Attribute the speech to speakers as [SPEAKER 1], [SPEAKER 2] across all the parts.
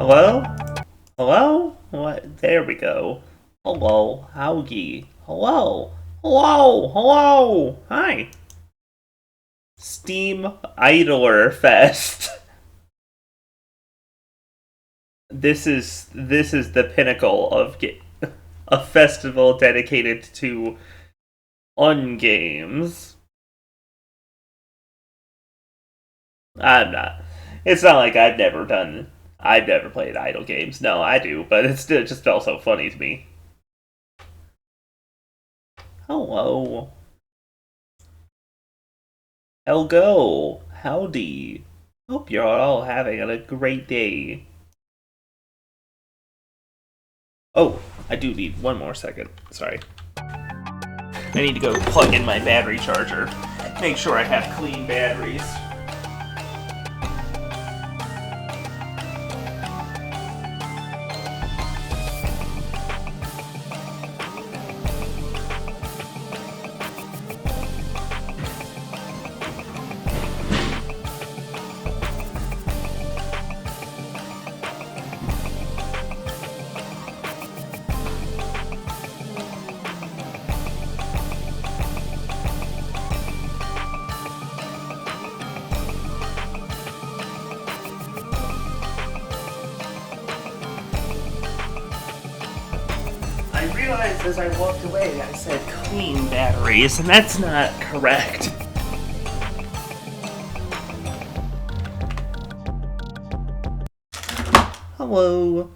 [SPEAKER 1] Hello? Hello? What? There we go. Hello, howdy. Hello. Hello. Hello. Hi. Steam Idler Fest. This is the pinnacle of a festival dedicated to ungames. I'm not. It's not like I've never played idle games. No, I do, but it just felt so funny to me. Hello. Helgo. Howdy. Hope you're all having a great day. Oh, I do need one more second. Sorry. I need to go plug in my battery charger. Make sure I have clean batteries. I realized as I walked away I said clean batteries, and that's not correct. Hello.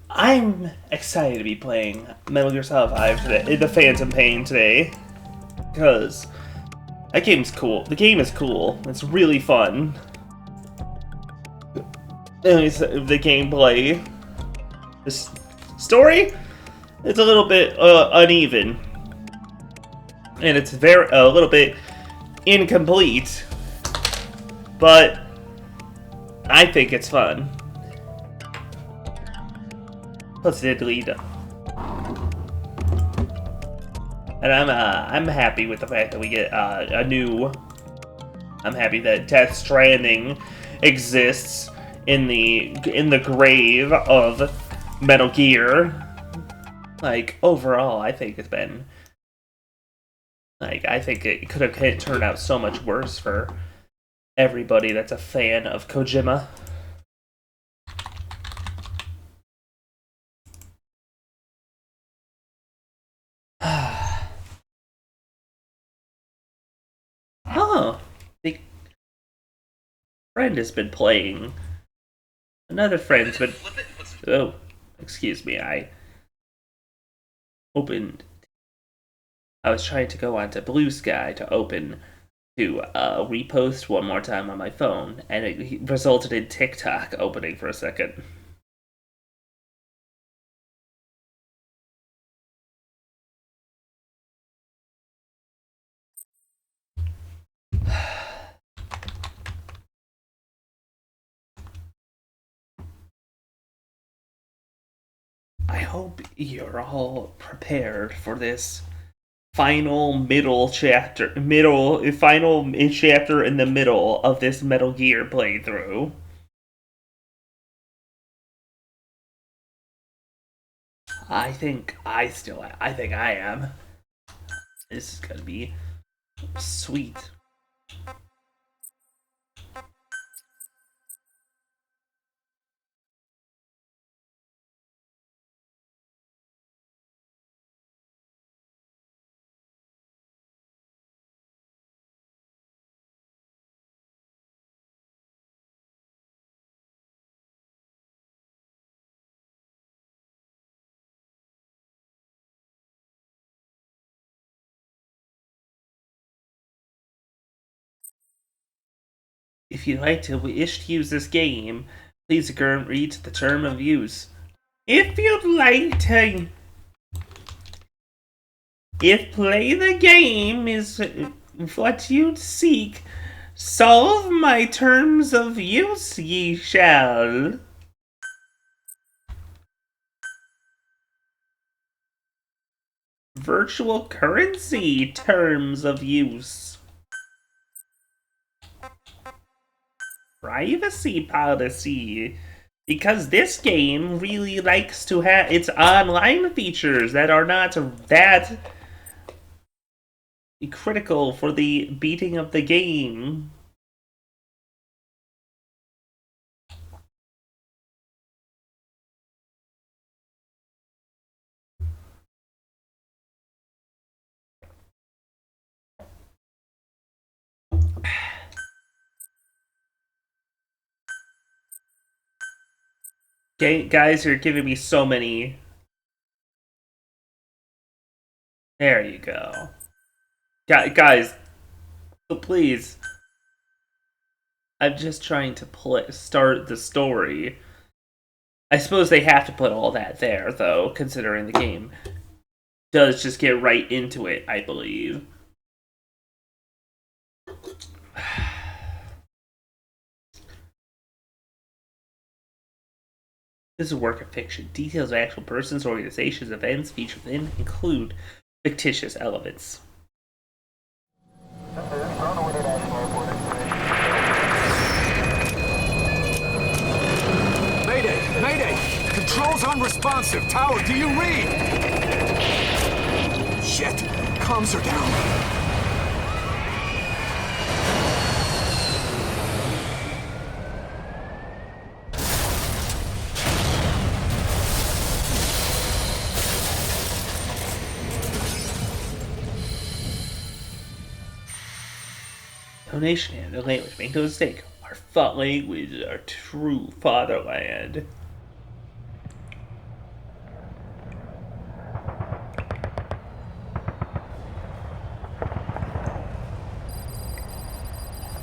[SPEAKER 1] I'm excited to be playing Metal Gear Solid 5 today, The Phantom Pain today, because that game's cool. The game is cool. It's really fun. The gameplay, the story, it's a little bit uneven, and it's a little bit incomplete, but I think it's fun. Plus, it did lead, and I'm happy with the fact that we get a new. I'm happy that Death Stranding exists in the grave of Metal Gear. Like, overall, I think it's been I think it could have turned out so much worse for everybody that's a fan of Kojima. Oh, the friend has been playing. Another friend's been. Oh, excuse me. Opened. I was trying to go onto Blue Sky to repost one more time on my phone, and it resulted in TikTok opening for a second. I hope you're all prepared for this final chapter in the middle of this Metal Gear playthrough. I think I am. This is gonna be sweet. If you'd like to wish to use this game, please read the term of use. If you'd like to, if play the game is what you'd seek, solve my terms of use ye shall. Virtual currency terms of use. Privacy policy. Because this game really likes to have its online features that are not that critical for the beating of the game. Okay, guys, you're giving me so many. There you go. Guys, please. I'm just trying to start the story. I suppose they have to put all that there, though, considering the game does just get right into it, I believe. This is a work of fiction. Details of actual persons, organizations, events featured within include fictitious elements.
[SPEAKER 2] Mayday! Mayday! Controls unresponsive. Tower, do you read? Shit! Comms are down.
[SPEAKER 1] Donation and the language, make no mistake. Our thought language is our true fatherland.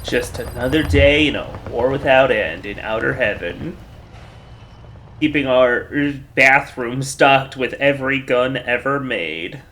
[SPEAKER 1] Just another day in a war without end in outer heaven. Keeping our bathroom stocked with every gun ever made.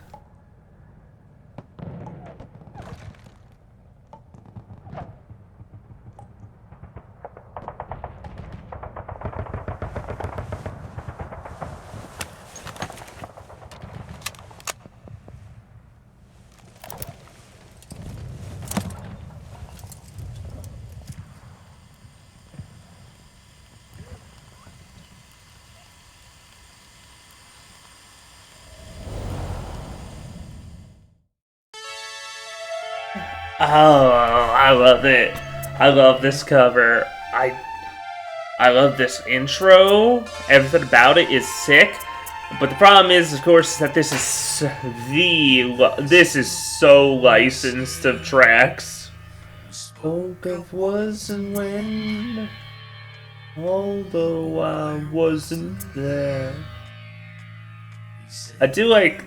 [SPEAKER 1] Oh, I love it. I love this cover. I love this intro. Everything about it is sick. But the problem is, of course, that this is so licensed of tracks. Spoke of was and when, although I wasn't there. I do like.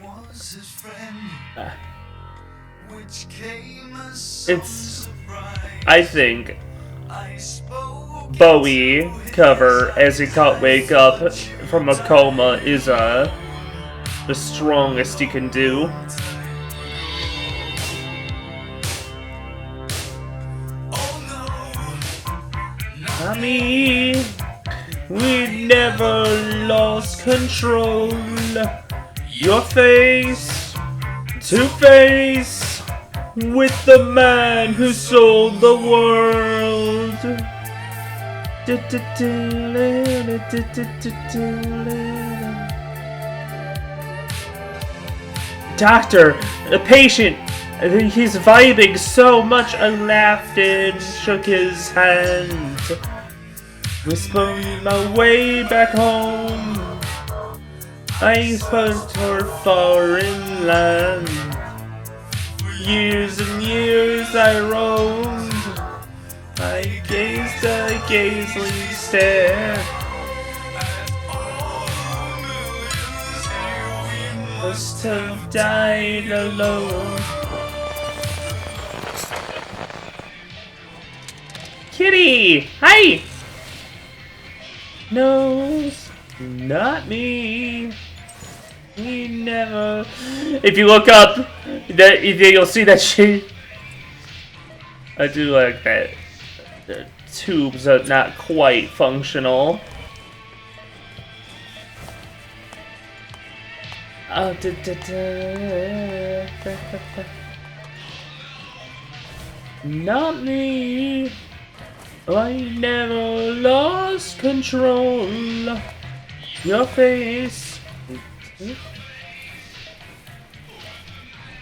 [SPEAKER 1] It's, I think, Bowie cover as he can't wake up from a coma is the strongest he can do. I mean, we never lost control. Your face to face with the man who sold the world. Doctor, the patient, he's vibing so much. I laughed and shook his hand. Whispered my way back home. I spent her foreign land. Years and years I roamed. I gazed a gazely stare. Must have died alone. Kitty! Hi! No, not me. We never. If you look up, you'll see that she. I do like that. The tubes are not quite functional. Oh, not me. I never lost control. Your face.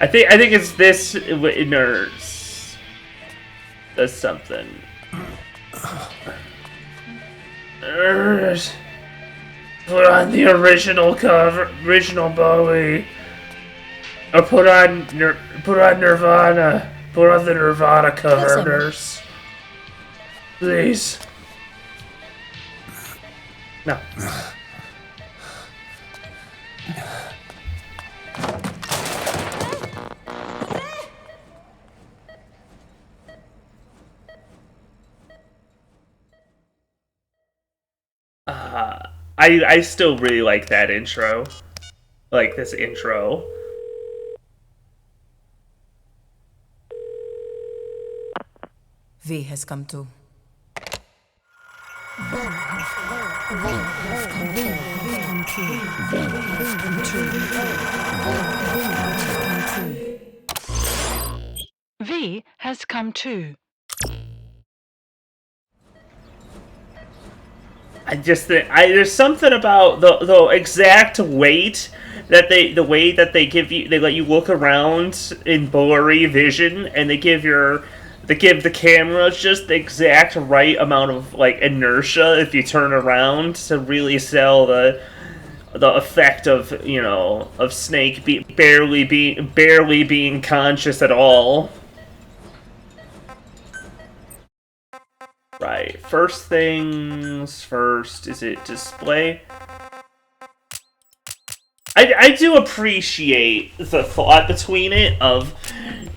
[SPEAKER 1] I think it's this nurse does something. Nurse, put on the original cover, original Bowie, or put on Nirvana. Put on the Nirvana cover, nurse. Please. No. I still really like that intro. Like this intro.
[SPEAKER 3] V has come to.
[SPEAKER 4] V has come too.
[SPEAKER 1] I just think there's something about the exact weight that the way that they give you, they let you look around in blurry vision, and they give the camera just the exact right amount of like inertia if you turn around to really sell the effect of, you know, of Snake barely being conscious at all. Right, first things first, is it display? I do appreciate the thought between it of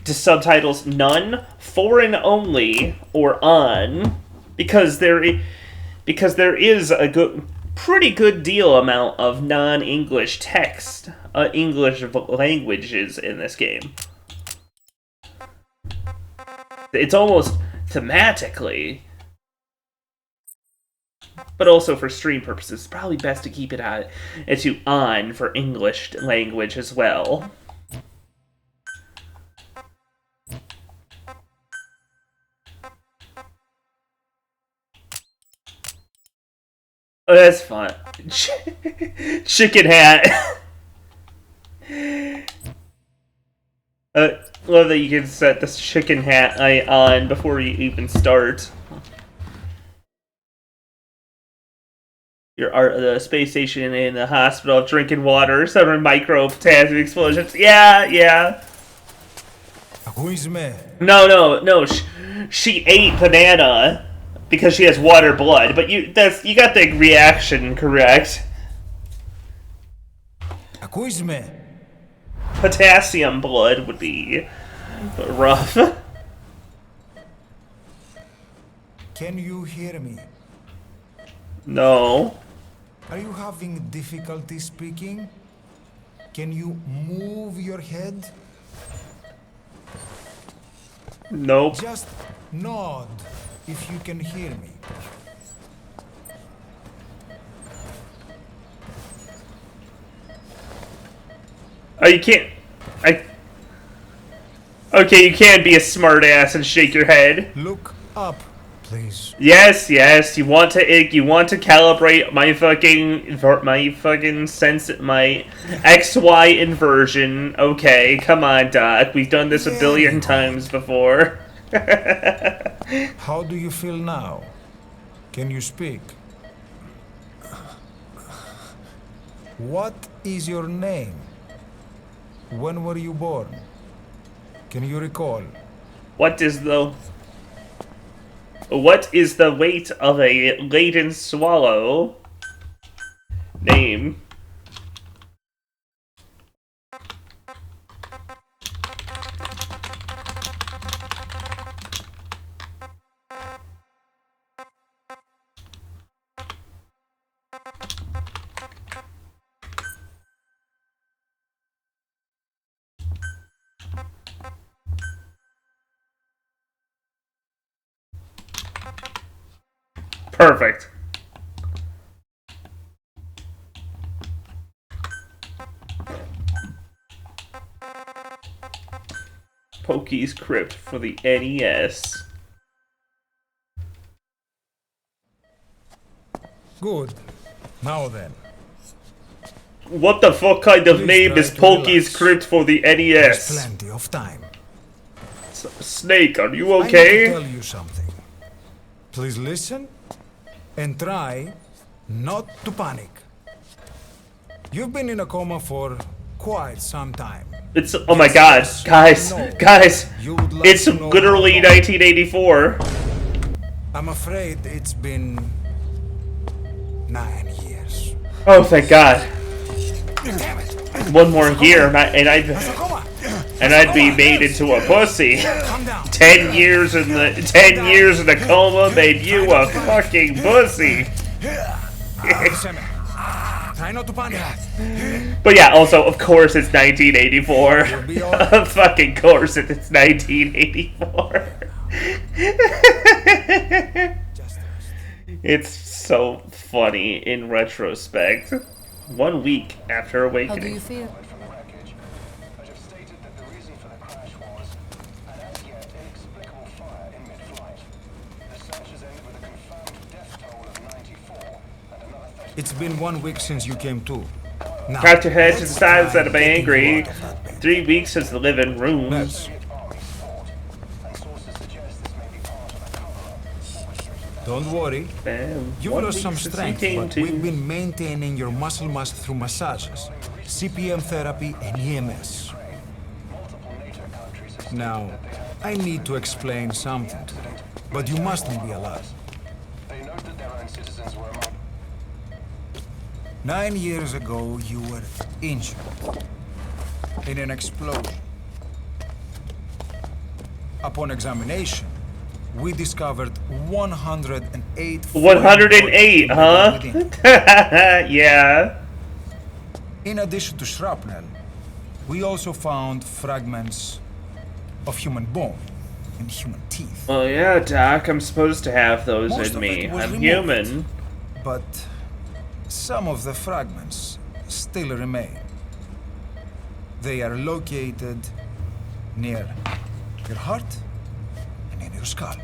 [SPEAKER 1] the subtitles none, foreign only, or on, because there is a pretty good deal amount of non-English text, English languages in this game. It's almost thematically, but also for stream purposes, it's probably best to keep it on for English language as well. Oh, that's fun. Chicken hat. Love that you can set this chicken hat on before you even start. The space station in the hospital, drinking water, suffering micro potassium explosions. Yeah. No. She ate banana because she has water blood. But you got the reaction correct. Potassium blood would be rough.
[SPEAKER 2] Can you hear me?
[SPEAKER 1] No.
[SPEAKER 2] Are you having difficulty speaking? Can you move your head?
[SPEAKER 1] Nope.
[SPEAKER 2] Just nod if you can hear me.
[SPEAKER 1] Oh, you can't. Okay, you can be a smartass and shake your head.
[SPEAKER 2] Look up, please.
[SPEAKER 1] Yes. You want to calibrate my XY inversion. Okay, come on, Doc. We've done this a billion times before.
[SPEAKER 2] How do you feel now? Can you speak? What is your name? When were you born? Can you recall?
[SPEAKER 1] What is the weight of a laden swallow? Name. Perfect. Pokey's Crypt for the NES.
[SPEAKER 2] Good. Now then,
[SPEAKER 1] What the fuck kind of
[SPEAKER 2] Please
[SPEAKER 1] name
[SPEAKER 2] try
[SPEAKER 1] is
[SPEAKER 2] to
[SPEAKER 1] Pokey's
[SPEAKER 2] relax.
[SPEAKER 1] Crypt for the
[SPEAKER 2] there's
[SPEAKER 1] NES?
[SPEAKER 2] plenty of time.
[SPEAKER 1] Snake, are you
[SPEAKER 2] I need to
[SPEAKER 1] okay?
[SPEAKER 2] tell you something. Please listen and try not to panic. You've been in a coma for quite some time.
[SPEAKER 1] It's oh my god, guys,
[SPEAKER 2] You would like
[SPEAKER 1] it's
[SPEAKER 2] to know
[SPEAKER 1] literally
[SPEAKER 2] how long.
[SPEAKER 1] 1984.
[SPEAKER 2] I'm afraid it's been 9 years.
[SPEAKER 1] Oh, thank God.
[SPEAKER 2] Damn it!
[SPEAKER 1] One more year,
[SPEAKER 2] Coma!
[SPEAKER 1] and I'd be made into a pussy.
[SPEAKER 2] Calm down.
[SPEAKER 1] 10 years in the coma made you a fucking pussy.
[SPEAKER 2] Try not to panic.
[SPEAKER 1] But yeah, also, of course it's 1984.
[SPEAKER 2] You'll be alright.
[SPEAKER 1] Of fucking course it's 1984.
[SPEAKER 2] Just
[SPEAKER 1] It's so funny in retrospect. 1 week after
[SPEAKER 3] How do
[SPEAKER 1] awakening.
[SPEAKER 3] you feel?
[SPEAKER 5] From the wreckage, I have stated that the reason for the crash was an as-yet inexplicable fire in mid-flight. The searches ended with a confirmed death toll of 94 and another 30.
[SPEAKER 2] It's been 1 week since you came to. Now,
[SPEAKER 1] Cracked your head to the
[SPEAKER 2] let's
[SPEAKER 1] side
[SPEAKER 2] try
[SPEAKER 1] instead of being
[SPEAKER 2] getting you
[SPEAKER 1] angry.
[SPEAKER 2] out of that bed.
[SPEAKER 1] 3 weeks since the living room.
[SPEAKER 2] Nurse,
[SPEAKER 5] Soviet armies fought, and sources suggest this may be part of a cover-up orchestrated.
[SPEAKER 2] don't worry.
[SPEAKER 1] Bam.
[SPEAKER 2] You've
[SPEAKER 1] 1
[SPEAKER 2] lost
[SPEAKER 1] week
[SPEAKER 2] some
[SPEAKER 1] since
[SPEAKER 2] strength,
[SPEAKER 1] he came
[SPEAKER 2] but
[SPEAKER 1] to.
[SPEAKER 2] we've been maintaining your muscle mass through massages, CPM therapy, and EMS.
[SPEAKER 5] Multiple NATO countries have
[SPEAKER 2] Now, I need to explain something to you, but you mustn't be alarmed.
[SPEAKER 5] They note that their own citizens were among
[SPEAKER 2] 9 years ago, you were injured in an explosion. Upon examination, we discovered 108
[SPEAKER 1] 108, huh?
[SPEAKER 2] within.
[SPEAKER 1] Yeah.
[SPEAKER 2] In addition to shrapnel, we also found fragments of human bone and human teeth.
[SPEAKER 1] Well, yeah, Doc, I'm supposed to have those
[SPEAKER 2] Most
[SPEAKER 1] in
[SPEAKER 2] of
[SPEAKER 1] me.
[SPEAKER 2] it was
[SPEAKER 1] I'm
[SPEAKER 2] removed.
[SPEAKER 1] human.
[SPEAKER 2] But some of the fragments still remain. They are located near your heart and in your skull.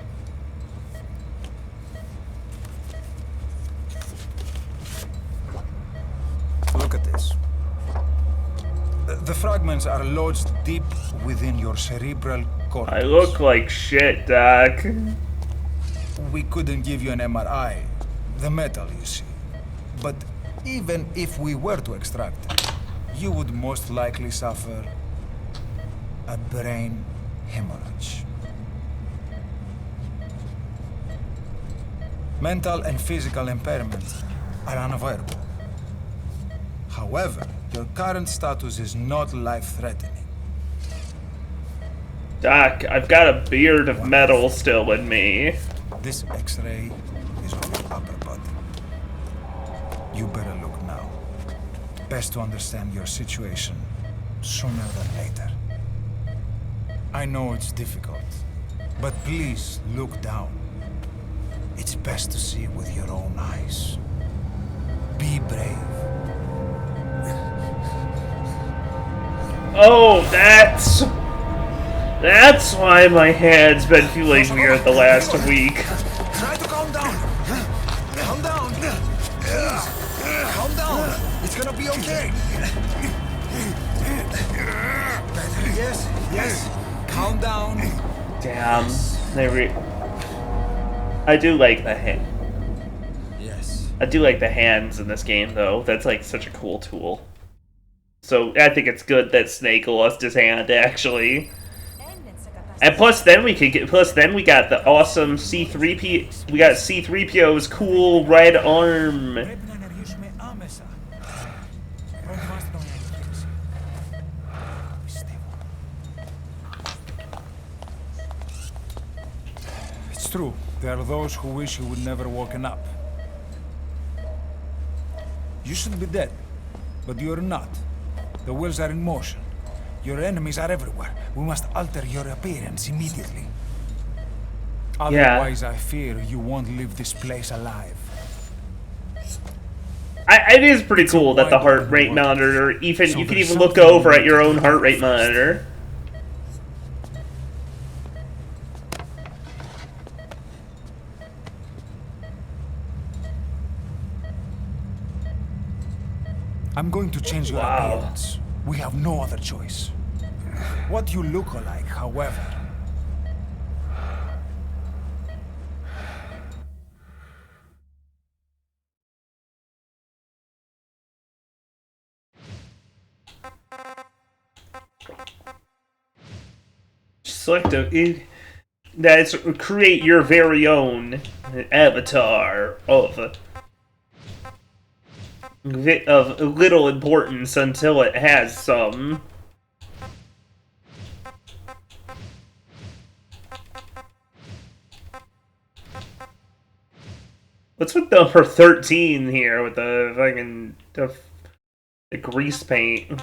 [SPEAKER 2] Look at this. The fragments are lodged deep within your cerebral cortex.
[SPEAKER 1] I look like shit, Doc.
[SPEAKER 2] We couldn't give you an MRI, the metal, you see. But even if we were to extract it, you would most likely suffer a brain hemorrhage. Mental and physical impairment are unavoidable. However, your current status is not life-threatening.
[SPEAKER 1] Doc, I've got a beard of metal still in me.
[SPEAKER 2] This X-ray is on your upper body. You better look now. Best to understand your situation sooner than later. I know it's difficult, but please look down. It's best to see with your own eyes. Be brave.
[SPEAKER 1] Oh, that's why my head's been feeling weird the last week.
[SPEAKER 2] Try to calm down. Calm down. Please. Calm down. It's gonna be okay. Yes, yes. Calm down.
[SPEAKER 1] Damn, I do like the hand.
[SPEAKER 2] Yes.
[SPEAKER 1] I do like the hands in this game, though. That's like such a cool tool. So I think it's good that Snake lost his hand, actually. And plus, then we got the awesome C3P. We got C3PO's cool red arm.
[SPEAKER 2] It's true. There are those who wish you would never woken up. You should be dead, but you're not. The wheels are in motion. Your enemies are everywhere. We must alter your appearance immediately. Otherwise, I fear you won't leave this place alive.
[SPEAKER 1] It is pretty cool that the heart rate monitor, even you can even look over at your own heart rate monitor.
[SPEAKER 2] I'm going to change your
[SPEAKER 1] Wow.
[SPEAKER 2] appearance. We have no other choice. What you look like, however.
[SPEAKER 1] Select that's create your very own avatar of little importance until it has some. What's with number 13 here with the fucking the grease paint?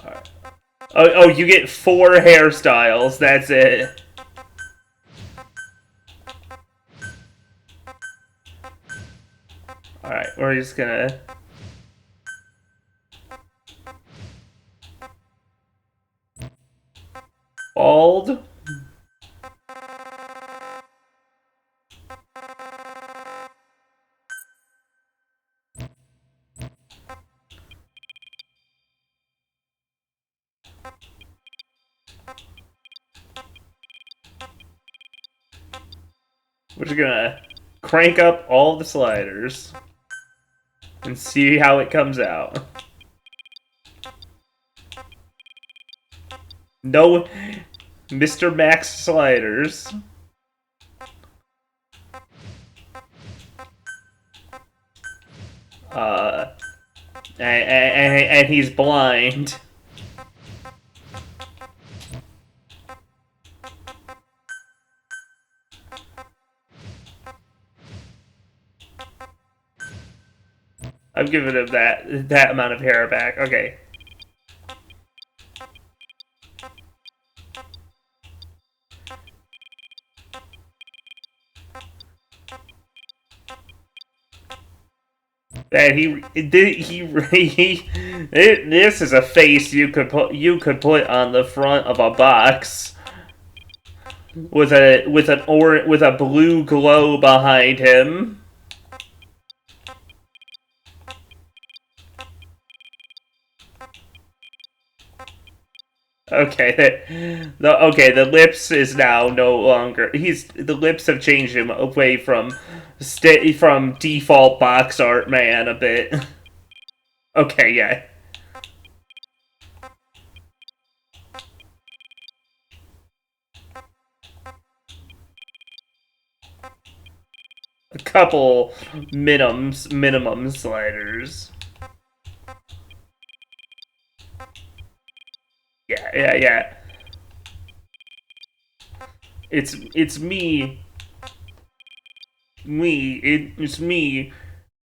[SPEAKER 1] Alright. Oh, you get 4 hairstyles. That's it. Alright, we're just gonna... Bald. We're just gonna crank up all the sliders and see how it comes out. No Mr. Max sliders. And he's blind. I'm giving him that amount of hair back. Okay. That this is a face you could put on the front of a box with a blue glow behind him. Okay, the lips is now no longer. The lips have changed him away from default box art man a bit. Okay, yeah. A couple minimum sliders. Yeah. It's me. It's me.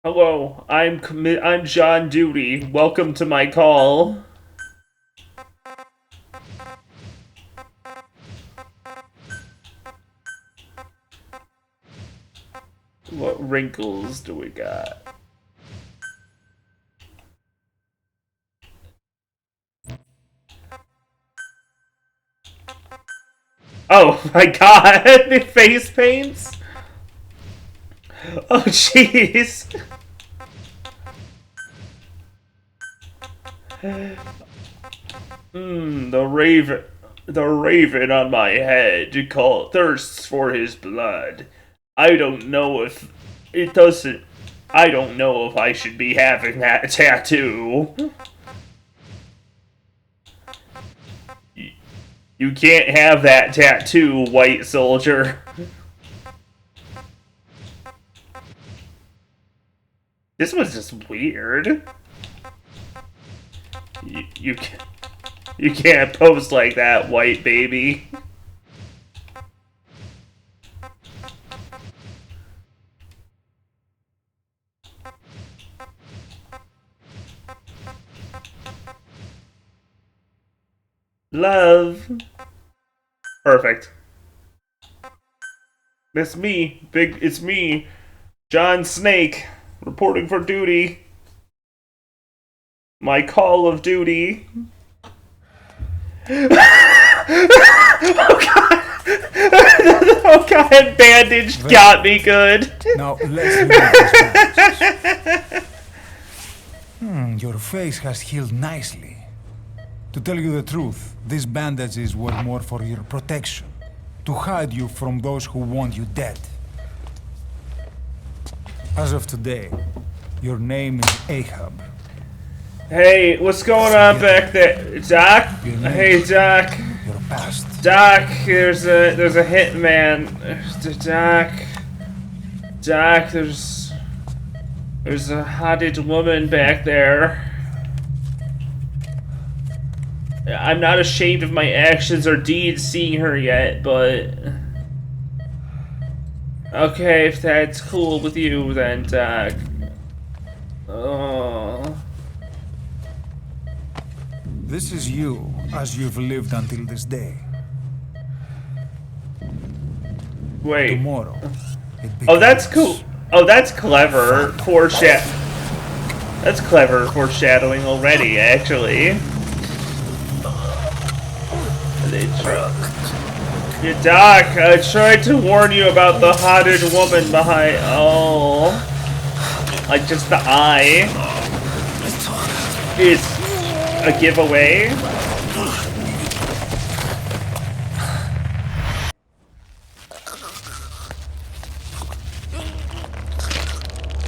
[SPEAKER 1] Hello, I'm John Duty. Welcome to my call. What wrinkles do we got? Oh my god, face paints? Oh jeez. The raven on my head thirsts for his blood. I don't know if I should be having that tattoo. You can't have that tattoo, white soldier. This was just weird. You can't post like that, white baby. Love. Perfect. It's me, John Snake, reporting for duty. My call of duty. Oh god! That bandage got me good.
[SPEAKER 2] Now, let's remove these bandages. Your face has healed nicely. To tell you the truth, these bandages were more for your protection. To hide you from those who want you dead. As of today, your name is Ahab.
[SPEAKER 1] Hey, what's going on back there? Doc? Hey, Doc.
[SPEAKER 2] Your past.
[SPEAKER 1] Doc, there's a hitman. Doc, there's a haunted woman back there. I'm not ashamed of my actions or deeds seeing her yet, but... Okay, if that's cool with you, then, Doc. Oh...
[SPEAKER 2] This is you, as you've lived until this day.
[SPEAKER 1] Wait.
[SPEAKER 2] Tomorrow,
[SPEAKER 1] Oh, that's cool. Oh, that's clever. That's clever foreshadowing already, actually. Yeah, Doc, I tried to warn you about the haunted woman behind. Oh. Like, just the eye. Is a giveaway.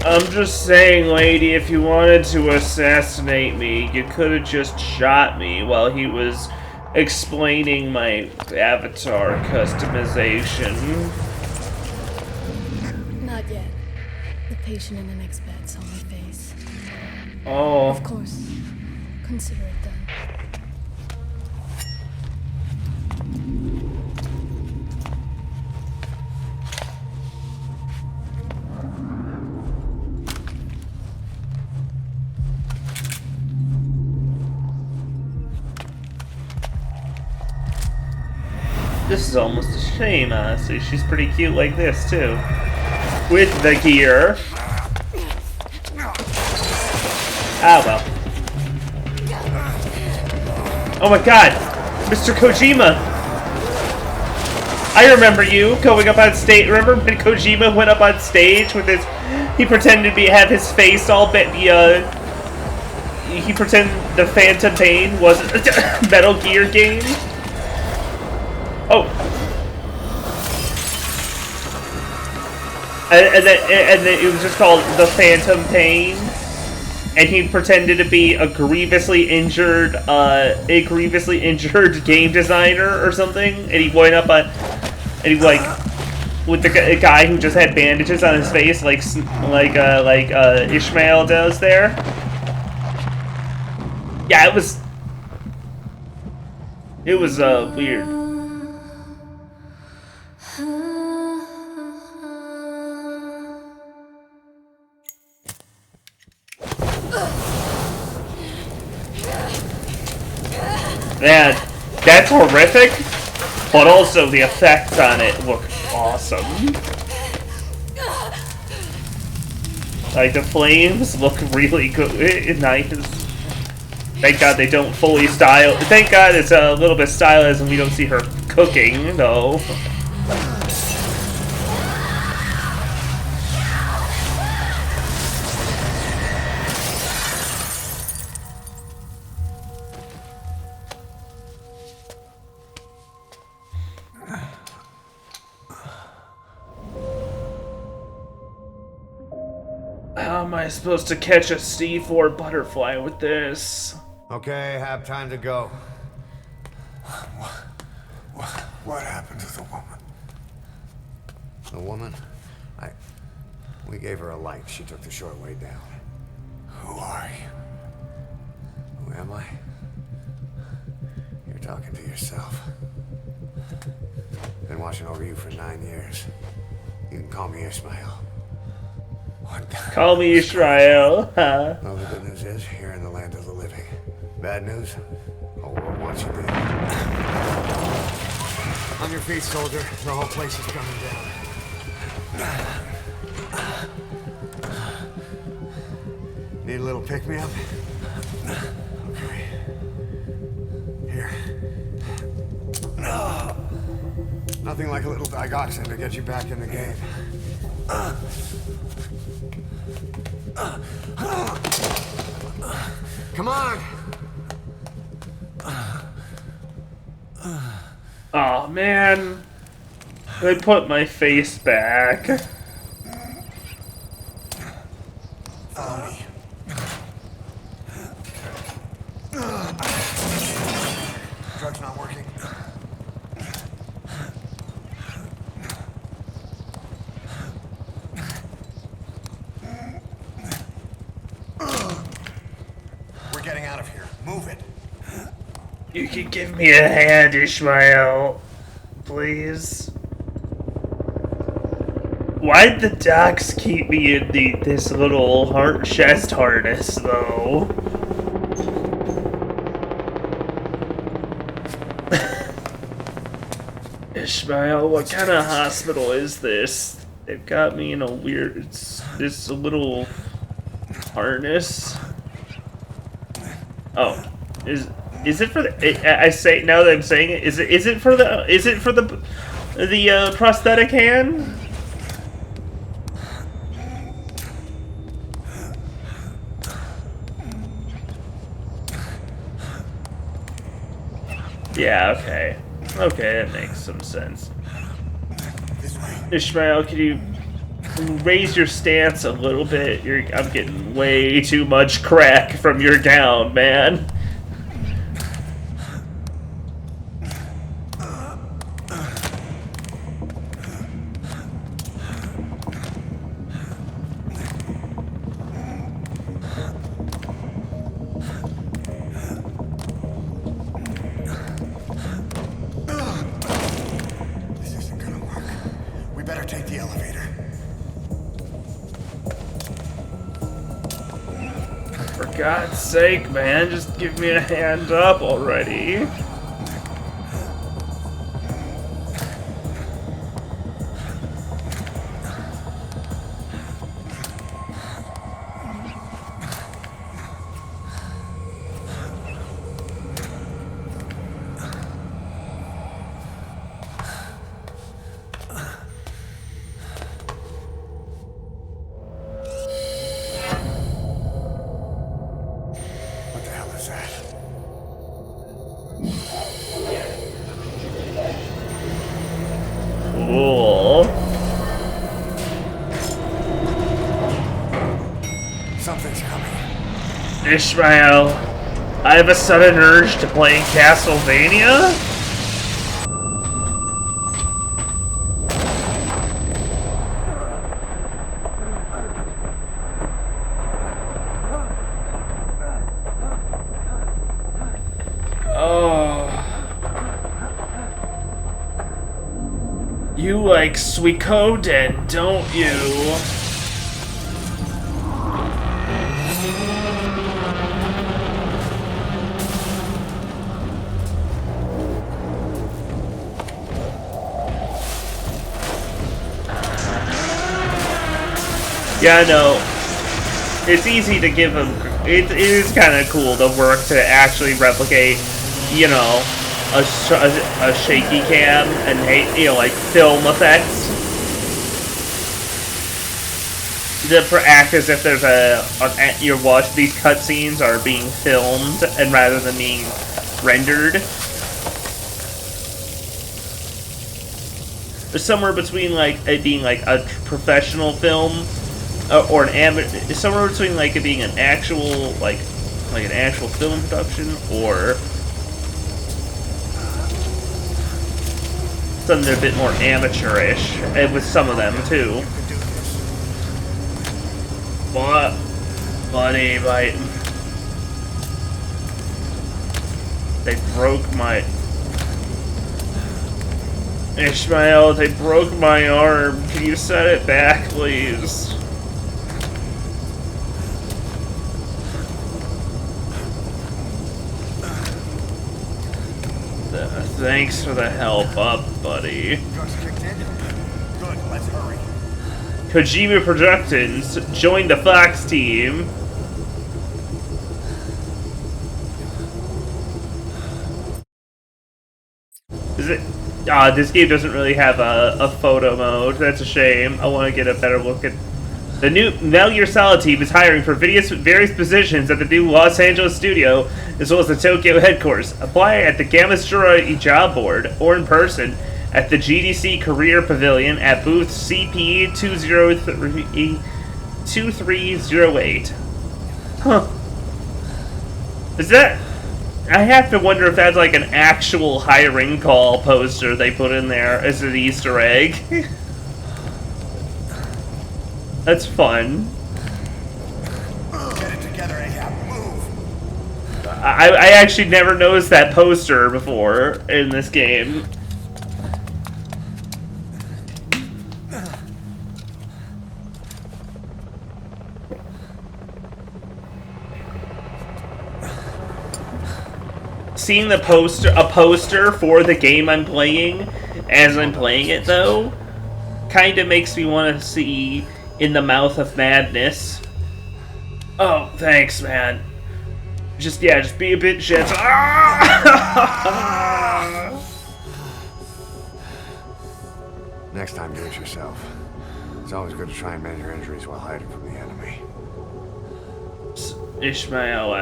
[SPEAKER 1] I'm just saying, lady, if you wanted to assassinate me, you could have just shot me while he was explaining my avatar customization.
[SPEAKER 6] Not yet. The patient in the next bed saw my face.
[SPEAKER 1] Oh.
[SPEAKER 6] Of course. Consider it done.
[SPEAKER 1] This is almost a shame, honestly. She's pretty cute like this, too. With the gear. Ah, well. Oh my god! Mr. Kojima! I remember you going up on stage. Remember when Kojima went up on stage with his... He pretended to have his face all bit... he pretended the Phantom Pain was a Metal Gear game? Oh. And then it was just called The Phantom Pain. And he pretended to be a grievously injured game designer or something. And he went up on, and he like, with the guy who just had bandages on his face, like Ishmael does there. Yeah, it was weird. Man, that's horrific, but also the effects on it look awesome. Like, the flames look really good, nice. Thank God they don't fully style. Thank God it's a little bit stylized and we don't see her cooking, though. How am I supposed to catch a C4 butterfly with this?
[SPEAKER 7] Okay, have time to go.
[SPEAKER 2] What happened to the woman?
[SPEAKER 7] The woman? We gave her a light. She took the short way down.
[SPEAKER 2] Who are you?
[SPEAKER 7] Who am I? You're talking to yourself. Been watching over you for 9 years. You can call me Ishmael.
[SPEAKER 1] Call me Israel. Huh?
[SPEAKER 7] Well, the good news is, you're in the land of the living. Bad news? Whole world wants you dead. On your feet, soldier. The whole place is coming down. Need a little pick-me-up? Okay. Here. Nothing like a little digoxin to get you back in the game. Come on!
[SPEAKER 1] Oh man, they put my face back.
[SPEAKER 7] Follow me. Drug's not working. We're getting out of here. Move it.
[SPEAKER 1] You can give me a hand, Ishmael, please. Why'd the docs keep me in this little chest harness, though? Ishmael, what kind of hospital is this? They've got me in a weird, this little harness. Oh, is it for the? I say now that I'm saying it, is it for the prosthetic hand? Yeah. Okay. Okay, that makes some sense. Ishmael, can you raise your stance a little bit? I'm getting way too much crack from your gown, man.
[SPEAKER 7] This isn't gonna work. We better take the elevator.
[SPEAKER 1] For God's sake, man, just give me a hand up already.
[SPEAKER 7] What the hell is that?
[SPEAKER 1] Cool.
[SPEAKER 7] Something's coming.
[SPEAKER 1] Ishmael, I have a sudden urge to play Castlevania? Oh. You like Suikoden, don't you? Yeah, I know. It's easy to give them. It is kind of cool to work to actually replicate, you know, a shaky cam and like film effects. To act as if there's your watch. These cutscenes are being filmed and rather than being rendered. Somewhere between like it being like a professional film or an amateur, somewhere between like it being an actual like an actual film production or something a bit more amateurish, and with some of them too. What, buddy? They broke my. Ishmael, they broke my arm. Can you set it back, please? Thanks for the help up, buddy.
[SPEAKER 7] Drugs kicked in? Good, let's hurry.
[SPEAKER 1] Kojima Productions joined the Fox team. This game doesn't really have a photo mode. That's a shame. I want to get a better look at... The new Metal Gear Solid team is hiring for various positions at the new Los Angeles studio, as well as the Tokyo headquarters. Apply at the Gamastura job board, or in person, at the GDC Career Pavilion at booth CP 2308. Huh. Is that... I have to wonder if that's like an actual hiring call poster they put in there as an Easter egg. That's fun.
[SPEAKER 5] Get it together, Ahab. Move.
[SPEAKER 1] I actually never noticed that poster before in this game. Seeing a poster for the game I'm playing as I'm playing it though, kind of makes me want to see In the Mouth of Madness. Oh, thanks, man. Just be a bit gentle.
[SPEAKER 7] Next time, do it yourself. It's always good to try and mend your injuries while hiding from the enemy.
[SPEAKER 1] Ishmael,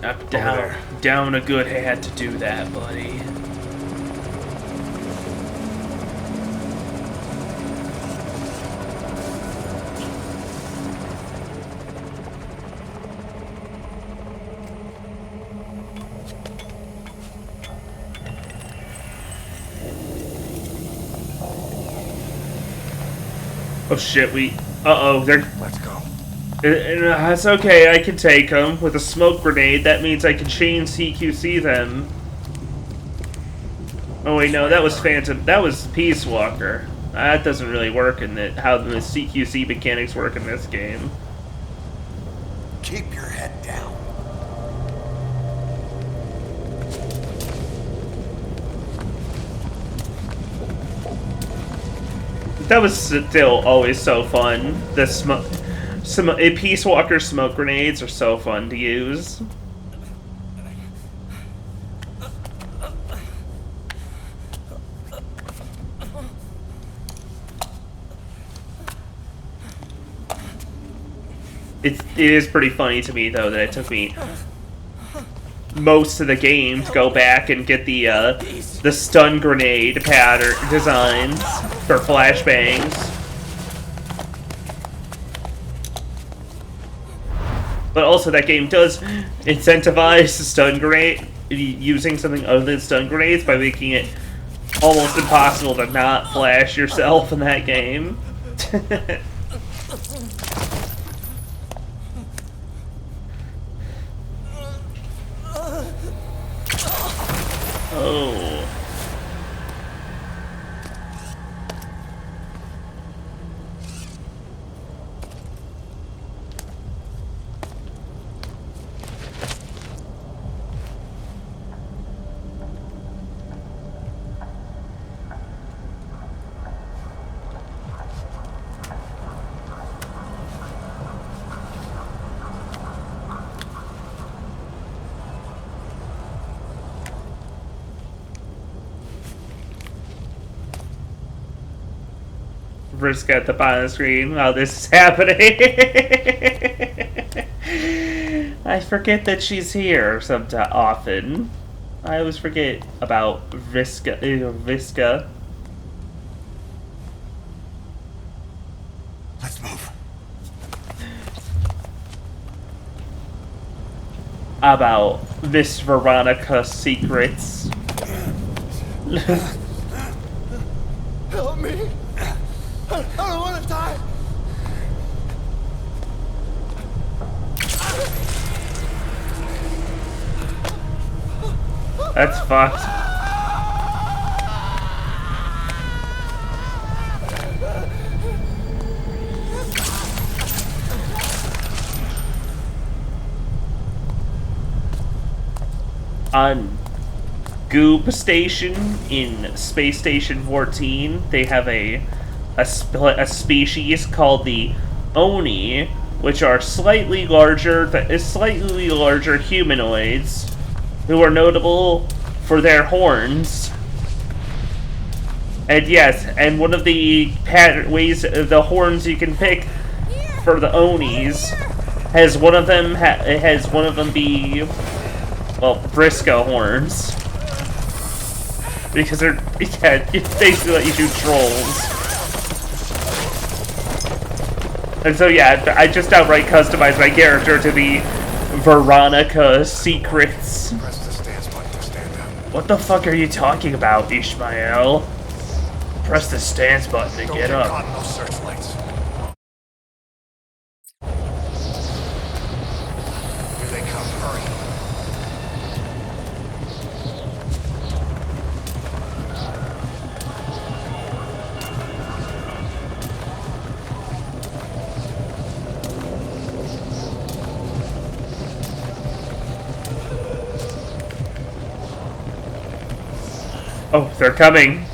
[SPEAKER 1] I'm down a good hat to do that, buddy. Oh shit, they're...
[SPEAKER 7] Let's go.
[SPEAKER 1] That's okay, I can take them. With a smoke grenade, that means I can chain CQC them. Oh wait, no, that was Phantom. That was Peace Walker. That doesn't really work in how the CQC mechanics work in this game.
[SPEAKER 5] Keep your head down.
[SPEAKER 1] That was still always so fun. The Peace Walker smoke grenades are so fun to use. It is pretty funny to me though that it took me most of the game to go back and get the stun grenade pattern designs for flashbangs. But also that game does incentivize the stun grenade using something other than stun grenades by making it almost impossible to not flash yourself in that game. Oh. Vriska at the bottom of the screen while this is happening. I forget that she's here often. I always forget about Vriska.
[SPEAKER 5] Let's move.
[SPEAKER 1] About Miss Veronica's secrets.
[SPEAKER 5] Help me. I don't want to die.
[SPEAKER 1] That's fucked. On Goob Station in Space Station 14, they have a species called the Oni, which are slightly larger humanoids who are notable for their horns And yes, and one of the ways, the horns you can pick for the Onis has one of them be, well, Briscoe horns. Because they're, yeah, it's basically let you shoot trolls. And so yeah, I just outright customized my character to be Veronica Secrets.
[SPEAKER 7] Press the stance button to stand up.
[SPEAKER 1] What the fuck are you talking about, Ishmael? Press the stance button to
[SPEAKER 7] Don't
[SPEAKER 1] get
[SPEAKER 7] get
[SPEAKER 1] up.
[SPEAKER 7] caught in those searchlights. Here they come. Hurry.
[SPEAKER 1] Oh, they're coming.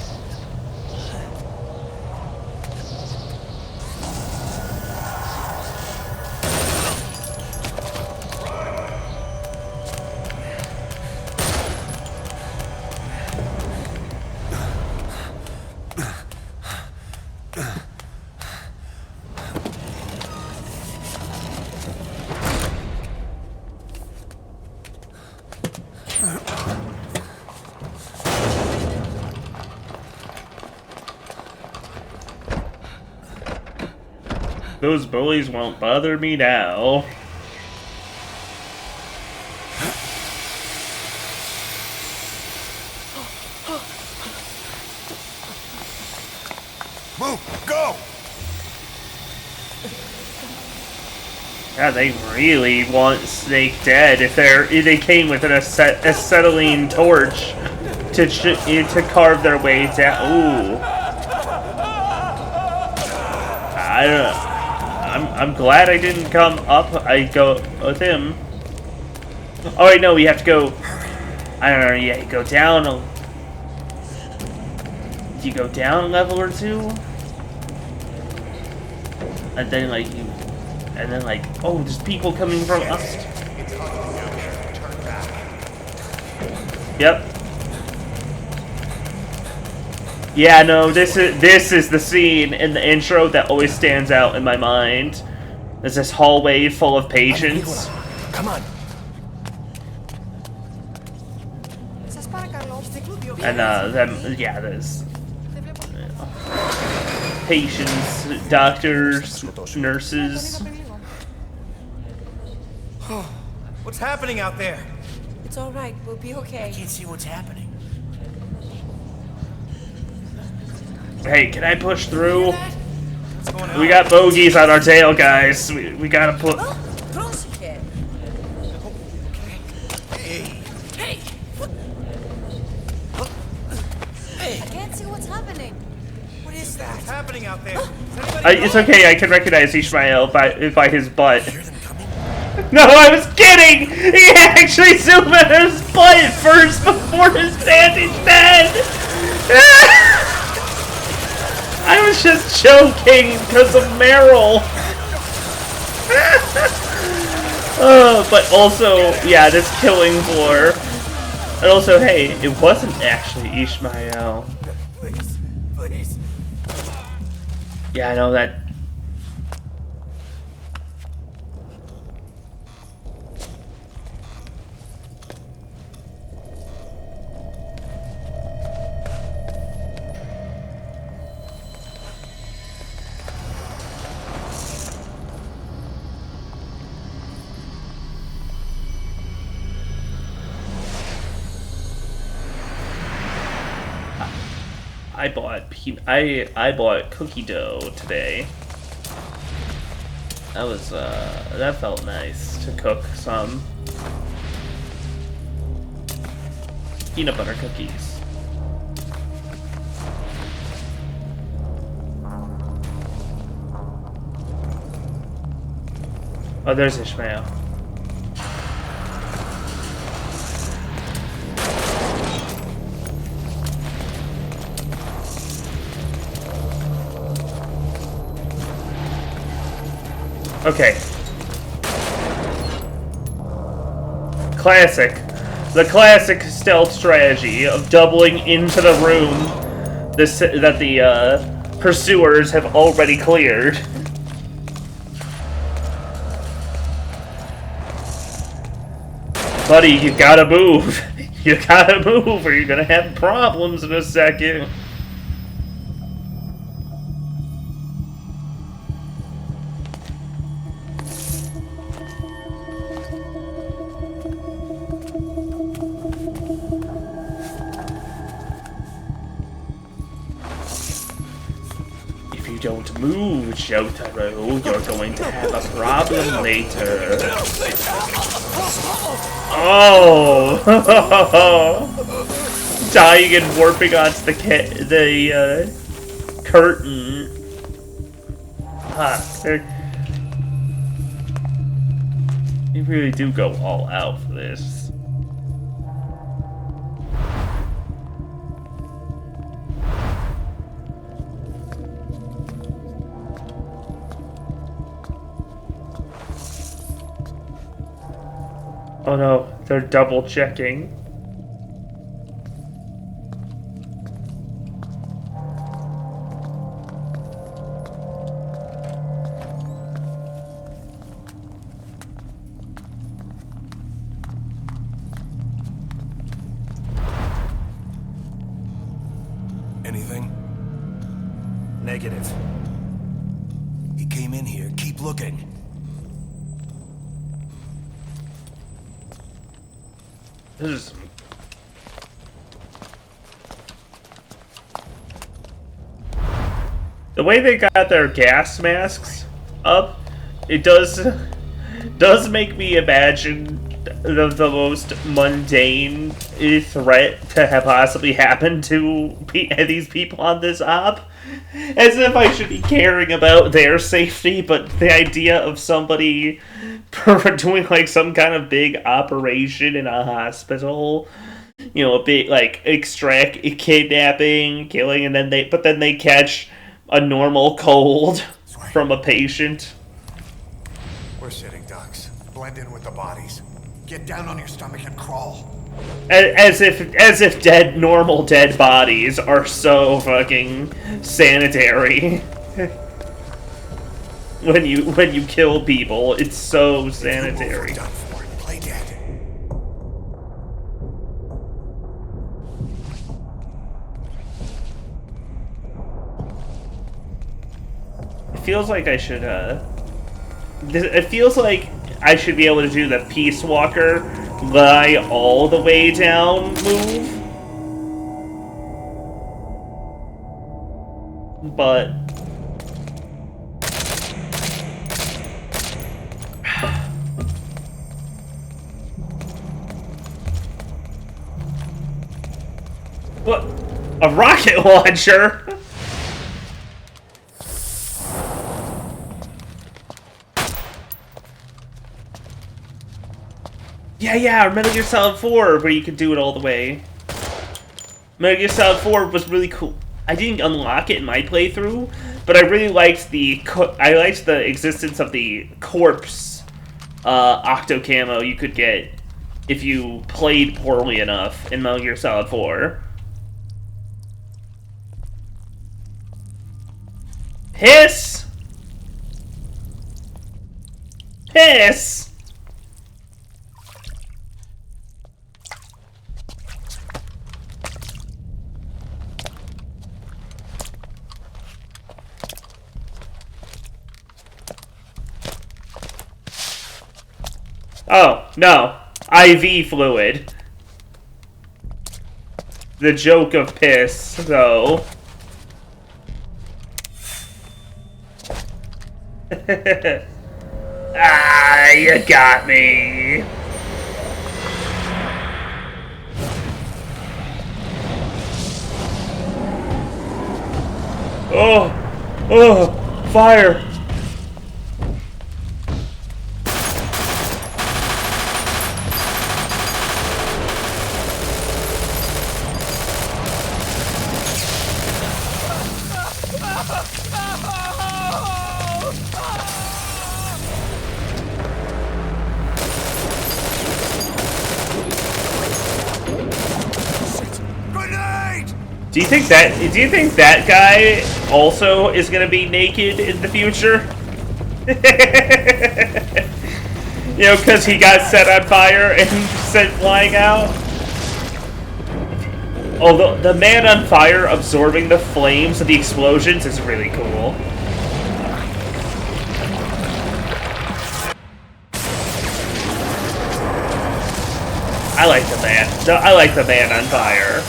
[SPEAKER 1] Those bullies won't bother me now.
[SPEAKER 7] Move! Go!
[SPEAKER 1] Yeah, they really want Snake dead. If they came with an acetylene torch to carve their way down. Ooh, I don't know. I'm glad I didn't come up. I go with him. Oh wait, no, we have to go. I don't know. Yeah, you go down. Do you go down a level or two? And then like you. And then like, oh, there's people coming from us.
[SPEAKER 7] Turn back.
[SPEAKER 1] Yep. Yeah, no, this is the scene in the intro that always stands out in my mind. There's this hallway full of patients.
[SPEAKER 7] Come on.
[SPEAKER 1] And yeah, there's patients, doctors, nurses.
[SPEAKER 8] What's happening out there?
[SPEAKER 3] It's all right. We'll be okay.
[SPEAKER 8] Can't see what's happening.
[SPEAKER 1] Hey, can I push through?
[SPEAKER 8] What's going on?
[SPEAKER 1] We got bogeys on our tail, guys. We gotta put.
[SPEAKER 8] Hey.
[SPEAKER 6] Hey! I can't see what's happening.
[SPEAKER 8] What is that? What's happening out there? Is anybody
[SPEAKER 1] It's okay. I can recognize Ishmael by his butt.
[SPEAKER 8] hear them coming?
[SPEAKER 1] No, I was kidding. He actually zoomed at his butt first before his bandaged head. I was just joking because of Meryl. But also, yeah, this killing floor. And also, hey, it wasn't actually Ishmael.
[SPEAKER 8] Please. Please.
[SPEAKER 1] Yeah, I know that. I bought cookie dough today. That was that felt nice to cook some peanut butter cookies. Oh, there's Ishmael. Okay. Classic. The classic stealth strategy of doubling into the room the pursuers have already cleared. Buddy, you gotta move. You gotta move or you're gonna have problems in a second. If you don't move, Jotaro, you're going to have a problem later. Oh! Dying and warping onto the curtain. You really do go all out for this. Oh no, they're double checking.
[SPEAKER 8] Anything? Negative. He came in here. Keep looking.
[SPEAKER 1] This is... The way they got their gas masks up, it does make me imagine the most mundane threat to have possibly happened to these people on this op. As if I should be caring about their safety, but the idea of somebody doing like some kind of big operation in a hospital, you know, a big like kidnapping, killing, and then they catch a normal cold from a patient.
[SPEAKER 7] We're sitting ducks. Blend in with the bodies. Get down on your stomach and crawl.
[SPEAKER 1] As if normal dead bodies are so fucking sanitary. when you kill people, it's so sanitary.
[SPEAKER 7] Done for. Play dead.
[SPEAKER 1] It feels like I should it feels like I should be able to do the Peace Walker lie all the way down move. But what? A rocket launcher? Yeah, Metal Gear Solid 4, where you could do it all the way. Metal Gear Solid 4 was really cool. I didn't unlock it in my playthrough, but I really liked the existence of the corpse octo camo you could get if you played poorly enough in Metal Gear Solid 4. Hiss! Hiss! Oh, no. IV fluid. The joke of piss, though. Ah, you got me. Oh, fire. Do you think that guy also is gonna be naked in the future? You know, because he got set on fire and sent flying out. Although the man on fire absorbing the flames of the explosions is really cool. I like the man. I like the man on fire.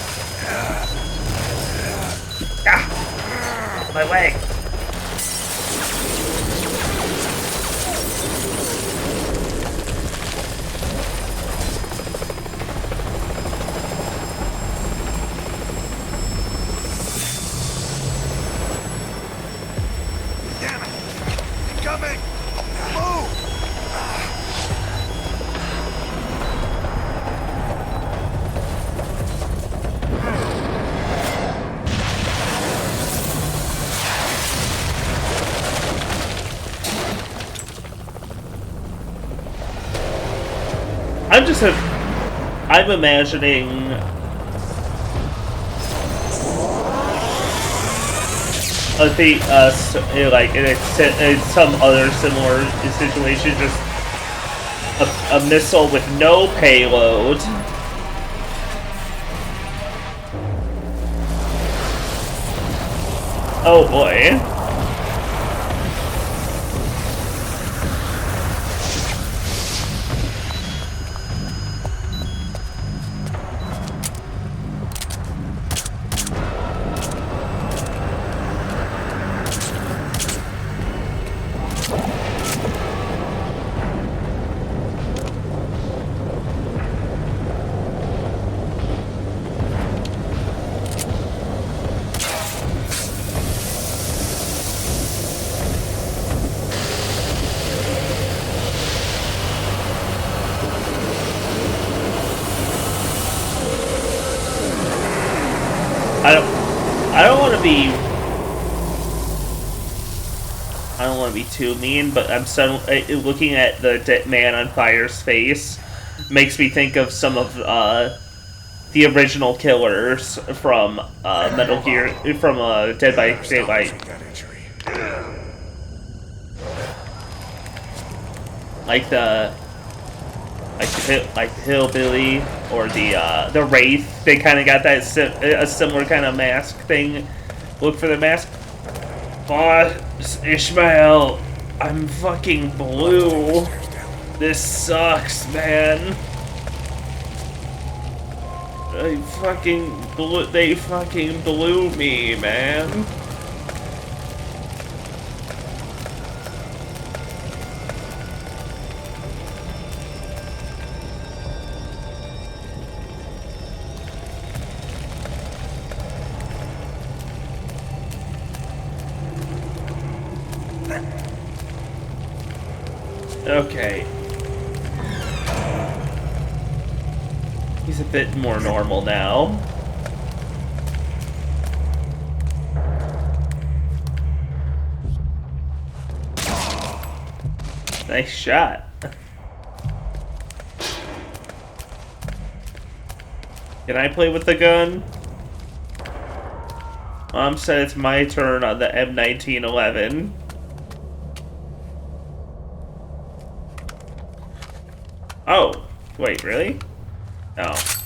[SPEAKER 1] Ah! My leg.
[SPEAKER 5] Damn it! Incoming! Move!
[SPEAKER 1] I'm imagining like in some other similar situation, just a missile with no payload. Oh boy. I don't want to be too mean, but I'm looking at the dead man on fire's face makes me think of some of the original killers from Metal Gear, from Dead by Daylight, like the hillbilly or the wraith. They kind of got that a similar kind of mask thing. Look for the mask. Boss Ishmael, I'm fucking blue. This sucks, man. They fucking blew me, man. Okay. He's a bit more normal now. Nice shot. Can I play with the gun? Mom said it's my turn on the M1911. Oh, wait, really? Oh.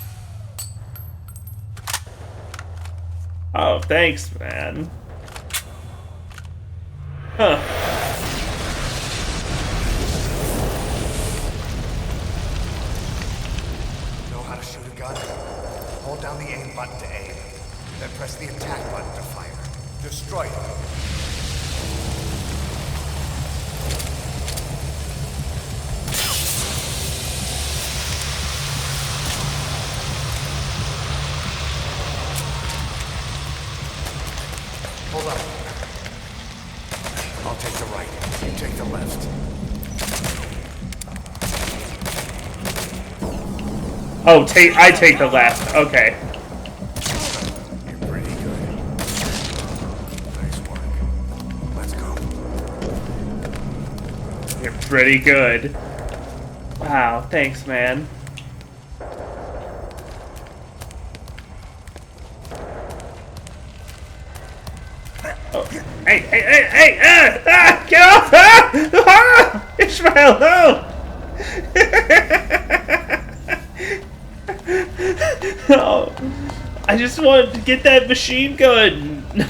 [SPEAKER 1] Oh, thanks, man. Huh.
[SPEAKER 5] Know how to shoot a gun? Hold down the aim button to aim, then press the attack button to fire. Destroy it. Hold up. I'll take the right. You take the left.
[SPEAKER 1] Oh, I take the left. Okay.
[SPEAKER 5] You're pretty good. Nice work. Let's go.
[SPEAKER 1] You're pretty good. Wow, thanks, man. Oh. Hey! Get off! Ishmael, no! No. I just wanted to get that machine gun. No.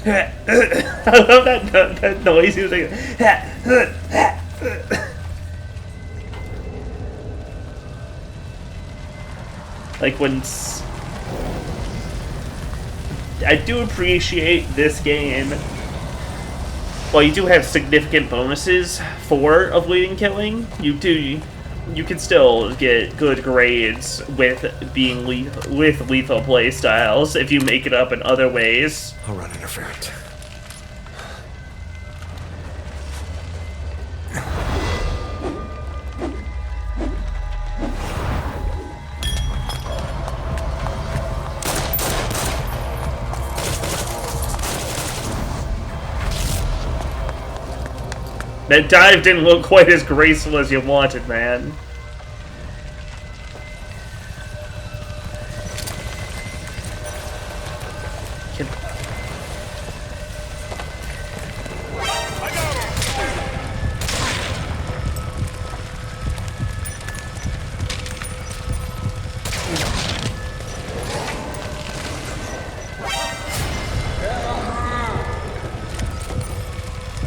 [SPEAKER 1] I love that noise. He was like, when I do appreciate this game. Well, you do have significant bonuses for avoiding killing. You can still get good grades with being with lethal play styles if you make it up in other ways.
[SPEAKER 7] I'll run interference.
[SPEAKER 1] That dive didn't look quite as graceful as you wanted, man.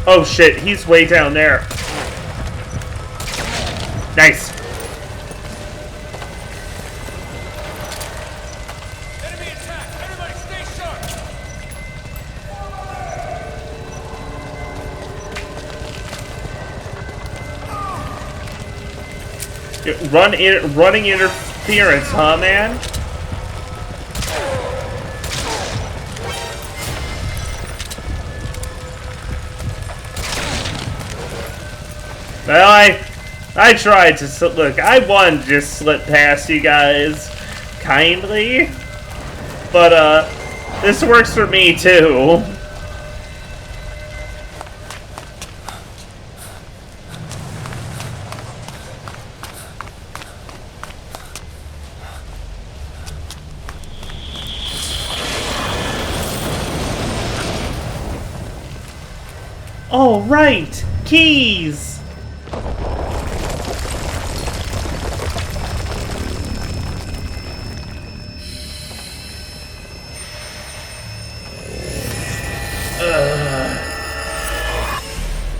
[SPEAKER 1] Oh shit, he's way down there. Nice.
[SPEAKER 8] Enemy attack! Everybody stay sharp!
[SPEAKER 1] Running interference, huh, man? Well, I tried to look. I wanted to just slip past you guys, kindly, but this works for me too. Oh right, keys.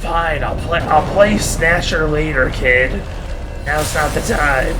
[SPEAKER 1] Fine, I'll play Snatcher later, kid. Now's not the time.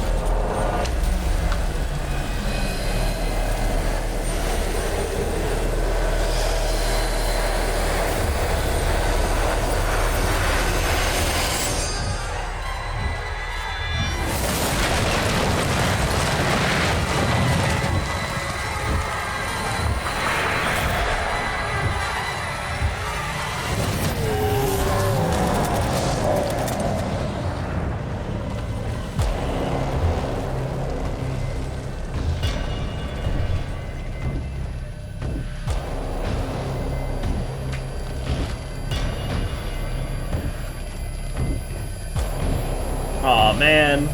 [SPEAKER 1] Aw, man.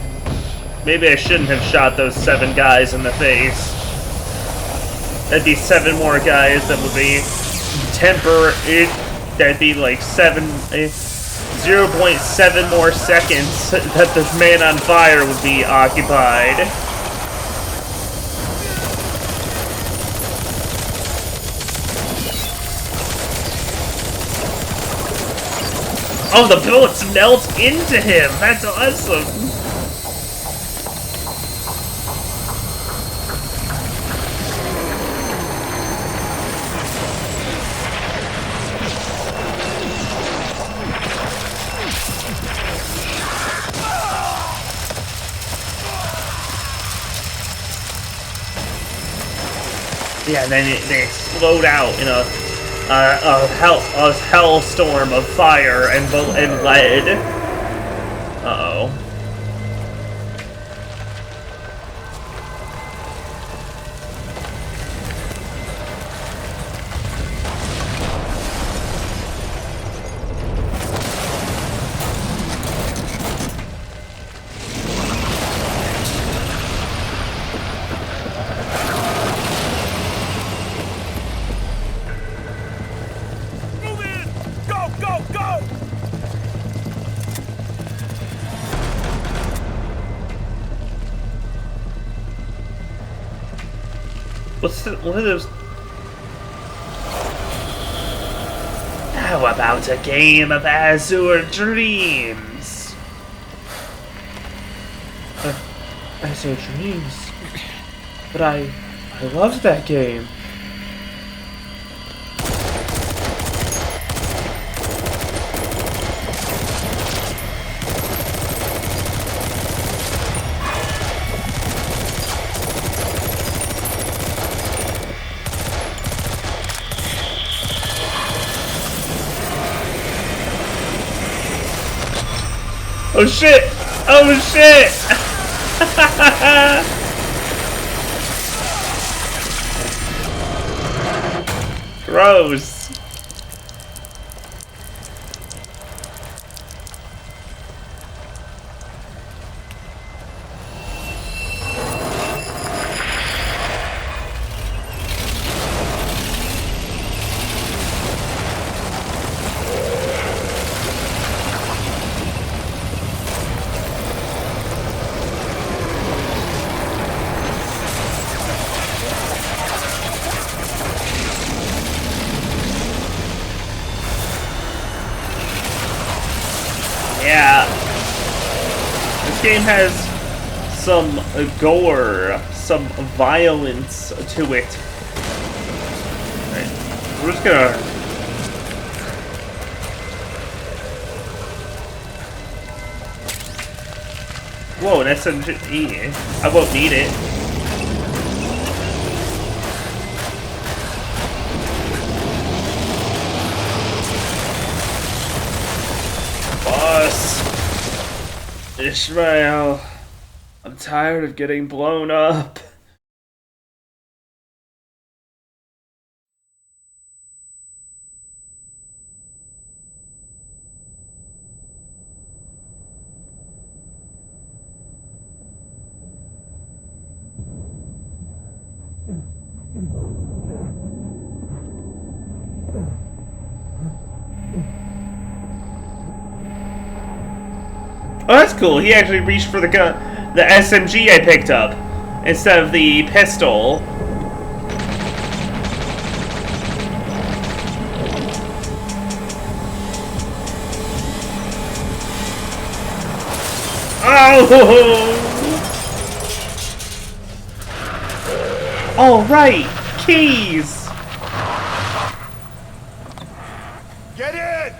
[SPEAKER 1] Maybe I shouldn't have shot those 7 guys in the face. That'd be 7 more guys that would be that'd be like 0.7 more seconds that the man on fire would be occupied. Oh, the bullets melt into him! That's awesome! Yeah, then they explode out in a hellstorm of fire and lead. Uh-oh. What are those? How about a game of Azure Dreams? Azure Dreams? But I loved that game. Oh shit! Oh shit! Gross. Yeah. This game has some gore, some violence to it. Alright, we're just gonna... Whoa, an SMG. I won't need it. Boss! Ishmael, I'm tired of getting blown up. Oh, that's cool. He actually reached for the gun, the SMG I picked up, instead of the pistol. Oh! All right, keys.
[SPEAKER 5] Get in!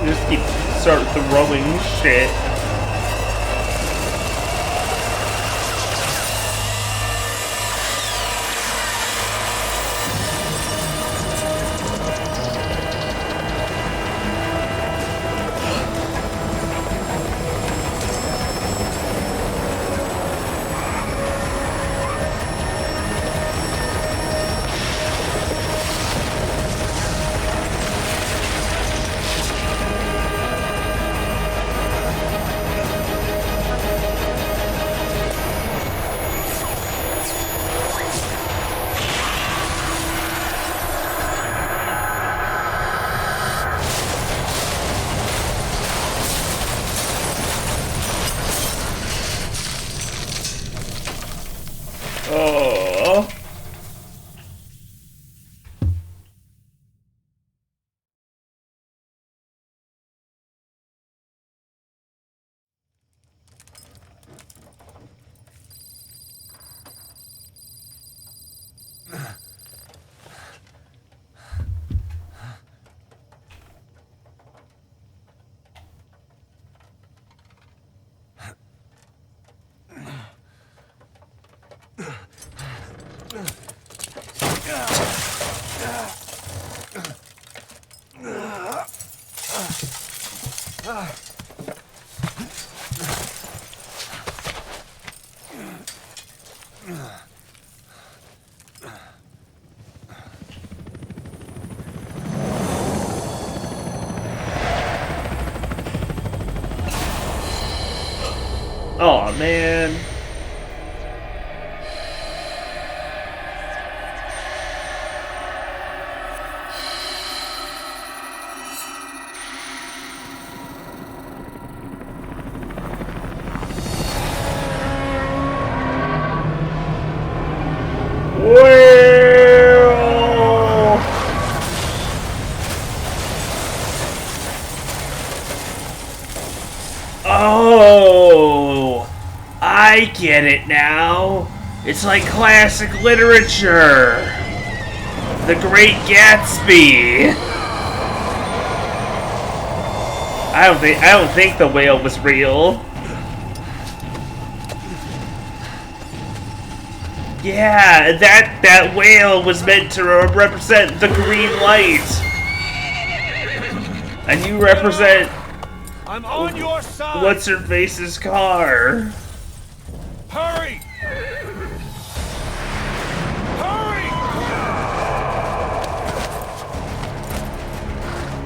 [SPEAKER 1] Just keep start throwing shit. Oh. Oh man. Well. Oh, I get it now. It's like classic literature. The Great Gatsby. I don't think the whale was real. Yeah, that whale was meant to represent the green light. And you represent
[SPEAKER 8] I'm on your side!
[SPEAKER 1] what's her face's car.
[SPEAKER 8] Hurry! Hurry!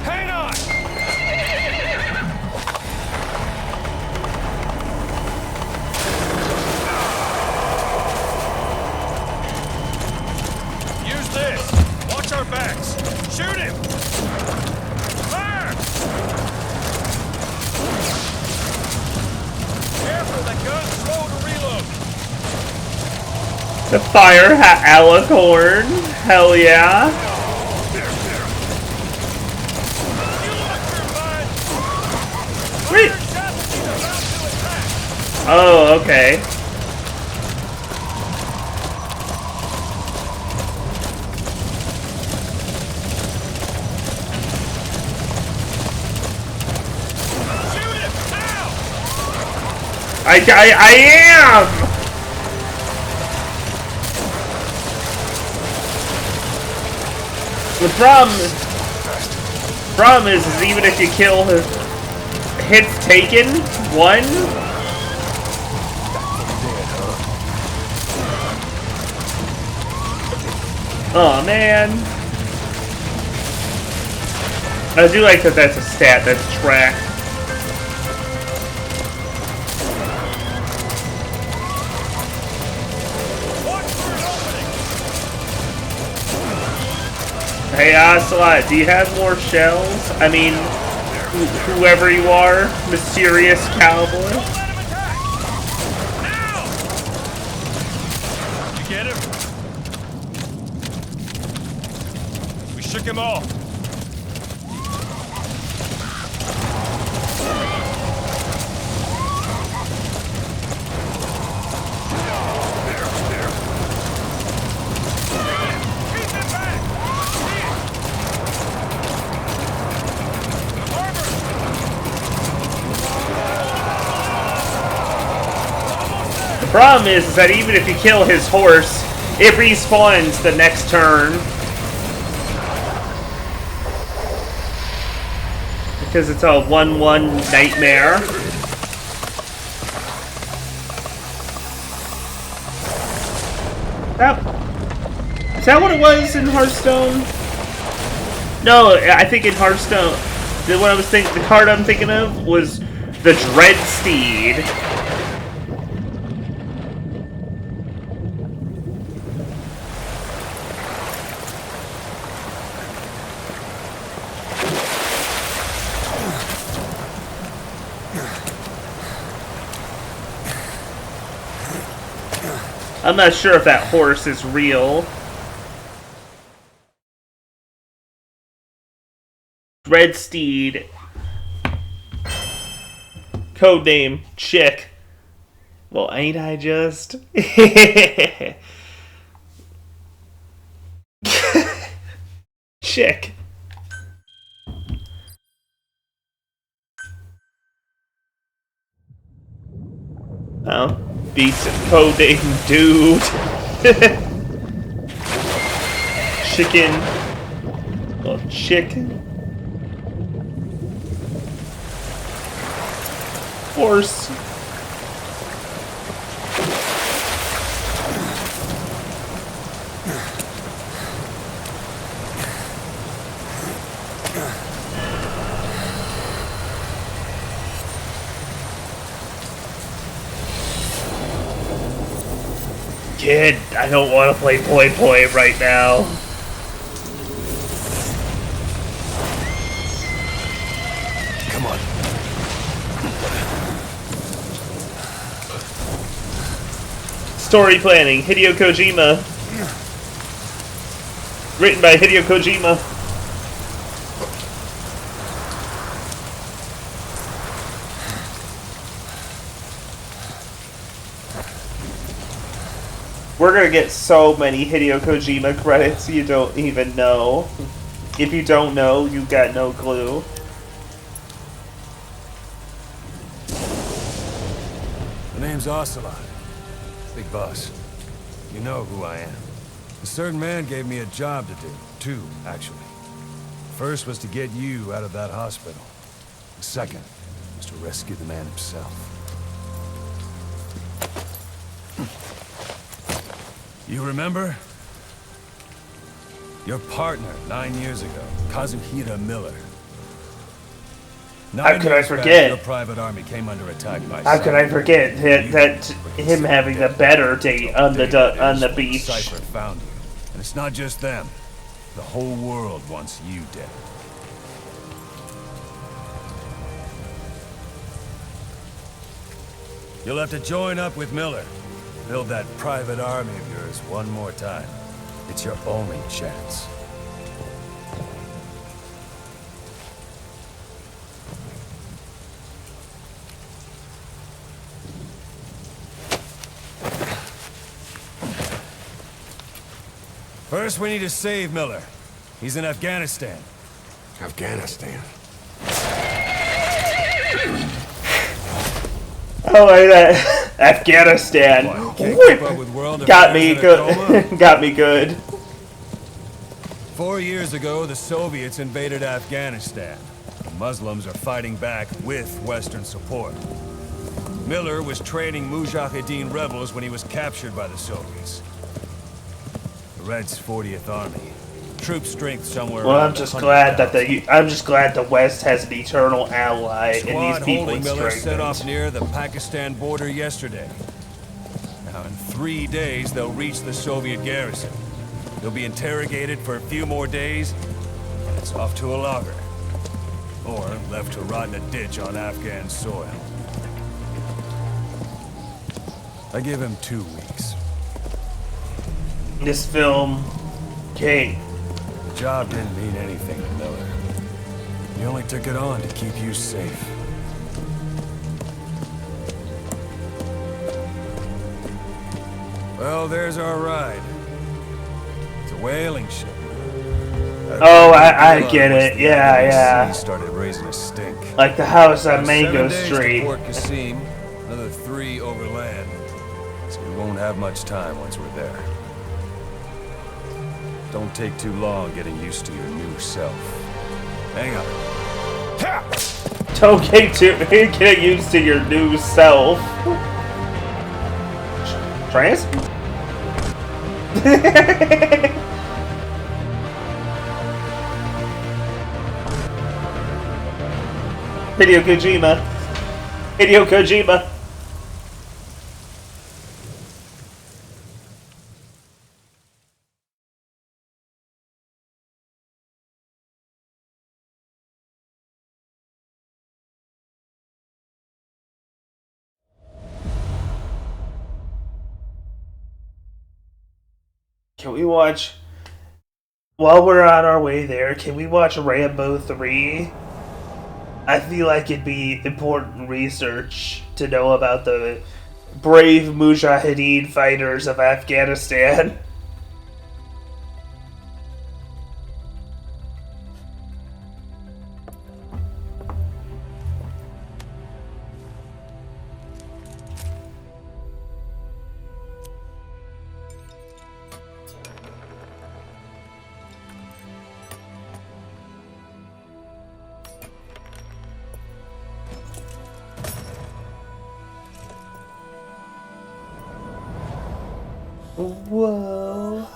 [SPEAKER 8] Hang on! Use this! Watch our backs! Shoot him! Fire! Careful, the gun's slow to reload!
[SPEAKER 1] The fire alicorn. Hell yeah.
[SPEAKER 8] You lost your mind!
[SPEAKER 1] Wait.
[SPEAKER 8] Fire Japanese about to attack!
[SPEAKER 1] Oh, okay.
[SPEAKER 8] Shoot him! Now!
[SPEAKER 1] I am! The problem is even if you kill his hits taken, one? Oh man. I do like that that's a stat that's tracked.
[SPEAKER 8] Watch for an opening!
[SPEAKER 1] Hey Ocelot, do you have more shells? I mean, whoever you are, mysterious cowboy.
[SPEAKER 8] Don't let him attack! Now! You get him? We shook him off. Keep him back! Harbor!
[SPEAKER 1] The problem is that even if you kill his horse, it respawns the next turn. Because it's a 1-1 nightmare. Is that what it was in Hearthstone? No, I think in Hearthstone, the card I'm thinking of was the Dread Steed. I'm not sure if that horse is real. Red Steed. Codename Chick. Well, ain't I just? Chick. Oh, beats it. Codename Dude. chicken. Little chicken. Horse. Kid, I don't want to play Poi Poi right now.
[SPEAKER 2] Come on.
[SPEAKER 1] Story planning, Hideo Kojima. Written by Hideo Kojima. We're gonna get so many Hideo Kojima credits you don't even know. If you don't know, you got no clue.
[SPEAKER 2] The name's Ocelot. Big boss. You know who I am. A certain man gave me a job to do. Two, actually. First was to get you out of that hospital. The second was to rescue the man himself. You remember? Your partner 9 years ago, Kazuhira Miller.
[SPEAKER 1] How could I forget?
[SPEAKER 2] Your private army came under attack by.
[SPEAKER 1] How could I forget that him having the better date on the beach?
[SPEAKER 2] Cypher found you, and it's not just them. The whole world wants you dead. You'll have to join up with Miller. Build that private army of yours one more time. It's your only chance. First, we need to save Miller. He's in Afghanistan.
[SPEAKER 7] Afghanistan.
[SPEAKER 1] Oh, like that. Afghanistan. Got me good. Got me good.
[SPEAKER 2] 4 years ago, the Soviets invaded Afghanistan. The Muslims are fighting back with Western support. Miller was training Mujahideen rebels when he was captured by the Soviets. The Red's 40th Army. Troop strength somewhere.
[SPEAKER 1] Well, I'm just glad that the West has an eternal ally in these people.
[SPEAKER 2] Miller set off near the Pakistan border yesterday. Now, in 3 days, they'll reach the Soviet garrison. They'll be interrogated for a few more days, and it's off to a lager. Or left to rot in a ditch on Afghan soil. I give him 2 weeks.
[SPEAKER 1] This film, okay.
[SPEAKER 2] The job didn't mean anything to Miller. He only took it on to keep you safe. Well, there's our ride. It's a whaling ship.
[SPEAKER 1] Oh, I get it. Yeah.
[SPEAKER 2] Started raising a stink.
[SPEAKER 1] Like the house on Mango
[SPEAKER 2] 7 days
[SPEAKER 1] Street.
[SPEAKER 2] to Port Qasim, another 3 overland. So we won't have much time once we're there. Don't take too long getting used to your new self. Hang on.
[SPEAKER 1] Don't get used to your new self. Trans? Hideo Kojima. Hideo Kojima. Can we watch, while we're on our way there, can we watch Rambo 3? I feel like it'd be important research to know about the brave Mujahideen fighters of Afghanistan. Whoa.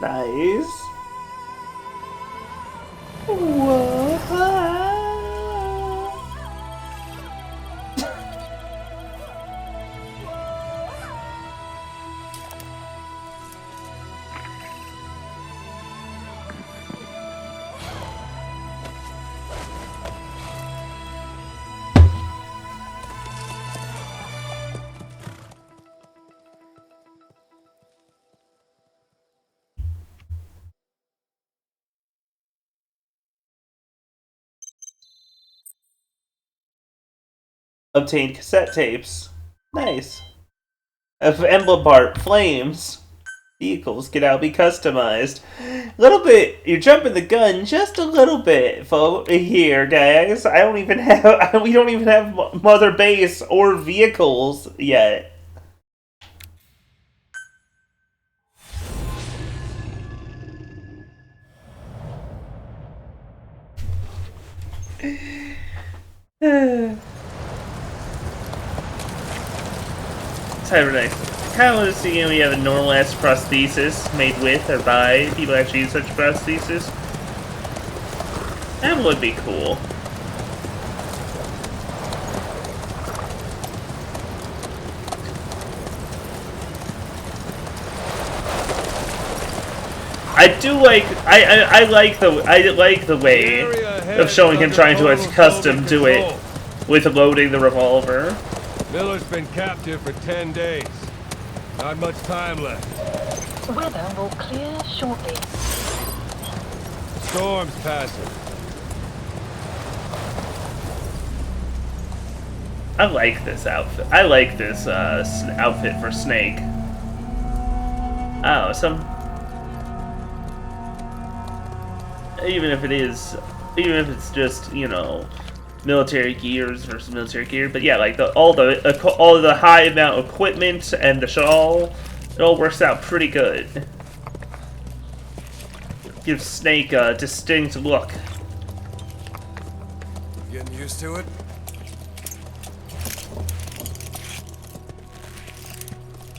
[SPEAKER 1] Nice. Whoa. Obtained cassette tapes. Nice. Of emblem art, flames. Vehicles can now be customized. Little bit, you're jumping the gun just a little bit, here, guys. I don't even have, we don't even have Mother Base or vehicles yet. Cybernetic. I kind of want to see we have a normal ass prosthesis made with or by people actually use such prosthesis. That would be cool. I do like I like the way of showing him trying to accustom to it with loading the revolver.
[SPEAKER 8] Miller's been captive for 10 days. Not much time left.
[SPEAKER 4] Weather will clear shortly.
[SPEAKER 8] Storm's passing.
[SPEAKER 1] I like this outfit. I like this outfit for Snake. Oh, even if it's just, you know, military gears versus military gear, but yeah, like all the high amount of equipment and the shawl, it all works out pretty good. Gives Snake a distinct look.
[SPEAKER 2] Getting used to it?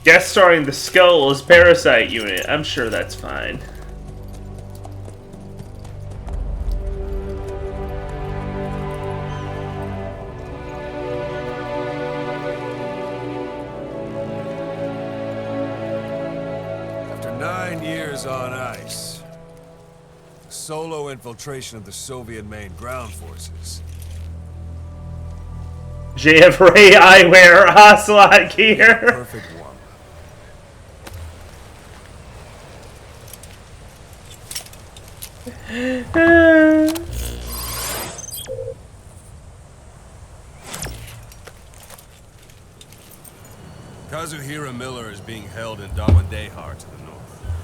[SPEAKER 1] Guest starring the Skull as Parasite Unit. I'm sure that's fine.
[SPEAKER 2] On ice. Solo infiltration of the Soviet main ground forces.
[SPEAKER 1] JF Ray eyewear, Ocelot gear.
[SPEAKER 2] Perfect one. Kazuhira Miller is being held in Damandehar to the north.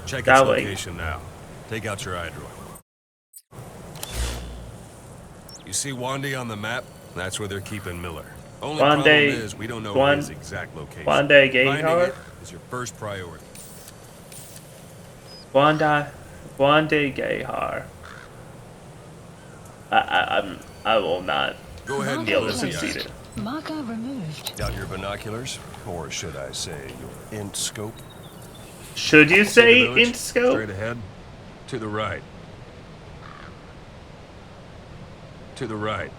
[SPEAKER 2] Check its location now. Take out your eye droid. You see Wandi on the map? That's where they're keeping Miller. Only problem is we don't know his exact location.
[SPEAKER 1] Wandi Gayhar
[SPEAKER 2] is your first priority.
[SPEAKER 1] Wandi Gayhar. I will not
[SPEAKER 2] Go ahead and
[SPEAKER 1] be able to succeed it.
[SPEAKER 4] Marker removed.
[SPEAKER 2] Got your binoculars, or should I say your int scope?
[SPEAKER 1] Should you say int scope?
[SPEAKER 2] Straight ahead. To the right. To the right.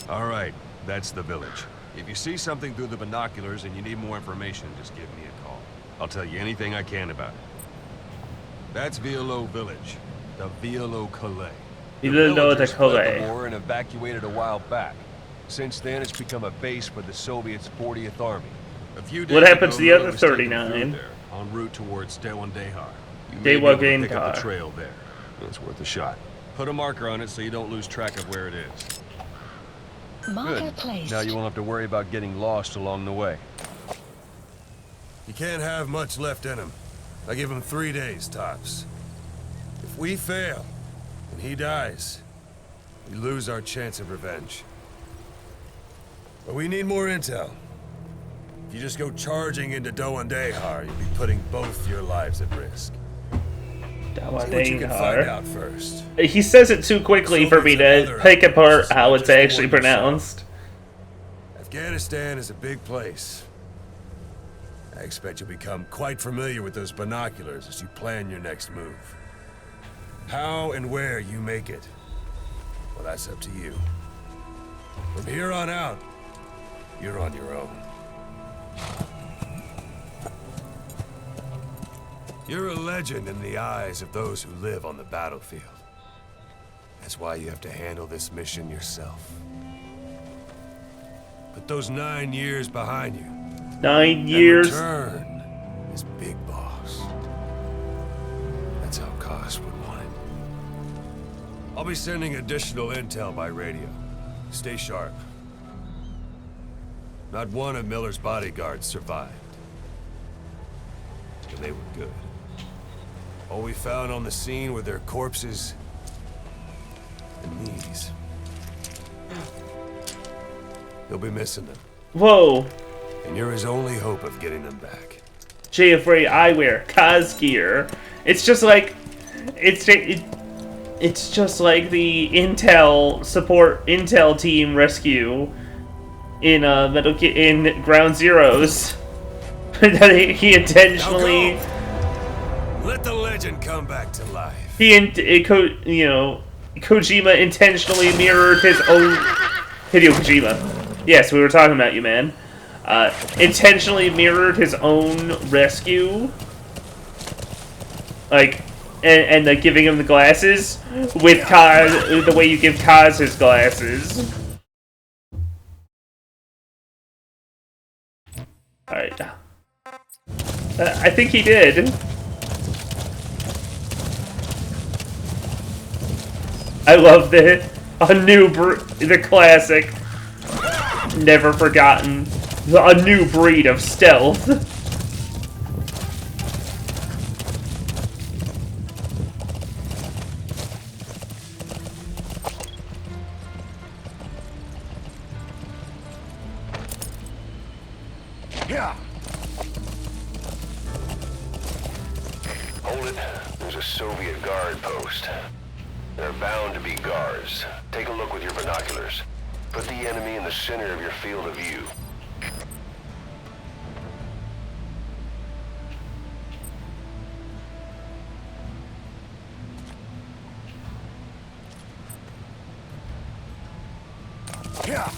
[SPEAKER 2] All right, that's the village. If you see something through the binoculars and you need more information, just give me a call. I'll tell you anything I can about it. That's Violo Village, the Violo Calais.
[SPEAKER 1] Violo de Calais.
[SPEAKER 2] The war and evacuated a while back. Since then, it's become a base for the Soviets' 40th Army. A few days
[SPEAKER 1] what happened
[SPEAKER 2] ago,
[SPEAKER 1] to the other
[SPEAKER 2] was taken
[SPEAKER 1] 39?
[SPEAKER 2] there, en route towards Damandehar. You may be able to pick up the trail there. It's worth a shot. Put a marker on it so you don't lose track of where it is.
[SPEAKER 4] Marker placed.
[SPEAKER 2] Now you won't have to worry about getting lost along the way. You can't have much left in him. I give him 3 days, tops. If we fail, and he dies, we lose our chance of revenge. But we need more intel. If you just go charging into Damandehar, you'll be putting both your lives at risk.
[SPEAKER 5] See what you can find out first.
[SPEAKER 1] He says it too quickly for me to pick apart how it's actually pronounced.
[SPEAKER 5] Afghanistan is a big place. I expect you'll become quite familiar with those binoculars as you plan your next move. How and where you make it, well, that's up to you. From here on out, you're on your own. You're a legend in the eyes of those who live on the battlefield. That's why you have to handle this mission yourself. Put those 9 years behind you.
[SPEAKER 1] 9 years?
[SPEAKER 5] And return as Big Boss. That's how Koss would want it. I'll be sending additional intel by radio. Stay sharp. Not one of Miller's bodyguards survived. And they were good. All we found on the scene were their corpses and knees. You'll be missing them.
[SPEAKER 1] Whoa.
[SPEAKER 5] And you're his only hope of getting them back.
[SPEAKER 1] Jay eyewear, Kaz gear. It's just like it's just like the intel team rescue in in Ground Zeroes. That he intentionally
[SPEAKER 5] let the legend come back to life.
[SPEAKER 1] Kojima intentionally mirrored his own Hideo Kojima. Yes, we were talking about you, man. Intentionally mirrored his own rescue, like, and like giving him the glasses with Kaz, the way you give Kaz his glasses. All right, I think he did. I love the classic, never forgotten. A new breed of stealth.
[SPEAKER 5] Yeah. Hold it. There's a Soviet guard post. There are bound to be guards. Take a look with your binoculars. Put the enemy in the center of your field of view. Yeah.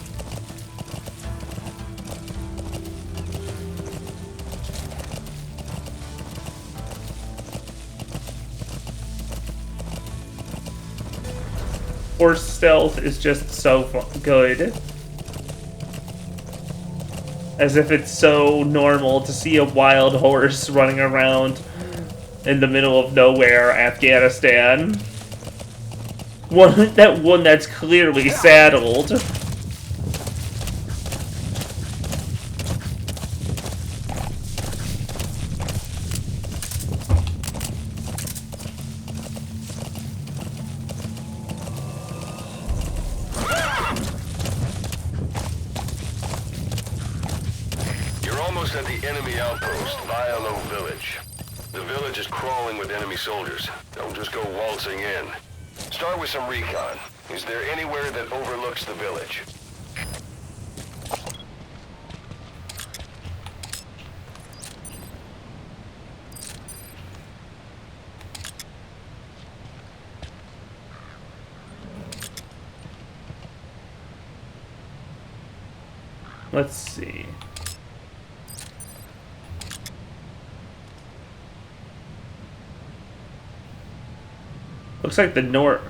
[SPEAKER 1] Horse stealth is just so good. As if it's so normal to see a wild horse running around in the middle of nowhere, Afghanistan. One that's clearly saddled.
[SPEAKER 5] At the enemy outpost, Vialo Village. The village is crawling with enemy soldiers. Don't just go waltzing in. Start with some recon. Is there anywhere that overlooks the village?
[SPEAKER 1] Let's see. Looks like the north.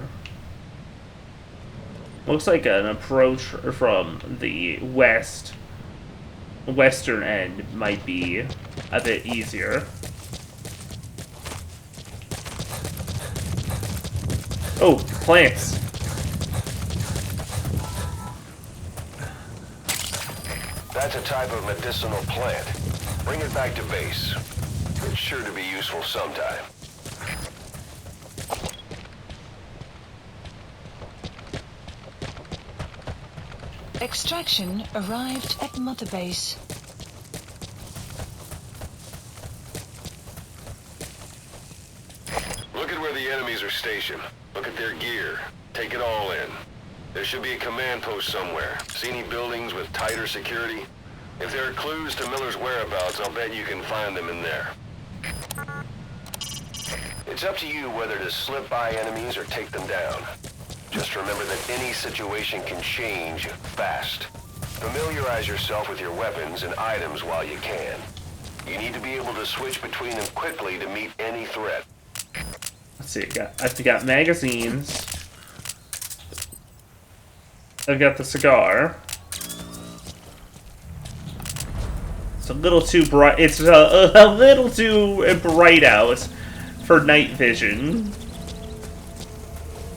[SPEAKER 1] Looks like an approach from the western end might be a bit easier. Oh, plants.
[SPEAKER 5] That's a type of medicinal plant. Bring it back to base. It's sure to be useful sometime.
[SPEAKER 4] Extraction arrived at Mother Base.
[SPEAKER 5] Look at
[SPEAKER 9] enemies are stationed. Look at their gear. Take it all in. There should be a command post somewhere. See any buildings with tighter security? If there are clues to Miller's whereabouts, I'll bet you can find them in there. It's up to you whether to slip by enemies or take them down. Just remember that any situation can change fast. Familiarize yourself with your weapons and items while you can. You need to be able to switch between them quickly to meet any threat.
[SPEAKER 1] Let's see, I've got magazines. I've got the cigar. It's a little too bright. It's a little too bright out for night vision.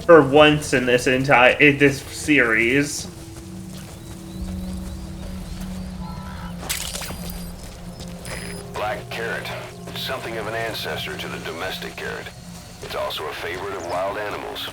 [SPEAKER 1] For once in this series.
[SPEAKER 9] Black carrot. It's something of an ancestor to the domestic carrot. It's also a favorite of wild animals.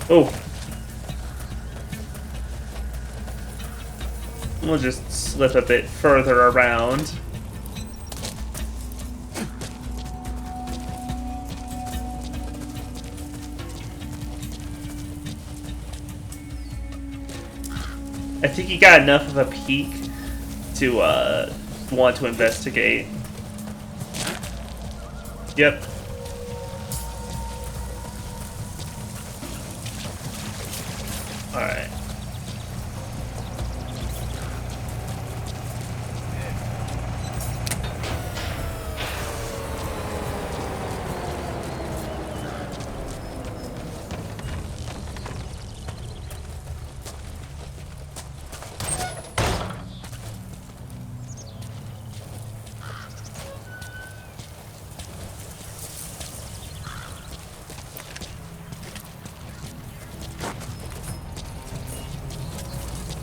[SPEAKER 1] Oh. We'll just slip a bit further around. I think you got enough of a peek to want to investigate. Yep. Alright.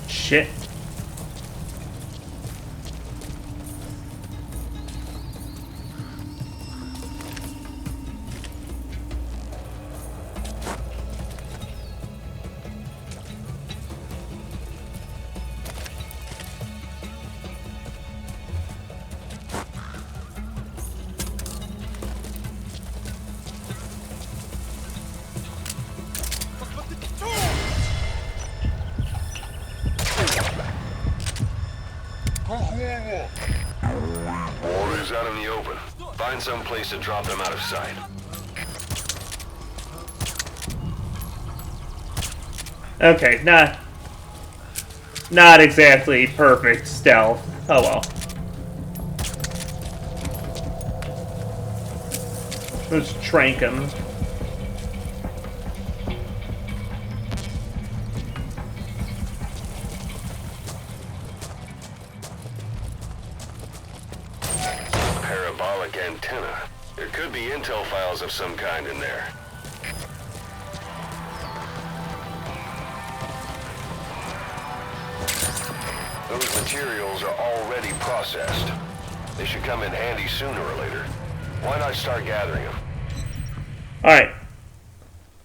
[SPEAKER 1] Shit.
[SPEAKER 9] Warriors out in the open. Find some place to drop them out of sight.
[SPEAKER 1] Okay, not exactly perfect stealth. Oh well. Let's trank him.
[SPEAKER 9] Parabolic antenna. There could be intel files of some kind in there. Those materials are already processed. They should come in handy sooner or later. Why not start gathering them?
[SPEAKER 1] Alright.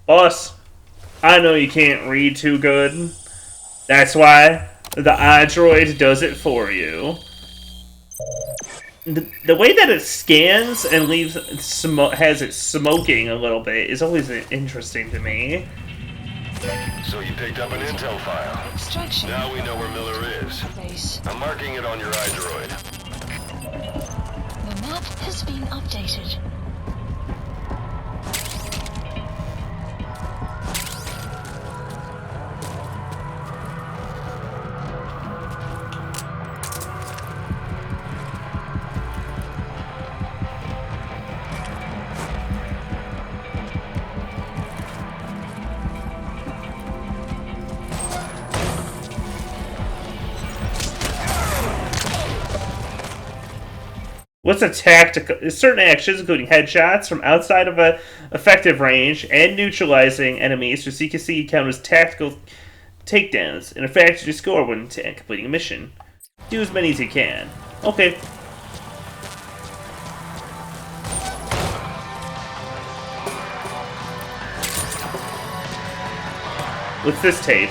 [SPEAKER 1] Boss, I know you can't read too good. That's why the iDroid does it for you. The way that it scans and leaves has it smoking a little bit is always interesting to me.
[SPEAKER 9] So you picked up an intel file.
[SPEAKER 4] Extraction.
[SPEAKER 9] Now we know where Miller is.
[SPEAKER 4] Base.
[SPEAKER 9] I'm marking it on your iDroid.
[SPEAKER 4] The map has been updated.
[SPEAKER 1] What's a tactical? Certain actions, including headshots from outside of a effective range and neutralizing enemies, so you can see count as tactical takedowns. In effect, you score when completing a mission. Do as many as you can. Okay. What's this tape?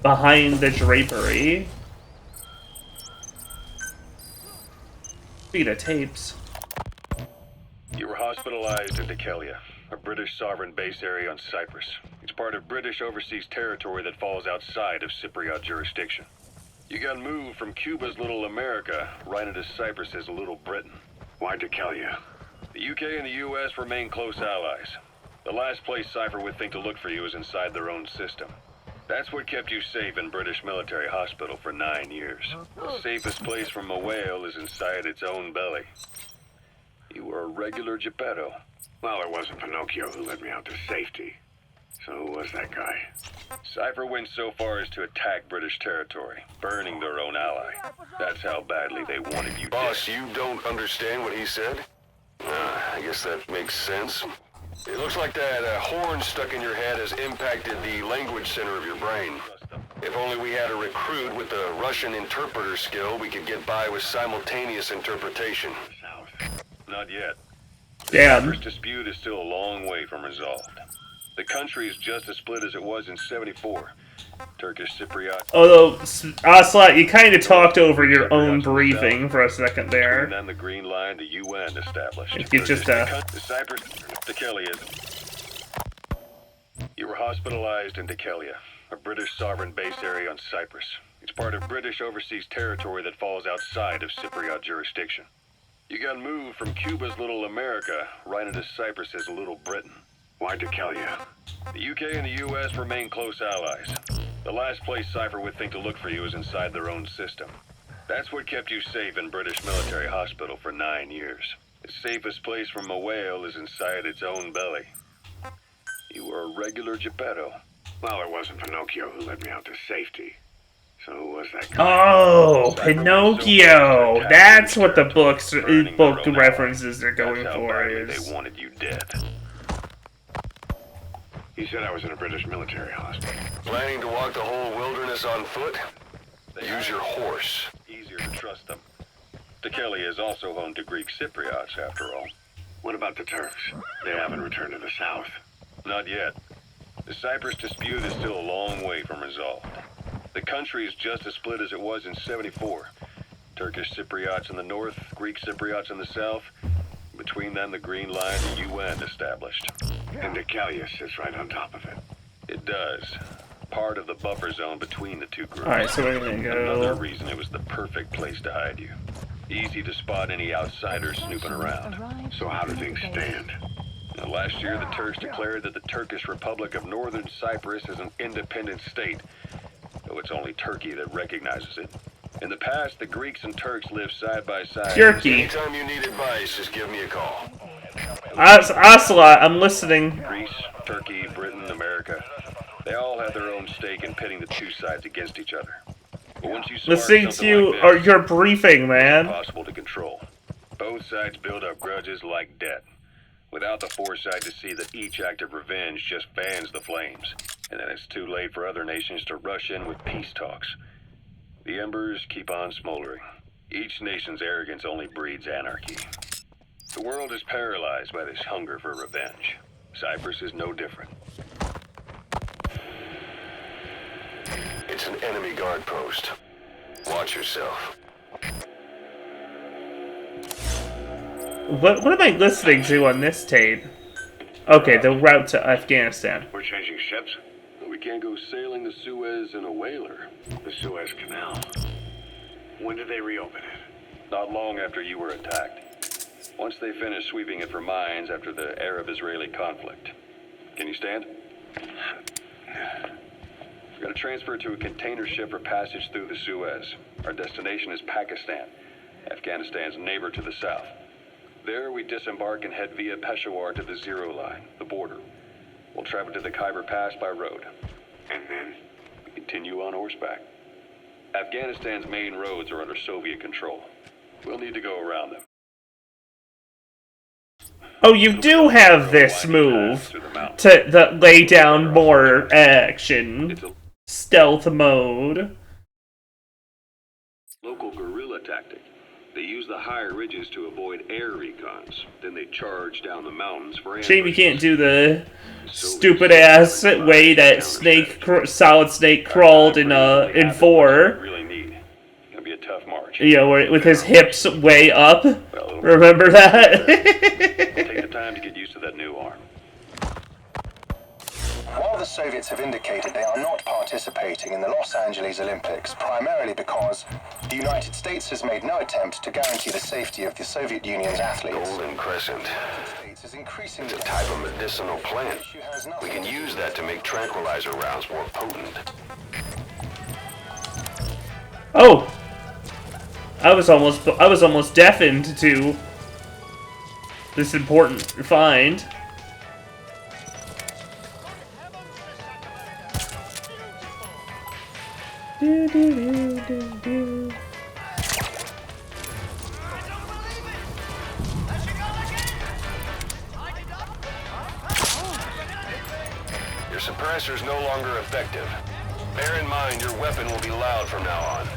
[SPEAKER 1] Behind the drapery. Speaking of tapes.
[SPEAKER 8] You were hospitalized in Dekelia, a British sovereign base area on Cyprus. It's part of British overseas territory that falls outside of Cypriot jurisdiction. You got moved from Cuba's Little America right into Cyprus's Little Britain. Why Dekelia? The UK and the US remain close allies. The last place Cypher would think to look for you is inside their own system. That's what kept you safe in British military hospital for 9 years. The safest place from a whale is inside its own belly. You were a regular Geppetto. Well, it wasn't Pinocchio who led me out to safety. So who was that guy? Cypher went so far as to attack British territory, burning their own ally. That's how badly they wanted you
[SPEAKER 9] Boss,
[SPEAKER 8] dead.
[SPEAKER 9] you don't understand what he said? I guess that makes sense. It looks like that horn stuck in your head has impacted the language center of your brain. If only we had a recruit with the Russian interpreter skill, we could get by with simultaneous interpretation.
[SPEAKER 8] Not yet.
[SPEAKER 1] Damn.
[SPEAKER 8] The Cyprus dispute is still a long way from resolved. The country is just as split as it was in '74. Turkish Cypriot.
[SPEAKER 1] Although, Ocelot, you kind of talked over your own briefing for a second there.
[SPEAKER 8] And then the Green Line, the UN established.
[SPEAKER 1] It's just
[SPEAKER 8] The Cyprus, Dekelia. You were hospitalized in Dekelia, a British sovereign base area on Cyprus. It's part of British overseas territory that falls outside of Cypriot jurisdiction. You got moved from Cuba's Little America right into Cyprus's Little Britain. Why Dekelia? The UK and the US remain close allies. The last place Cypher would think to look for you is inside their own system. That's what kept you safe in British military hospital for 9 years. The safest place from a whale is inside its own belly. You were a regular Geppetto. Well, it wasn't Pinocchio who led me out to safety. So who was that guy?
[SPEAKER 1] Oh, Pinocchio! That's what the book references they're going for is.
[SPEAKER 8] They wanted you dead. He said I was in a British military hospital.
[SPEAKER 9] Planning to walk the whole wilderness on foot? Use your horse.
[SPEAKER 8] Easier to trust them. Dekelia is also home to Greek Cypriots, after all. What about the Turks? They haven't returned to the south. Not yet. The Cyprus dispute is still a long way from resolved. The country is just as split as it was in '74. Turkish Cypriots in the north, Greek Cypriots in the south. Between them, the Green Line, the UN established. And Dekelia sits right on top of it. It does. Part of the buffer zone between the two groups.
[SPEAKER 1] Alright, so we're gonna go...
[SPEAKER 8] Another reason it was the perfect place to hide you. Easy to spot any outsiders snooping around. So how do things stand? Now, last year, the Turks declared that the Turkish Republic of Northern Cyprus is an independent state, though it's only Turkey that recognizes it. In the past, the Greeks and Turks lived side by side.
[SPEAKER 1] Turkey.
[SPEAKER 9] Anytime you need advice, just give me a call.
[SPEAKER 1] Ocelot, I'm listening.
[SPEAKER 8] Greece, Turkey, Britain, America. They all have their own stake in pitting the two sides against each other. But once you start
[SPEAKER 1] Listening to
[SPEAKER 8] something
[SPEAKER 1] you
[SPEAKER 8] like
[SPEAKER 1] or
[SPEAKER 8] this,
[SPEAKER 1] your briefing, man.
[SPEAKER 8] it's impossible to control. Both sides build up grudges like debt, without the foresight to see that each act of revenge just fans the flames, and then it's too late for other nations to rush in with peace talks. The embers keep on smoldering. Each nation's arrogance only breeds anarchy. The world is paralyzed by this hunger for revenge. Cyprus is no different.
[SPEAKER 9] It's an enemy guard post. Watch yourself.
[SPEAKER 1] What am I listening to on this tape? Okay, the route to Afghanistan.
[SPEAKER 8] We're changing ships. We can't go sailing the Suez in a whaler. The Suez Canal. When did they reopen it? Not long after you were attacked. Once they finished sweeping it for mines after the Arab-Israeli conflict. Can you stand? We're going to transfer to a container ship for passage through the Suez. Our destination is Pakistan, Afghanistan's neighbor to the south. There, we disembark and head via Peshawar to the Zero Line, the border. We'll travel to the Khyber Pass by road. And then? We continue on horseback. Afghanistan's main roads are under Soviet control. We'll need to go around them.
[SPEAKER 1] Oh, you do have this move to lay down more action. Stealth mode.
[SPEAKER 8] Local guerrilla tactic. They use the higher ridges to avoid air recons. Then they charge down the mountains for
[SPEAKER 1] Shame you can't do the stupid ass way that Solid Snake crawled in 4.
[SPEAKER 8] Really need. Gonna be a tough march.
[SPEAKER 1] You know, with his hips way up. Remember that?
[SPEAKER 8] Take the time to get used to that new arm.
[SPEAKER 5] While the Soviets have indicated they are not participating in the Los Angeles Olympics, primarily because the United States has made no attempt to guarantee the safety of the Soviet Union's athletes.
[SPEAKER 9] Golden Crescent.
[SPEAKER 5] Is increasing
[SPEAKER 9] It's a type of medicinal plant. We can use that to make tranquilizer rounds more potent.
[SPEAKER 1] Oh, I was almost deafened to this important find. Do, do, do, do, do.
[SPEAKER 9] Your suppressor's no longer effective. Bear in mind your weapon will be loud from now on.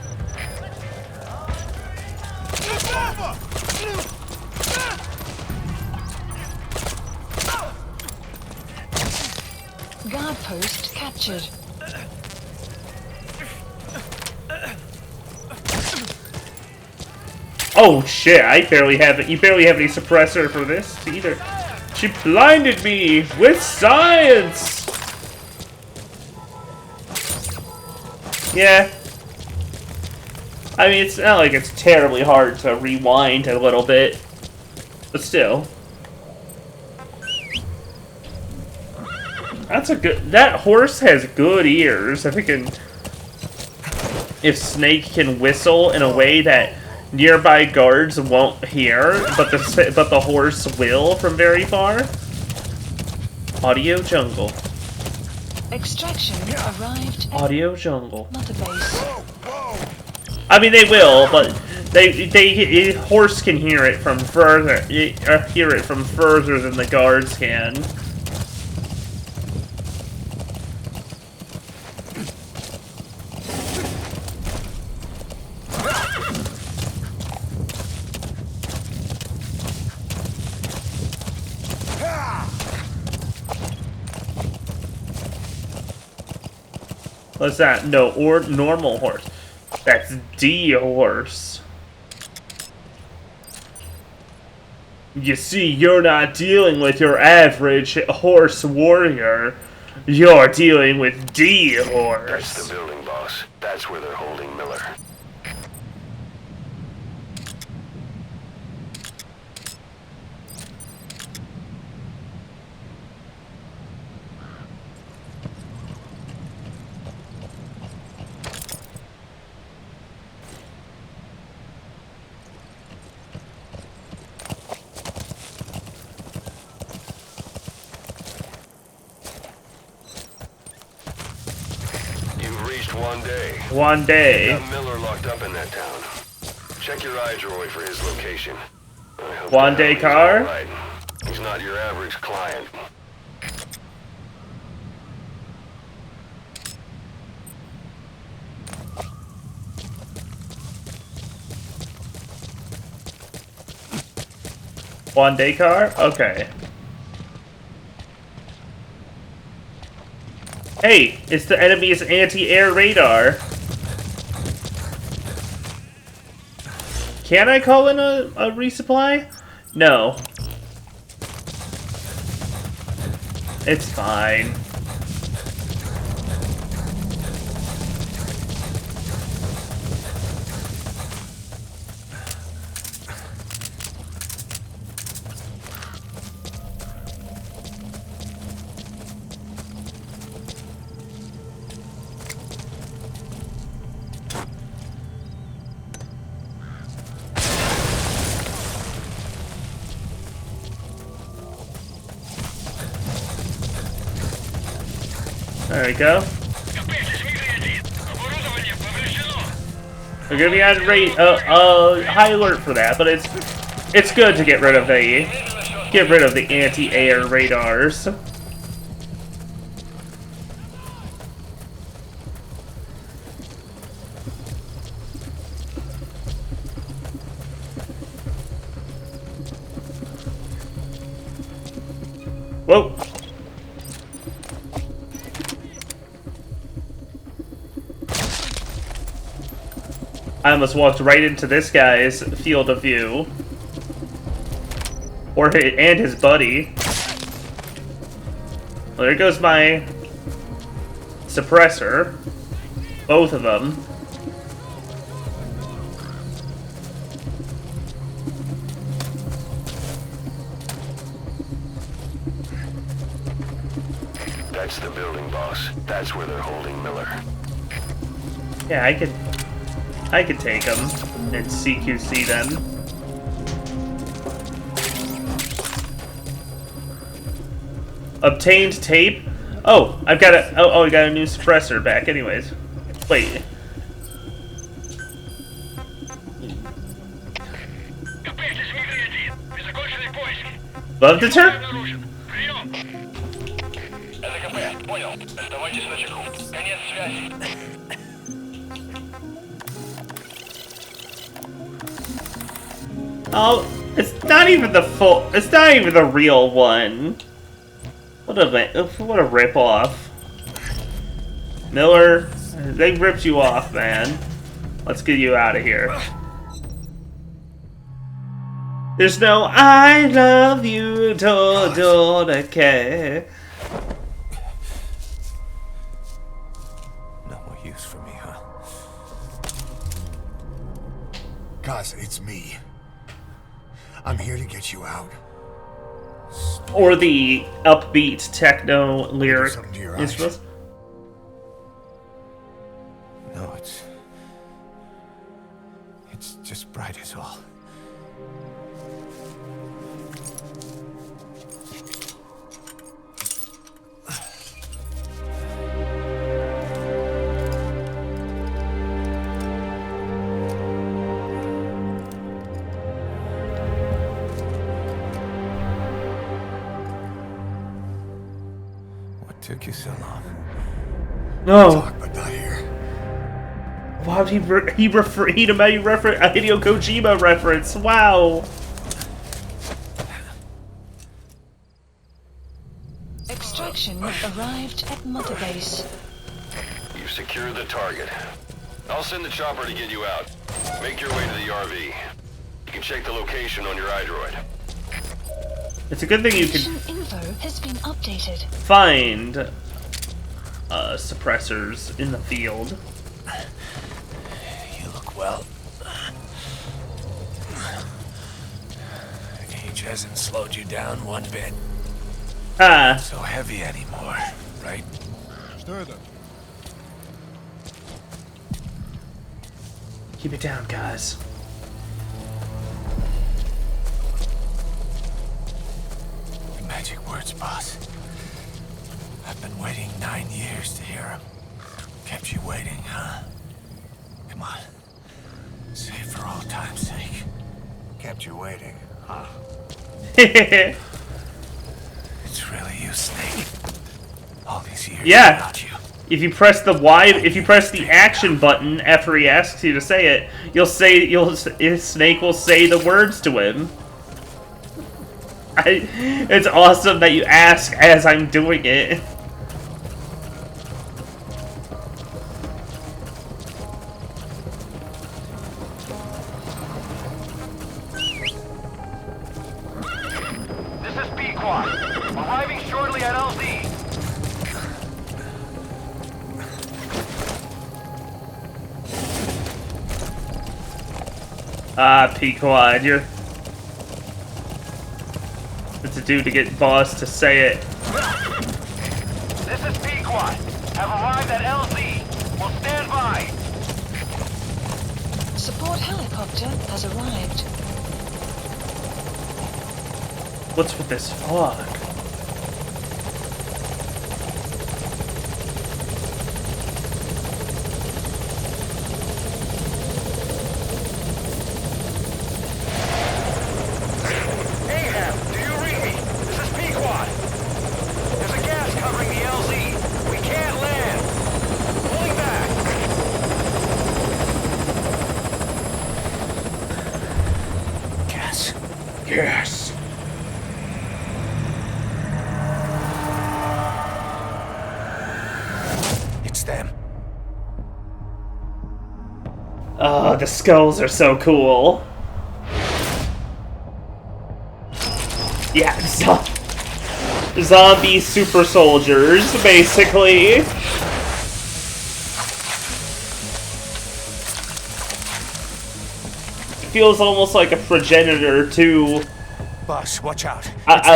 [SPEAKER 4] Guard post captured.
[SPEAKER 1] Oh shit, I barely have it. You barely have any suppressor for this either. She blinded me with science! Yeah. I mean, it's not like it's terribly hard to rewind a little bit. But still. That's a good... That horse has good ears. If Snake can whistle in a way that nearby guards won't hear, but the horse will from very far. Audio jungle.
[SPEAKER 4] Extraction arrived.
[SPEAKER 1] Audio jungle.
[SPEAKER 4] Not a base.
[SPEAKER 1] I mean, they will, but horse can hear it from further. Hear it from further than the guards can. What's that? No, or normal horse. That's D horse. You see, you're not dealing with your average horse warrior. You're dealing with D horse.
[SPEAKER 9] That's the building, boss. That's where they're holding Miller.
[SPEAKER 1] One day.
[SPEAKER 9] Got Miller locked up in that town. Check your iDroid for his location.
[SPEAKER 1] One day car?
[SPEAKER 9] Right. He's not your average client.
[SPEAKER 1] One day car? Okay. Hey, it's the enemy's anti-air radar. Can I call in a resupply? No. It's fine. There we go. We're gonna be on high alert for that, but it's good to get rid of the anti-air radars. Whoa. I almost walked right into this guy's field of view. And his buddy. Well, there goes my suppressor. Both of them.
[SPEAKER 9] That's the building, boss. That's where they're holding Miller.
[SPEAKER 1] Yeah, I could take them and CQC them. Obtained tape. Oh, I got a new suppressor back. Anyways, wait. Love the turn. Oh, it's not even the real one. What a ripoff. Miller, they ripped you off, man. Let's get you out of here. There's no I love you, Dodorake.
[SPEAKER 2] No more use for me, huh?
[SPEAKER 7] Guys, it's me. I'm here to get you out.
[SPEAKER 1] Or the upbeat techno lyric
[SPEAKER 7] Something to your
[SPEAKER 1] instruments.
[SPEAKER 2] No, it's just bright as all. Took you so long.
[SPEAKER 1] No.
[SPEAKER 7] Talk, but not here.
[SPEAKER 1] Why would he made a Hideo Kojima reference? Wow.
[SPEAKER 4] Extraction arrived at Mother Base.
[SPEAKER 9] You've secured the target. I'll send the chopper to get you out. Make your way to the RV. You can check the location on your iDroid.
[SPEAKER 1] It's a good thing you can
[SPEAKER 4] Mission info has been updated.
[SPEAKER 1] find suppressors in the field.
[SPEAKER 2] You look well. Age hasn't slowed you down one bit.
[SPEAKER 1] Ah.
[SPEAKER 2] So heavy anymore, right?
[SPEAKER 1] Keep it down, guys.
[SPEAKER 2] Magic words, boss. I've been waiting 9 years to hear them. Kept you waiting, huh? Come on. Say it for all time's sake.
[SPEAKER 7] Kept you waiting, huh?
[SPEAKER 2] It's really you, Snake. All these years
[SPEAKER 1] Yeah.
[SPEAKER 2] without you.
[SPEAKER 1] If you press the action button after he asks you to say it, Snake will say the words to him. It's awesome that you ask as I'm doing it.
[SPEAKER 9] This is B-Quad. Arriving shortly at LZ.
[SPEAKER 1] Ah, Pequod, you're... What to do to get boss to say it.
[SPEAKER 9] This is B-Quad. Have arrived at LZ. Will stand by.
[SPEAKER 4] Support helicopter has arrived.
[SPEAKER 1] What's with this fog?
[SPEAKER 2] It's them.
[SPEAKER 1] Oh, the skulls are so cool. Yeah, zombie super soldiers, basically. It feels almost like a progenitor to.
[SPEAKER 2] Boss, watch out.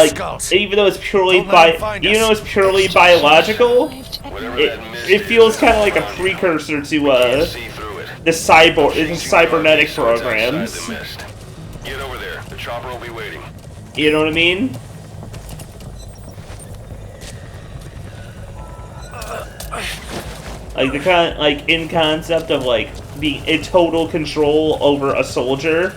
[SPEAKER 1] Skulls. Even though it's purely biological, it feels kind of like a precursor to the cybernetic programs.
[SPEAKER 8] Get over there. The chopper will be waiting.
[SPEAKER 1] You know what I mean? Like in concept of like being in total control over a soldier,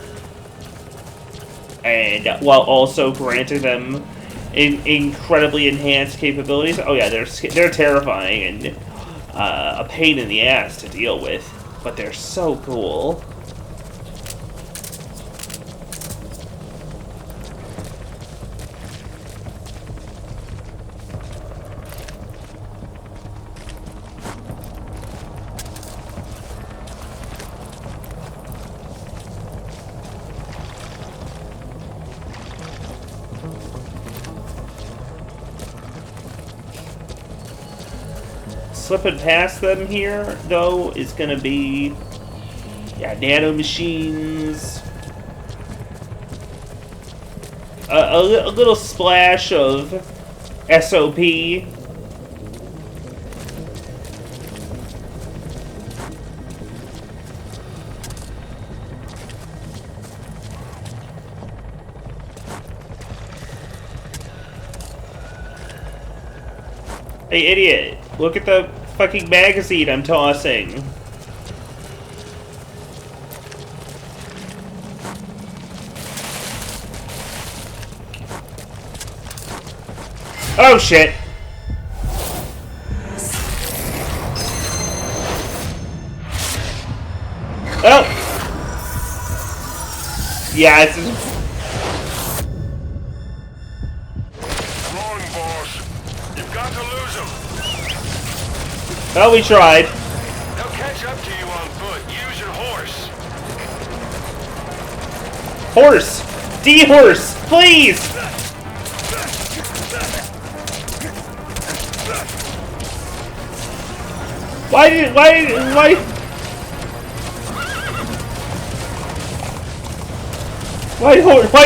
[SPEAKER 1] and while also granting them incredibly enhanced capabilities. Oh yeah, they're terrifying and a pain in the ass to deal with, but they're so cool. Slipping past them here, though, is gonna be, yeah, nano machines. A little splash of SOP. Hey, idiot. Look at the fucking magazine I'm tossing. Oh, shit. Oh! Yeah, it's...
[SPEAKER 8] Come on, boss. You've got to lose him.
[SPEAKER 1] Well, we tried.
[SPEAKER 8] They'll catch up to you on foot. Use your horse.
[SPEAKER 1] Horse! D-horse! Please! Why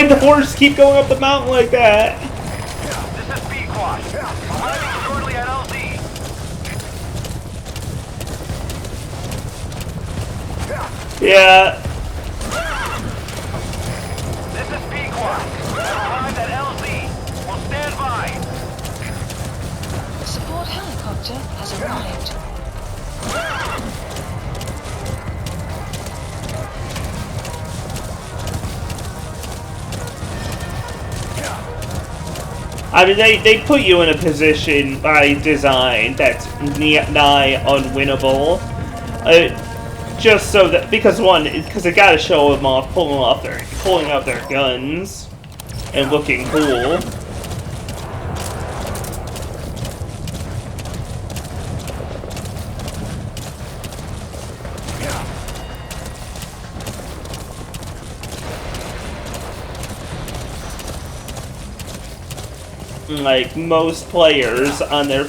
[SPEAKER 1] did the horse keep going up the mountain like that?
[SPEAKER 5] This is Pequot. Arriving shortly at LZ.
[SPEAKER 1] Yeah.
[SPEAKER 5] This is Pequot. Arrived at LZ. We'll stand by.
[SPEAKER 4] The support helicopter has arrived.
[SPEAKER 1] I mean, they put you in a position by design that's nigh unwinnable. Just so that, because they gotta show them off, pulling out their guns and looking cool. Like most players on their...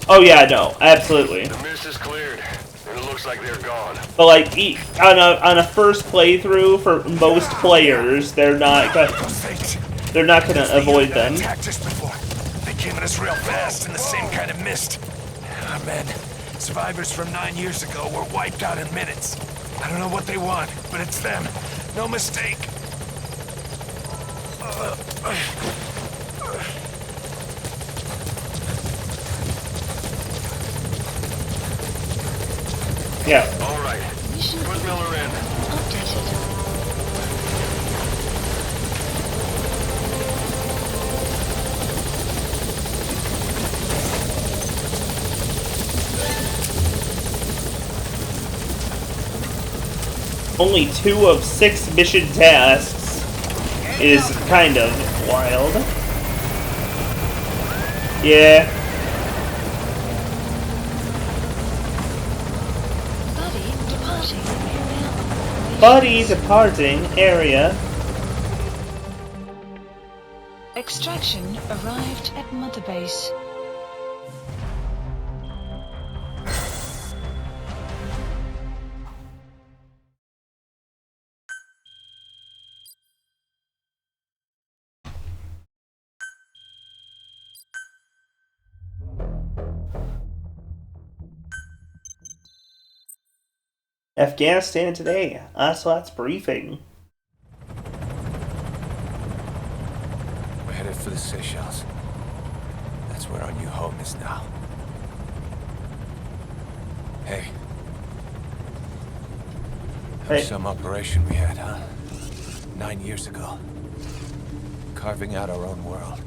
[SPEAKER 1] Oh yeah, no, absolutely.
[SPEAKER 8] The mist is cleared, and it looks like they're gone.
[SPEAKER 1] But like on a first playthrough for most players, they're not gonna avoid them.
[SPEAKER 2] Attacked us before. They came at us real fast in the same kind of mist. Ah, man, survivors from 9 years ago were wiped out in minutes. I don't know what they want, but it's them. No mistake.
[SPEAKER 1] Yeah.
[SPEAKER 8] All right.
[SPEAKER 4] Mission
[SPEAKER 8] Put Miller in.
[SPEAKER 4] updated.
[SPEAKER 1] Only 2 of 6 mission tasks is kind of wild.
[SPEAKER 4] departing area.
[SPEAKER 1] Buddy departing area.
[SPEAKER 4] Extraction arrived at Mother Base.
[SPEAKER 1] Afghanistan today. Ocelot's briefing.
[SPEAKER 2] We're headed for the Seychelles. That's where our new home is now. Hey. That was some operation we had, huh? 9 years ago. Carving out our own world.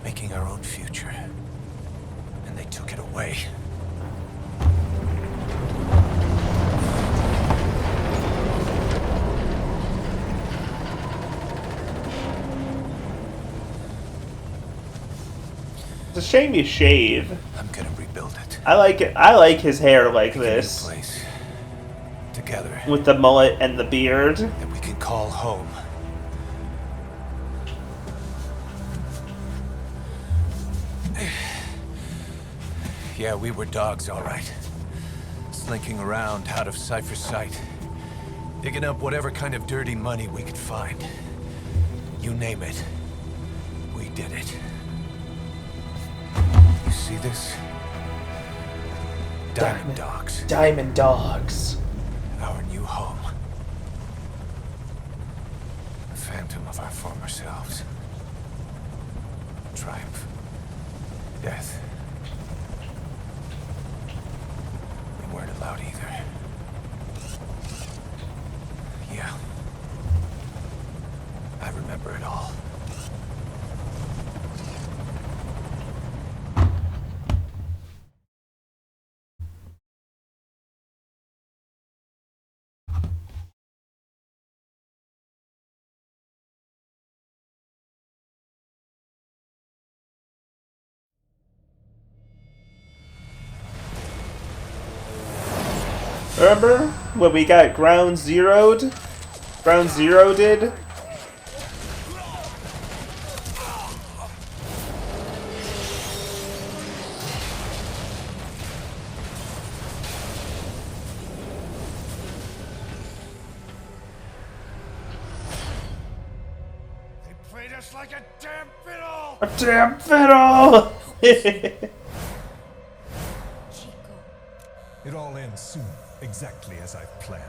[SPEAKER 2] Making our own future. And they took it away.
[SPEAKER 1] It's a shame you shave.
[SPEAKER 2] I'm gonna rebuild it.
[SPEAKER 1] I like it. I like his hair like
[SPEAKER 2] Make a new
[SPEAKER 1] this.
[SPEAKER 2] place. Together.
[SPEAKER 1] With the mullet and the beard.
[SPEAKER 2] That we can call home. Yeah, we were dogs, all right. Slinking around out of Cypher's sight. Digging up whatever kind of dirty money we could find. You name it. We did it. You see this? Diamond Dogs.
[SPEAKER 1] Diamond Dogs.
[SPEAKER 2] Our new home. A phantom of our former selves. Triumph. Death. We weren't allowed either. Yeah. I remember it all.
[SPEAKER 1] Remember when we got ground zeroed? Ground zero did?
[SPEAKER 2] They played us like a damn fiddle!
[SPEAKER 1] A damn fiddle!
[SPEAKER 10] It all ends soon, exactly as I've planned.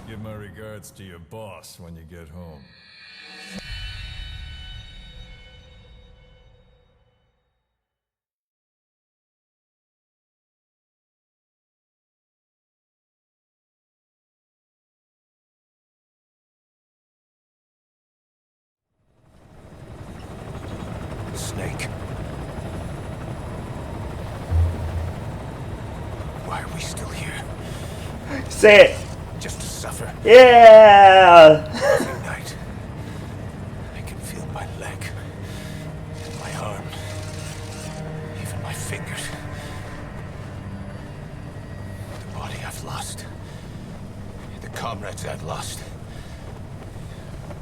[SPEAKER 10] Give my regards to your boss when you get home.
[SPEAKER 2] Snake. Why are we still here?
[SPEAKER 1] Say it!
[SPEAKER 2] Just to suffer.
[SPEAKER 1] Yeah!
[SPEAKER 2] Every night, I can feel my leg, my arm, even my fingers. The body I've lost, the comrades I've lost,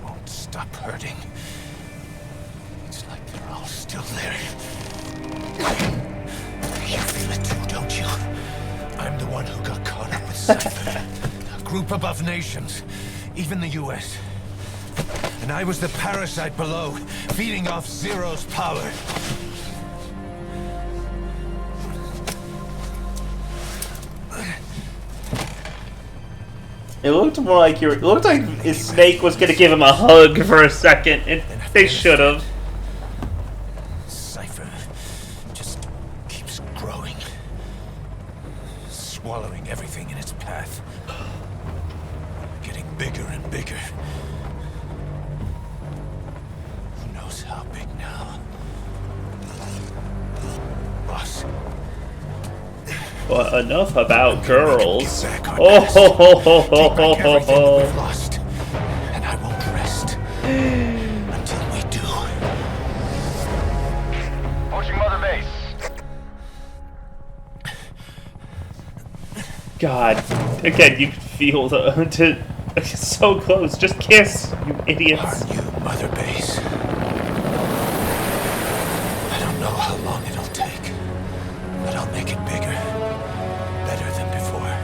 [SPEAKER 2] won't stop hurting. It's like they're all still there. You feel it too, don't you? I'm the one who got caught up with Cypher. A group above nations, even the US. And I was the parasite below, feeding off Zero's power.
[SPEAKER 1] It looked more like it looked like his snake was gonna give him a hug for a second, and they should have.
[SPEAKER 2] Cypher just keeps growing, swallowing everything in its path, getting bigger and bigger. Who knows how big now? Boss,
[SPEAKER 1] Well, enough about
[SPEAKER 2] We'll
[SPEAKER 1] girls.
[SPEAKER 2] make it back our
[SPEAKER 1] Oh
[SPEAKER 2] best.
[SPEAKER 1] ho ho ho ho
[SPEAKER 2] Take
[SPEAKER 1] ho
[SPEAKER 2] back
[SPEAKER 1] ho
[SPEAKER 2] everything that we've
[SPEAKER 1] ho.
[SPEAKER 2] lost, and I won't rest until we do.
[SPEAKER 9] Approaching Mother Base.
[SPEAKER 1] God, again, you can feel the so close. Just kiss, you idiots.
[SPEAKER 2] Our new Mother Base. I don't know how long it'll take, but I'll make it bigger, better than before.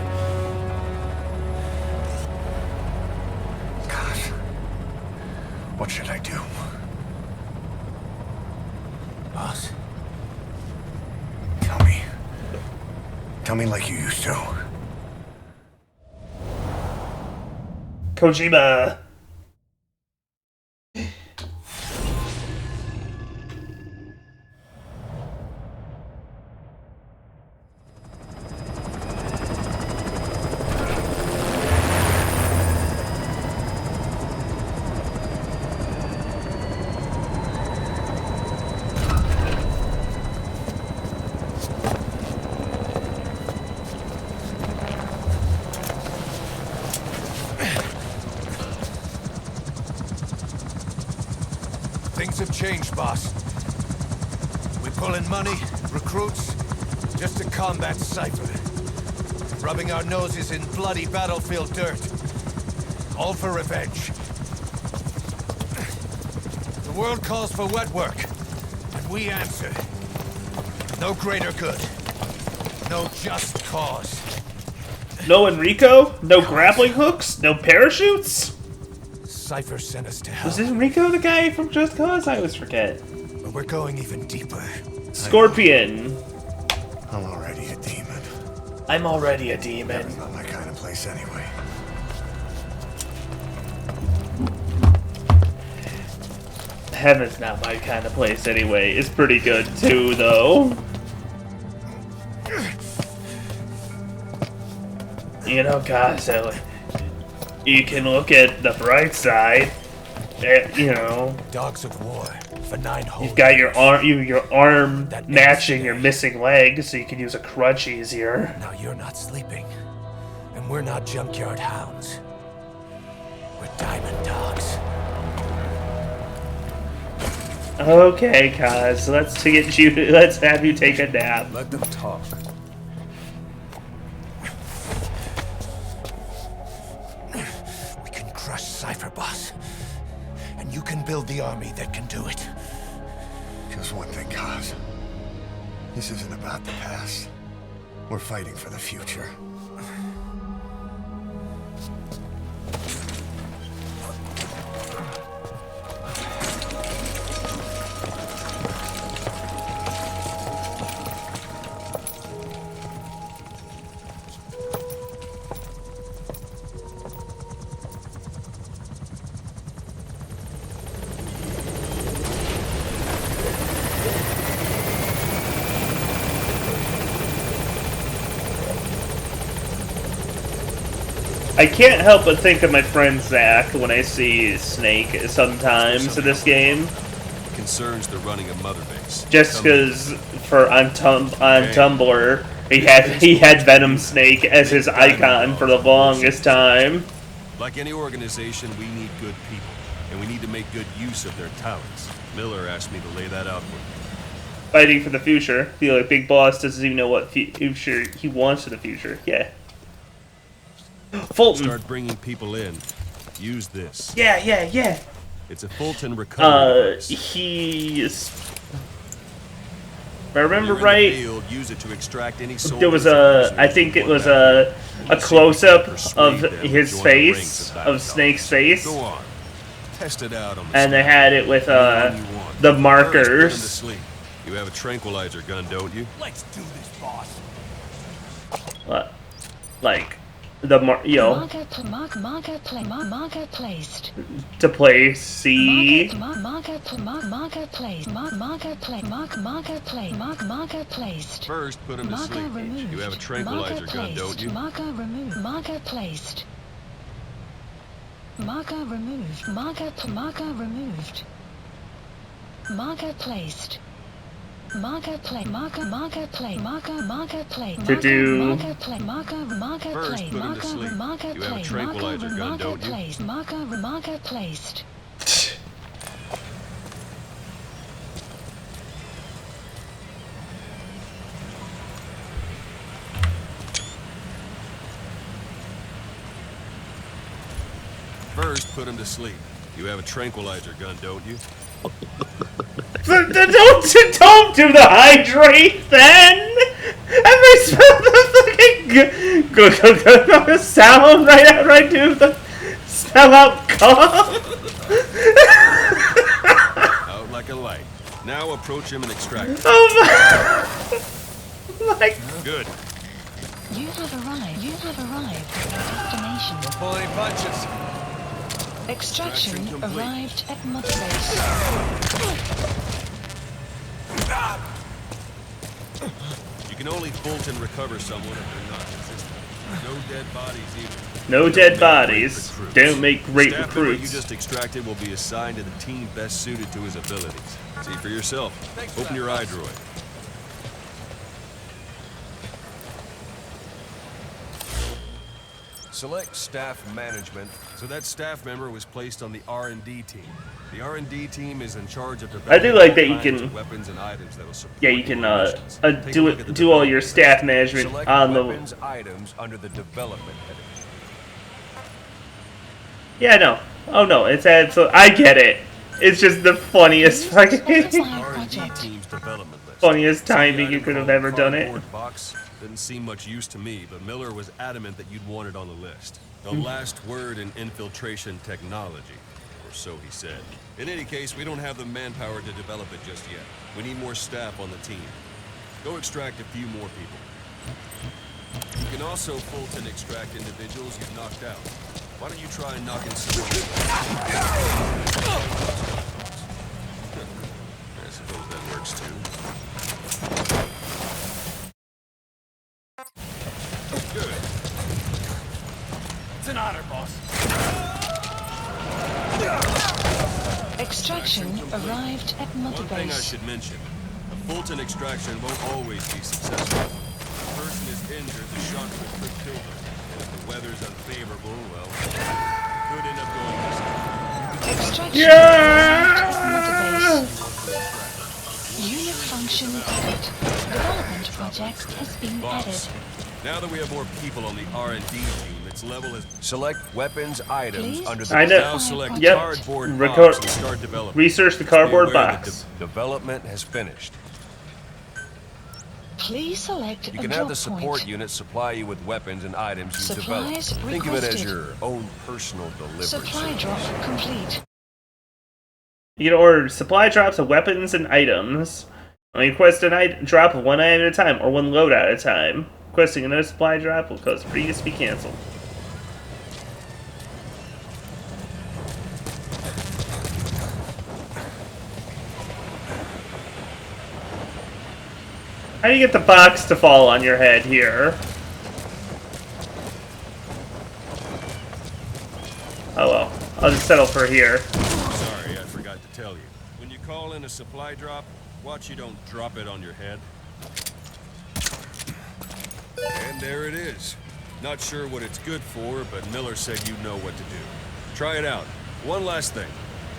[SPEAKER 7] Gosh. What should I do?
[SPEAKER 2] Boss,
[SPEAKER 7] Tell me. Tell me like you used to.
[SPEAKER 1] Kojima.
[SPEAKER 2] things have changed, boss. We pull in money, recruits, just to combat Cypher. Rubbing our noses in bloody battlefield dirt. All for revenge. The world calls for wet work, and we answer. No greater good. No just cause.
[SPEAKER 1] No Enrico? No grappling hooks? No parachutes?
[SPEAKER 2] Cypher sent us to hell.
[SPEAKER 1] Was Enrico the guy from Just Cause? I always forget.
[SPEAKER 2] But we're going even deeper.
[SPEAKER 1] Scorpion.
[SPEAKER 7] I'm already a demon.
[SPEAKER 1] I'm already a demon.
[SPEAKER 7] That's not my kind of place anyway.
[SPEAKER 1] Heaven's not my kind of place anyway. It's pretty good too, though. You know, guys, you can look at the bright side. You know,
[SPEAKER 2] Dogs of war for 9 whole
[SPEAKER 1] you've got your arm
[SPEAKER 2] That
[SPEAKER 1] matching
[SPEAKER 2] next
[SPEAKER 1] your
[SPEAKER 2] day.
[SPEAKER 1] missing leg, so you can use a crutch easier.
[SPEAKER 2] Now you're not sleeping. And we're not junkyard hounds. We're diamond dogs.
[SPEAKER 1] Okay, guys, let's have you take a nap.
[SPEAKER 2] Let them talk. We can crush Cypher, boss. And you can build the army that can do it.
[SPEAKER 7] Just one thing, Kaz. This isn't about the past. We're fighting for the future.
[SPEAKER 1] I can't help but think of my friend Zach when I see Snake sometimes in this game.
[SPEAKER 10] Concerns the running of Mother Base.
[SPEAKER 1] Just because on Tumblr he had Venom Snake as his icon for the longest time.
[SPEAKER 10] Like any organization, we need good people, and we need to make good use of their talents. Miller asked me to lay that out for you.
[SPEAKER 1] Fighting for the future. Feel like Big Boss doesn't even know what future he wants for the future. Yeah. Fulton.
[SPEAKER 10] Start bringing people in. Use this.
[SPEAKER 1] Yeah.
[SPEAKER 10] It's a Fulton recovery device.
[SPEAKER 1] He's... If I remember
[SPEAKER 10] When you're in the
[SPEAKER 1] right,
[SPEAKER 10] field, use it to extract any
[SPEAKER 1] there was
[SPEAKER 10] soldiers or
[SPEAKER 1] I think it
[SPEAKER 10] prisoners
[SPEAKER 1] was
[SPEAKER 10] you want
[SPEAKER 1] a
[SPEAKER 10] back.
[SPEAKER 1] close-up
[SPEAKER 10] Persuade
[SPEAKER 1] of
[SPEAKER 10] them to
[SPEAKER 1] his
[SPEAKER 10] join the ranks
[SPEAKER 1] face,
[SPEAKER 10] of Battle
[SPEAKER 1] of Snake's
[SPEAKER 10] Dogs.
[SPEAKER 1] face,
[SPEAKER 10] Go on. Test it out on the
[SPEAKER 1] and they
[SPEAKER 10] snap.
[SPEAKER 1] had it with
[SPEAKER 10] Anyone you want.
[SPEAKER 1] the
[SPEAKER 10] First, put 'em to
[SPEAKER 1] markers.
[SPEAKER 10] sleep. You have a tranquilizer gun, don't you?
[SPEAKER 2] Let's do this, boss.
[SPEAKER 1] Like the
[SPEAKER 4] Marker placed.
[SPEAKER 1] to play C.
[SPEAKER 4] Marker placed.
[SPEAKER 10] First, put him to
[SPEAKER 4] Marker
[SPEAKER 10] sleep.
[SPEAKER 4] removed.
[SPEAKER 10] You have a tranquilizer gun, don't you?
[SPEAKER 4] Marker removed. Marker placed. Marker removed. Marker removed. Marker placed. play. Marker play. Marker play.
[SPEAKER 1] To do-
[SPEAKER 4] Marker play. Marker
[SPEAKER 10] First,
[SPEAKER 4] play.
[SPEAKER 10] put him to sleep.
[SPEAKER 4] Marker
[SPEAKER 10] You have a
[SPEAKER 4] play.
[SPEAKER 10] tranquilizer gun, don't you?
[SPEAKER 4] Placed. Marker placed.
[SPEAKER 10] First, put him to sleep. You have a tranquilizer gun, don't you?
[SPEAKER 1] Don't do the hydrate then! And they spell the fucking go sound right do the spell out come.
[SPEAKER 10] Out like a light. Now approach him and extract him.
[SPEAKER 1] Oh my
[SPEAKER 10] Good.
[SPEAKER 4] You have arrived at destination.
[SPEAKER 2] Don't pull any punches.
[SPEAKER 4] Extraction
[SPEAKER 10] Extraction complete.
[SPEAKER 4] arrived at mother base.
[SPEAKER 10] You can only bolt and recover someone if they're not resistant. No dead bodies either.
[SPEAKER 1] No
[SPEAKER 10] Don't
[SPEAKER 1] dead
[SPEAKER 10] make
[SPEAKER 1] bodies.
[SPEAKER 10] great recruits.
[SPEAKER 1] Don't make great
[SPEAKER 10] Staff member you
[SPEAKER 1] recruits.
[SPEAKER 10] just extracted will be assigned to the team best suited to his abilities. See for yourself. Open your eye droid.
[SPEAKER 9] Select staff management.
[SPEAKER 10] So that staff member was placed on the R&D team. The R&D team is in charge of
[SPEAKER 1] I do like that you
[SPEAKER 10] all kinds
[SPEAKER 1] can-
[SPEAKER 10] of weapons and items that'll support
[SPEAKER 1] Yeah, you can
[SPEAKER 10] your missions. Take a look at the
[SPEAKER 1] do all your
[SPEAKER 10] development
[SPEAKER 1] staff management
[SPEAKER 9] Select
[SPEAKER 1] on the.
[SPEAKER 9] weapons items under the development heading.
[SPEAKER 1] Yeah, no. Oh no, it's absolutely. I get it. It's just the funniest fucking
[SPEAKER 10] R&D team's development list.
[SPEAKER 1] funniest
[SPEAKER 10] See the
[SPEAKER 1] timing you
[SPEAKER 10] item
[SPEAKER 1] could have
[SPEAKER 10] called
[SPEAKER 1] ever done it.
[SPEAKER 10] cardboard box? Didn't seem much use to me, but Miller was adamant that you'd want it on the list. The last word in infiltration technology, or so he said. In any case, we don't have the manpower to develop it just yet. We need more staff on the team. Go extract a few more people. You can also Fulton extract individuals you've knocked out. Why don't you try knocking someone out? I suppose that works too. Good.
[SPEAKER 2] It's an honor, boss.
[SPEAKER 4] Extraction arrived at mother
[SPEAKER 10] One thing I
[SPEAKER 4] base.
[SPEAKER 10] should mention, a Fulton extraction won't always be successful. If a person is injured, the shock could kill them. And if the weather's unfavorable, well, it could end up going missing.
[SPEAKER 4] Extraction arrived at mother base. Unit function added. Development project has been
[SPEAKER 10] Boss,
[SPEAKER 4] added.
[SPEAKER 10] now that we have more people on the R&D team, its level is...
[SPEAKER 9] Select weapons items
[SPEAKER 4] Please?
[SPEAKER 9] under the
[SPEAKER 1] I know.
[SPEAKER 10] Now select
[SPEAKER 1] Yep.
[SPEAKER 10] cardboard
[SPEAKER 1] Record-
[SPEAKER 10] box and start development.
[SPEAKER 1] Research the
[SPEAKER 10] Be
[SPEAKER 1] cardboard
[SPEAKER 10] aware that
[SPEAKER 1] box.
[SPEAKER 9] development has finished.
[SPEAKER 4] Please select
[SPEAKER 9] You
[SPEAKER 4] a
[SPEAKER 9] can
[SPEAKER 4] drop
[SPEAKER 9] have the support
[SPEAKER 4] point.
[SPEAKER 9] unit supply you with weapons and items you've
[SPEAKER 4] Supplies
[SPEAKER 9] developed. Think of it as
[SPEAKER 4] requested.
[SPEAKER 9] your own personal delivery
[SPEAKER 4] Supply
[SPEAKER 9] service.
[SPEAKER 4] drop complete.
[SPEAKER 1] You can order supply drops of weapons and items. Only request a drop of one item at a time, or one load at a time. Requesting another supply drop will cause previous to be canceled. How do you get the box to fall on your head here? Oh well, I'll just settle for here.
[SPEAKER 10] Sorry, I forgot to tell you. When you call in a supply drop, watch you don't drop it on your head. And there it is. Not sure what it's good for, but Miller said you know what to do. Try it out. One last thing.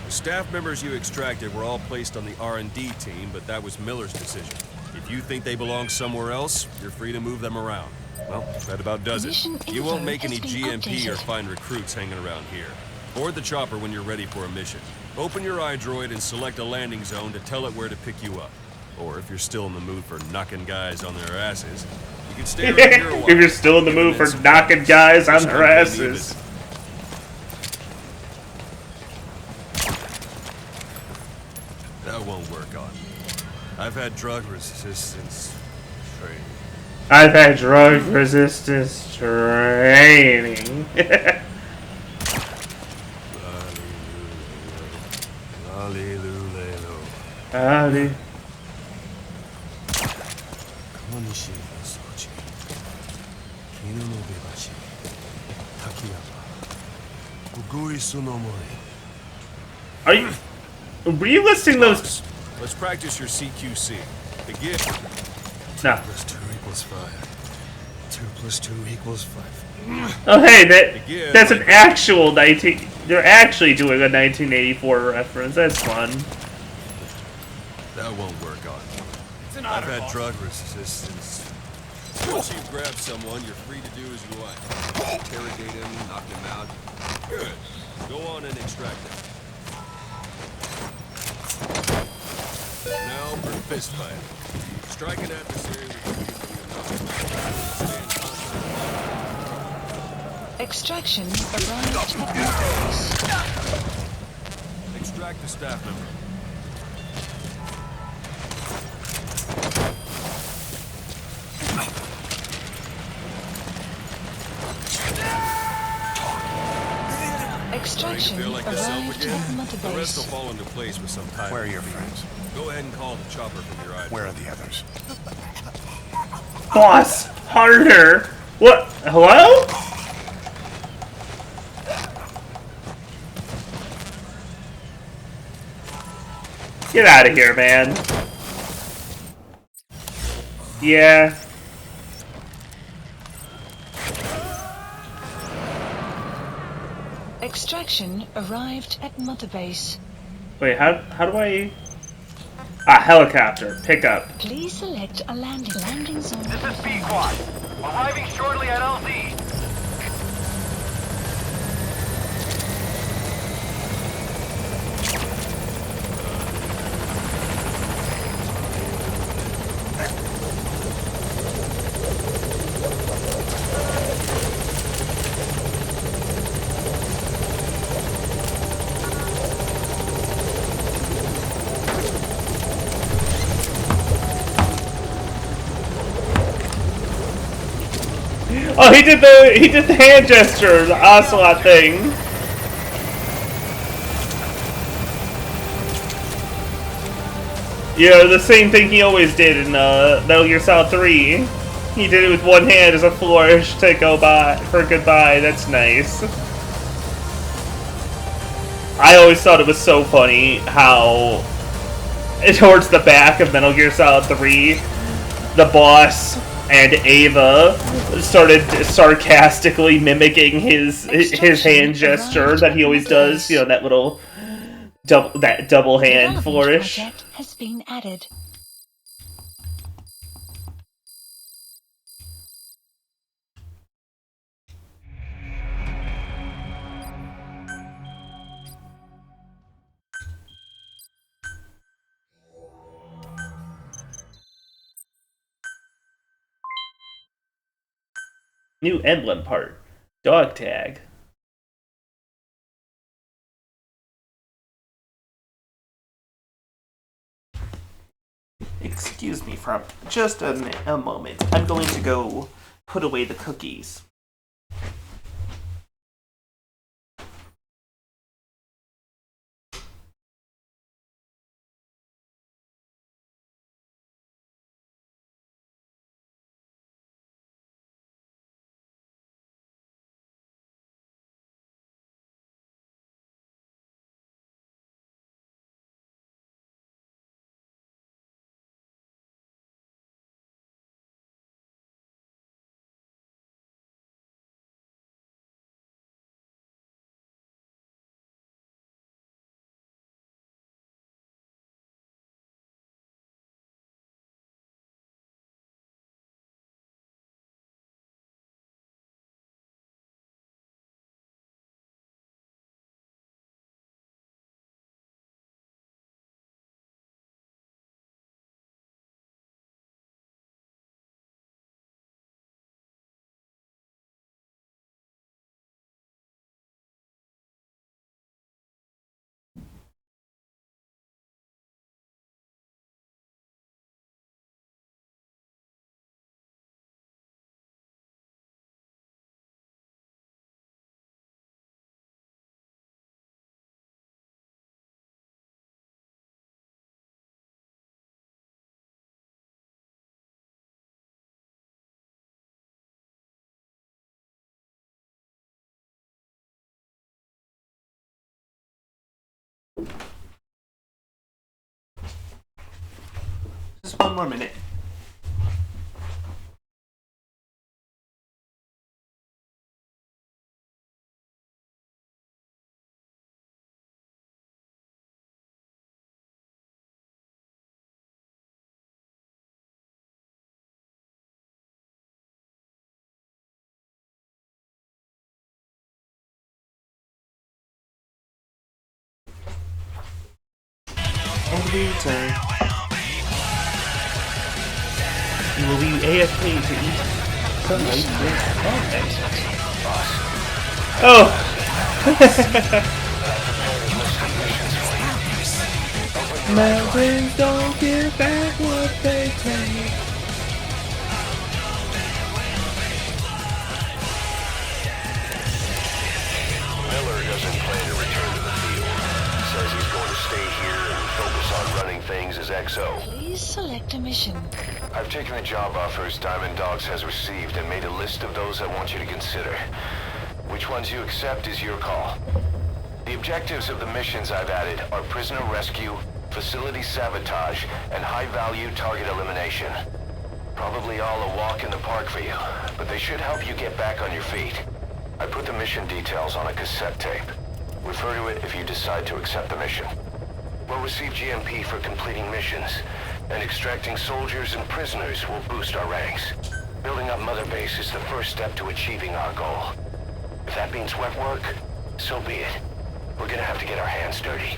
[SPEAKER 10] The staff members you extracted were all placed on the R&D team, but that was Miller's decision. If you think they belong somewhere else, you're free to move them around. Well, that about does it.
[SPEAKER 4] Mission
[SPEAKER 10] You won't
[SPEAKER 4] info
[SPEAKER 10] make any
[SPEAKER 4] has been
[SPEAKER 10] GMP or
[SPEAKER 4] updated.
[SPEAKER 10] find recruits hanging around here. Board the chopper when you're ready for a mission. Open your iDroid and select a landing zone to tell it where to pick you up. Or if you're still in the mood for knocking guys on their asses, you can stay around here a while.
[SPEAKER 1] If you're still in the mood for knocking guys on their asses.
[SPEAKER 10] That won't work on me. I've had drug resistance training.
[SPEAKER 1] I've had drug resistance training.
[SPEAKER 10] Hallelujah.
[SPEAKER 1] Howdy. Are you? Were you listing those?
[SPEAKER 10] Let's practice your CQC. Begin.
[SPEAKER 1] No.
[SPEAKER 2] 2 + 2 = 5. 2 + 2 = 5.
[SPEAKER 1] Oh hey, that's an actual 19. They're actually doing a 1984 reference. That's fun.
[SPEAKER 10] That won't work on me. I've had drug resistance. Once you've grabbed someone, you're free to do as you like. Interrogate him, knock him out. Good. Go on and extract him. Now for fist fight. Strike an adversary with
[SPEAKER 4] Extraction arrived at base.
[SPEAKER 10] extract the staff member.
[SPEAKER 4] Extraction
[SPEAKER 10] Like
[SPEAKER 4] arrived
[SPEAKER 10] again?
[SPEAKER 4] at Mother
[SPEAKER 10] The rest will
[SPEAKER 4] Base.
[SPEAKER 10] fall into place with some time.
[SPEAKER 7] Where are your friends?
[SPEAKER 10] Go ahead and call the chopper from your eye.
[SPEAKER 7] Where are the others?
[SPEAKER 1] Boss, harder. What? Hello? Get out of here, man. Yeah.
[SPEAKER 4] Extraction arrived at Mother Base.
[SPEAKER 1] Wait, how do I... Ah, helicopter. Pick up.
[SPEAKER 4] Please select a landing zone.
[SPEAKER 5] This is B-Quad. Arriving shortly at LZ.
[SPEAKER 1] Oh, he did the hand gesture, the ocelot thing. Yeah, the same thing he always did in Metal Gear Solid 3. He did it with one hand as a flourish to go by for goodbye. That's nice. I always thought it was so funny how towards the back of Metal Gear Solid 3, the boss and Ava started sarcastically mimicking his hand gesture that he always does. You know, that little double hand flourish.
[SPEAKER 4] Project has been added.
[SPEAKER 1] New emblem part. Dog tag. Excuse me for just a moment. I'm going to go put away the cookies. Just one one more minute. And we return. You will be AFK to eat some nice drink. Oh! Mountains don't give back what they take.
[SPEAKER 9] Miller doesn't plan to return to the field. Says he's going to stay here and focus on running things as XO.
[SPEAKER 4] Please select a mission.
[SPEAKER 9] I've taken the job offers Diamond Dogs has received and made a list of those I want you to consider. Which ones you accept is your call. The objectives of the missions I've added are prisoner rescue, facility sabotage, and high-value target elimination. Probably all a walk in the park for you, but they should help you get back on your feet. I put the mission details on a cassette tape. Refer to it if you decide to accept the mission. We'll receive GMP for completing missions, and extracting soldiers and prisoners will boost our ranks. Building up Mother Base is the first step to achieving our goal. If that means wet work, so be it. We're gonna have to get our hands dirty.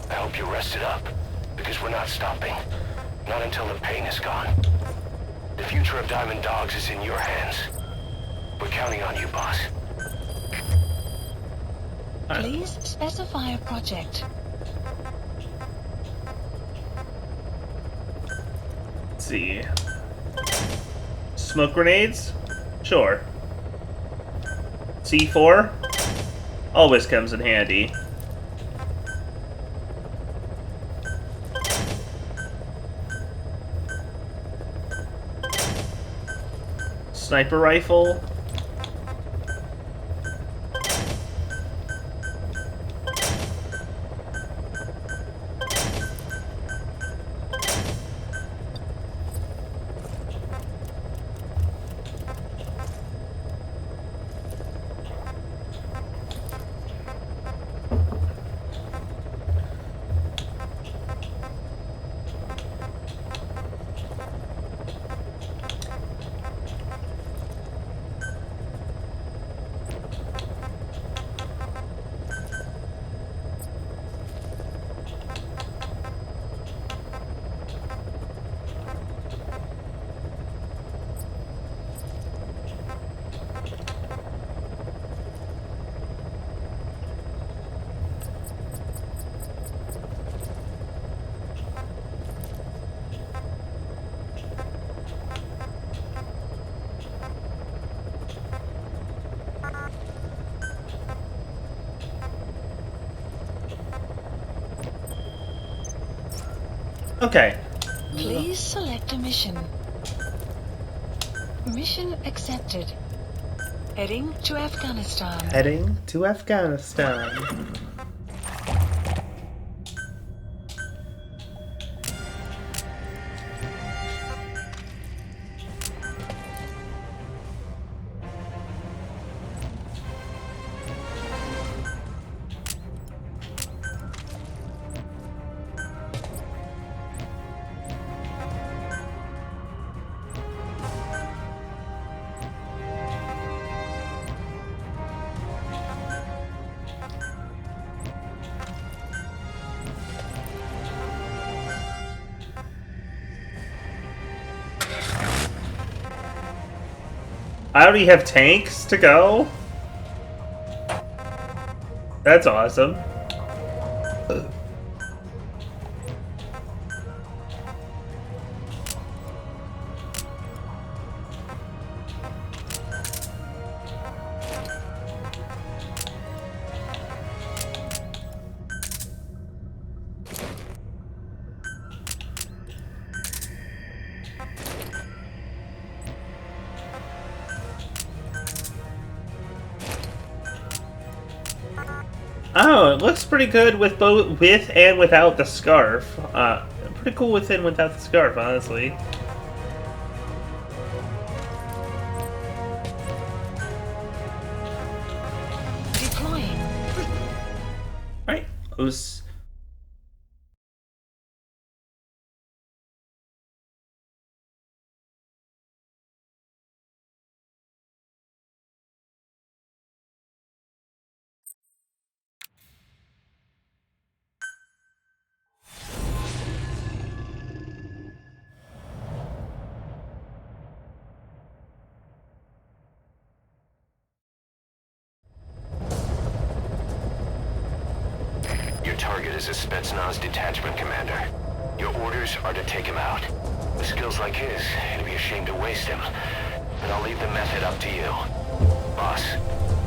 [SPEAKER 9] I hope you're rested up, because we're not stopping. Not until the pain is gone. The future of Diamond Dogs is in your hands. We're counting on you, boss.
[SPEAKER 4] Please specify a project.
[SPEAKER 1] Let's see. Smoke grenades? Sure. C4? Always comes in handy. Sniper rifle? Okay.
[SPEAKER 4] Please select a mission. Mission accepted. Heading to Afghanistan.
[SPEAKER 1] Heading to Afghanistan. I already have tanks to go? That's awesome. Oh, it looks pretty good with both, with and without the scarf. pretty cool with and without the scarf, honestly.
[SPEAKER 4] Deploying.
[SPEAKER 1] Alright, let's...
[SPEAKER 9] Your target is a Spetsnaz detachment commander. Your orders are to take him out. With skills like his, it'd be a shame to waste him. But I'll leave the method up to you. Boss,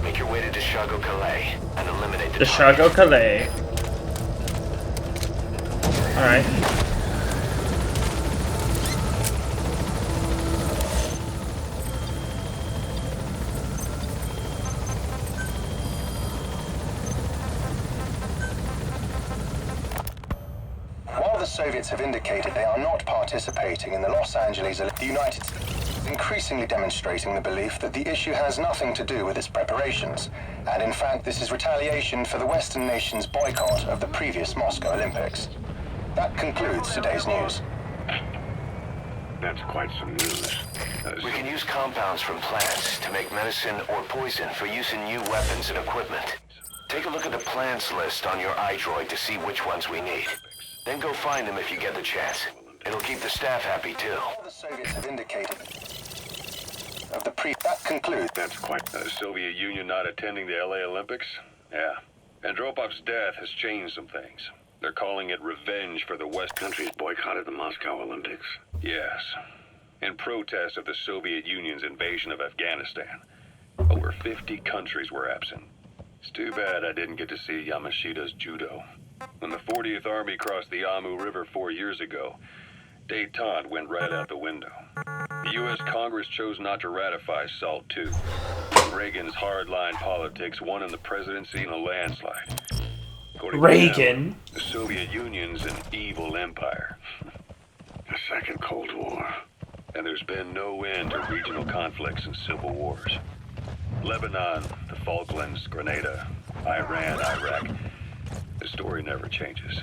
[SPEAKER 9] make your way to Deshago Calais and eliminate the
[SPEAKER 1] Deshago Calais. Alright.
[SPEAKER 5] While the Soviets have indicated they are not participating in the Los Angeles, the United States is increasingly demonstrating the belief that the issue has nothing to do with its preparations, and in fact this is retaliation for the Western nations' boycott of the previous Moscow Olympics. That concludes today's news.
[SPEAKER 8] That's quite some news.
[SPEAKER 9] We can use compounds from plants to make medicine or poison for use in new weapons and equipment. Take a look at the plants list on your iDroid to see which ones we need. Then go find them if you get the chance. It'll keep the staff happy too.
[SPEAKER 5] The Soviets have indicated of the that concludes.
[SPEAKER 8] That's quite the Soviet Union not attending the LA Olympics? Yeah. Andropov's death has changed some things. They're calling it revenge for the West. Countries boycotted the Moscow Olympics. Yes. In protest of the Soviet Union's invasion of Afghanistan. Over 50 countries were absent. It's too bad I didn't get to see Yamashita's judo. When the 40th Army crossed the Amu River 4 years ago, détente went right out the window. The U.S. Congress chose not to ratify SALT II. Reagan's hardline politics won him the presidency in a landslide. According to
[SPEAKER 1] Reagan?
[SPEAKER 8] them, the Soviet Union's an evil empire. A second Cold War. And there's been no end to regional conflicts and civil wars. Lebanon, the Falklands, Grenada, Iran, Iraq. The story never changes.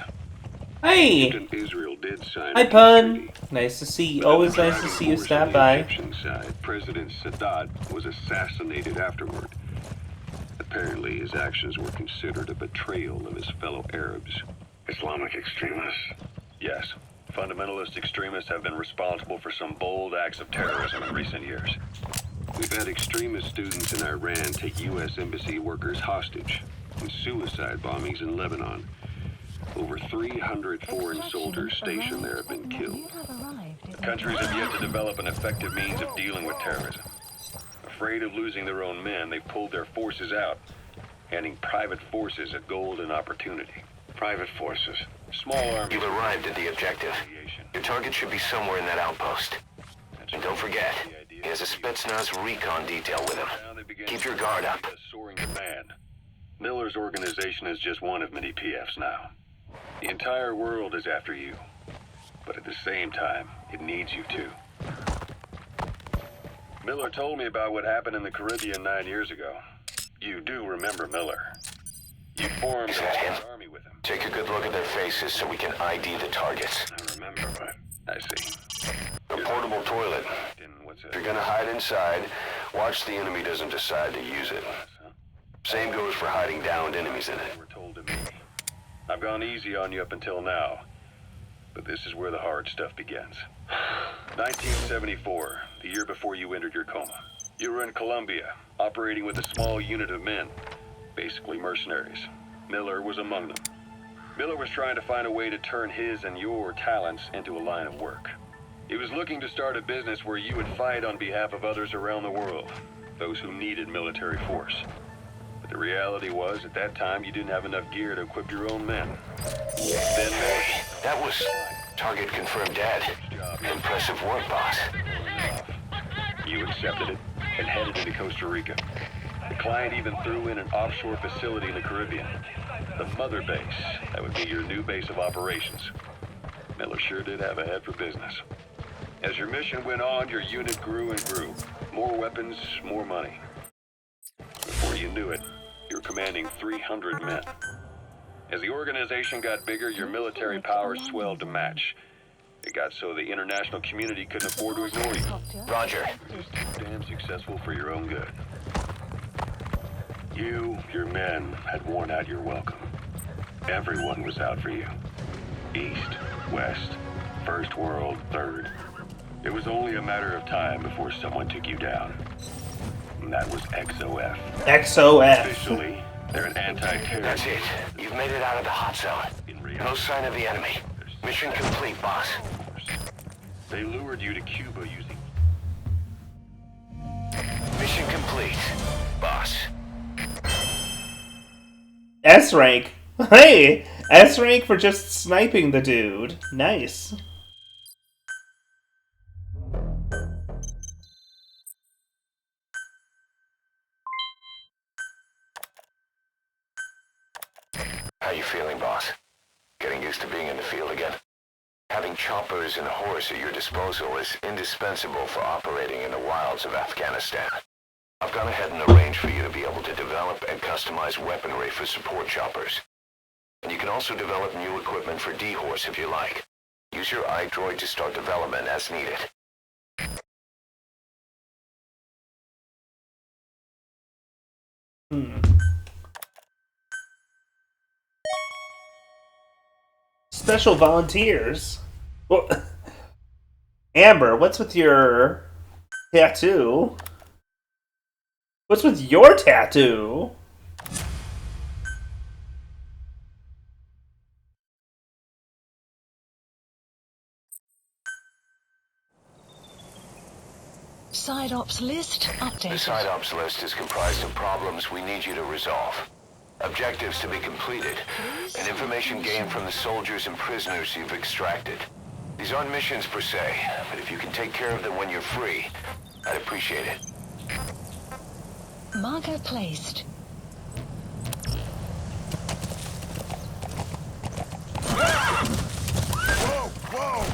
[SPEAKER 1] Hey!
[SPEAKER 8] Israel did sign
[SPEAKER 1] Hi, Pun! Nice to see you. Always nice to see you stop by.
[SPEAKER 8] Egyptian side, President Sadat was assassinated afterward. Apparently, his actions were considered a betrayal of his fellow Arabs. Islamic extremists? Yes. Fundamentalist extremists have been responsible for some bold acts of terrorism in recent years. We've had extremist students in Iran take U.S. embassy workers hostage, and suicide bombings in Lebanon. Over 300 foreign soldiers stationed there have been killed. The countries have yet to develop an effective means of dealing with terrorism. Afraid of losing their own men, they've pulled their forces out, handing private forces a golden opportunity. Private forces. Small armies.
[SPEAKER 9] You've arrived at the objective. Your target should be somewhere in that outpost. And don't forget, he has a Spetsnaz recon detail with him. Keep your guard up.
[SPEAKER 8] Soaring demand. Miller's organization is just one of many PFs now. The entire world is after you. But at the same time, it needs you too. Miller told me about what happened in the Caribbean 9 years ago. You do remember Miller. You formed an army with him.
[SPEAKER 9] Take a good look at their faces so we can ID the targets.
[SPEAKER 8] I remember, but I see.
[SPEAKER 9] A portable toilet. If you're gonna hide inside, watch the enemy doesn't decide to use it. Same goes for hiding downed enemies in it.
[SPEAKER 8] Were told to me. I've gone easy on you up until now, but this is where the hard stuff begins. 1974, the year before you entered your coma. You were in Colombia, operating with a small unit of men, basically mercenaries. Miller was among them. Miller was trying to find a way to turn his and your talents into a line of work. He was looking to start a business where you would fight on behalf of others around the world, those who needed military force. But the reality was, at that time, you didn't have enough gear to equip your own men. Then
[SPEAKER 9] that was target confirmed dead. Impressive work, boss.
[SPEAKER 8] You accepted it and headed into Costa Rica. The client even threw in an offshore facility in the Caribbean. The mother base, that would be your new base of operations. Miller sure did have a head for business. As your mission went on, your unit grew and grew. More weapons, more money. Before you knew it, you were commanding 300 men. As the organization got bigger, your military power swelled to match. It got so the international community couldn't afford to ignore you.
[SPEAKER 9] Roger.
[SPEAKER 8] It was too damn successful for your own good. You, your men, had worn out your welcome. Everyone was out for you. East, West, First World, Third. It was only a matter of time before someone took you down. And that was XOF.
[SPEAKER 1] XOF.
[SPEAKER 8] Officially, they're an anti-terror.
[SPEAKER 9] That's it. You've made it out of the hot zone. No sign of the enemy. Mission complete, boss.
[SPEAKER 8] They lured you to Cuba using...
[SPEAKER 9] Mission complete, boss.
[SPEAKER 1] S rank. Hey! S rank for just sniping the dude. Nice.
[SPEAKER 9] How you feeling, boss? Getting used to being in the field again? Having choppers and horse at your disposal is indispensable for operating in the wilds of Afghanistan. I've gone ahead and arranged for you to be able to develop and customize weaponry for support choppers. And you can also develop new equipment for D-Horse if you like. Use your iDroid to start development as needed.
[SPEAKER 1] Special volunteers. Well, Amber, what's with your tattoo? What's with your tattoo?
[SPEAKER 4] Side ops list updated.
[SPEAKER 9] The side ops list is comprised of problems we need you to resolve. Objectives to be completed, and information gained from the soldiers and prisoners you've extracted. These aren't missions per se, but if you can take care of them when you're free, I'd appreciate it.
[SPEAKER 4] Marker placed.
[SPEAKER 2] Whoa! Whoa!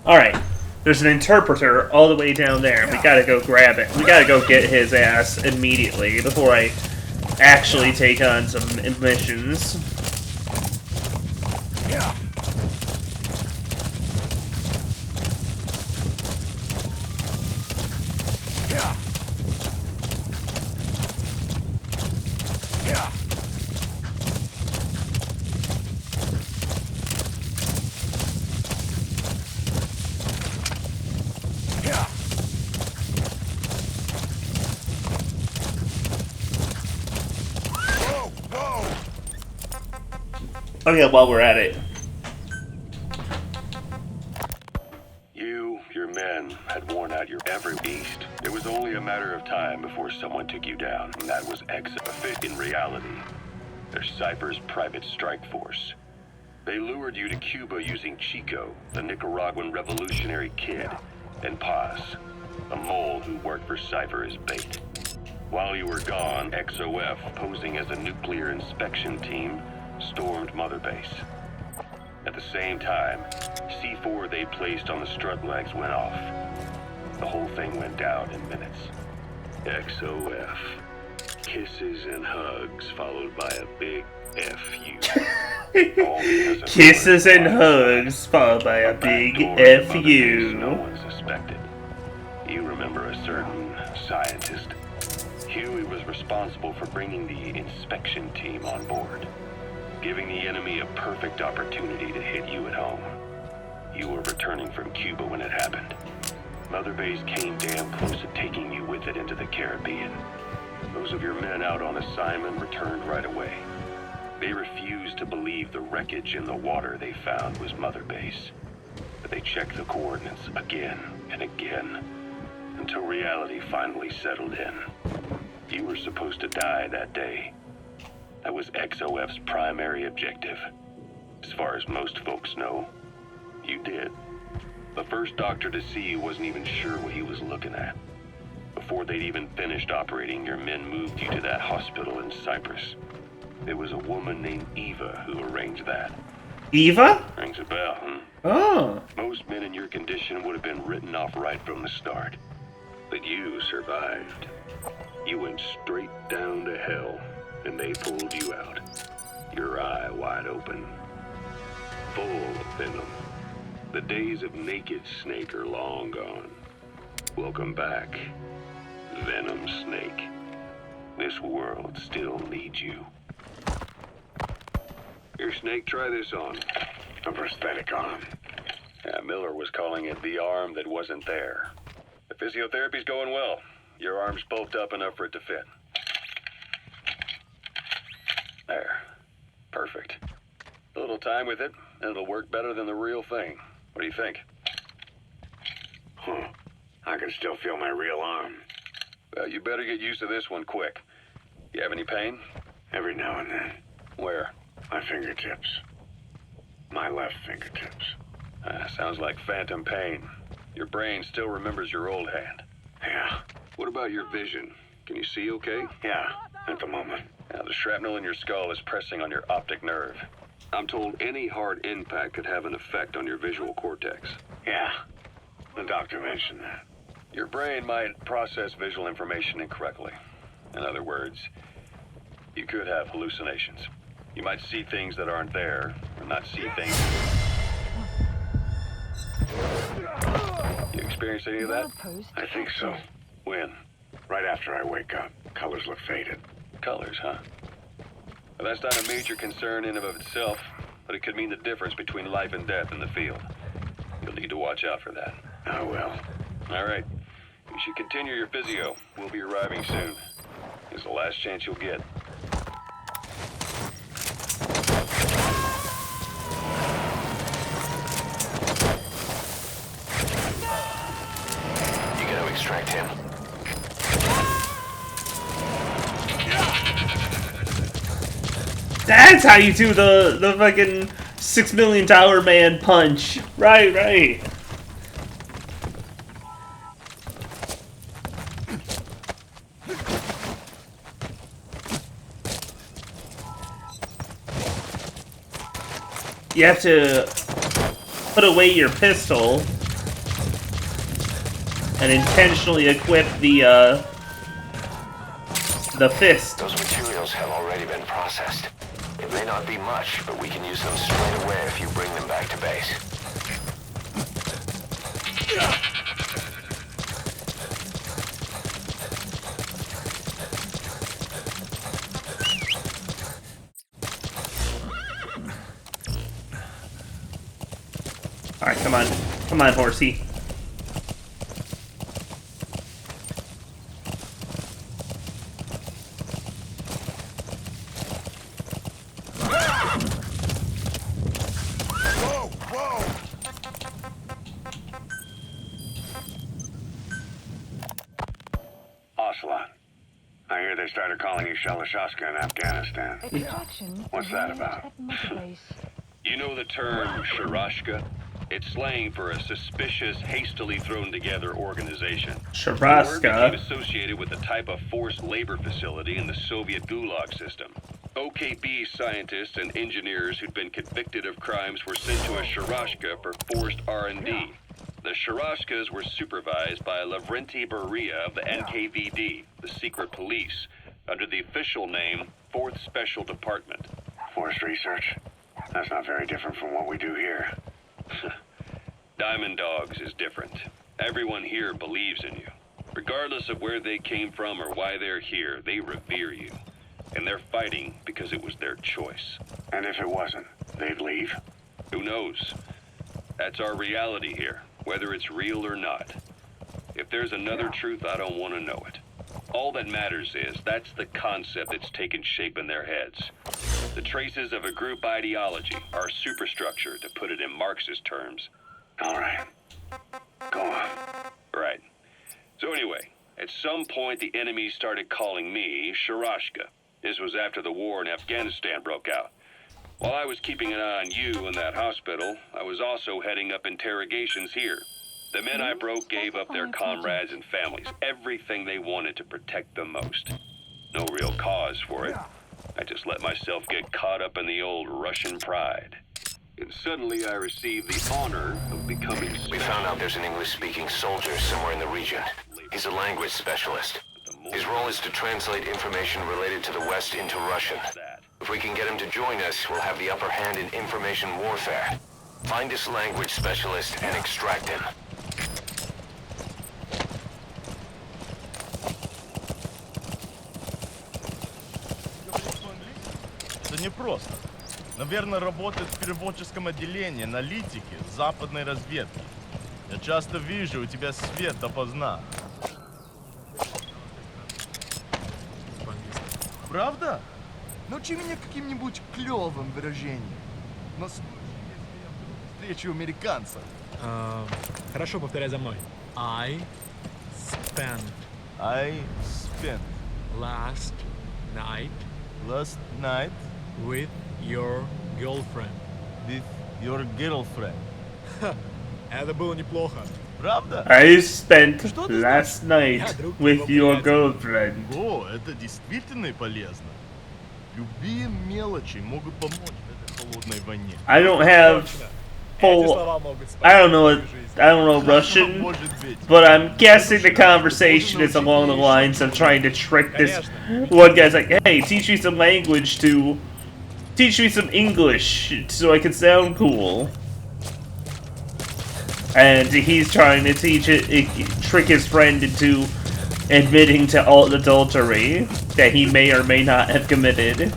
[SPEAKER 1] Alright. There's an interpreter all the way down there. We gotta go grab it. We gotta go get his ass immediately before I actually take on some missions.
[SPEAKER 2] Yeah. Yeah. Yeah. Yeah. Whoa! Whoa!
[SPEAKER 1] Okay, while we're at it.
[SPEAKER 8] You, your men, had worn out your every east. It was only a matter of time before someone took you down, and that was XOF. In reality, they're Cypher's private strike force. They lured you to Cuba using Chico, the Nicaraguan revolutionary kid, and Paz, a mole who worked for Cypher as bait. While you were gone, XOF, posing as a nuclear inspection team, stormed Mother Base. At the same time, C4 they placed on the strut legs went off. The whole thing went down in minutes. XOF. Kisses and hugs, followed by a big F you. All because of
[SPEAKER 1] Kisses and
[SPEAKER 8] Mother
[SPEAKER 1] hugs, followed by a
[SPEAKER 8] back
[SPEAKER 1] big
[SPEAKER 8] door to Mother Base no
[SPEAKER 1] F-U.
[SPEAKER 8] one suspected. You remember a certain scientist. Huey was responsible for bringing the inspection team on board, giving the enemy a perfect opportunity to hit you at home. You were returning from Cuba when it happened. Mother Base came damn close to taking you with it into the Caribbean. Those of your men out on assignment returned right away. They refused to believe the wreckage in the water they found was Mother Base. But they checked the coordinates again and again, until reality finally settled in. You were supposed to die that day. That was XOF's primary objective. As far as most folks know, you did. The first doctor to see you wasn't even sure what he was looking at. Before they'd even finished operating, your men moved you to that hospital in Cyprus. It was a woman named Eva who arranged that.
[SPEAKER 1] Eva?
[SPEAKER 8] Rings a bell, huh?
[SPEAKER 1] Oh.
[SPEAKER 8] Most men in your condition would have been written off right from the start. But you survived. You went straight down to hell, and they pulled you out. Your eye wide open. Full of venom. The days of naked Snake are long gone. Welcome back, Venom Snake. This world still needs you. Here, Snake, try this on. A prosthetic arm. Yeah, Miller was calling it the arm that wasn't there. The physiotherapy's going well. Your arm's bulked up enough for it to fit. There. Perfect. A little time with it, and it'll work better than the real thing. What do you think?
[SPEAKER 7] Huh. I can still feel my real arm.
[SPEAKER 8] Well, you better get used to this one quick. You have any pain?
[SPEAKER 7] Every now and then.
[SPEAKER 8] Where?
[SPEAKER 7] My fingertips. My left fingertips.
[SPEAKER 8] Sounds like phantom pain. Your brain still remembers your old hand.
[SPEAKER 7] Yeah.
[SPEAKER 8] What about your vision? Can you see okay?
[SPEAKER 7] Yeah, at the moment.
[SPEAKER 8] Now, the shrapnel in your skull is pressing on your optic nerve. I'm told any hard impact could have an effect on your visual cortex.
[SPEAKER 7] Yeah, the doctor mentioned that.
[SPEAKER 8] Your brain might process visual information incorrectly. In other words, you could have hallucinations. You might see things that aren't there, or not see things. You experience any of that?
[SPEAKER 7] I think so.
[SPEAKER 8] When?
[SPEAKER 7] Right after I wake up. Colors look faded.
[SPEAKER 8] Colors, huh? Well, that's not a major concern in and of itself, but it could mean the difference between life and death in the field. You'll need to watch out for that.
[SPEAKER 7] I will.
[SPEAKER 8] All right. You should continue your physio. We'll be arriving soon. It's the last chance you'll get.
[SPEAKER 9] You gonna extract him?
[SPEAKER 1] That's how you do the fucking $6 million man punch. Right. You have to put away your pistol and intentionally equip the fist.
[SPEAKER 9] Those materials have already been processed. It may not be much, but we can use them straight away if you bring them back to base.
[SPEAKER 1] Alright, come on. Come on, horsey.
[SPEAKER 7] Ocelot. I hear they started calling you Shalashashka in Afghanistan.
[SPEAKER 4] Extraction.
[SPEAKER 7] What's that about?
[SPEAKER 4] at Mother Base.
[SPEAKER 8] You know the term Sharashka? It's slang for a suspicious, hastily thrown together organization. The word
[SPEAKER 1] Sharaska.
[SPEAKER 8] became associated with a type of forced labor facility in the Soviet Gulag system. OKB scientists and engineers who'd been convicted of crimes were sent to a Sharashka for forced R&D. The Sharashkas were supervised by Lavrenti Beria of the NKVD, the secret police, under the official name 4th Special Department.
[SPEAKER 7] Forced research? That's not very different from what we do here.
[SPEAKER 8] Diamond Dogs is different. Everyone here believes in you. Regardless of where they came from or why they're here, they revere you. And they're fighting because it was their choice.
[SPEAKER 7] And if it wasn't, they'd leave?
[SPEAKER 8] Who knows? That's our reality here, whether it's real or not. If there's another truth, I don't want to know it. All that matters is that's the concept that's taken shape in their heads. The traces of a group ideology, our superstructure, to put it in Marxist terms.
[SPEAKER 7] All right. Go on.
[SPEAKER 8] Right. So anyway, at some point the enemy started calling me Sharashka. This was after the war in Afghanistan broke out. While I was keeping an eye on you in that hospital, I was also heading up interrogations here. The men I broke gave up their comrades and families, everything they wanted to protect the most. No real cause for it. I just let myself get caught up in the old Russian pride. And suddenly I received the honor of becoming...
[SPEAKER 9] We found out there's an English-speaking soldier somewhere in the region. He's a language specialist. His role is to translate information related to the West into Russian. If we can get him to join us, we'll have the upper hand in information warfare. Find this language specialist and extract him.
[SPEAKER 11] Это непросто. Наверное, работает в переводческом отделении аналитики западной разведки. Я часто вижу, у тебя свет допоздна. Правда? Научи меня каким-нибудь клёвым выражением. На случай, если я вдруг встречу американца.
[SPEAKER 12] Хорошо, повторяй за мной. I spent last night with your girlfriend.
[SPEAKER 11] With your girlfriend.
[SPEAKER 12] Это было неплохо.
[SPEAKER 11] Правда?
[SPEAKER 1] I spent last night with your girlfriend.
[SPEAKER 11] О, это действительно полезно. Любые мелочи могут помочь в этой холодной войне.
[SPEAKER 1] I don't have full... I don't know Russian, but I'm guessing the conversation is along the lines of trying to trick this one guy's like, hey, teach me some language to... Teach me some English so I can sound cool. And he's trying to trick his friend into admitting to adultery that he may or may not have committed.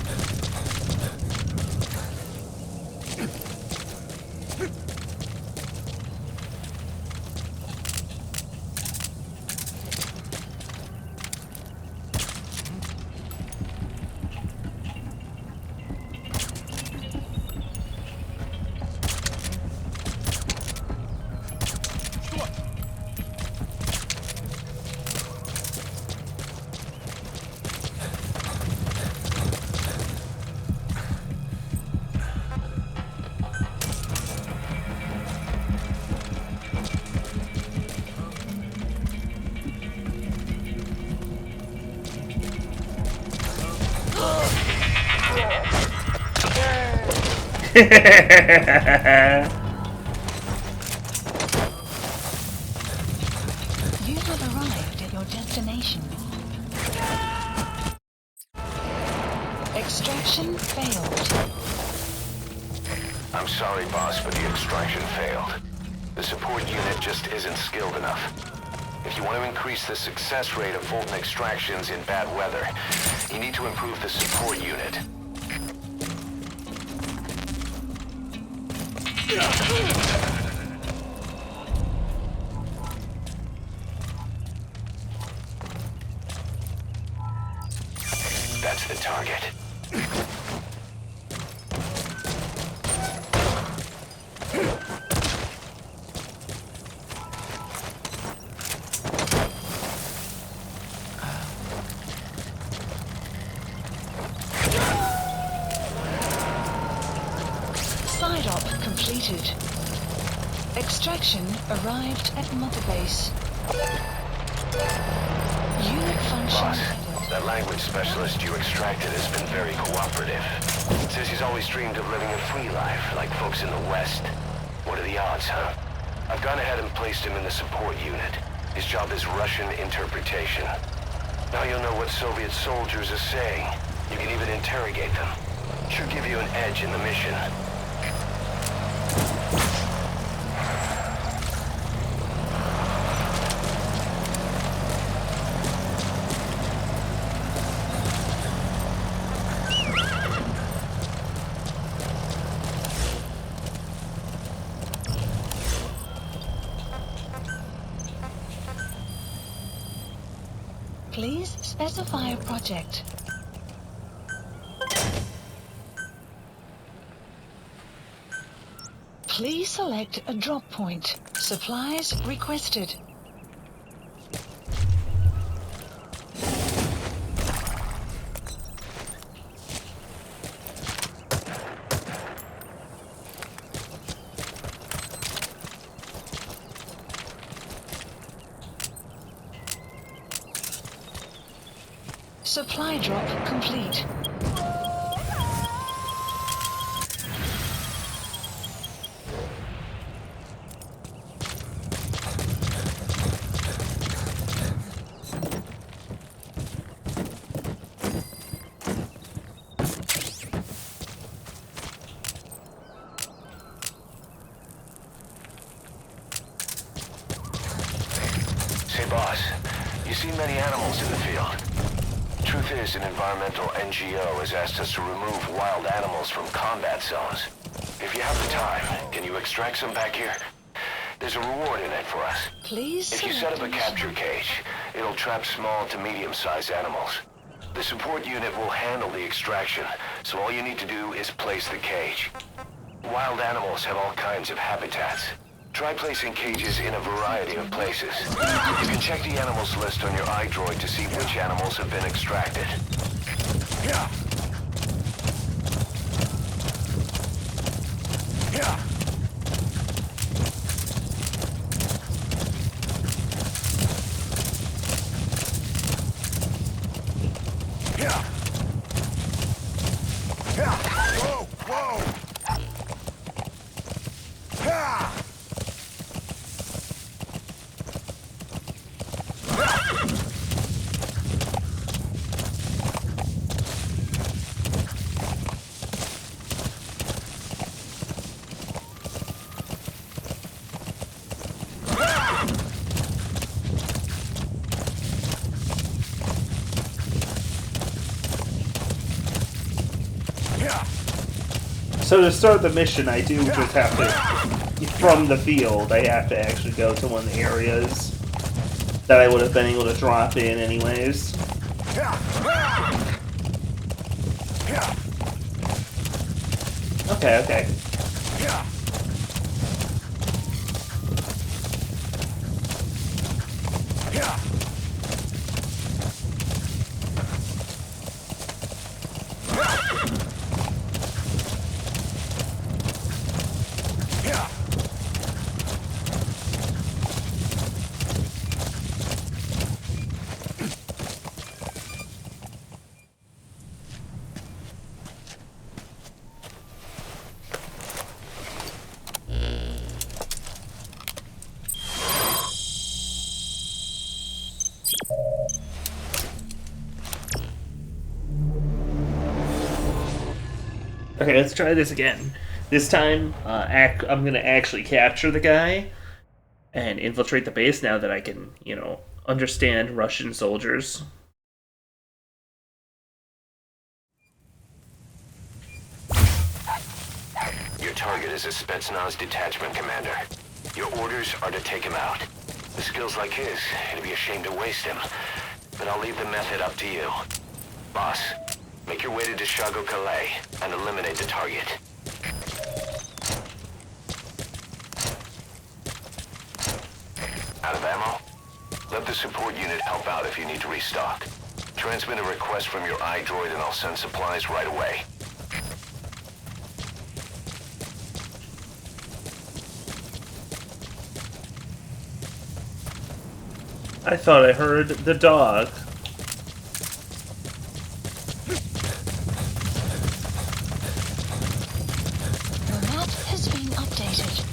[SPEAKER 4] You have arrived at your destination. Extraction failed.
[SPEAKER 9] I'm sorry, boss, but the extraction failed. The support unit just isn't skilled enough. If you want to increase the success rate of Fulton extractions in bad weather, you need to improve the support unit. That's the target.
[SPEAKER 4] Side op completed. Extraction arrived at Mother Base. Unit function.
[SPEAKER 9] Boss, that language specialist you extracted has been very cooperative. Says he's always dreamed of living a free life, like folks in the West. What are the odds, huh? I've gone ahead and placed him in the support unit. His job is Russian interpretation. Now you'll know what Soviet soldiers are saying. You can even interrogate them. Should give you an edge in the mission.
[SPEAKER 4] Please specify a project. Please select a drop point. Supplies requested. Supply drop complete.
[SPEAKER 9] boss, you see many animals in the field. Truth is, an environmental NGO has asked us to remove wild animals from combat zones. If you have the time, can you extract some back here? There's a reward in it for us.
[SPEAKER 4] Please.
[SPEAKER 9] If you set up a capture cage, it'll trap small to medium-sized animals. The support unit will handle the extraction, so all you need to do is place the cage. Wild animals have all kinds of habitats. Try placing cages in a variety of places. You can check the animals list on your iDroid to see which animals have been extracted.
[SPEAKER 2] Yeah. Yeah. Yeah. Yeah. Whoa, whoa. Yeah.
[SPEAKER 1] So to start the mission, I do just have to, from the field, I have to actually go to one of the areas that I would have been able to drop in anyways. Okay, okay. Okay, let's try this again. This time, I'm gonna actually capture the guy and infiltrate the base now that I can, understand Russian soldiers.
[SPEAKER 9] Your target is a Spetsnaz detachment commander. Your orders are to take him out. With skills like his, it'd be a shame to waste him. But I'll leave the method up to you. Boss, make your way to Deshago Calais and eliminate the target. Out of ammo? Let the support unit help out if you need to restock. Transmit a request from your iDroid and I'll send supplies right away.
[SPEAKER 1] I thought I heard the dog.
[SPEAKER 4] Your map has been updated.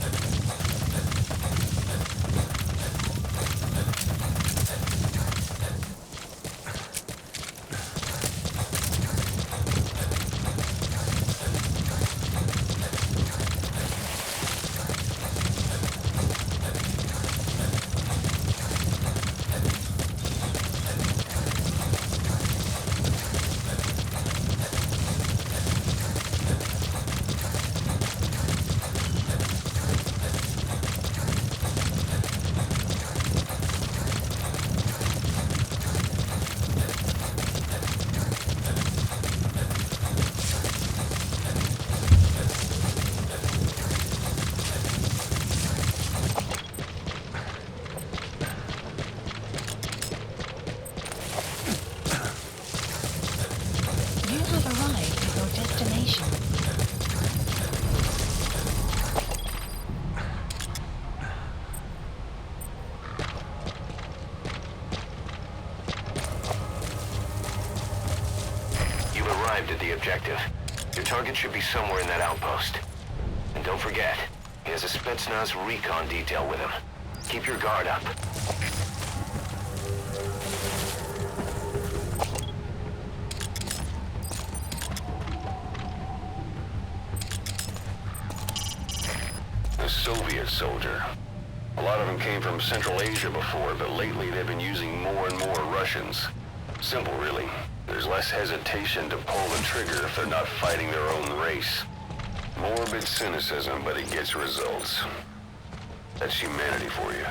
[SPEAKER 4] You have arrived at your destination.
[SPEAKER 9] You've arrived at the objective. Your target should be somewhere in that outpost. And don't forget, he has a Spetsnaz recon detail with him. Keep your guard up. The Soviet soldier. A lot of them came from Central Asia before, but lately they've been using more and more Russians. Simple, really. There's less hesitation to pull the trigger if they're not fighting their own race. Morbid cynicism, but it gets results. That's humanity for you.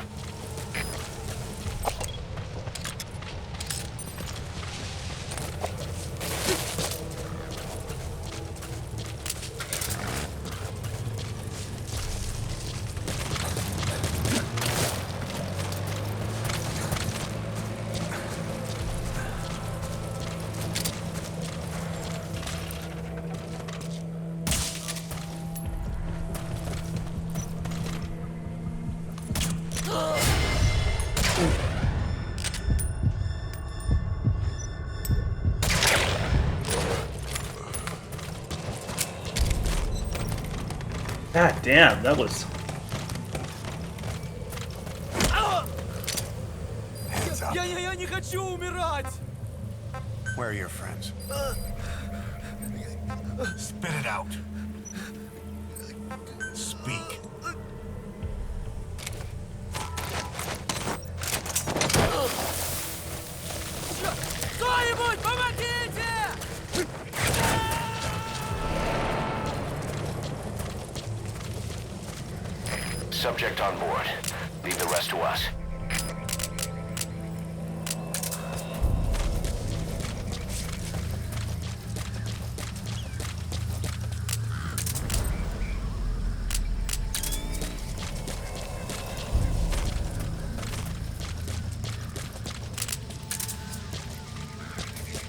[SPEAKER 1] God damn, that was...
[SPEAKER 7] Hands up.
[SPEAKER 13] Я не хочу умирать!
[SPEAKER 7] Where are your friends? Spit it out. Speak.
[SPEAKER 13] Кто-нибудь, помогите!
[SPEAKER 9] Subject on board. Leave the rest to us.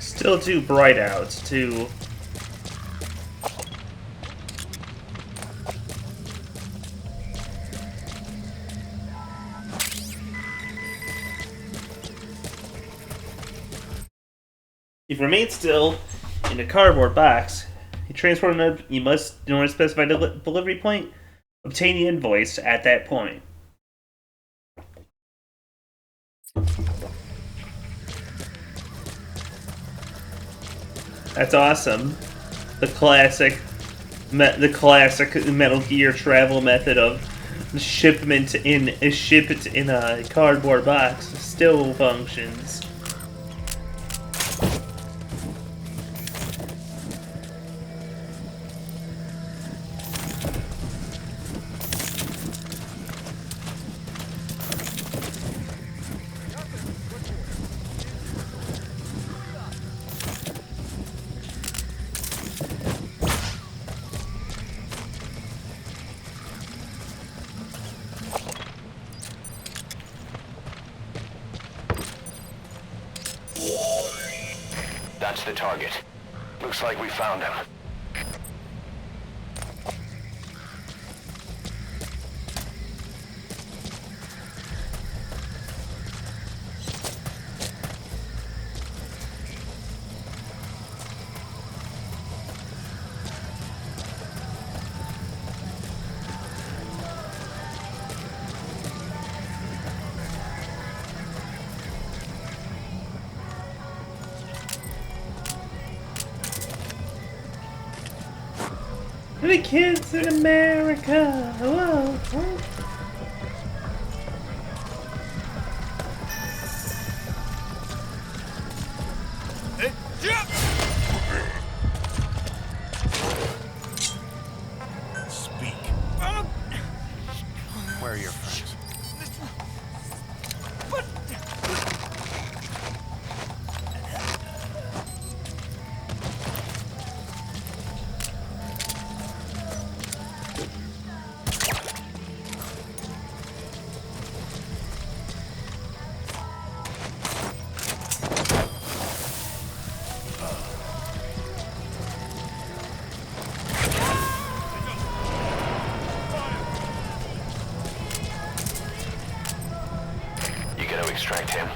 [SPEAKER 1] Still too bright out to... If you remain still in a cardboard box, you must, in order to specify the delivery point, obtain the invoice at that point. That's awesome. The classic Metal Gear travel method of shipment in a cardboard box still functions.
[SPEAKER 9] That's the target. Looks like we found him.
[SPEAKER 1] The kids in America. Whoa. Whoa.
[SPEAKER 7] Speak. Where are your friends?
[SPEAKER 9] You gotta extract him.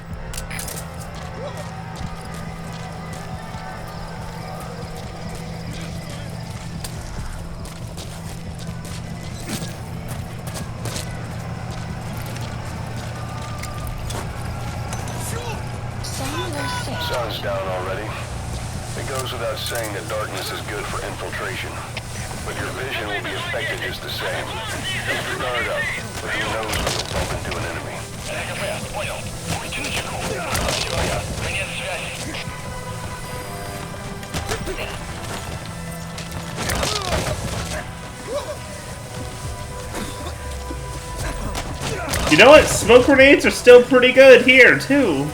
[SPEAKER 9] Sun's down already. It goes without saying that darkness is good for infiltration. But your vision will be affected just the same. Keep your guard up, but who knows what you'll bump into.
[SPEAKER 1] You know what? Smoke grenades are still pretty good here, too.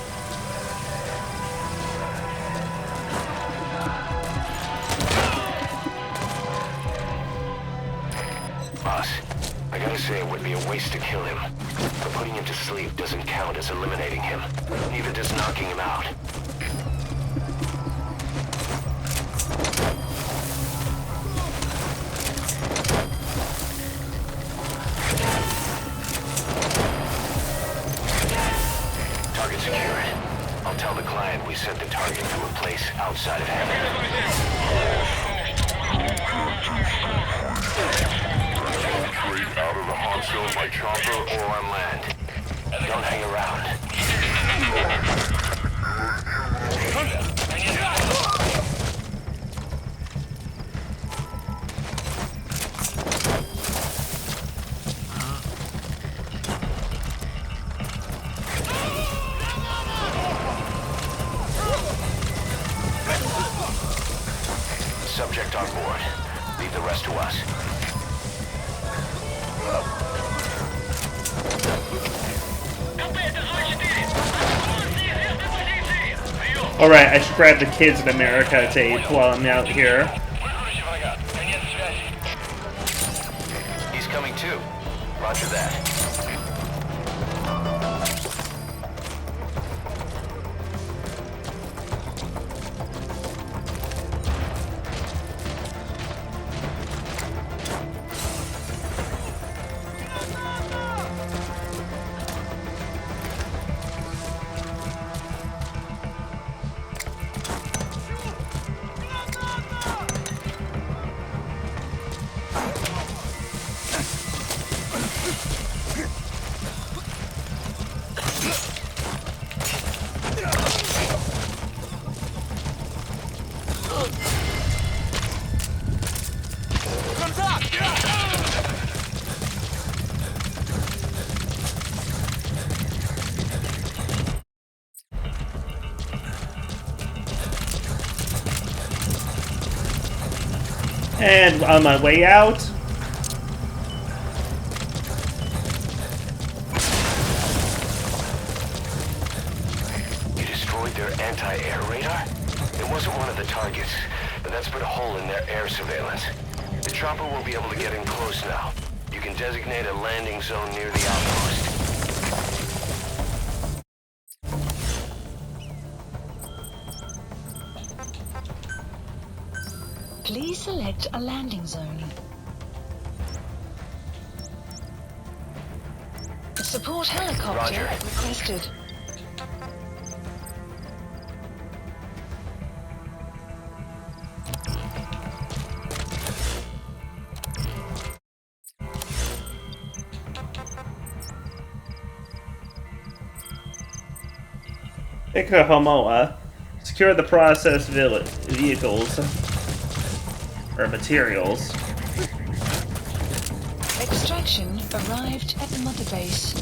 [SPEAKER 9] Boss, I gotta say it would be a waste to kill him. But putting him to sleep doesn't count as eliminating him. Neither does knocking him out. Target secured. I'll tell the client we sent the target to a place outside of heaven. Straight out of the hot zone by chopper or on land. Don't hang around. Subject on board. Leave the rest to us.
[SPEAKER 1] Alright, I should grab the kids in America tape while I'm out here.
[SPEAKER 9] He's coming too. Roger that.
[SPEAKER 1] And on my way out,
[SPEAKER 9] You destroyed their anti-air radar? It wasn't one of the targets, but that's put a hole in their air surveillance. The chopper will be able to get in close now. You can designate a landing zone near the outpost.
[SPEAKER 4] Please select a landing zone. Support helicopter
[SPEAKER 9] Roger.
[SPEAKER 4] requested.
[SPEAKER 1] Ikahomoa. Secure the processed vehicles. Or materials.
[SPEAKER 4] Extraction arrived at Mother Base.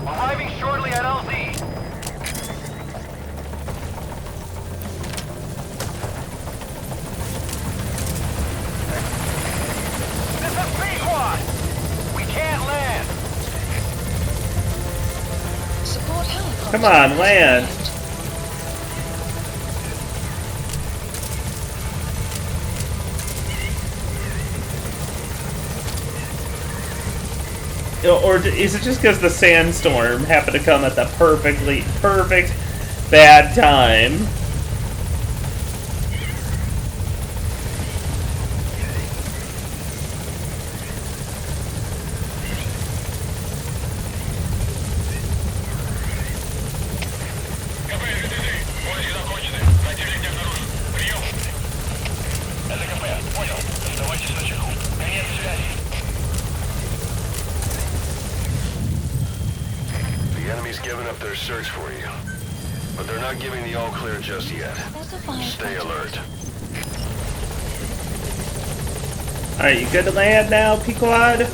[SPEAKER 9] Arriving shortly at LZ. This is B-Quad. We can't land.
[SPEAKER 4] Support helicopter.
[SPEAKER 1] Come on, land. Or is it just because the sandstorm happened to come at the perfect bad time?
[SPEAKER 9] The enemy's given up their search for you, but they're not giving the all clear just yet. Stay alert.
[SPEAKER 1] Alright, you good to land now, Pequod?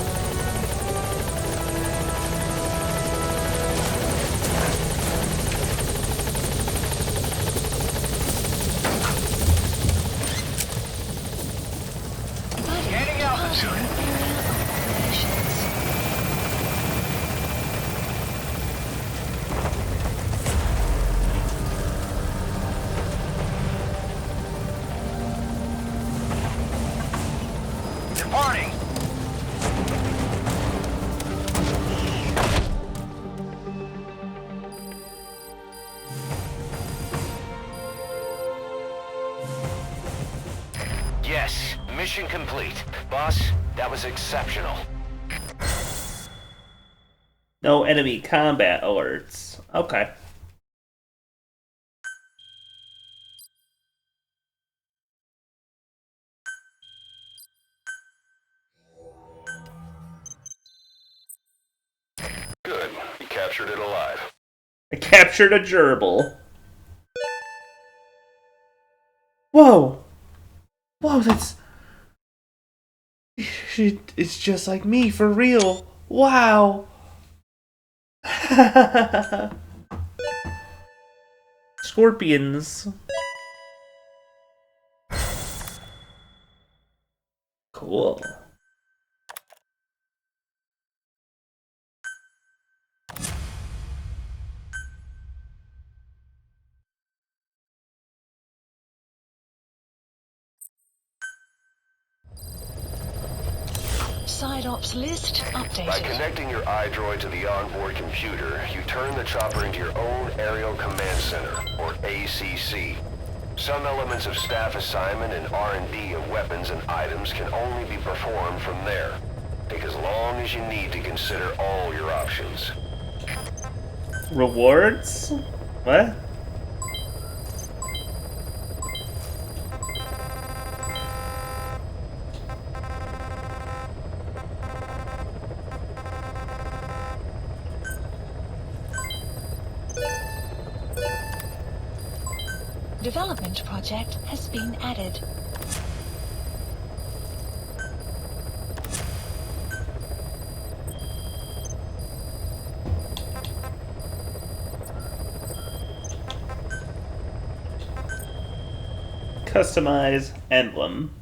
[SPEAKER 4] Gaining altitude.
[SPEAKER 9] Departing. Yes, mission complete. Boss, that was exceptional.
[SPEAKER 1] No enemy combat alerts. Okay.
[SPEAKER 9] Good. You captured it alive.
[SPEAKER 1] I captured a gerbil. Whoa! Whoa, that's... It's just like me, for real. Wow! Scorpions. Cool.
[SPEAKER 4] Side ops list updated.
[SPEAKER 9] By connecting your iDroid to the onboard computer, you turn the chopper into your own Aerial Command Center, or ACC. Some elements of staff assignment and R&D of weapons and items can only be performed from there. Take as long as you need to consider all your options.
[SPEAKER 1] Rewards? What?
[SPEAKER 4] Development project has been added.
[SPEAKER 1] Customize emblem.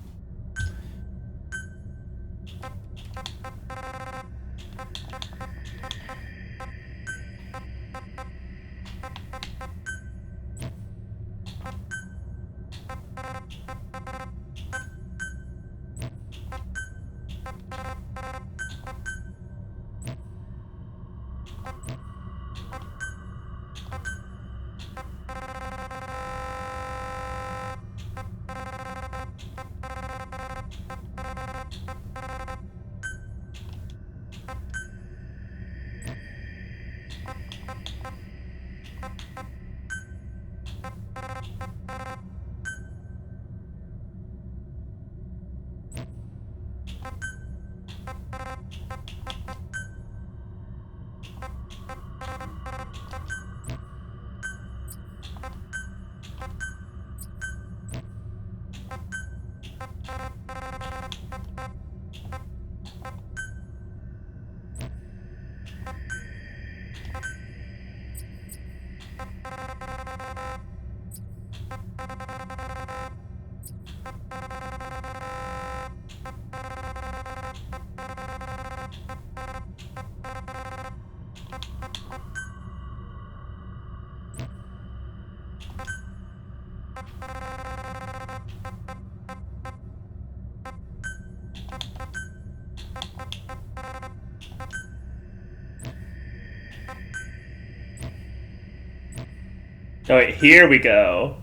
[SPEAKER 1] Oh wait, here we go.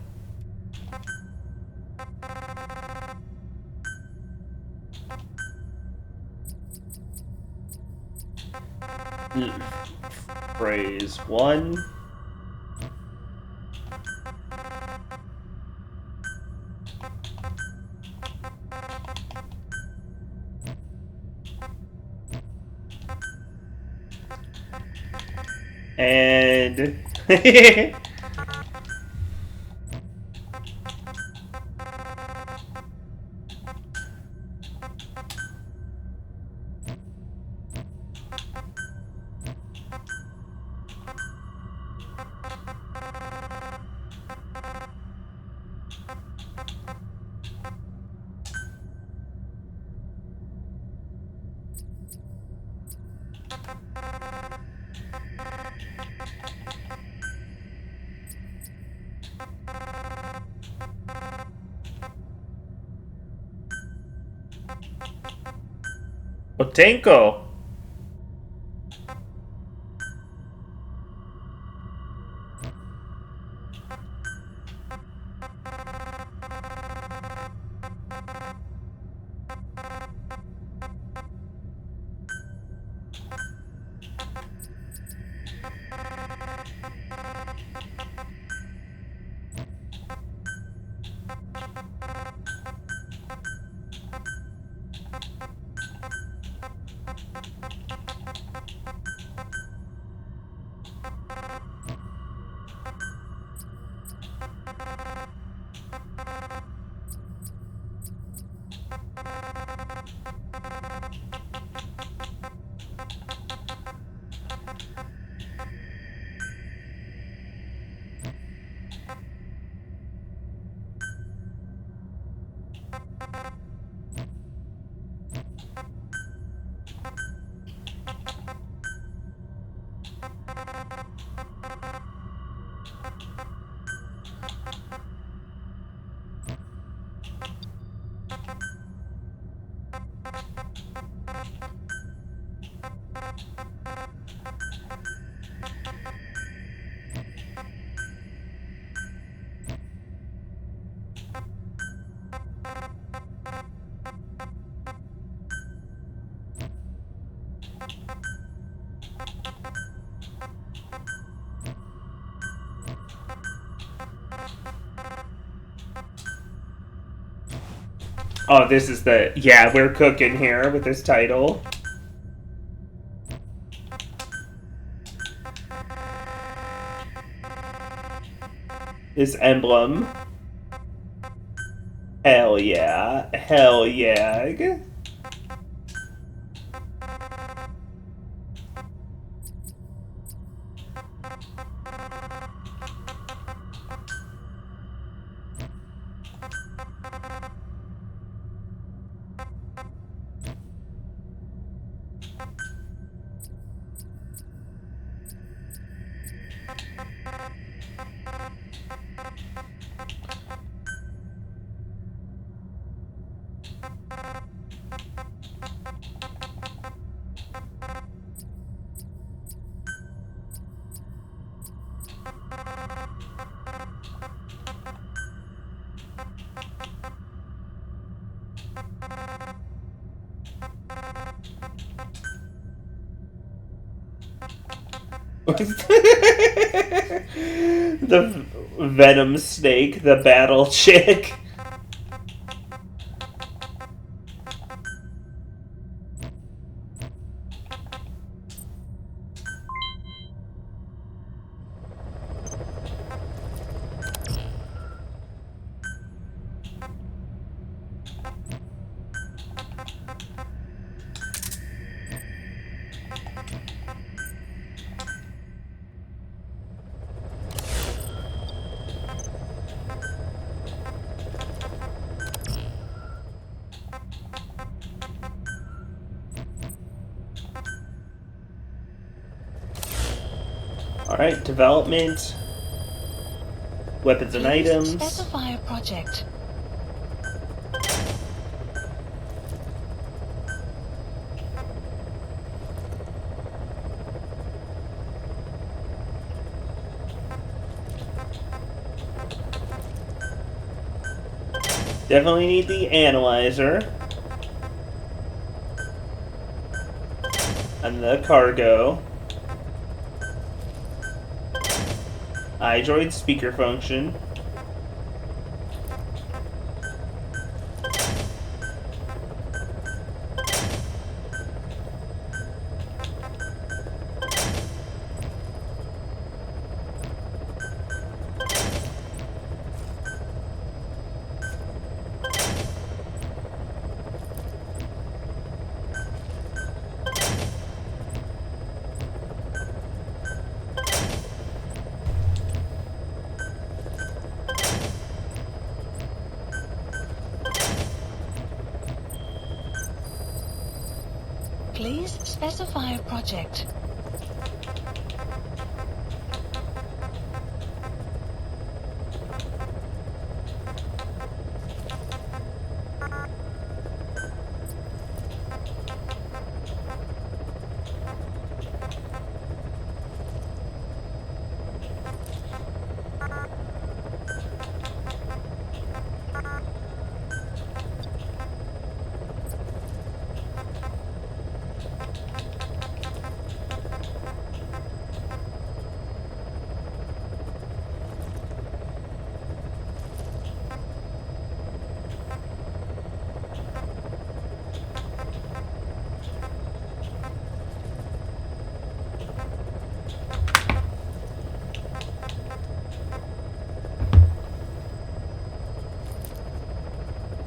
[SPEAKER 1] Phrase 1. And Otenko. Oh, this is the... Yeah, we're cooking here with this title. This emblem. Hell yeah. Hell yeah. The Venom Snake, the battle chick. Alright, development. Weapons and items.
[SPEAKER 4] Specify a project.
[SPEAKER 1] Definitely need the analyzer. And the cargo. iDroid speaker function.
[SPEAKER 4] Please specify a project.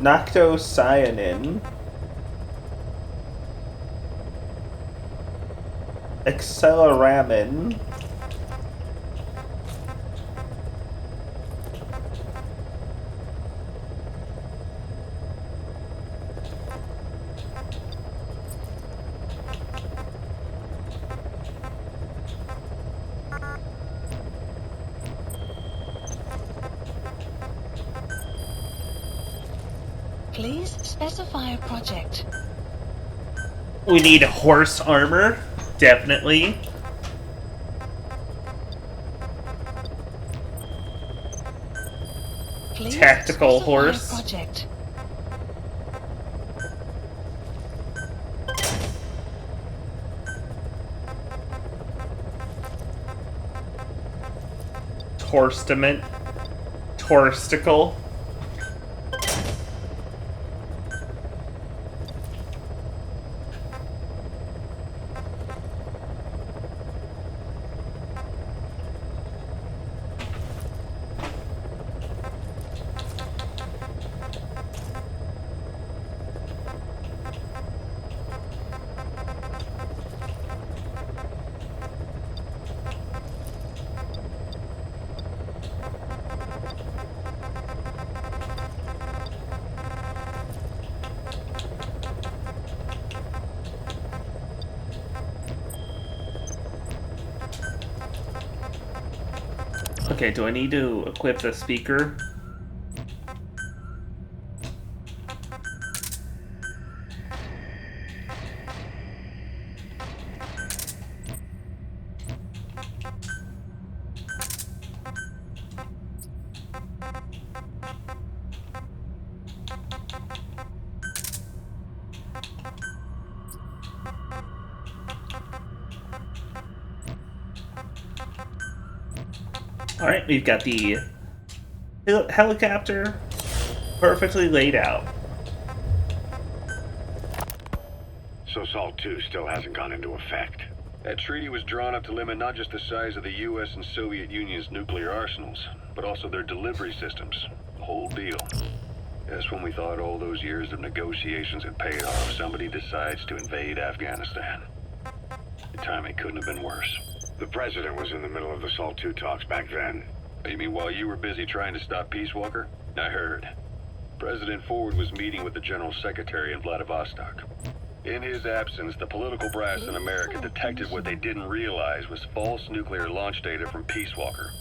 [SPEAKER 1] Noctocyanin, acceleramin,
[SPEAKER 4] Please specify a project.
[SPEAKER 1] we need horse armor, definitely.
[SPEAKER 4] Please
[SPEAKER 1] Tactical
[SPEAKER 4] specify
[SPEAKER 1] horse.
[SPEAKER 4] a project.
[SPEAKER 1] Torstament. Torsticle. Okay, do I need to equip the speaker? Alright, we've got the helicopter perfectly laid out.
[SPEAKER 8] So SALT 2 still hasn't gone into effect. That treaty was drawn up to limit not just the size of the US and Soviet Union's nuclear arsenals, but also their delivery systems. The whole deal. Just when we thought all those years of negotiations had paid off, somebody decides to invade Afghanistan. The timing couldn't have been worse.
[SPEAKER 7] The president was in the middle of the SALT 2 talks back then.
[SPEAKER 8] You mean while you were busy trying to stop Peace Walker? I heard. President Ford was meeting with the General Secretary in Vladivostok. In his absence, the political brass in America detected what they didn't realize was false nuclear launch data from Peace Walker,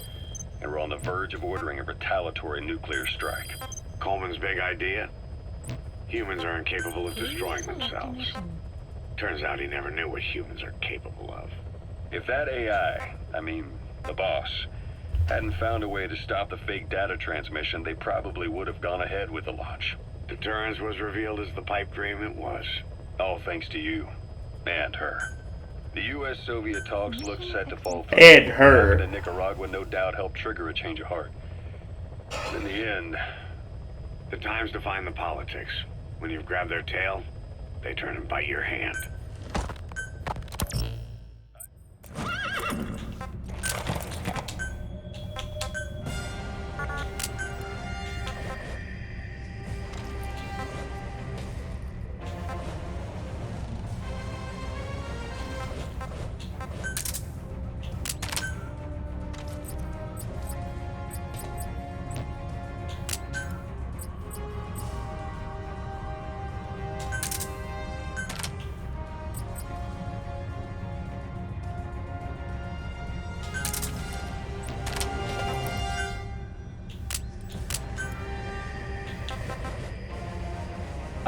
[SPEAKER 8] and were on the verge of ordering a retaliatory nuclear strike.
[SPEAKER 7] Coleman's big idea? Humans are incapable of destroying themselves. Turns out he never knew what humans are capable of.
[SPEAKER 8] If that AI, I mean, the boss, hadn't found a way to stop the fake data transmission, they probably would have gone ahead with the launch.
[SPEAKER 7] Deterrence was revealed as the pipe dream it was.
[SPEAKER 8] All thanks to you. And her. The US-Soviet talks looked set to fall through.
[SPEAKER 1] And her.
[SPEAKER 8] And Nicaragua no doubt helped trigger a change of heart. In the end,
[SPEAKER 7] the time's to find the politics. When you've grabbed their tail, they turn and bite your hand.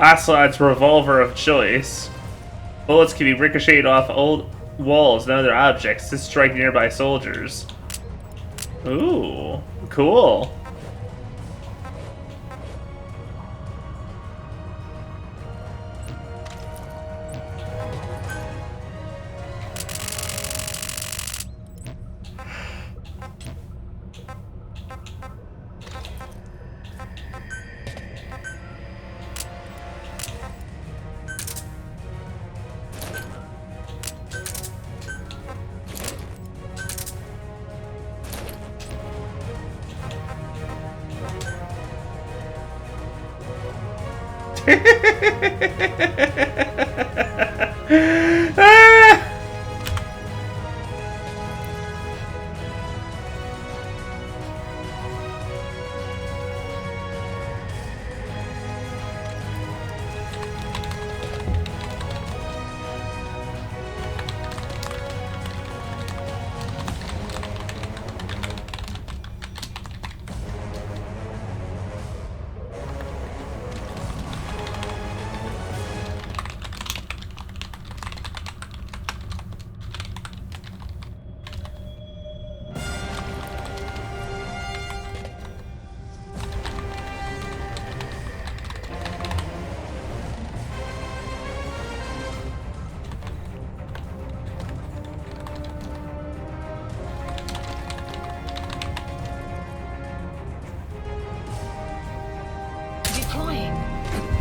[SPEAKER 1] Ocelot's revolver of choice. Bullets can be ricocheted off old walls and other objects to strike nearby soldiers. Ooh, cool.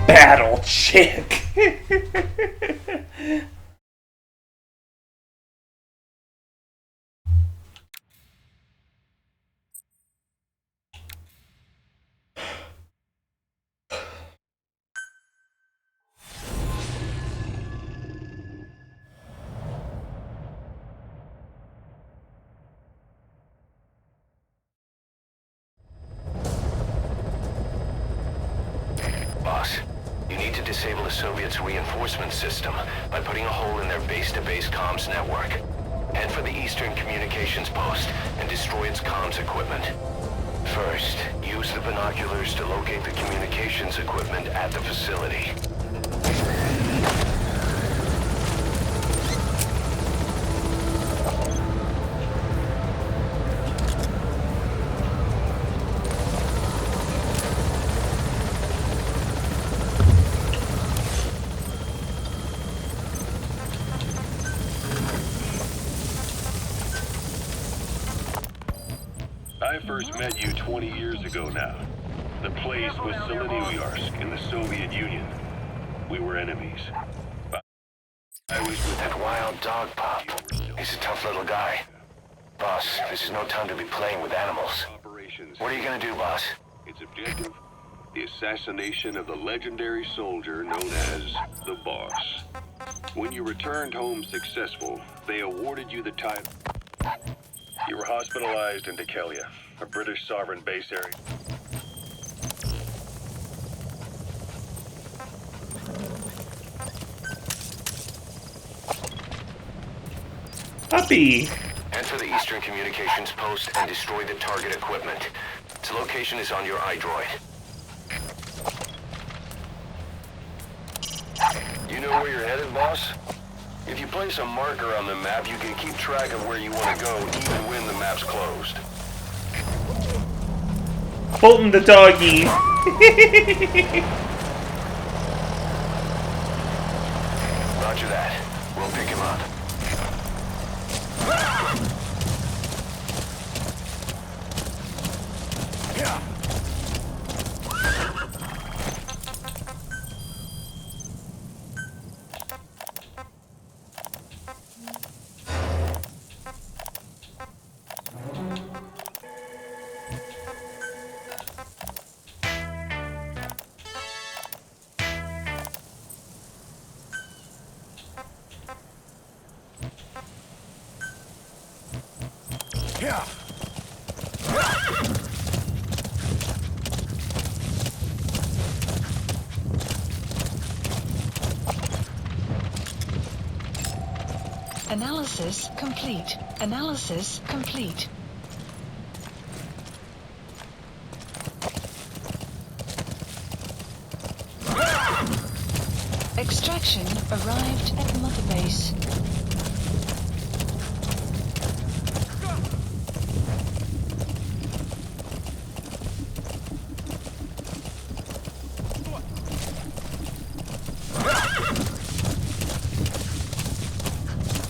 [SPEAKER 1] Battle chick.
[SPEAKER 9] Boss, you need to disable the Soviets' reinforcement system by putting a hole in their base-to-base comms network. Head for the Eastern Communications Post and destroy its comms equipment. First, use the binoculars to locate the communications equipment at the facility.
[SPEAKER 7] I first met you 20 years ago now. The place was Selenouyarsk in the Soviet Union. We were enemies. I was with
[SPEAKER 9] that wild dog pup. He's a tough little guy. Boss, this is no time to be playing with animals. What are you gonna do, boss?
[SPEAKER 7] Its objective? The assassination of the legendary soldier known as the Boss. When you returned home successful, they awarded you the title. You were hospitalized in Dikelia, a British sovereign base area.
[SPEAKER 1] Puppy!
[SPEAKER 9] Enter the Eastern Communications Post and destroy the target equipment. Its location is on your iDroid. You know where you're headed, boss? If you place a marker on the map, you can keep track of where you want to go, even when the map's closed.
[SPEAKER 1] Fulton the doggy!
[SPEAKER 9] Roger that. We'll pick him up.
[SPEAKER 4] Analysis complete. Analysis complete. Extraction arrived at Mother Base.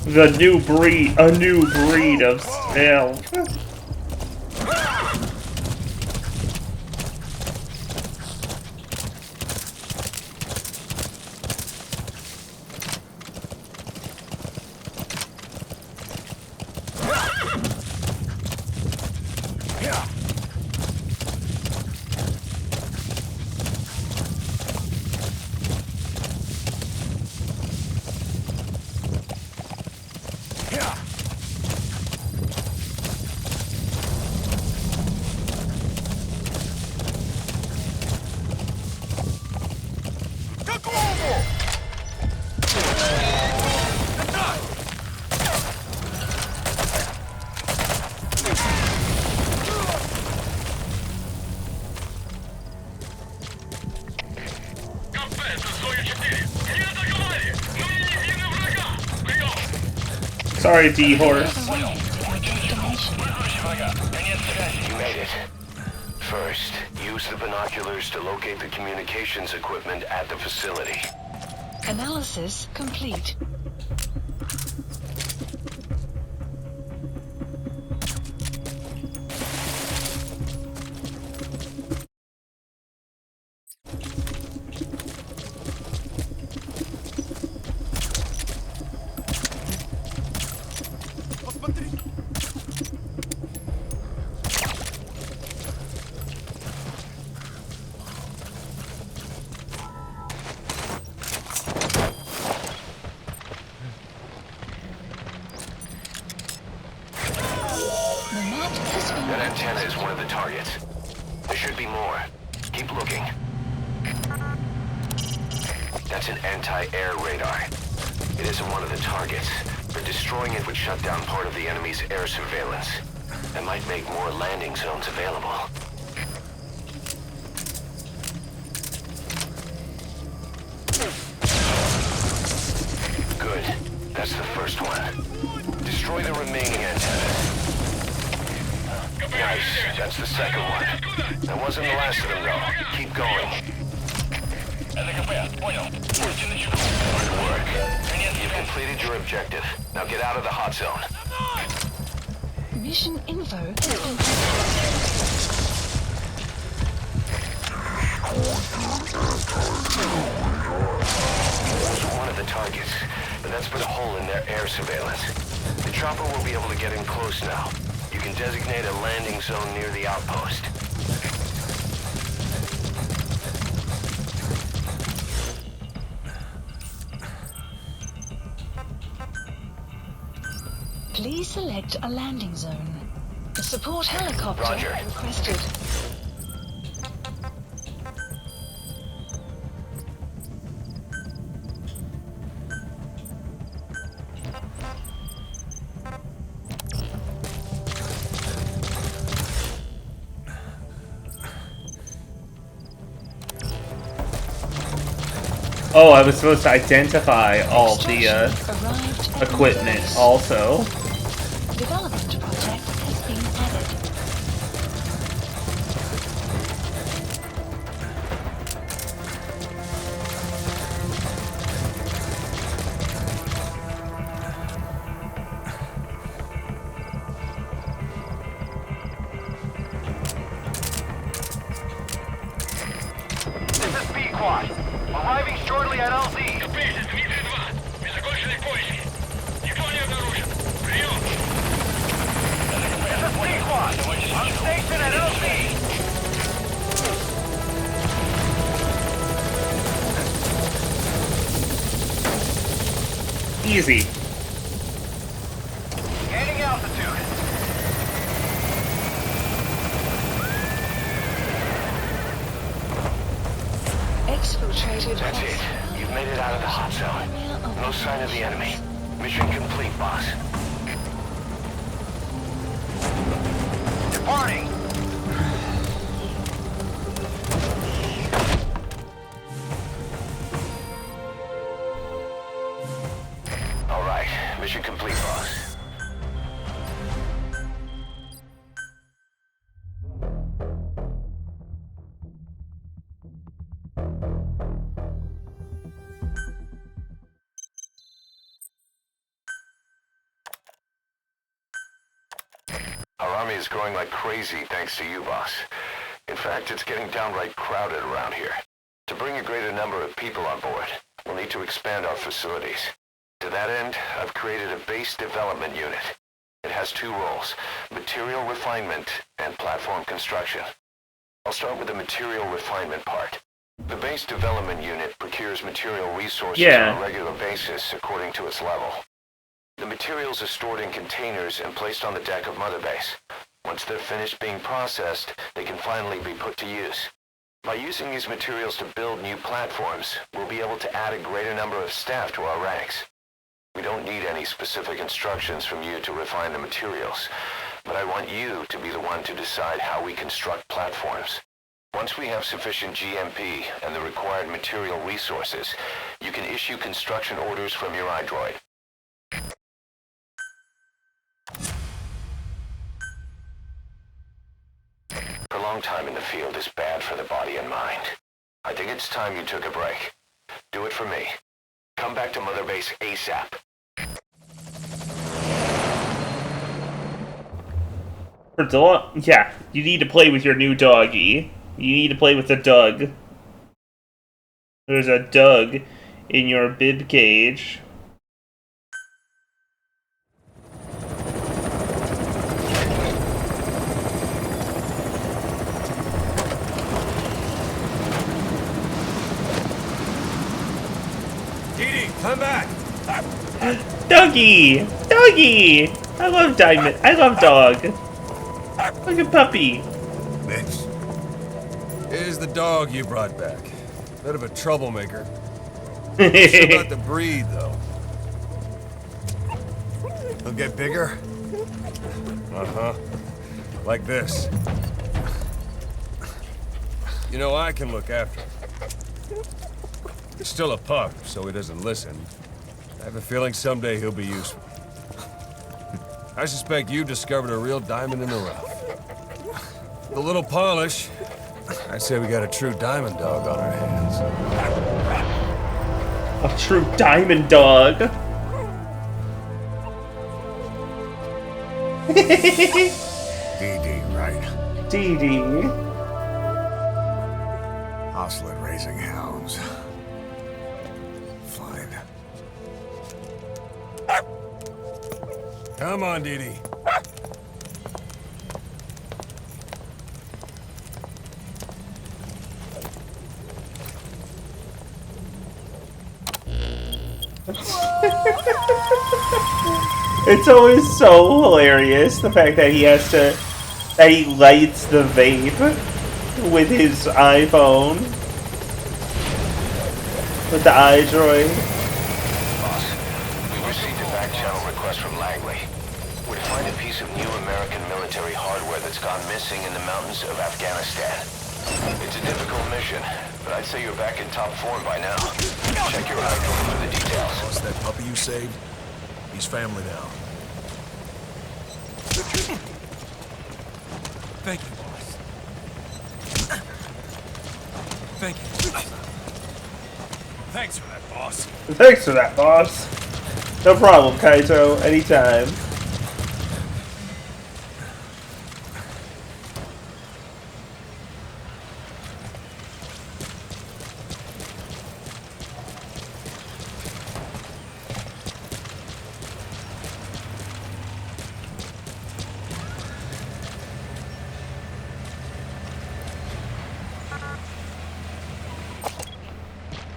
[SPEAKER 1] A new breed of stealth. Sorry, D-Horse.
[SPEAKER 9] You made it. First, use the binoculars to locate the communications equipment at the facility.
[SPEAKER 4] Analysis complete.
[SPEAKER 9] That antenna is one of the targets. There should be more. Keep looking. That's an anti-air radar. It isn't one of the targets, but destroying it would shut down part of the enemy's air surveillance. And might make more landing zones available. Good. That's the first one. Destroy the remaining antennas. Nice. That's the second one. That wasn't the last of them, though. Keep going. Good work. You've completed your objective. Now get out of the hot zone.
[SPEAKER 4] Mission info has been
[SPEAKER 9] It's one of the targets, but that's put a hole in their air surveillance. The chopper will be able to get in close now. You can designate a landing zone near the outpost.
[SPEAKER 4] Please select a landing zone. A support helicopter
[SPEAKER 9] Roger.
[SPEAKER 4] requested.
[SPEAKER 1] Oh, I was supposed to identify all the equipment also.
[SPEAKER 4] Development project has been added.
[SPEAKER 5] This is B-Quad. Arriving shortly at LZ. This is B-Quad. On station at LZ.
[SPEAKER 1] Easy.
[SPEAKER 5] Gaining altitude.
[SPEAKER 4] Exfiltrated.
[SPEAKER 9] That's it. You've made it out of the hot zone. No sign of the enemy. Mission complete, boss.
[SPEAKER 5] Departing.
[SPEAKER 9] Mission complete, boss. Our army is growing like crazy thanks to you, boss. In fact, it's getting downright crowded around here. To bring a greater number of people on board, we'll need to expand our facilities. To that end, I've created a base development unit. It has two roles, material refinement and platform construction. I'll start with the material refinement part. The base development unit procures material resources on a regular basis according to its level. The materials are stored in containers and placed on the deck of Mother Base. Once they're finished being processed, they can finally be put to use. By using these materials to build new platforms, we'll be able to add a greater number of staff to our ranks. We don't need any specific instructions from you to refine the materials, but I want you to be the one to decide how we construct platforms. Once we have sufficient GMP and the required material resources, you can issue construction orders from your iDroid. Prolonged time in the field is bad for the body and mind. I think it's time you took a break. Do it for me. Come back to Mother Base ASAP.
[SPEAKER 1] For dog? Yeah, you need to play with your new doggy. You need to play with the Doug. There's a Doug in your bib cage.
[SPEAKER 14] Come back!
[SPEAKER 1] Doggy! Doggy! I love Diamond. I love dog. Like a puppy.
[SPEAKER 14] This is the dog you brought back. Bit of a troublemaker. Still got the breed, though. He'll get bigger? Uh-huh. Like this. You know, I can look after him. He's still a pup, so he doesn't listen. I have a feeling someday he'll be useful. I suspect you discovered a real diamond in the rough. With a little polish, I'd say we got a true diamond dog on our hands.
[SPEAKER 1] A true diamond dog.
[SPEAKER 2] Dee, right?
[SPEAKER 1] Dee.
[SPEAKER 2] Hostile at raising hounds. Fine.
[SPEAKER 14] Come on, Dee.
[SPEAKER 1] It's always so hilarious, the fact that he lights the vape with his iPhone. With the iDroid.
[SPEAKER 9] Boss, we received a back-channel request from Langley. We're to find a piece of new American military hardware that's gone missing in the mountains of Afghanistan. It's a difficult mission, but I'd say you're back in top form by now. Check your iDroid for the details.
[SPEAKER 14] What's that puppy you saved? He's family now.
[SPEAKER 13] Thank you, boss. Thank you. Thanks for that, boss.
[SPEAKER 1] Thanks for that, boss. No problem, Kaito. Anytime.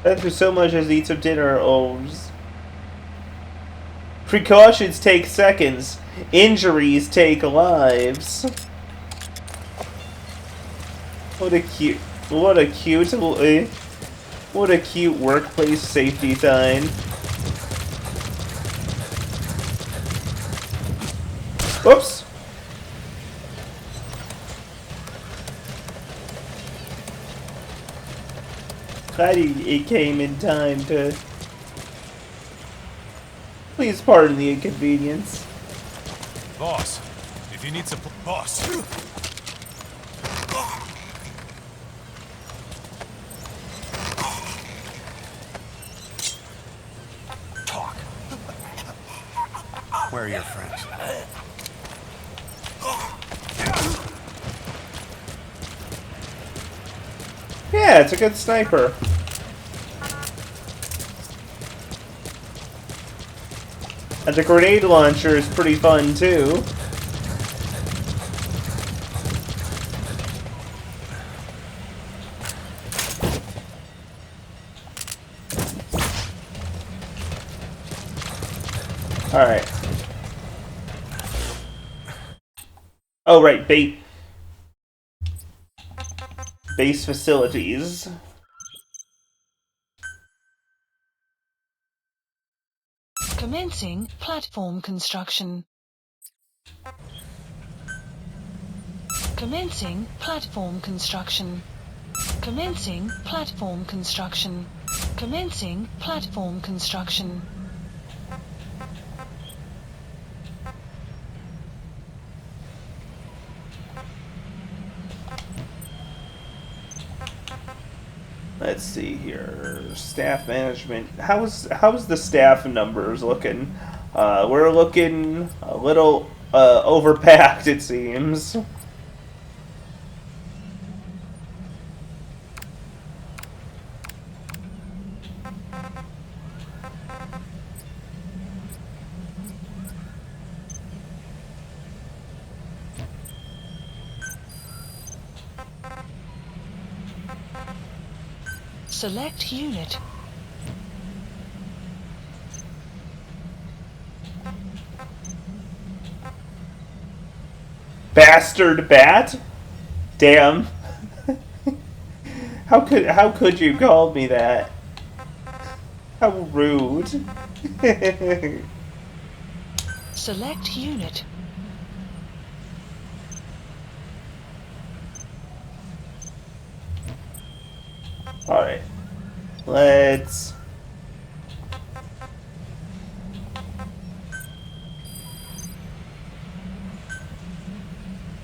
[SPEAKER 1] Thank you so much as eat some dinner, Ohms. Precautions take seconds. Injuries take lives. What a cute workplace safety sign. Whoops. Glad it came in time to Please pardon the inconvenience.
[SPEAKER 13] Boss, if you need support, boss. Talk. Where are your friends?
[SPEAKER 1] Yeah, it's a good sniper. And the grenade launcher is pretty fun too. Alright. Oh, right, base facilities.
[SPEAKER 4] Commencing platform construction. Commencing platform construction. Commencing platform construction. Commencing platform construction.
[SPEAKER 1] Let's see here. Staff management. How's the staff numbers looking? We're looking a little overpacked, it seems.
[SPEAKER 4] Select unit.
[SPEAKER 1] Bastard bat? Damn. How could you call me that? How rude.
[SPEAKER 4] Select unit.
[SPEAKER 1] Alright. Let's...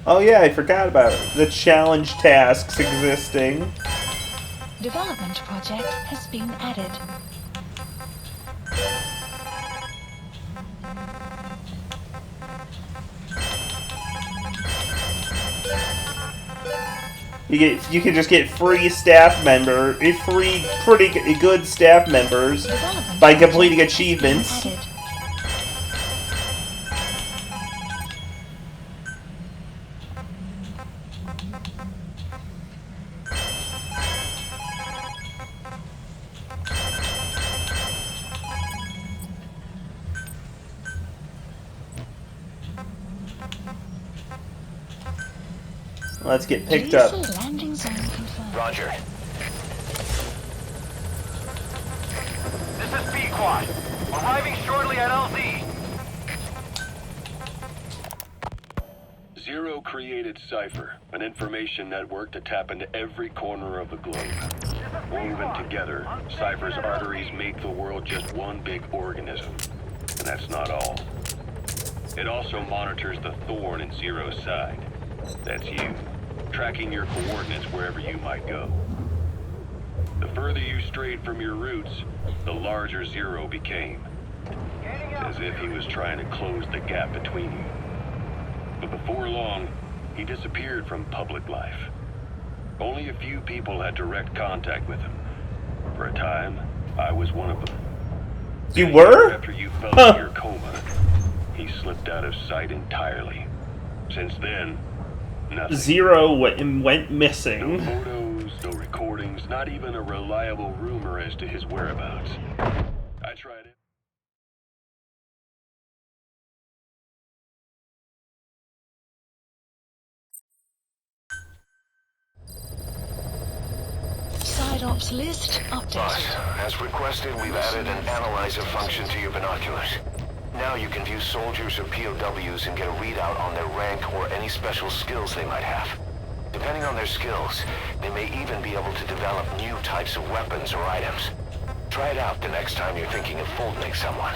[SPEAKER 1] Oh yeah, I forgot about it. The challenge tasks existing.
[SPEAKER 4] Development project has been added.
[SPEAKER 1] You can just get free free pretty good staff members by completing achievements.
[SPEAKER 4] Added.
[SPEAKER 1] Let's get picked up.
[SPEAKER 4] Landing zone confirmed.
[SPEAKER 9] Roger.
[SPEAKER 5] This is B-Quad. Arriving shortly at LZ.
[SPEAKER 7] Zero created Cypher, an information network to tap into every corner of the globe. Woven together, Cypher's arteries make the world just one big organism. And that's not all. It also monitors the thorn in Zero's side. That's you, tracking your coordinates wherever you might go. The further you strayed from your roots, the larger Zero became. It's as if he was trying to close the gap between you. But before long, he disappeared from public life. Only a few people had direct contact with him. For a time, I was one of them.
[SPEAKER 1] You were?
[SPEAKER 7] After you fell into your coma, he slipped out of sight entirely. Since then, nothing.
[SPEAKER 1] Zero went missing.
[SPEAKER 7] No photos, no recordings, not even a reliable rumor as to his whereabouts. I tried it.
[SPEAKER 4] Side ops list
[SPEAKER 9] Boss,
[SPEAKER 4] updated.
[SPEAKER 9] as requested, we've added an analyzer function to your binoculars. Now you can view soldiers or POWs and get a readout on their rank or any special skills they might have. Depending on their skills, they may even be able to develop new types of weapons or items. Try it out the next time you're thinking of folding someone.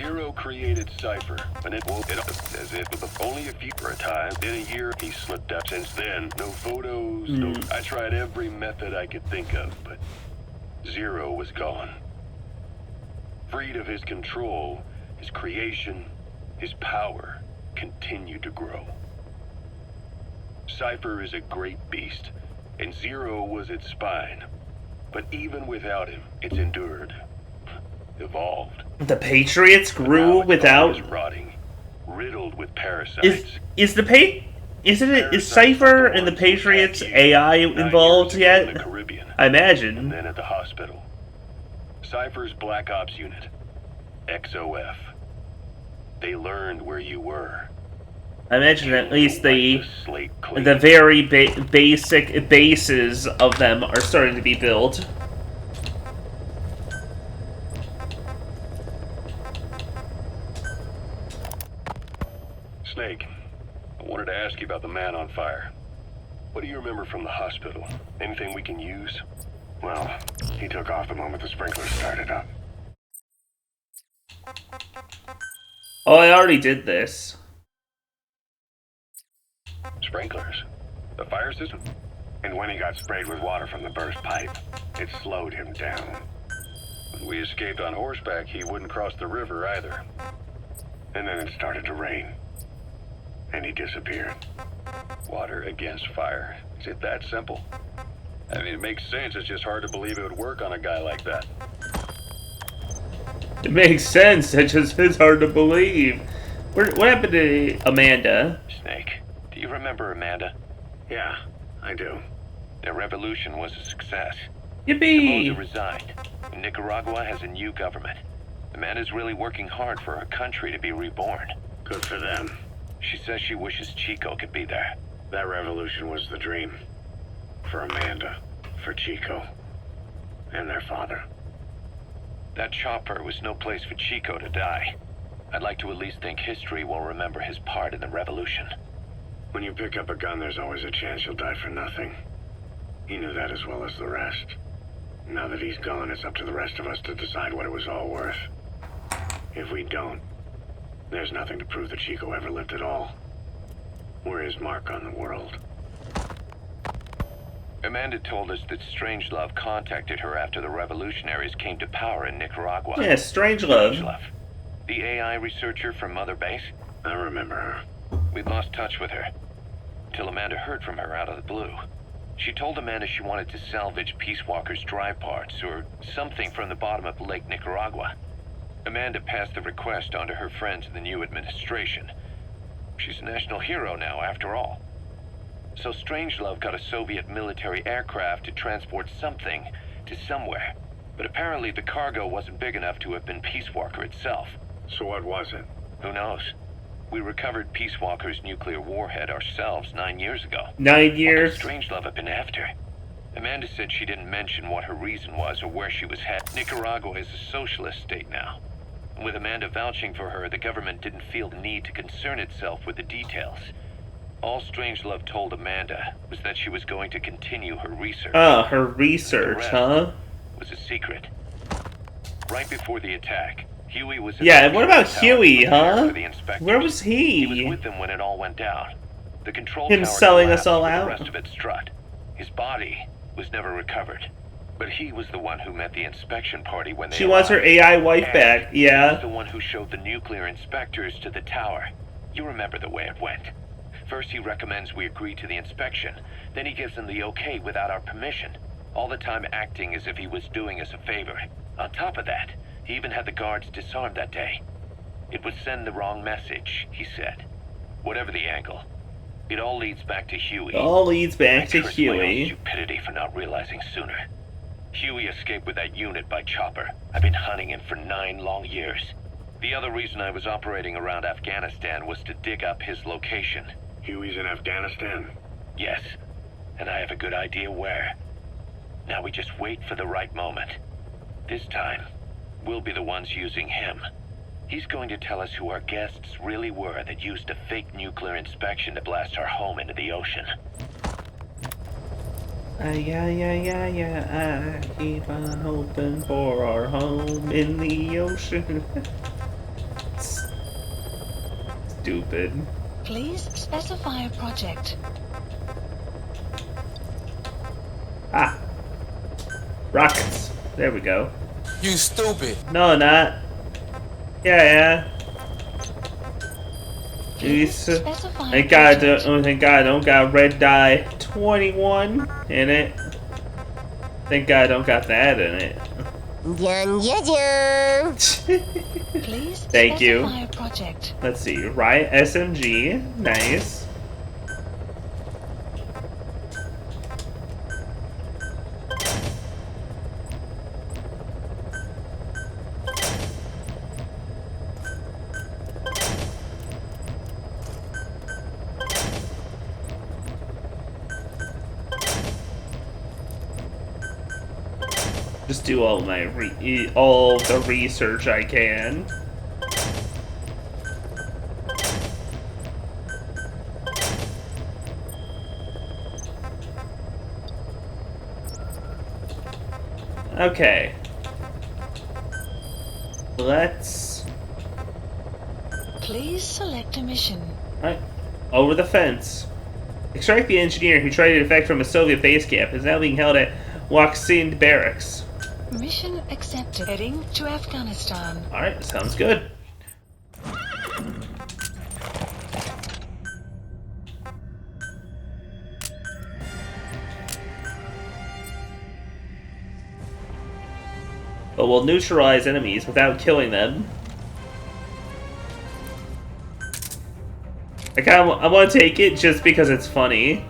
[SPEAKER 7] Zero created Cypher, and it woke it up as if only a few for a time. In a year, he slipped out. Since then, no photos, no... I tried every method I could think of, but Zero was gone. Freed of his control, his creation, his power continued to grow. Cypher is a great beast, and Zero was its spine. But even without him, it's endured. Evolved.
[SPEAKER 1] The Patriots grew without...
[SPEAKER 7] Rotting, riddled with parasites.
[SPEAKER 1] Is Cypher and the Patriots AI involved yet? I imagine.
[SPEAKER 7] And then at the hospital. Cypher's Black Ops unit. XOF. They learned where you were.
[SPEAKER 1] I imagine at least the very basic bases of them are starting to be built.
[SPEAKER 7] Snake, I wanted to ask you about the man on fire. What do you remember from the hospital? Anything we can use?
[SPEAKER 5] Well, he took off the moment the sprinklers started up.
[SPEAKER 1] Oh, I already did this.
[SPEAKER 7] Sprinklers? The fire system?
[SPEAKER 5] And when he got sprayed with water from the burst pipe, it slowed him down.
[SPEAKER 7] When we escaped on horseback, he wouldn't cross the river either.
[SPEAKER 5] And then it started to rain. And he disappeared.
[SPEAKER 7] Water against fire. Is it that simple? I mean, it makes sense. It's just hard to believe it would work on a guy like that.
[SPEAKER 1] It makes sense. It just is hard to believe. What happened to Amanda?
[SPEAKER 7] Snake, do you remember Amanda?
[SPEAKER 5] Yeah, I do.
[SPEAKER 7] Their revolution was a success.
[SPEAKER 1] Yippee!
[SPEAKER 7] Somoza resigned. Nicaragua has a new government. Amanda's really working hard for her country to be reborn.
[SPEAKER 5] Good for them.
[SPEAKER 7] She says she wishes Chico could be there.
[SPEAKER 5] That revolution was the dream. For Amanda, for Chico, and their father.
[SPEAKER 7] That chopper was no place for Chico to die. I'd like to at least think history will remember his part in the revolution.
[SPEAKER 5] When you pick up a gun, there's always a chance you'll die for nothing. He knew that as well as the rest. Now that he's gone, it's up to the rest of us to decide what it was all worth. If we don't, there's nothing to prove that Chico ever lived at all. We're his mark on the world.
[SPEAKER 7] Amanda told us that Strangelove contacted her after the revolutionaries came to power in Nicaragua.
[SPEAKER 1] Yeah, Strangelove.
[SPEAKER 7] The AI researcher from Mother Base?
[SPEAKER 5] I remember her.
[SPEAKER 7] We'd lost touch with her, till Amanda heard from her out of the blue. She told Amanda she wanted to salvage Peace Walker's drive parts, or something from the bottom of Lake Nicaragua. Amanda passed the request on to her friends in the new administration. She's a national hero now, after all. So Strangelove got a Soviet military aircraft to transport something to somewhere. But apparently the cargo wasn't big enough to have been Peace Walker itself.
[SPEAKER 5] So what was it?
[SPEAKER 7] Who knows? We recovered Peace Walker's nuclear warhead ourselves 9 years ago.
[SPEAKER 1] 9 years?
[SPEAKER 7] What could Strangelove have been after? Amanda said she didn't mention what her reason was or where she was headed. Nicaragua is a socialist state now. And with Amanda vouching for her, the government didn't feel the need to concern itself with the details. All Strangelove told Amanda was that she was going to continue her research.
[SPEAKER 1] Oh, her research, huh?
[SPEAKER 7] Was a secret. Right before the attack, Huey was...
[SPEAKER 1] Yeah, what about Huey, huh? Where was he?
[SPEAKER 7] He was with them when it all went down. The control
[SPEAKER 1] Him
[SPEAKER 7] tower
[SPEAKER 1] selling us all
[SPEAKER 7] with
[SPEAKER 1] out?
[SPEAKER 7] The rest of it strut. His body was never recovered. But he was the one who met the inspection party when they
[SPEAKER 1] She wants her AI wife back, yeah.
[SPEAKER 7] He was the one who showed the nuclear inspectors to the tower. You remember the way it went. First he recommends we agree to the inspection. Then he gives them the okay without our permission. All the time acting as if he was doing us a favor. On top of that, he even had the guards disarmed that day. It would send the wrong message, he said. Whatever the angle, it all leads back to Huey.
[SPEAKER 1] All leads back to
[SPEAKER 7] My
[SPEAKER 1] Huey.
[SPEAKER 7] own stupidity for not realizing sooner. Huey escaped with that unit by chopper. I've been hunting him for 9 long years. The other reason I was operating around Afghanistan was to dig up his location.
[SPEAKER 5] Huey's in Afghanistan?
[SPEAKER 7] Yes, and I have a good idea where. Now we just wait for the right moment. This time, we'll be the ones using him. He's going to tell us who our guests really were that used a fake nuclear inspection to blast our home into the ocean.
[SPEAKER 1] I keep on hoping for our home in the ocean. Stupid.
[SPEAKER 4] Please specify a project.
[SPEAKER 1] Ah. Rockets. There we go.
[SPEAKER 15] You stupid.
[SPEAKER 1] No, not. Yeah. Thank God, thank God I don't got red dye 21 in it. Thank God I don't got that in it.
[SPEAKER 4] Please
[SPEAKER 1] Thank you.
[SPEAKER 4] specify a project.
[SPEAKER 1] Let's see. Riot SMG. Nice. Just do all my all the research I can. Okay. Let's.
[SPEAKER 4] Please select a mission.
[SPEAKER 1] Alright. Over the fence. Extract the engineer who tried to defect from a Soviet base camp is now being held at Waksin Barracks.
[SPEAKER 4] Mission accepted. Heading to Afghanistan.
[SPEAKER 1] Alright, sounds good. But we'll neutralize enemies without killing them. I want to take it just because it's funny.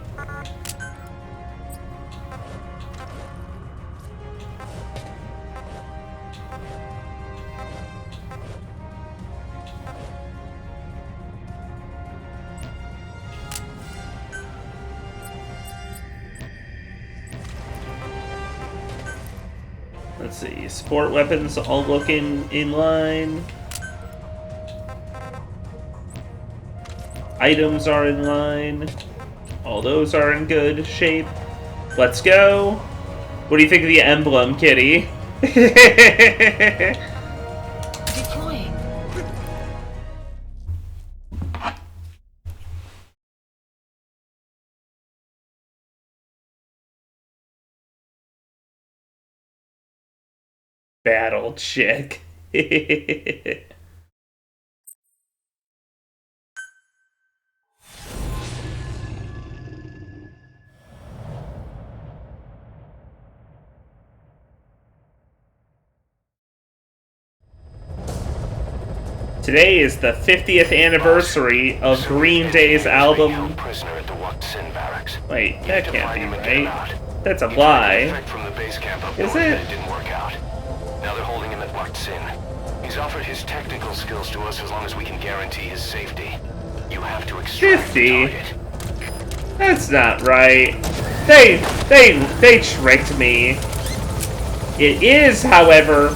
[SPEAKER 1] Let's see, sport weapons all looking in line. Items are in line. All those are in good shape. Let's go. What do you think of the emblem, Kitty?
[SPEAKER 4] Deploying.
[SPEAKER 1] Battle chick. Today is the 50th anniversary of Green Day's album. Wait, that can't be right. That's a lie. Is it?
[SPEAKER 9] Now they're holding him at Locked In. He's offered his technical skills to us as long as we can guarantee his safety. You have to extract
[SPEAKER 1] 50? That's not right. They tricked me. It is, however,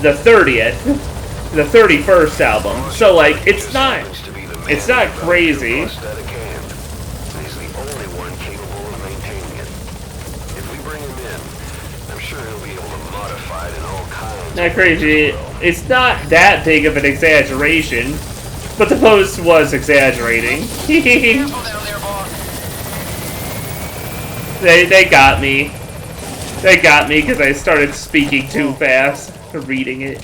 [SPEAKER 1] the 30th. The 31st album. So like it's not crazy.
[SPEAKER 9] He's the only one capable of maintaining it. If we bring him in, I'm sure he'll be able to modify it in all kinds.
[SPEAKER 1] Not crazy. It's not that big of an exaggeration, but the post was exaggerating. They got me. They got me because I started speaking too fast, reading it.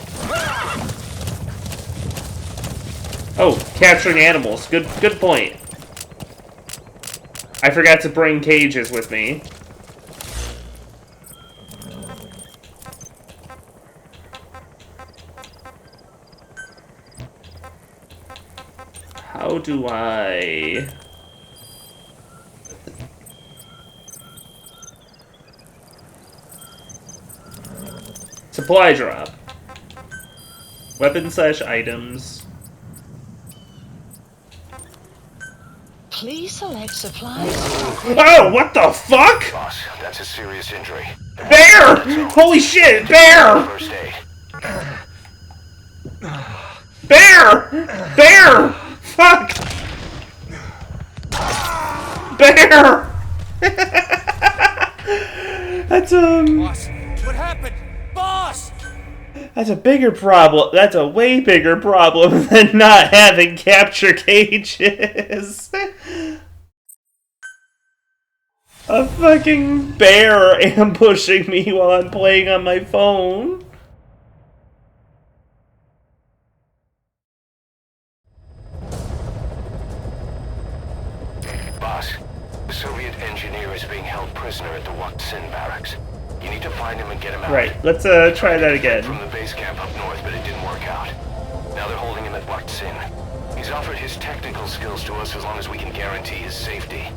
[SPEAKER 1] Oh, capturing animals. Good point. I forgot to bring cages with me. How do I... Supply drop. Weapon/items.
[SPEAKER 4] Please select supplies.
[SPEAKER 1] Oh, what the fuck?
[SPEAKER 9] Boss, that's a serious injury.
[SPEAKER 1] Bear! Holy shit, bear!
[SPEAKER 9] First aid.
[SPEAKER 1] Bear! Bear! Fuck! Bear! That's
[SPEAKER 13] Boss, what happened? Boss!
[SPEAKER 1] That's a bigger problem. That's a way bigger problem than not having capture cages. A fucking bear ambushing me while I'm playing on my phone.
[SPEAKER 9] Boss, the Soviet engineer is being held prisoner at the Waksin barracks. You need to find him and get him out.
[SPEAKER 1] Right, let's try that again.
[SPEAKER 9] From the base camp up north, but it didn't work out. Now they're holding him at Waksin. He's offered his technical skills to us as long as we can guarantee his safety.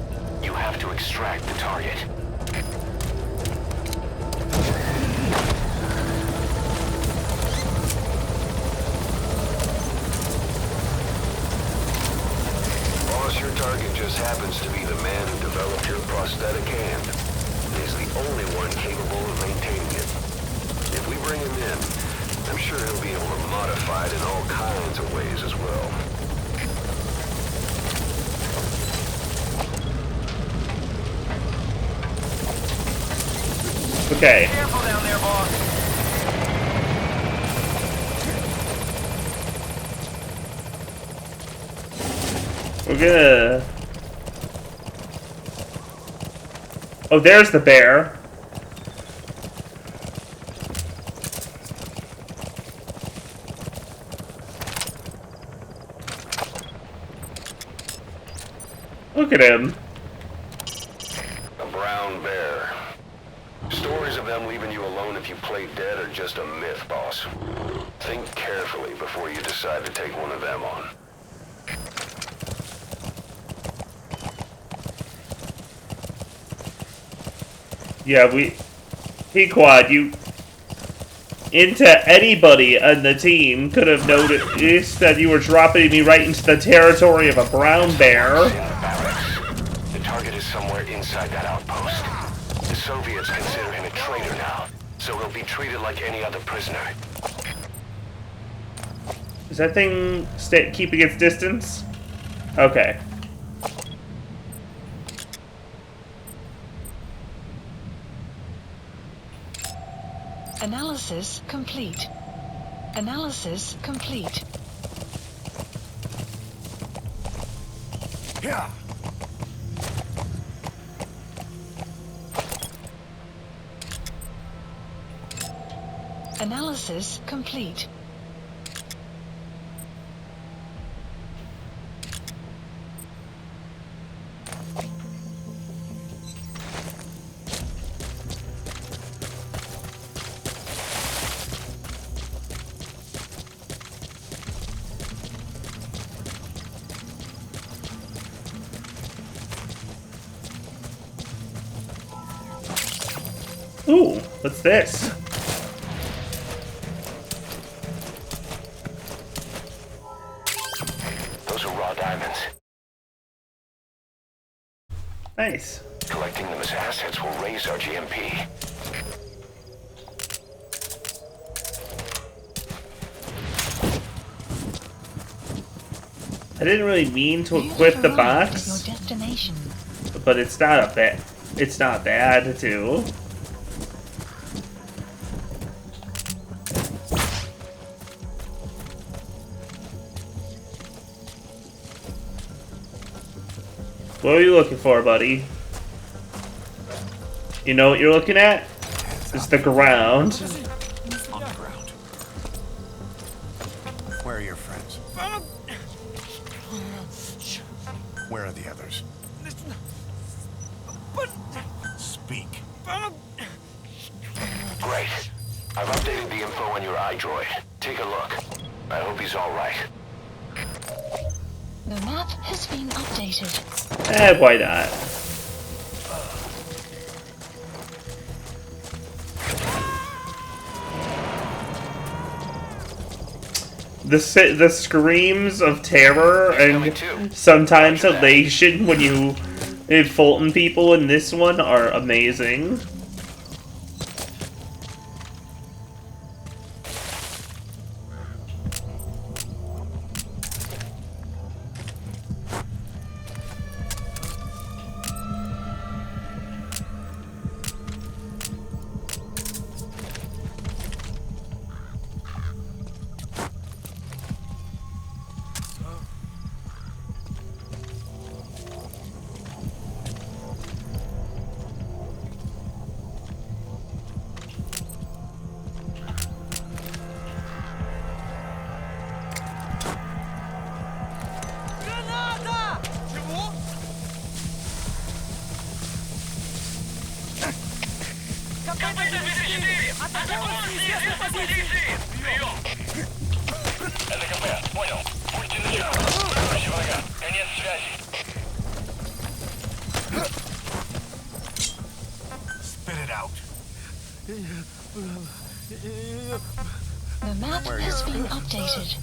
[SPEAKER 9] You have to extract the target. Boss, your target just happens to be the man who developed your prosthetic hand. He's the only one capable of maintaining it. If we bring him in, I'm sure he'll be able to modify it in all kinds of ways as well.
[SPEAKER 1] Okay.
[SPEAKER 5] Careful down there, boss.
[SPEAKER 1] We're gonna... Oh, there's the bear. Look at him.
[SPEAKER 9] A brown bear. Stories of them leaving you alone if you play dead are just a myth, boss. Think carefully before you decide to take one of them on.
[SPEAKER 1] Yeah, Pequod, you... Into anybody on the team could have noticed that you were dropping me right into the territory of a brown bear.
[SPEAKER 9] The target is somewhere inside that outpost. The Soviets consider him a traitor now, so he'll be treated like any other prisoner.
[SPEAKER 1] Is that thing keeping its distance? Okay.
[SPEAKER 4] Analysis complete. Analysis complete.
[SPEAKER 2] Yeah.
[SPEAKER 4] Analysis complete.
[SPEAKER 1] Ooh, what's this?
[SPEAKER 9] Those are raw diamonds.
[SPEAKER 1] Nice.
[SPEAKER 9] Collecting them as assets will raise our GMP.
[SPEAKER 1] I didn't really mean to equip the box,
[SPEAKER 4] Your destination.
[SPEAKER 1] but it's not a bad. It's not bad to. What are you looking for, buddy? You know what you're looking at? It's the ground.
[SPEAKER 2] On the ground. Where are your friends? Where are the others? Speak.
[SPEAKER 9] Great. I've updated the info on your iDroid. Take a look. I hope he's all right.
[SPEAKER 4] The map has been updated.
[SPEAKER 1] Why not? The screams of terror and sometimes elation when you Fulton people in this one are amazing.
[SPEAKER 8] Where are you?
[SPEAKER 4] Has been updated.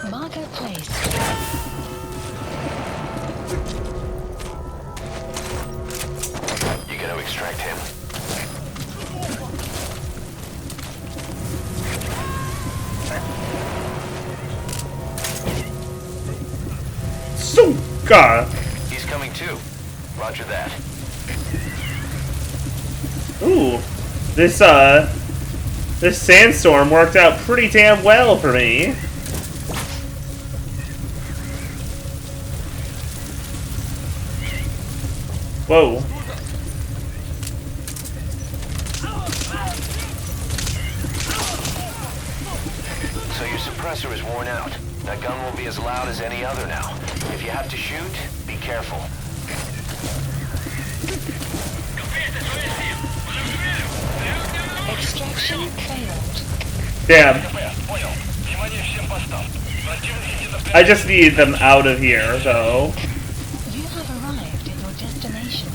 [SPEAKER 4] Marker placed.
[SPEAKER 9] You gonna extract him?
[SPEAKER 1] Suka!
[SPEAKER 9] He's coming too. Roger that.
[SPEAKER 1] Ooh, this sandstorm worked out pretty damn well for me. Whoa.
[SPEAKER 9] So your suppressor is worn out. That gun won't be as loud as any other now. If you have to shoot, be careful.
[SPEAKER 4] Extraction failed.
[SPEAKER 1] Damn. I just need them out of here, though.
[SPEAKER 4] You have arrived at your destination.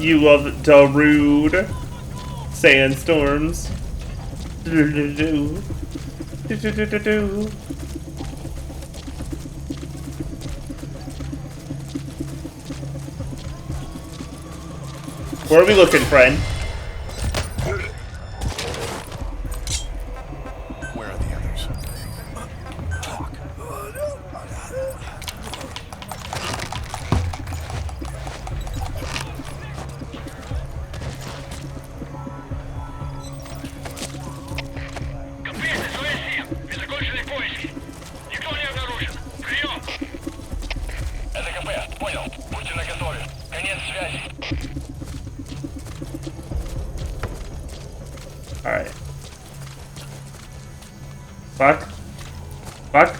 [SPEAKER 1] You love the rude sandstorms. Where are we looking, friend?
[SPEAKER 5] Where are the others? Talk.
[SPEAKER 1] Alright. Fuck. Fuck.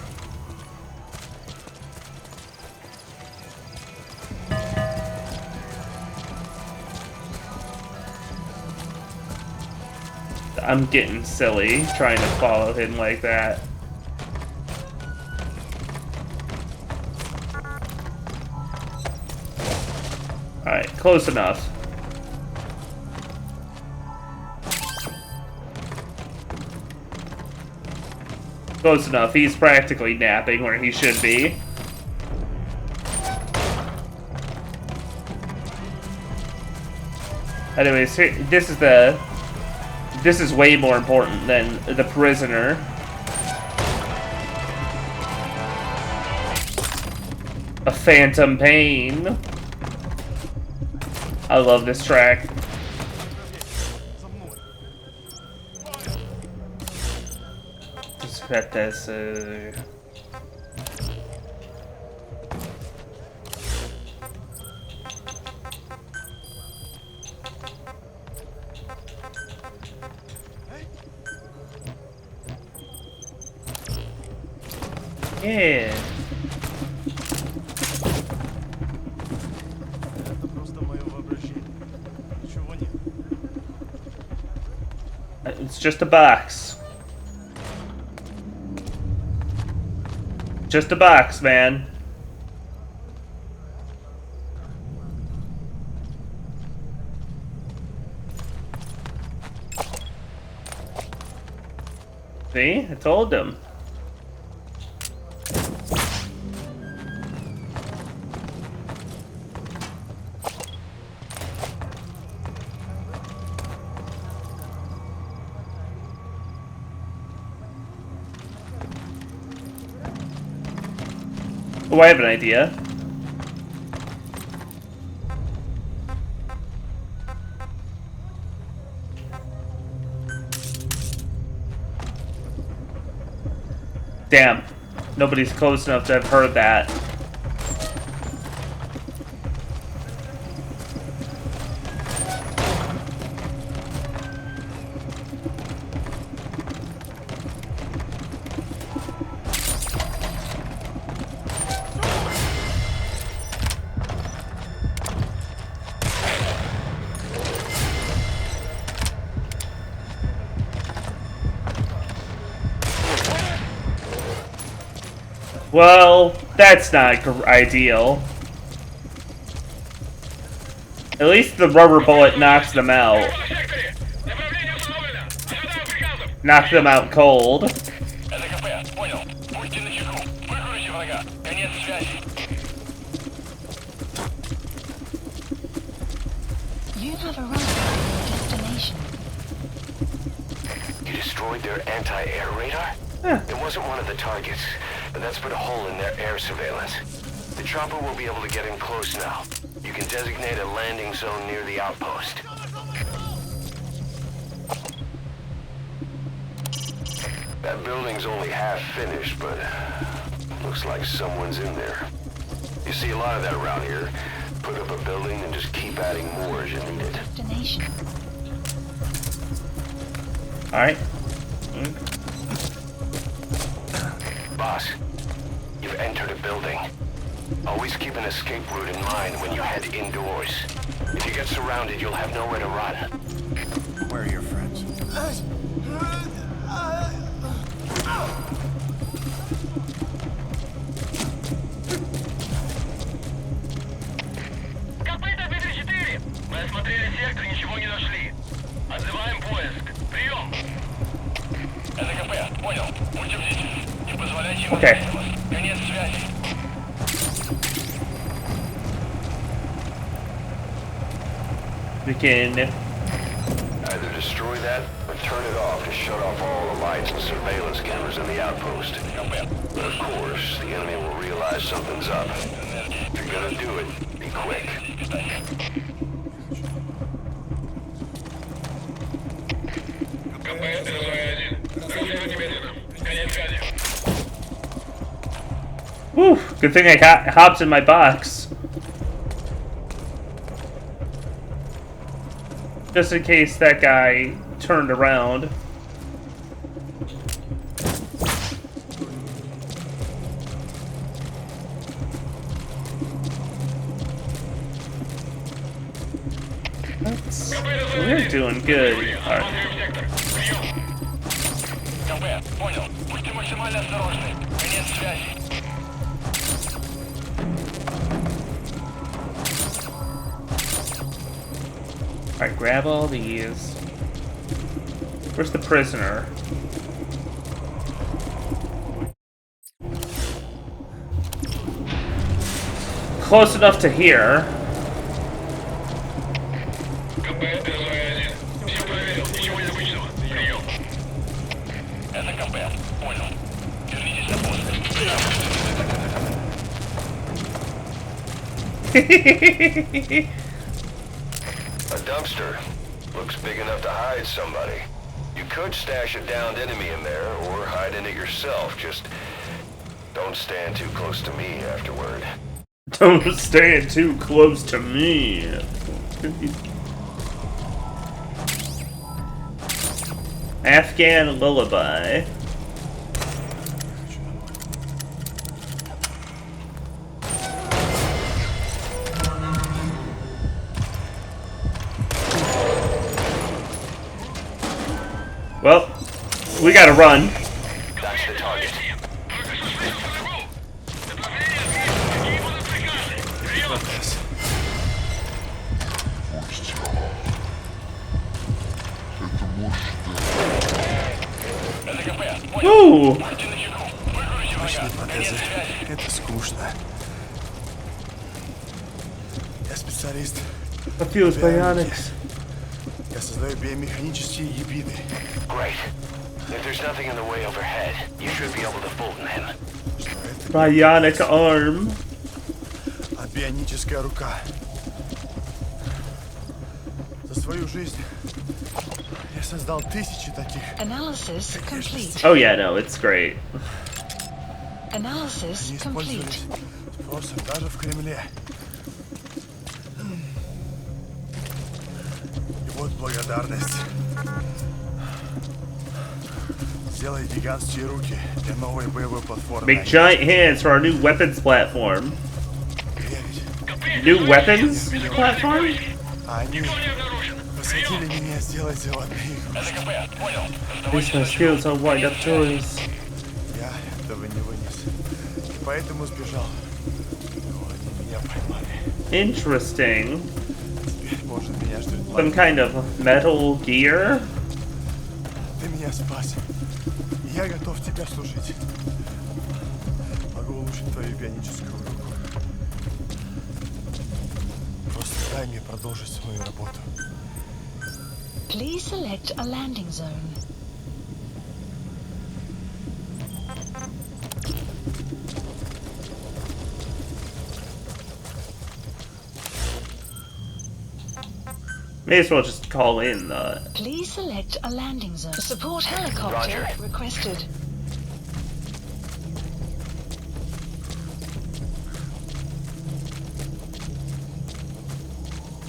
[SPEAKER 1] I'm getting silly trying to follow him like that. Alright, close enough. Close enough. He's practically napping where he should be. Anyways, this is way more important than the prisoner. A phantom pain. I love this track. Just got this. Yeah. It's just a box. Just a box, man. See? I told him. Oh, I have an idea. Damn. Nobody's close enough to have heard that. Well, that's not ideal. At least the rubber bullet knocks them out. Knocks them out cold.
[SPEAKER 4] You have arrived at your destination.
[SPEAKER 9] You destroyed their anti-air radar? It wasn't one of the targets, but that's put a hole in their air surveillance. The chopper will be able to get in close now. You can designate a landing zone near the outpost. That building's only half finished, but looks like someone's in there. You see a lot of that around here. Put up a building and just keep adding more as you need it.
[SPEAKER 4] Destination.
[SPEAKER 1] Alright.
[SPEAKER 9] Boss, you've entered a building. Always keep an escape route in mind when you head indoors. If you get surrounded, you'll have nowhere to run.
[SPEAKER 2] Where are your friends?
[SPEAKER 5] Копыта 5-4! Мы осмотрели сектор, ничего не нашли. Отзываем поиск. Прием! НКП, понял. Будьте бдительны. Не позволяйте им отвлечь вас. Конец связи.
[SPEAKER 1] We can...
[SPEAKER 9] Either destroy that, or turn it off to shut off all the lights and surveillance cameras in the outpost. But of course, the enemy will realize something's up. If you're gonna do it, be quick.
[SPEAKER 1] Whew, good thing I hopped in my box. Just in case that guy turned around. We're doing good. Alright.
[SPEAKER 5] Понял. Будьте максимально осторожны. Конец связи.
[SPEAKER 1] Alright, grab all these. Where's the prisoner? Close enough to here.
[SPEAKER 9] A dumpster. Looks big enough to hide somebody. You could stash a downed enemy in there, or hide in it yourself. Just don't stand too close to me afterward.
[SPEAKER 1] Don't stand too close to me. Afghan lullaby. Well, we gotta run.
[SPEAKER 9] That's the target.
[SPEAKER 1] Ooh.
[SPEAKER 2] Это скучно. Я специалист.
[SPEAKER 1] I feel it's bionics.
[SPEAKER 2] Я создаю биомеханические гибриды.
[SPEAKER 9] Great. If there's nothing in the way overhead, you should be able to fool them in.
[SPEAKER 1] Bionic arm.
[SPEAKER 2] А бионическая рука. За свою жизнь я создал тысячи таких.
[SPEAKER 4] Analysis complete.
[SPEAKER 1] Oh yeah, no, it's great.
[SPEAKER 4] Analysis
[SPEAKER 2] Они
[SPEAKER 4] complete.
[SPEAKER 2] использовались спросом даже в Кремле. И вот благодарность. Сделай гигантские руки для новой боевой платформы.
[SPEAKER 1] Make giant hands for our new weapons platform. New weapons platform?
[SPEAKER 2] Они посадили меня сделать заводные игрушки.
[SPEAKER 1] These my skills on wind up toys.
[SPEAKER 2] Я этого не вынес.
[SPEAKER 11] поэтому сбежал. Но они меня поймали.
[SPEAKER 1] Interesting.
[SPEAKER 11] Теперь, может, меня ждет
[SPEAKER 1] Some kind of metal gear?
[SPEAKER 11] Ты меня спас. Я готов тебе служить. Могу улучшить твою бионическую руку. Просто дай мне продолжить свою работу.
[SPEAKER 4] Please select a landing zone.
[SPEAKER 1] May as well just call in the...
[SPEAKER 4] Please select a landing zone. Support helicopter requested.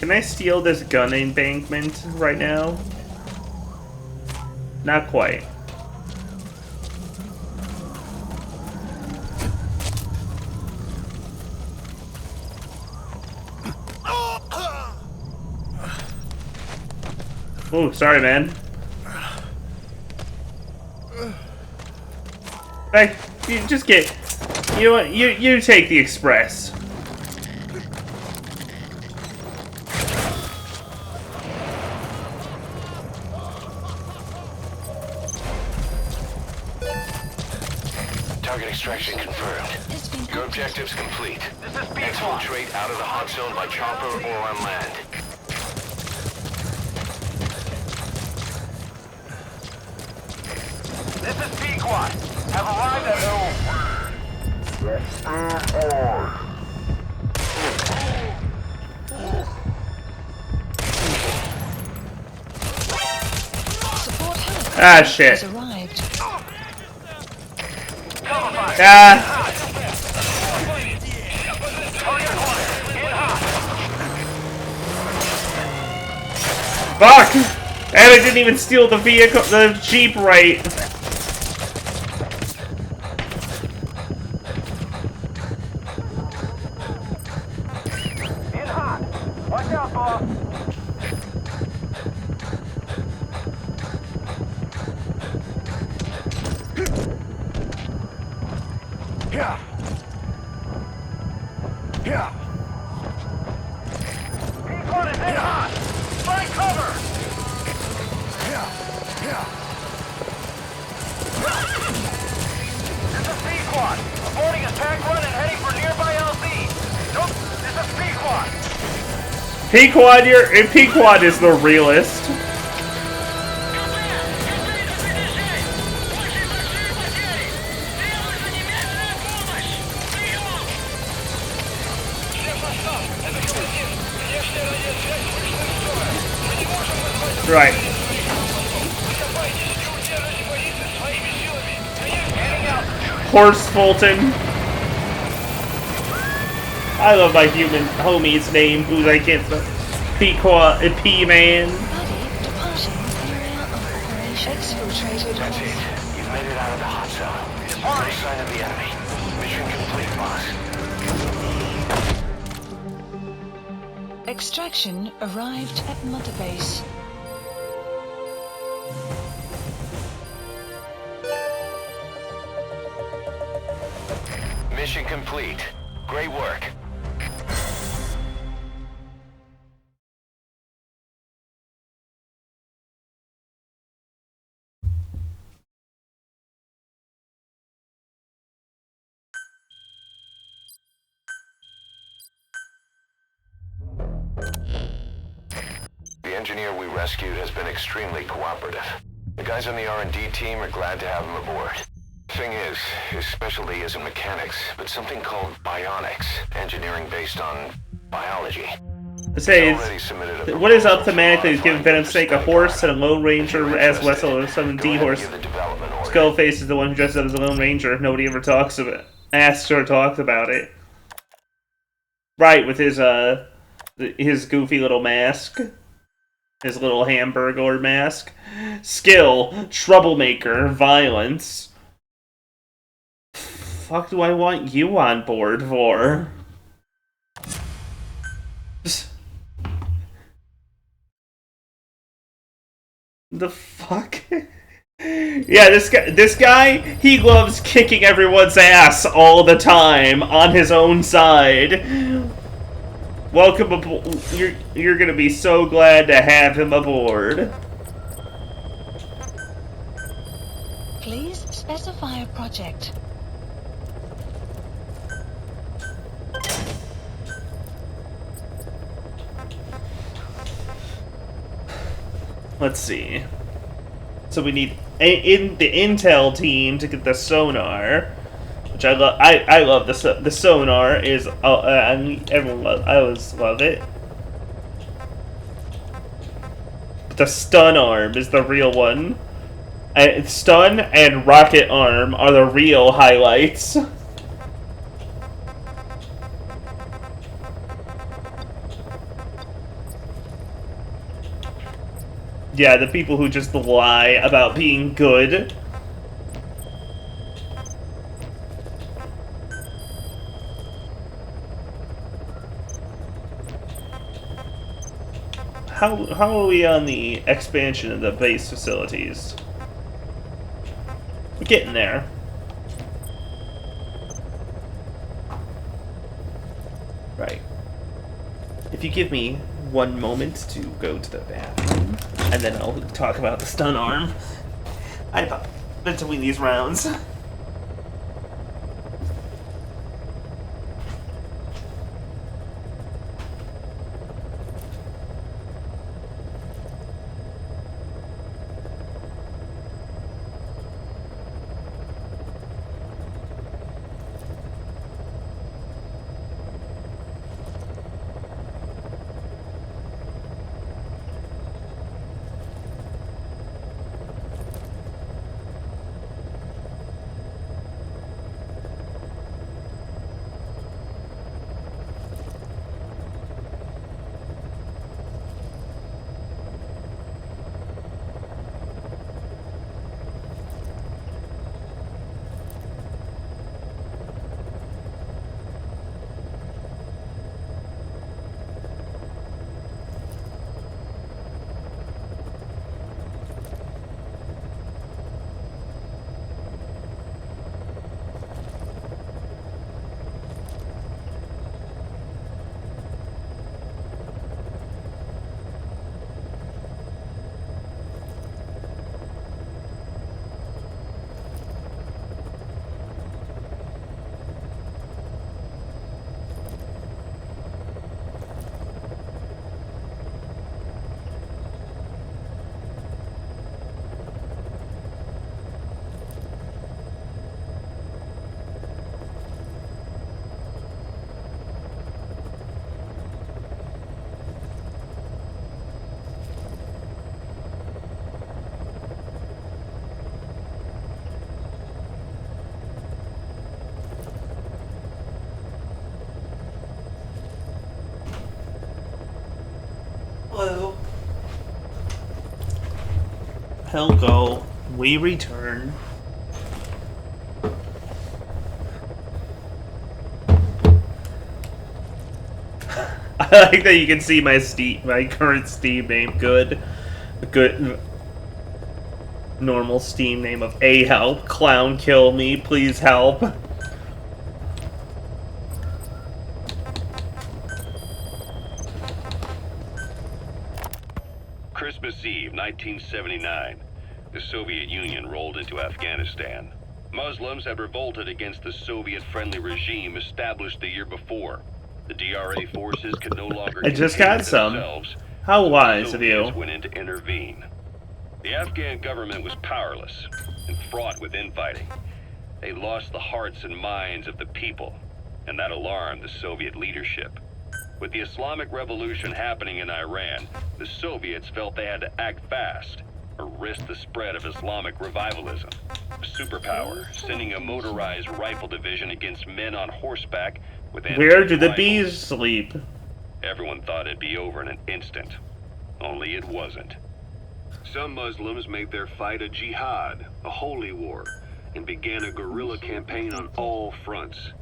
[SPEAKER 1] Can I steal this gun embankment right now? Not quite. Oh, sorry, man. Hey, you just get... You know what? You take the express.
[SPEAKER 9] Target extraction confirmed. Your objective's complete. Exfiltrate out of the hot zone by chopper or on land.
[SPEAKER 5] This is Pequot. Have arrived at
[SPEAKER 4] Support helicopter
[SPEAKER 1] Ah, shit.
[SPEAKER 4] has arrived.
[SPEAKER 1] Ah! Fuck! And I didn't even steal the vehicle, the Jeep right.
[SPEAKER 5] in hot. Watch out, boss.
[SPEAKER 11] Yeah. Yeah.
[SPEAKER 5] Pequot is in hot. Find cover.
[SPEAKER 11] Yeah. Yeah.
[SPEAKER 5] This is Pequot. Aborting a tag run and heading for nearby LZ. Nope. This is Pequot.
[SPEAKER 1] Pequod is the realist. Right. Horse Fulton. I love my human homie's name, who I can't spell. Pequod, P-Man.
[SPEAKER 4] Buddy departing area of operation. Exfiltrated.
[SPEAKER 9] That's it. You've made it out of the hot zone. No sign of the enemy. Mission complete, boss.
[SPEAKER 4] Extraction arrived at Mother Base.
[SPEAKER 9] Mission complete. Great work. The engineer we rescued has been extremely cooperative. The guys on the R&D team are glad to have him aboard. Thing is, his specialty isn't mechanics, but something called bionics, engineering based on biology.
[SPEAKER 1] I say, what is up thematically is giving Venom Snake a horse and a Lone Ranger as Wessel or some D-horse. Skullface is the one who dresses up as a Lone Ranger. Nobody ever talks of it. Asks or talks about it. Right, with his goofy little mask. His little hamburger mask. Skill, troublemaker, violence. Fuck do I want you on board for? The fuck? Yeah, this guy, he loves kicking everyone's ass all the time on his own side. Welcome aboard. You're gonna be so glad to have him aboard.
[SPEAKER 4] Please specify a project.
[SPEAKER 1] Let's see. So we need in the intel team to get the sonar, which I love. I love the sonar is. I always love it. But the stun arm is the real one. Stun and rocket arm are the real highlights. Yeah, the people who just lie about being good. How are we on the expansion of the base facilities? We're getting there. Right. If you give me one moment to go to the bathroom, and then I'll talk about the stun arm. Between these rounds. Hello. Helgo, we return. I like that you can see my current Steam name. Good normal Steam name of help. Clown kill me, please help.
[SPEAKER 7] Christmas Eve, 1979. The Soviet Union rolled into Afghanistan. Muslims had revolted against the Soviet-friendly regime established the year before. The DRA forces could no longer
[SPEAKER 1] I just got some. How wise of you.
[SPEAKER 7] Went in to intervene. The Afghan government was powerless and fraught with infighting. They lost the hearts and minds of the people, and that alarmed the Soviet leadership. With the Islamic Revolution happening in Iran, the Soviets felt they had to act fast or risk the spread of Islamic revivalism. A superpower, sending a motorized rifle division against men on horseback with
[SPEAKER 1] Where do the bees sleep?
[SPEAKER 7] Everyone thought it'd be over in an instant. Only it wasn't. Some Muslims made their fight a jihad, a holy war, and began a guerrilla campaign on all fronts.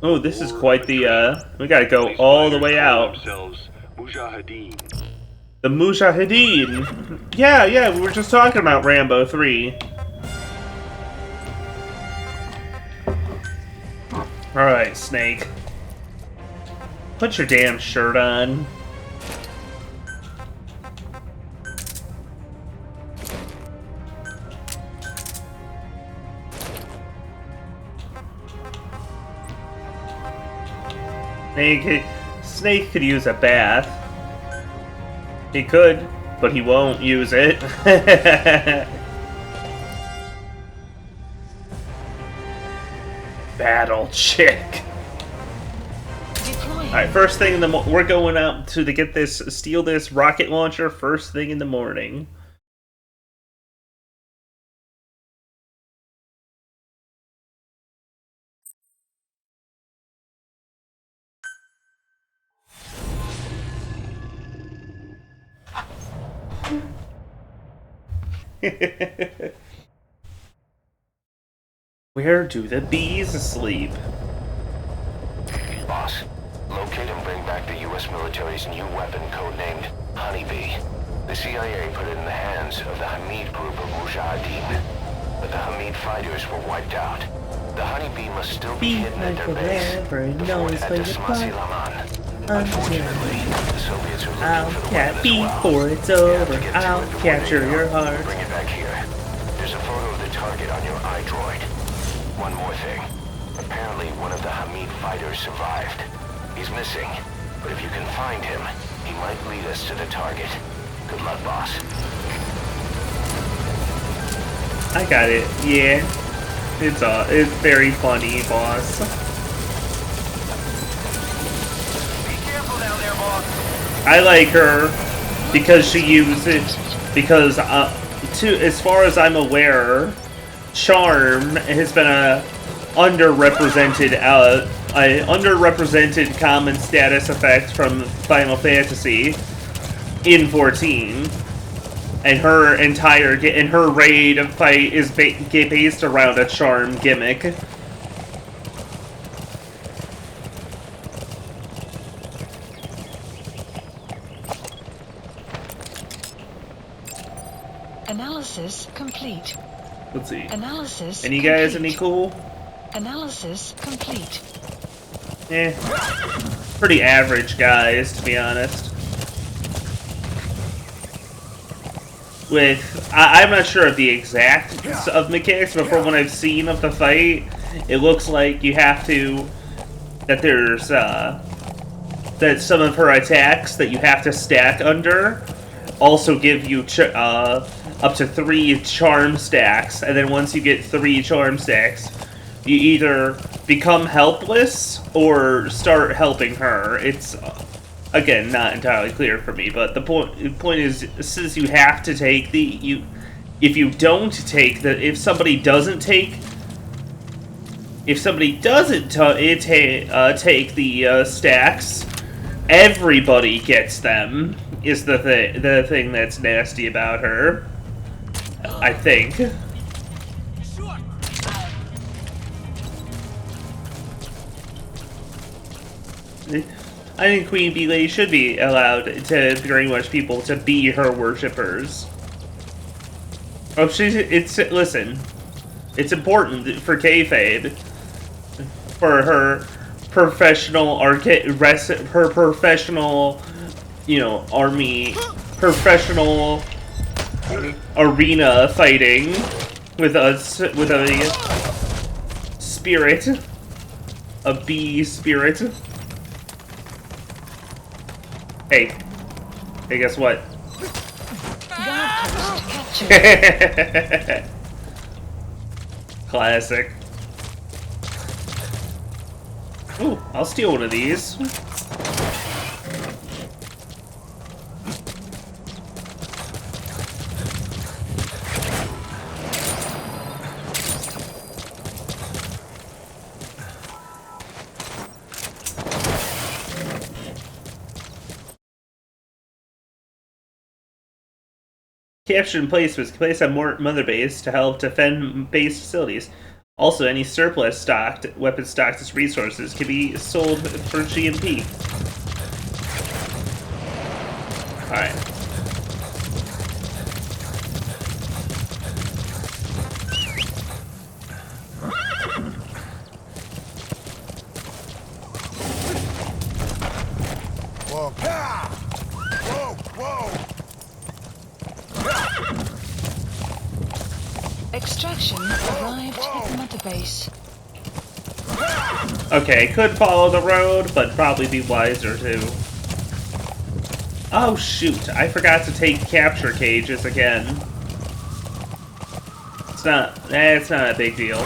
[SPEAKER 1] Oh, this is quite the, we gotta go all the way out.
[SPEAKER 7] Themselves Mujahideen.
[SPEAKER 1] The Mujahideen. Yeah, we were just talking about Rambo 3. Alright, Snake. Put your damn shirt on. Snake could use a bath. He could, but he won't use it. Battle chick. Alright, first thing in the we're going out to get this, steal this rocket launcher first thing in the morning. Where do the bees sleep?
[SPEAKER 9] Boss, locate and bring back the U.S. military's new weapon codenamed Honeybee. The CIA put it in the hands of the Hamid group of Mujahideen, but the Hamid fighters were wiped out. The Honeybee must still be hidden at their base, the fort at Desmasi Laman. Unfortunately, the Soviets are looking for the weapon as well.
[SPEAKER 1] Before it's over, I'll capture your heart.
[SPEAKER 9] Bring it back here. There's a photo of the target on your iDroid. One more thing. Apparently, one of the Hamid fighters survived. He's missing, but if you can find him, he might lead us to the target. Good luck, boss.
[SPEAKER 1] I got it. Yeah, it's very funny, boss.
[SPEAKER 9] Be careful down there, boss.
[SPEAKER 1] I like her because she uses because as far as I'm aware, charm has been a underrepresented common status effect from Final Fantasy in 14, and her raid fight is based around a charm gimmick.
[SPEAKER 4] Analysis complete.
[SPEAKER 1] Let's see.
[SPEAKER 4] Analysis
[SPEAKER 1] Any guys
[SPEAKER 4] complete.
[SPEAKER 1] any cool?
[SPEAKER 4] Analysis complete.
[SPEAKER 1] Pretty average guys, to be honest. I'm not sure of the exact of mechanics, but from what I've seen of the fight, it looks like you have to, that some of her attacks that you have to stack under also give you up to 3 charm stacks, and then once you get 3 charm stacks, you either become helpless or start helping her. It's again not entirely clear for me, but the point is, since you have to take if somebody doesn't take the stacks, everybody gets them. Is the thing that's nasty about her, I think. I think Queen Bee should be allowed to brainwash people to be her worshippers. Listen, it's important for kayfabe, for her professional professional arena fighting with a spirit, a bee spirit. Hey, guess what? Classic. Ooh, I'll steal one of these. Captured in place was placed on Mother Base to help defend base facilities. Also, any surplus weapons stocked as resources can be sold for GMP. Alright.
[SPEAKER 4] Extraction arrived at the mother base.
[SPEAKER 1] Okay, could follow the road, but probably be wiser to. Oh shoot, I forgot to take capture cages again. It's not a big deal.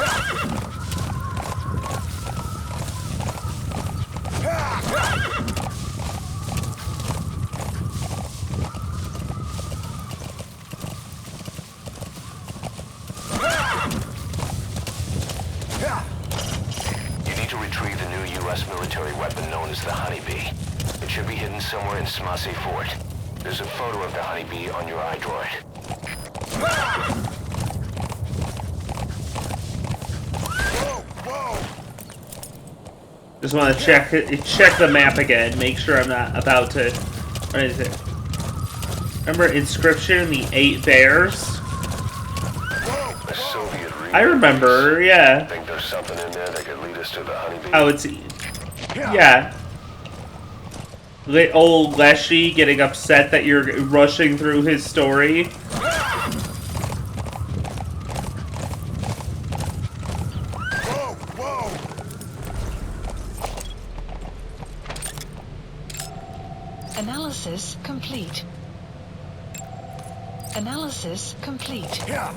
[SPEAKER 9] You need to retrieve the new U.S. military weapon known as the Honeybee. It should be hidden somewhere in Smasei Fort. There's a photo of the Honeybee on your iDroid.
[SPEAKER 1] Just want to check the map again, make sure I'm not about to. What is it? Remember Inscription, the 8 Bears?
[SPEAKER 9] A Soviet
[SPEAKER 1] I remember, yeah.
[SPEAKER 9] Think there's something in there that could lead us to the Honeybee?
[SPEAKER 1] Oh, it's yeah. Old Leshy getting upset that you're rushing through his story.
[SPEAKER 4] Analysis complete. Analysis complete.
[SPEAKER 2] Yeah.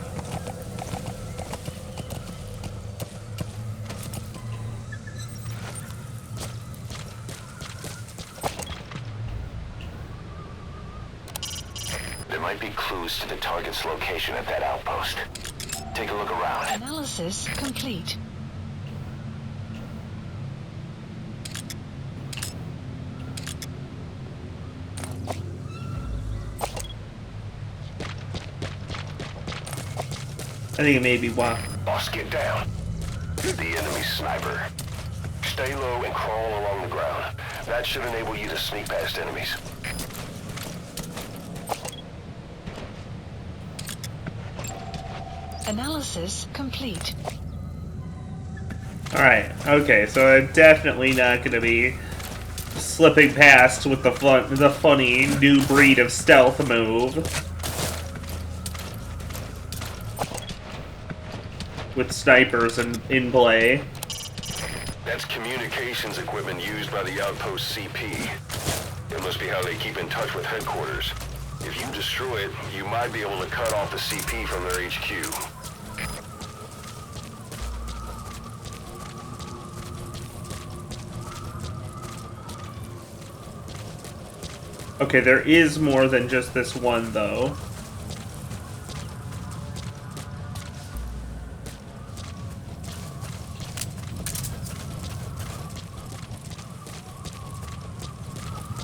[SPEAKER 9] There might be clues to the target's location at that outpost. Take a look around.
[SPEAKER 4] Analysis complete.
[SPEAKER 1] I think it may be one.
[SPEAKER 9] Boss, get down. The enemy sniper. Stay low and crawl along the ground. That should enable you to sneak past enemies.
[SPEAKER 4] Analysis complete.
[SPEAKER 1] Alright, okay, so I'm definitely not going to be slipping past with the funny new breed of stealth move. With snipers in play.
[SPEAKER 9] That's communications equipment used by the outpost CP. It must be how they keep in touch with headquarters. If you destroy it, you might be able to cut off the CP from their HQ.
[SPEAKER 1] Okay, there is more than just this one, though.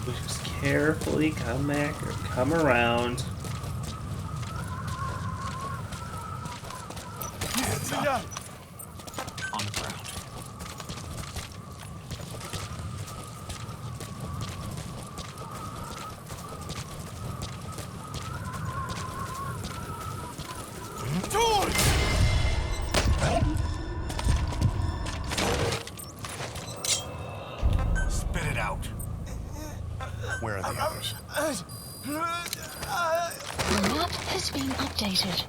[SPEAKER 1] Just carefully come around.
[SPEAKER 2] Hands up.
[SPEAKER 12] On the ground.
[SPEAKER 2] Spit it out.
[SPEAKER 13] Where are the others?
[SPEAKER 4] The map has been updated.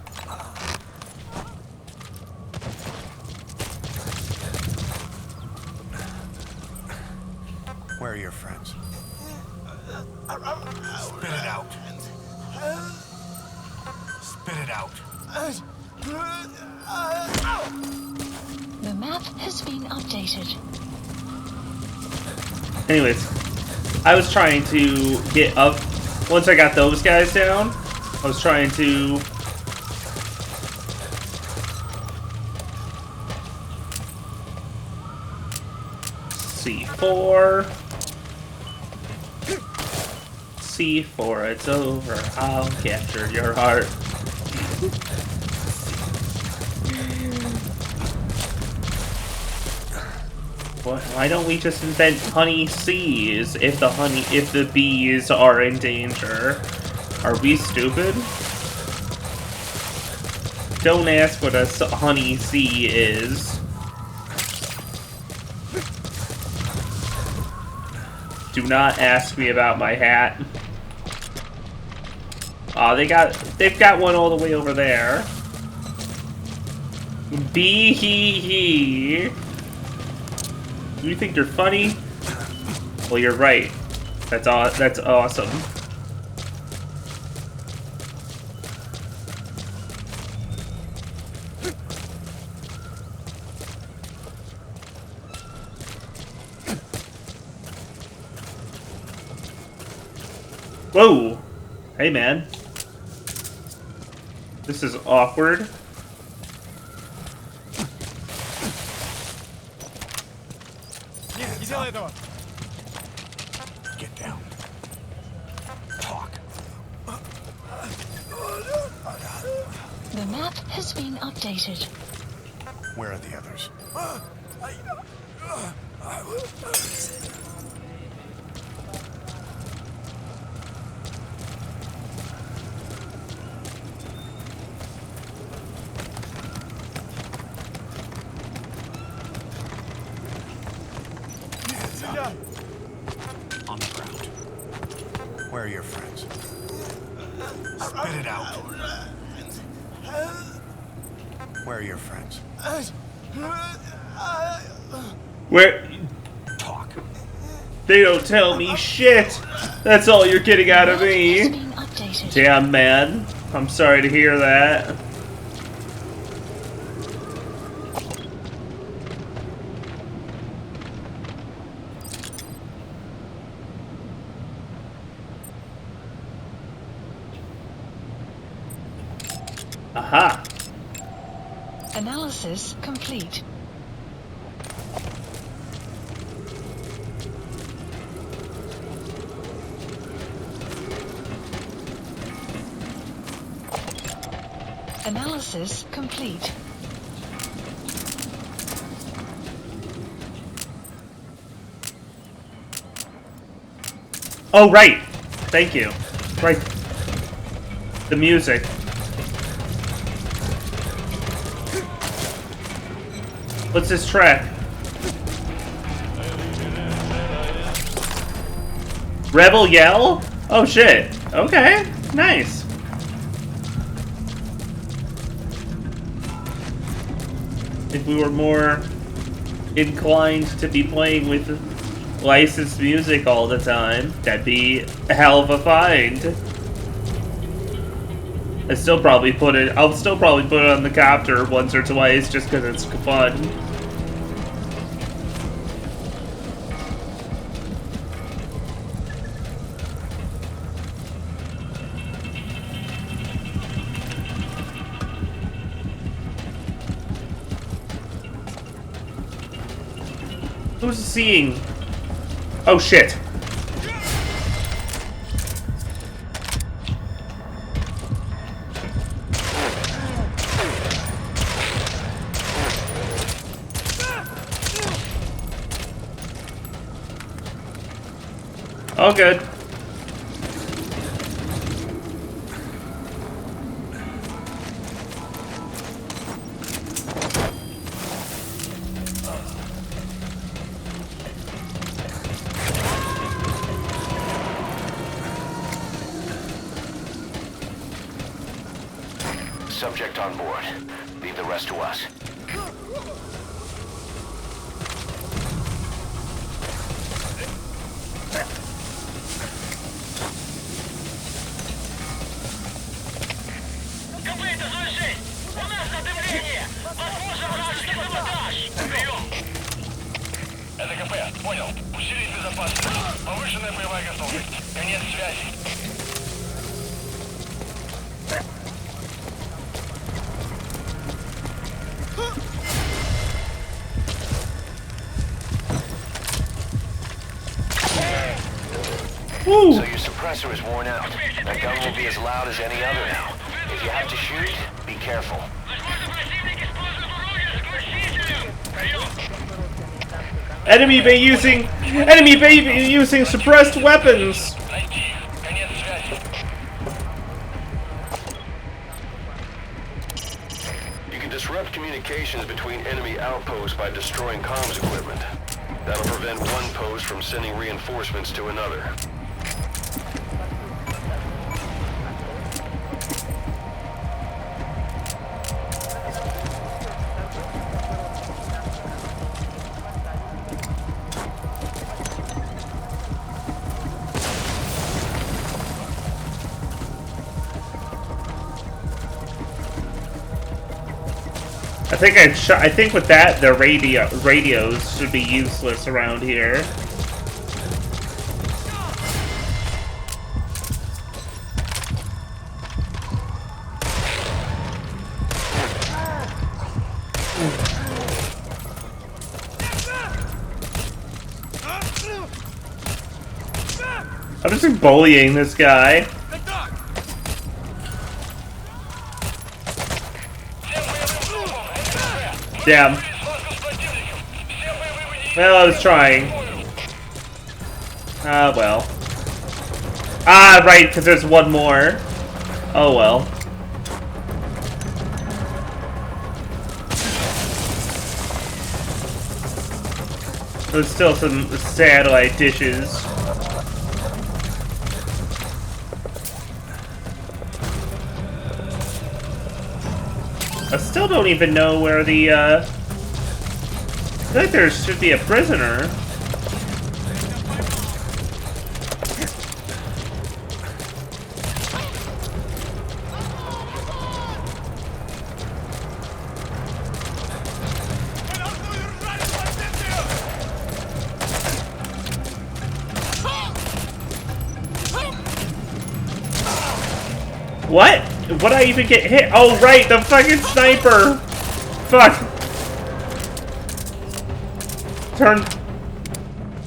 [SPEAKER 13] Where are your friends? Spit it out. Spit it out.
[SPEAKER 4] The map has been updated.
[SPEAKER 1] Anyways, I was trying to get up. Once I got those guys down, I was trying to C4. C4, it's over. I'll capture your heart. Why don't we just invent honey C's if the bees are in danger? Are we stupid? Don't ask what a honey C is. Do not ask me about my hat. Aw, they've got one all the way over there. Bee hee hee. You think you're funny? Well, you're right. That's awesome. Whoa! Hey, man. This is awkward.
[SPEAKER 2] Get down. Talk.
[SPEAKER 4] The map has been updated.
[SPEAKER 2] Where are the others?
[SPEAKER 12] On the ground.
[SPEAKER 2] Where are your friends? Spit it out. Where are your friends?
[SPEAKER 1] Where?
[SPEAKER 2] Talk.
[SPEAKER 1] They don't tell me shit. That's all you're getting out of me. Damn, man. I'm sorry to hear that. Aha.
[SPEAKER 4] Analysis complete. Analysis complete.
[SPEAKER 1] Oh, right. Thank you. Right. The music. What's this track? Rebel Yell? Oh shit. Okay. Nice. If we were more inclined to be playing with licensed music all the time, that'd be a hell of a find. I'll still probably put it on the copter once or twice just because it's fun. Who's seeing? Oh shit. All good.
[SPEAKER 9] Subject on board. Leave the rest to us.
[SPEAKER 8] Это КП, понял. Усилить безопасность. Повышенная боевая готовность. Конец связи.
[SPEAKER 9] So your suppressor is worn out. That gun will be as loud as any other now. If you have to shoot, be careful.
[SPEAKER 1] Enemy bay using suppressed weapons.
[SPEAKER 9] You can disrupt communications between enemy outposts by destroying comms equipment. That'll prevent one post from sending reinforcements to another.
[SPEAKER 1] I think with that, the radios should be useless around here. I'm just bullying this guy. Damn. Well, I was trying. Ah, well. Ah, right, because there's one more. Oh, well. There's still some satellite dishes. I still don't even know where the, I feel like there should be a prisoner. What? Would I even get hit? Oh, right, the fucking sniper! Fuck!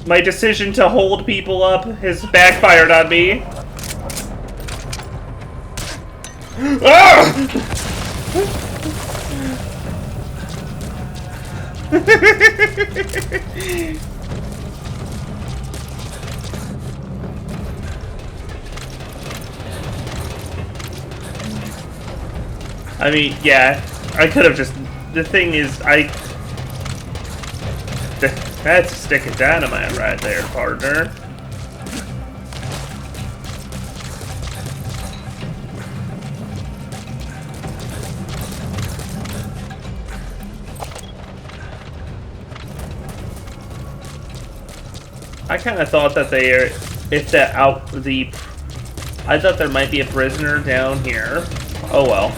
[SPEAKER 1] My decision to hold people up has backfired on me. Ah! I mean, yeah, I could have just... The thing is, that's a stick of dynamite right there, partner. I kind of thought that I thought there might be a prisoner down here. Oh well.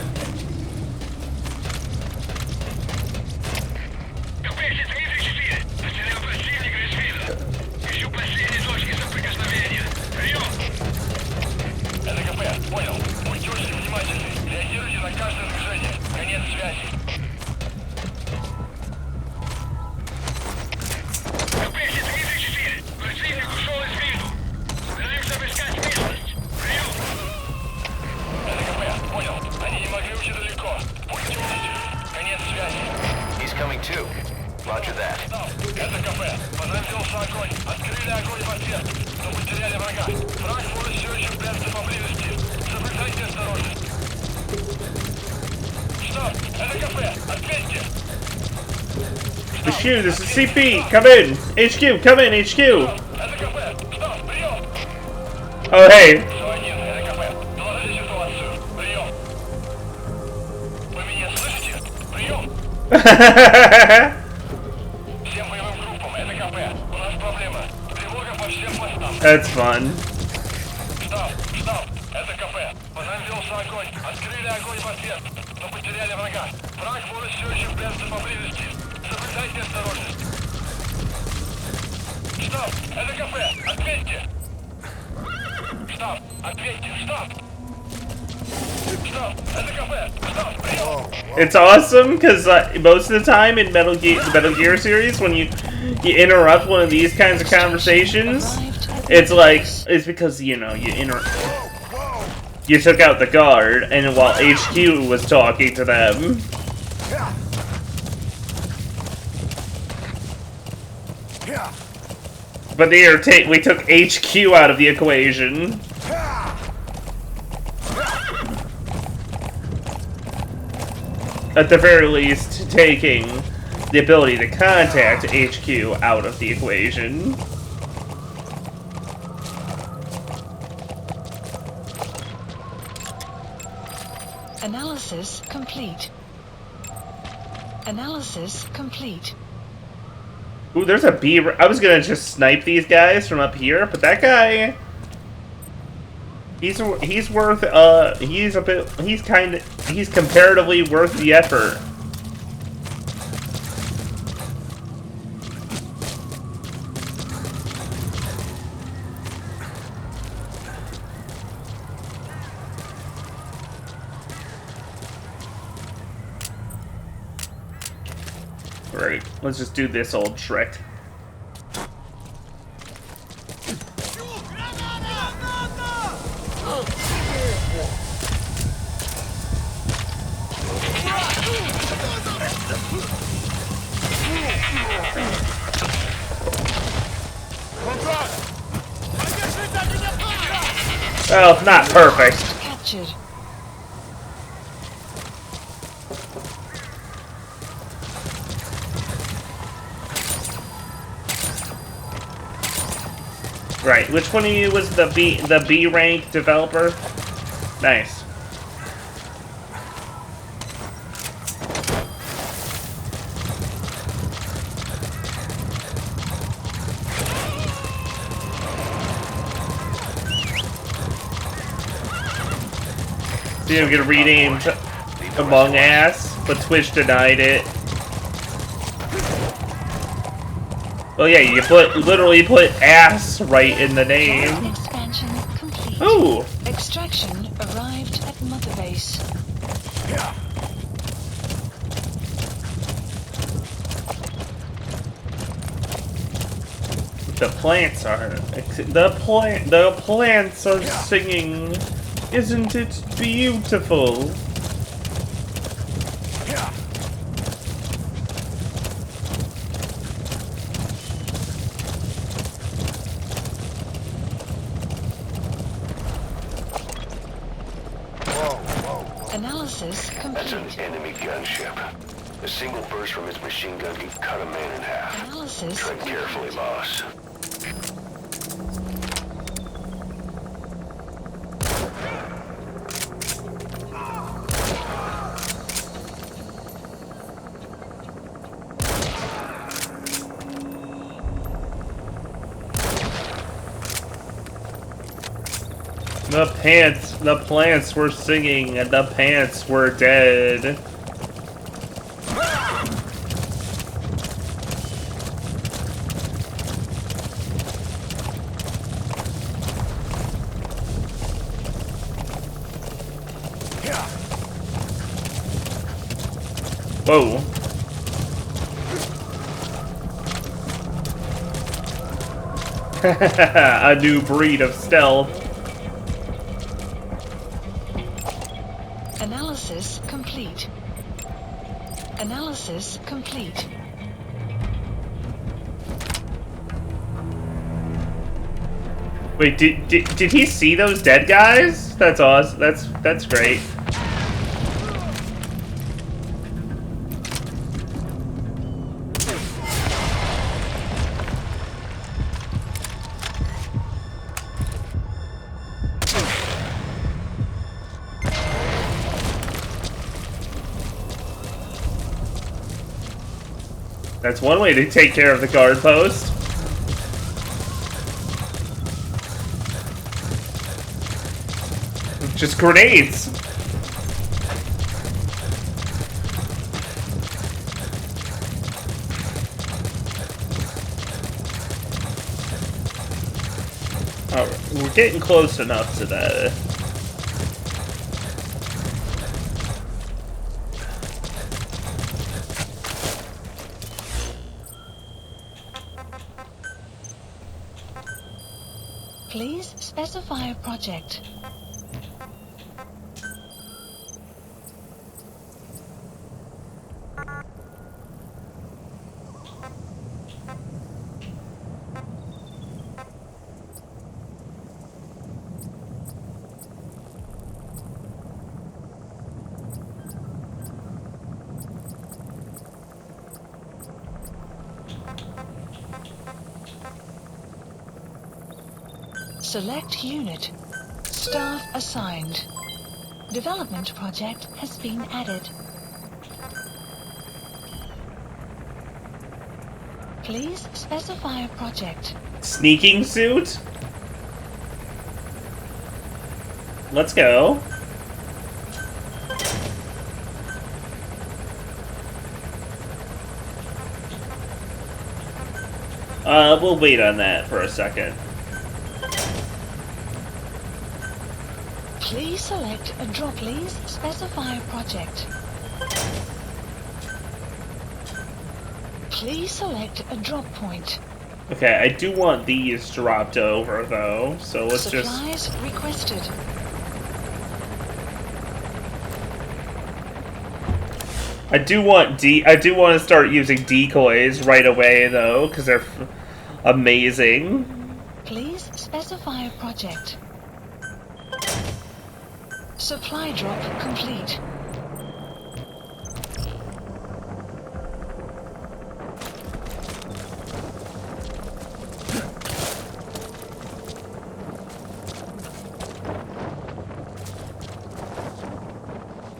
[SPEAKER 9] He's coming too. Roger that.
[SPEAKER 1] HQ, this is CP. Come in. HQ, come in, HQ. Oh, hey. That's fun. It's awesome because most of the time in the Metal Gear series, when you interrupt one of these kinds of conversations, it's because you took out the guard, and while HQ was talking to them. But we took HQ out of the equation. At the very least, taking the ability to contact HQ out of the equation.
[SPEAKER 4] Analysis complete. Analysis complete.
[SPEAKER 1] Ooh, there's a bee. I was gonna just snipe these guys from up here, but that guy, he's comparatively worth the effort. Alright, let's just do this old trick. Well, not perfect.
[SPEAKER 4] Captured.
[SPEAKER 1] Right, which one of you was the B rank developer? Nice. See, I'm gonna rename Among Us, but Twitch denied it. Well, yeah, you literally put ass right in the name.
[SPEAKER 4] Expansion complete.
[SPEAKER 1] Ooh.
[SPEAKER 4] Extraction arrived at Mother Base.
[SPEAKER 1] The plants are singing. Isn't it beautiful?
[SPEAKER 4] Analysis complete.
[SPEAKER 9] That's an enemy gunship. A single burst from its machine gun can cut a man in half.
[SPEAKER 4] Analysis.
[SPEAKER 9] Tread carefully, boss.
[SPEAKER 1] The plants were singing and the pants were dead. Whoa. A new breed of stealth.
[SPEAKER 4] Analysis complete. Analysis complete.
[SPEAKER 1] Wait, did he see those dead guys? That's awesome. That's great. That's one way to take care of the guard post. Just grenades. Oh, we're getting close enough to that.
[SPEAKER 4] Please specify a project. Select unit. Staff assigned. Development project has been added. Please specify a project.
[SPEAKER 1] Sneaking suit? Let's go. We'll wait on that for a second.
[SPEAKER 4] Please select a drop. Please specify a project. Please select a drop point.
[SPEAKER 1] Okay, I do want these dropped over though, so let's
[SPEAKER 4] Supplies requested.
[SPEAKER 1] I do want to start using decoys right away though, because they're amazing.
[SPEAKER 4] Please specify a project. Supply drop complete.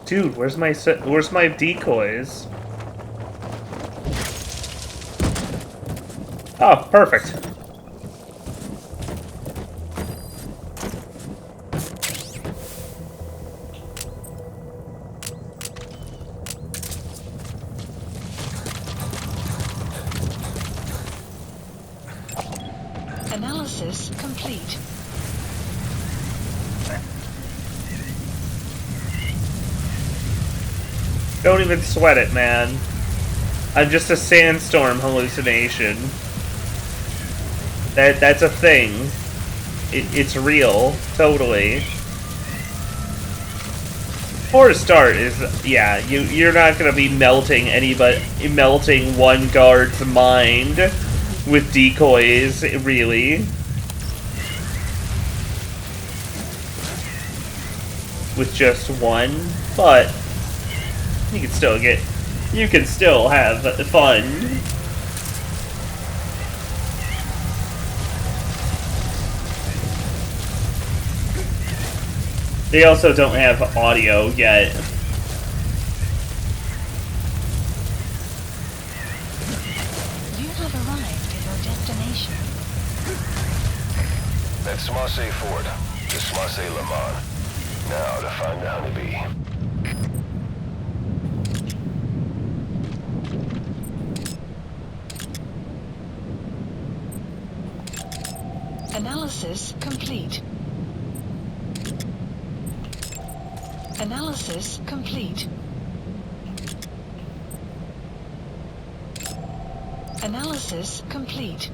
[SPEAKER 1] Dude, where's my decoys? Oh, perfect.
[SPEAKER 4] Analysis complete.
[SPEAKER 1] Don't even sweat it, man. I'm just a sandstorm hallucination. That's a thing. It's real, totally. For a start, yeah, you're not gonna be melting one guard's mind with decoys, really. With just one, but you can still have fun. They also don't have audio yet.
[SPEAKER 4] You have arrived at your destination.
[SPEAKER 9] That's Marseille Ford. It's Marseille Le Mans. Now to find the honeybee.
[SPEAKER 4] Analysis complete. Analysis complete. Analysis complete.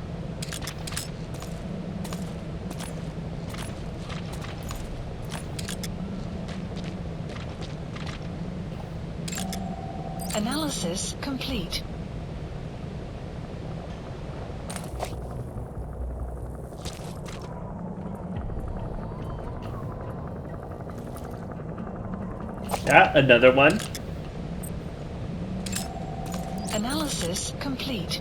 [SPEAKER 4] Analysis complete.
[SPEAKER 1] Yeah, another one.
[SPEAKER 4] Analysis complete.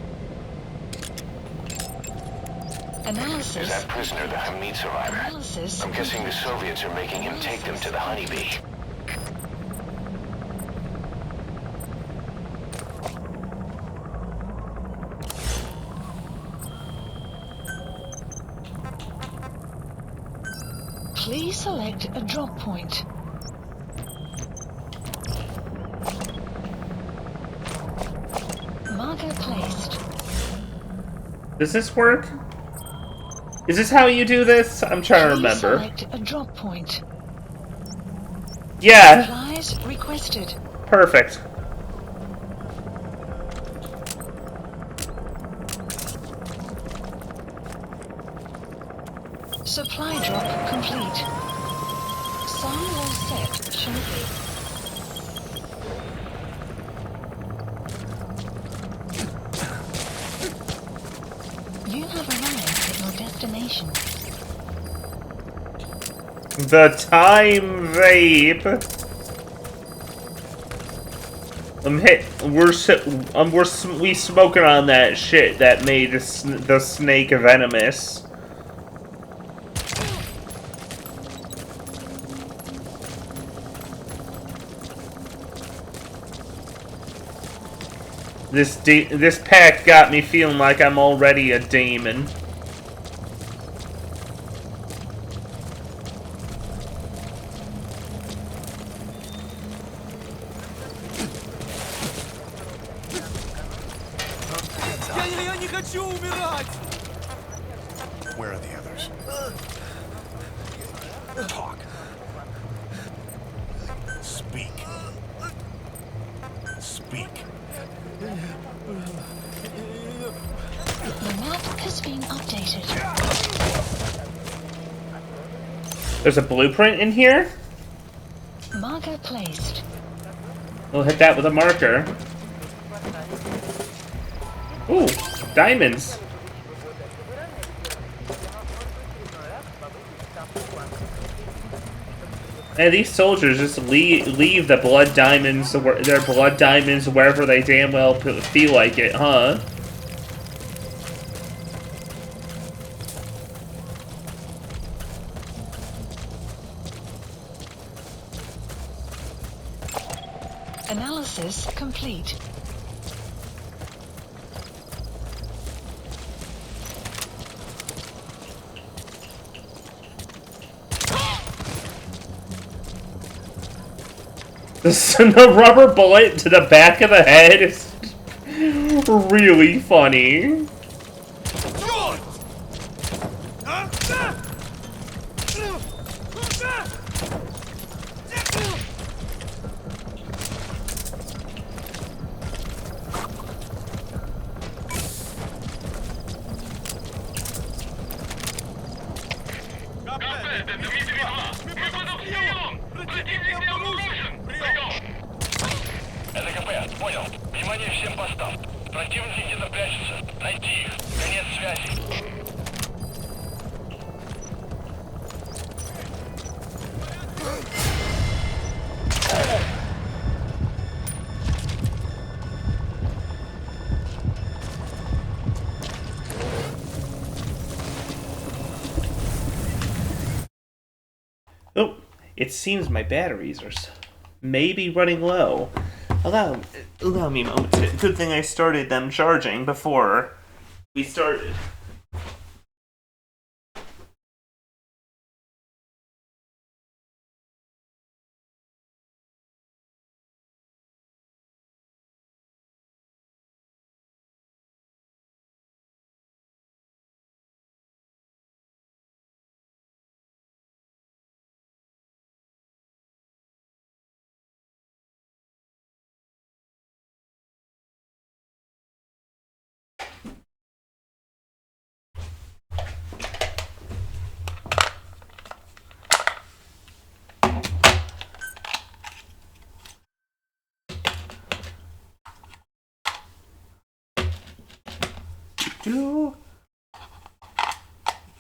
[SPEAKER 4] Analysis.
[SPEAKER 9] Is that prisoner the Hamid survivor?
[SPEAKER 4] Analysis.
[SPEAKER 9] I'm guessing the Soviets are making him take them to the honeybee.
[SPEAKER 4] Please select a drop point. Marker placed.
[SPEAKER 1] Does this work? Is this how you do this? I'm trying to remember.
[SPEAKER 4] Select a drop point.
[SPEAKER 1] Yeah.
[SPEAKER 4] Supplies requested.
[SPEAKER 1] Perfect.
[SPEAKER 4] Supply drop complete. Sun will set shortly. You have arrived at your destination.
[SPEAKER 1] The time vape. We smoking on that shit that made the snake venomous. This pack got me feeling like I'm already a demon.
[SPEAKER 2] Where are the others? Talk. Speak. Speak.
[SPEAKER 1] There's a blueprint in here?
[SPEAKER 4] Marker placed.
[SPEAKER 1] We'll hit that with a marker. Ooh, diamonds. And these soldiers just leave the blood diamonds, their blood diamonds wherever they damn well feel like it, huh?
[SPEAKER 4] Analysis complete.
[SPEAKER 1] The rubber bullet to the back of the head is really funny. Oh, it seems my batteries are maybe running low. Allow me a moment. Good thing I started them charging before we started.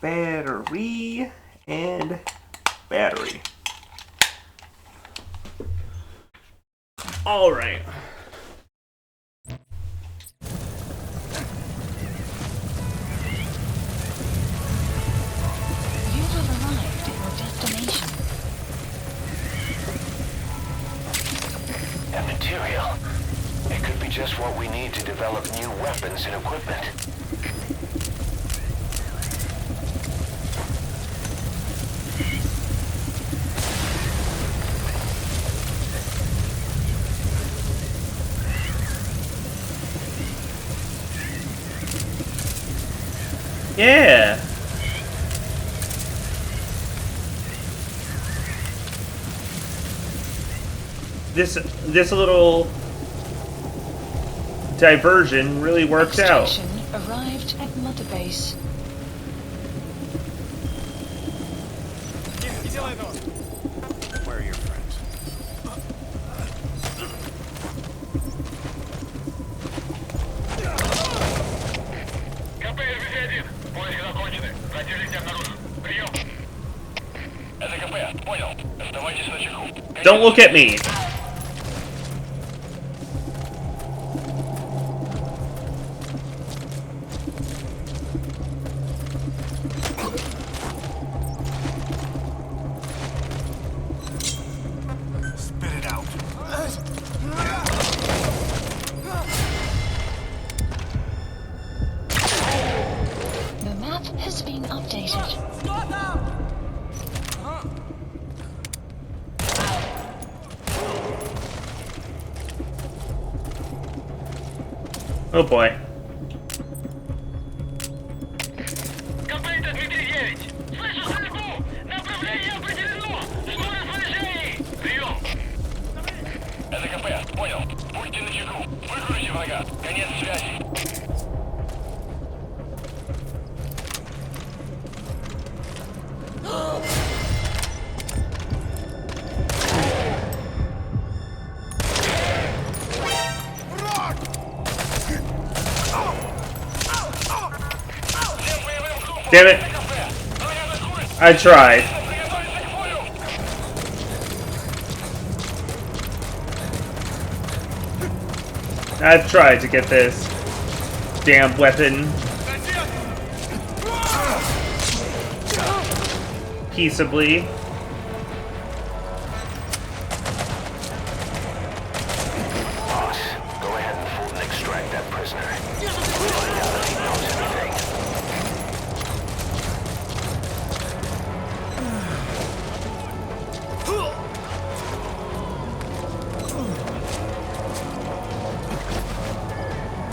[SPEAKER 1] Battery and battery. All right.
[SPEAKER 4] You have arrived at your destination.
[SPEAKER 9] That material. It could be just what we need to develop new weapons and equipment.
[SPEAKER 1] Yeah. This little diversion really worked out.
[SPEAKER 4] Extraction arrived at Mother Base.
[SPEAKER 2] Where are your friends?
[SPEAKER 1] Don't look at me.
[SPEAKER 2] Spit it out.
[SPEAKER 4] The map has been updated.
[SPEAKER 1] Oh boy. Damn it! I tried. I've tried to get this damn weapon peaceably.
[SPEAKER 9] Boss, go ahead and Fulton extract that prisoner. Find out if he knows anything.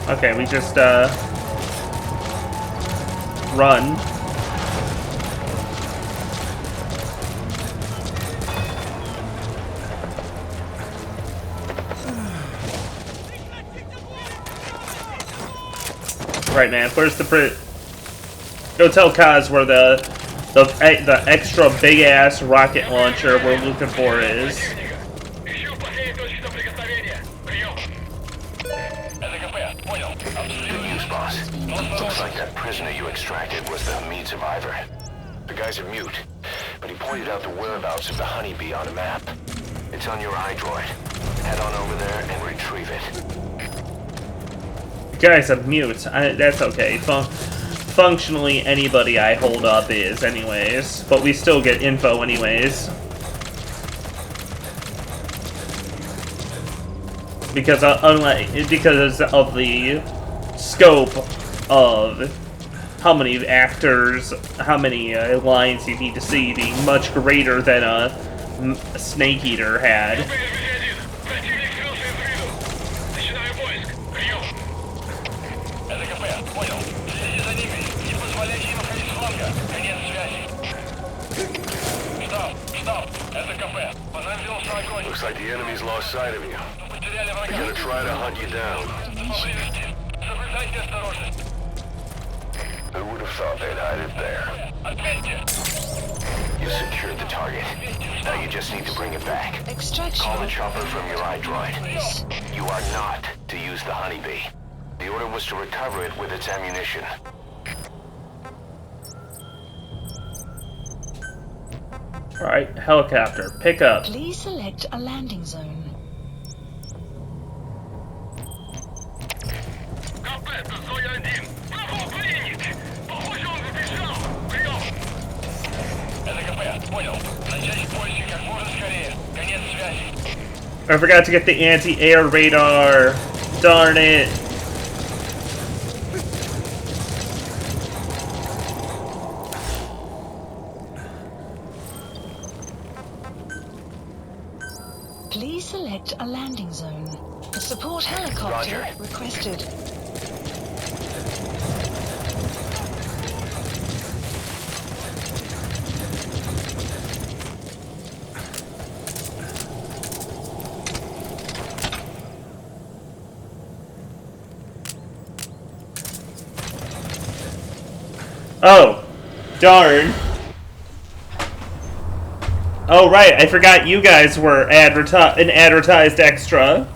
[SPEAKER 1] Okay, we just, run. Right, man. Where's the Go tell Kaz where the extra big ass rocket launcher we're looking for is.
[SPEAKER 9] Good news, boss. Looks like that prisoner you extracted was the Hamid survivor. The guy's a mute, but he pointed out the whereabouts of the honeybee on a map. It's on your iDroid. Head on over there and retrieve it.
[SPEAKER 1] Guy's a mute. That's okay. Functionally, anybody I hold up is, anyways. But we still get info, anyways. Because of the scope of how many actors, how many lines you need to see being much greater than a Snake Eater had.
[SPEAKER 9] Looks like the enemy's lost sight of you. They're gonna try to hunt you down. Who would have thought they'd hide it there? You secured the target. Now you just need to bring it back.
[SPEAKER 4] Extraction.
[SPEAKER 9] Call the chopper from your iDroid. You are not to use the honeybee. The order was to recover it with its ammunition.
[SPEAKER 1] Alright, helicopter, pick up.
[SPEAKER 4] Please select a landing zone.
[SPEAKER 1] I forgot to get the anti-air radar. Darn it.
[SPEAKER 4] Please select a landing zone. A support helicopter
[SPEAKER 9] Roger.
[SPEAKER 4] requested.
[SPEAKER 1] Oh, darn. Oh, right, I forgot you guys were an advertised extra.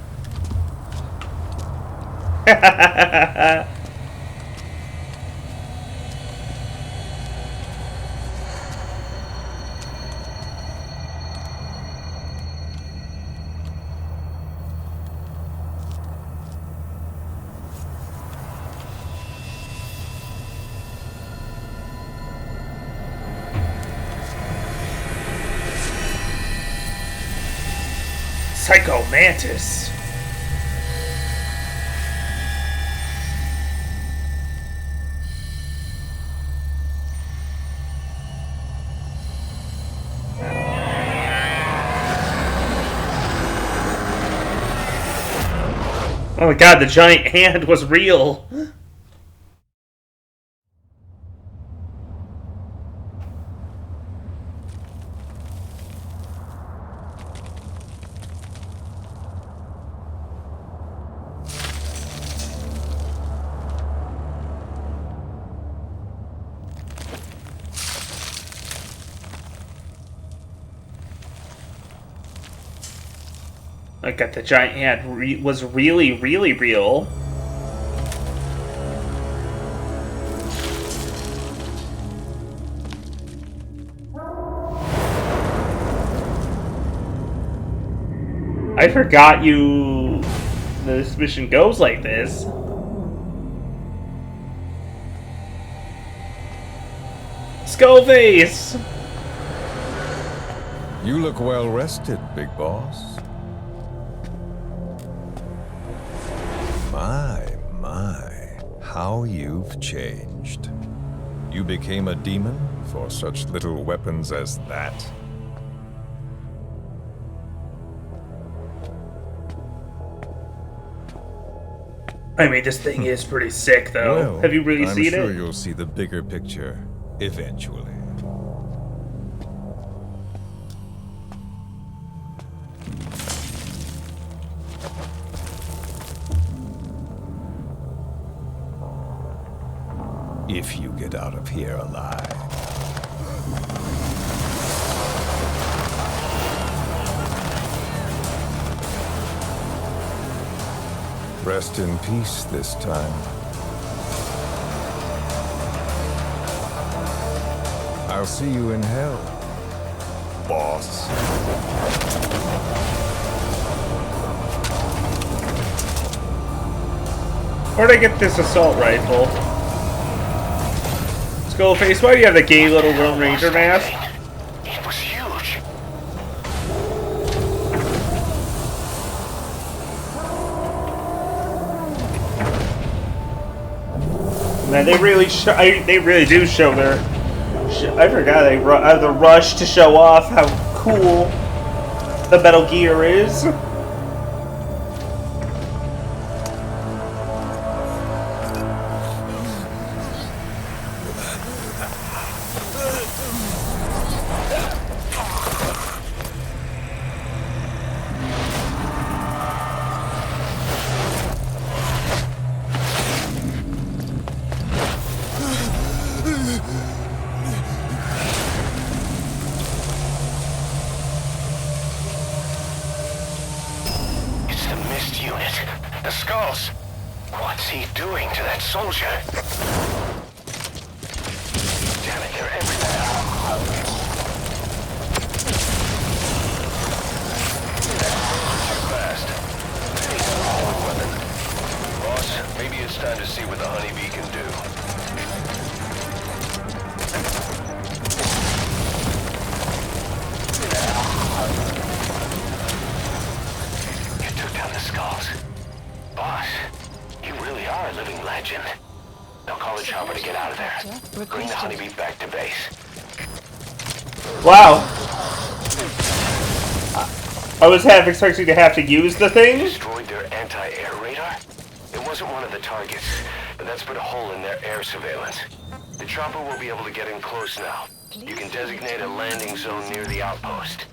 [SPEAKER 1] Psycho Mantis. Oh my god, the giant hand was real. I got the giant hand was really, really real. I forgot this mission goes like this. Skullface!
[SPEAKER 15] You look well rested, big boss. My, how you've changed. You became a demon for such little weapons as that?
[SPEAKER 1] I mean, this thing is pretty sick, though.
[SPEAKER 15] Well,
[SPEAKER 1] Have you really seen it?
[SPEAKER 15] I'm sure you'll see the bigger picture eventually. If you get out of here alive. Rest in peace this time. I'll see you in hell, boss.
[SPEAKER 1] Where'd I get this assault rifle? Skullface, why do you have the gay little Lone Ranger mask?
[SPEAKER 9] It was huge.
[SPEAKER 1] Man, they really do show their. I forgot they have the rush to show off how cool the Metal Gear is. Wow. I was half expecting to have to use the thing.
[SPEAKER 9] Destroyed their anti-air radar? It wasn't one of the targets, but that's put a hole in their air surveillance. The chopper will be able to get in close now. You can designate a landing zone near the outpost.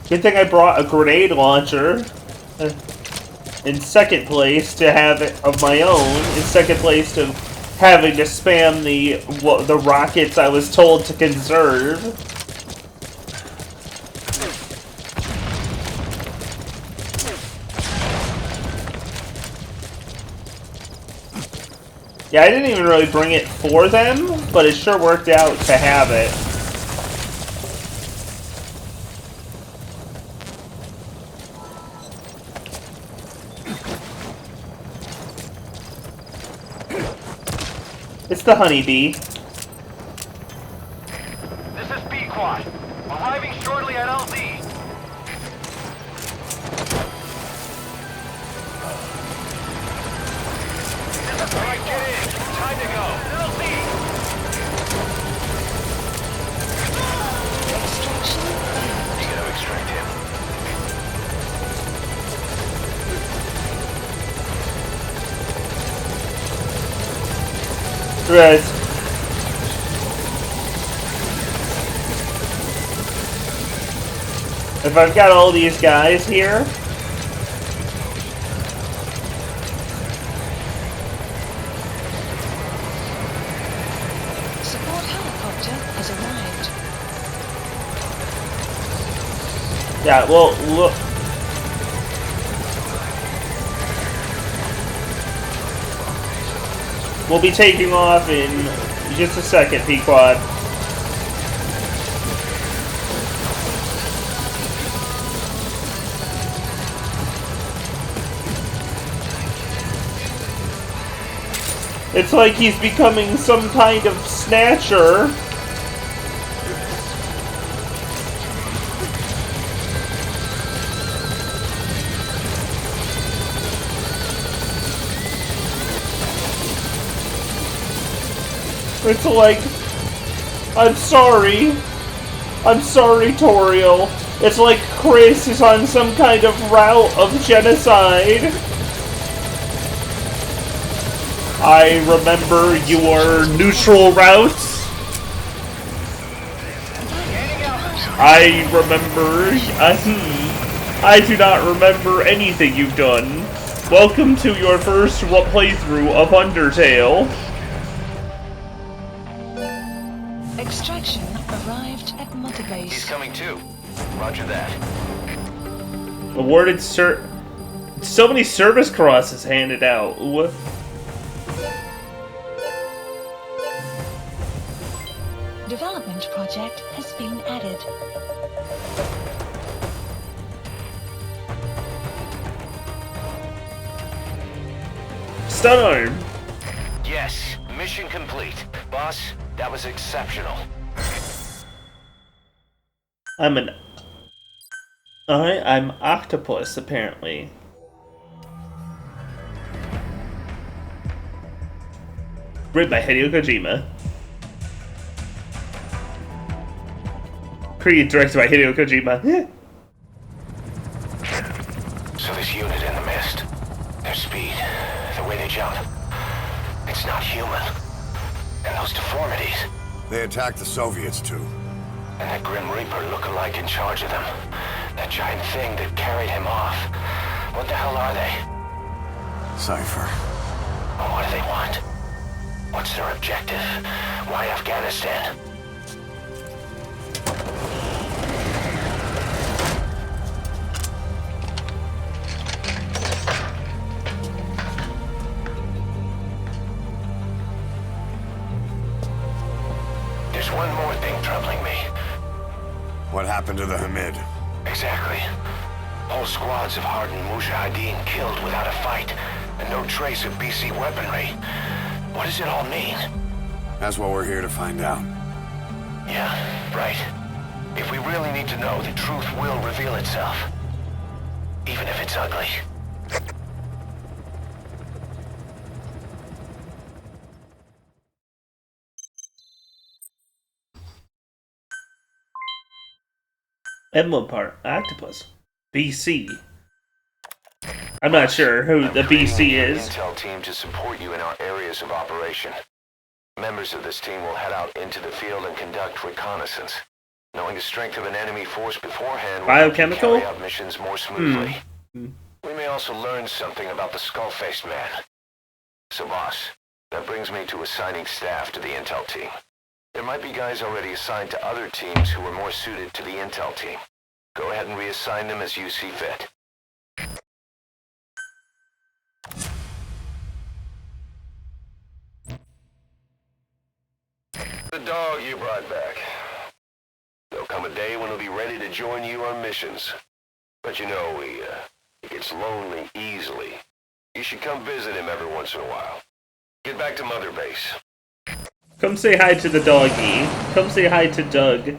[SPEAKER 1] Good thing I brought a grenade launcher. In second place to have it of my own. In second place to having to spam the rockets I was told to conserve. Yeah, I didn't even really bring it for them, but it sure worked out to have it. It's the honeybee.
[SPEAKER 5] This is B-Quad. Arriving shortly at LZ. Alright, get in. Time to go. LZ! You gotta extract him.
[SPEAKER 1] Right. If I've got all these guys here,
[SPEAKER 4] Support helicopter has arrived.
[SPEAKER 1] yeah, well, look. We'll be taking off in just a second, P-Quad. It's like he's becoming some kind of snatcher. It's like, I'm sorry, Toriel. It's like Chris is on some kind of route of genocide. I remember your neutral routes. I remember... I do not remember anything you've done. Welcome to your first playthrough of Undertale.
[SPEAKER 4] Extraction arrived at Mother Base.
[SPEAKER 9] He's coming too. Roger that.
[SPEAKER 1] Awarded so many service crosses handed out. What?
[SPEAKER 4] Development project has been added.
[SPEAKER 1] Stun arm.
[SPEAKER 9] Yes, mission complete. Boss, that was exceptional.
[SPEAKER 1] I'm Octopus, apparently. Written by Hideo Kojima. Created directed by Hideo Kojima.
[SPEAKER 9] So this unit in the mist, their speed, the way they jump, it's not human. And those deformities.
[SPEAKER 16] They attacked the Soviets too.
[SPEAKER 9] And that Grim Reaper look-alike in charge of them. That giant thing that carried him off. What the hell are they?
[SPEAKER 16] Cypher.
[SPEAKER 9] Well, what do they want? What's their objective? Why Afghanistan? There's one more thing troubling me.
[SPEAKER 16] What happened to the Hamid?
[SPEAKER 9] Exactly. Whole squads of hardened Mujahideen killed without a fight, and no trace of BC weaponry. What does it all mean?
[SPEAKER 16] That's what we're here to find out.
[SPEAKER 9] Yeah, right. If we really need to know, the truth will reveal itself. Even if it's ugly.
[SPEAKER 1] Emblem part, Octopus. BC. I'm not sure who the BC is.
[SPEAKER 9] Intel team to support you in our areas of operation. Members of this team will head out into the field and conduct reconnaissance. Knowing the strength of an enemy force beforehand will
[SPEAKER 1] Biochemical?
[SPEAKER 9] carry out missions more smoothly. We may also learn something about the skull-faced man. So boss, that brings me to assigning staff to the Intel team. There might be guys already assigned to other teams who are more suited to the Intel team. Go ahead and reassign them as you see fit. The dog you brought back. There'll come a day when he'll be ready to join you on missions. But you know, he gets lonely easily. You should come visit him every once in a while. Get back to Mother Base.
[SPEAKER 1] Come say hi to the doggy. Come say hi to Doug.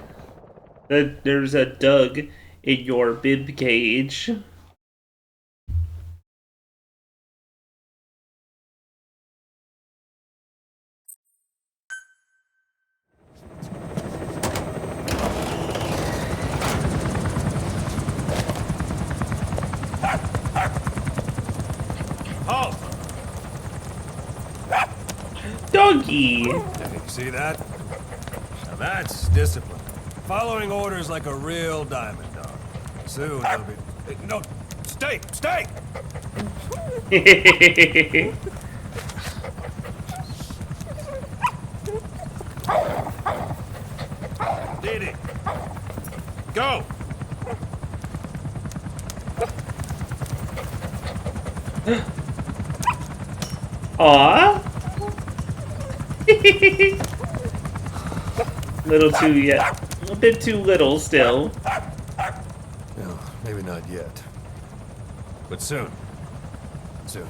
[SPEAKER 1] There's a Doug in your bib cage.
[SPEAKER 14] Halt!
[SPEAKER 1] Doggy!
[SPEAKER 14] See that? Now that's discipline. Following orders like a real diamond dog. Soon it'll be... No! Stay! Stay! Didi! Go!
[SPEAKER 1] Aww. Little too yet. A bit too little still.
[SPEAKER 14] No, maybe not yet. But soon. Soon.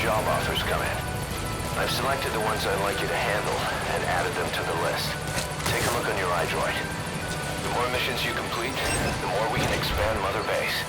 [SPEAKER 9] job offers come in. I've selected the ones I'd like you to handle and added them to the list. Take a look on your iDroid. The more missions you complete, the more we can expand Mother Base.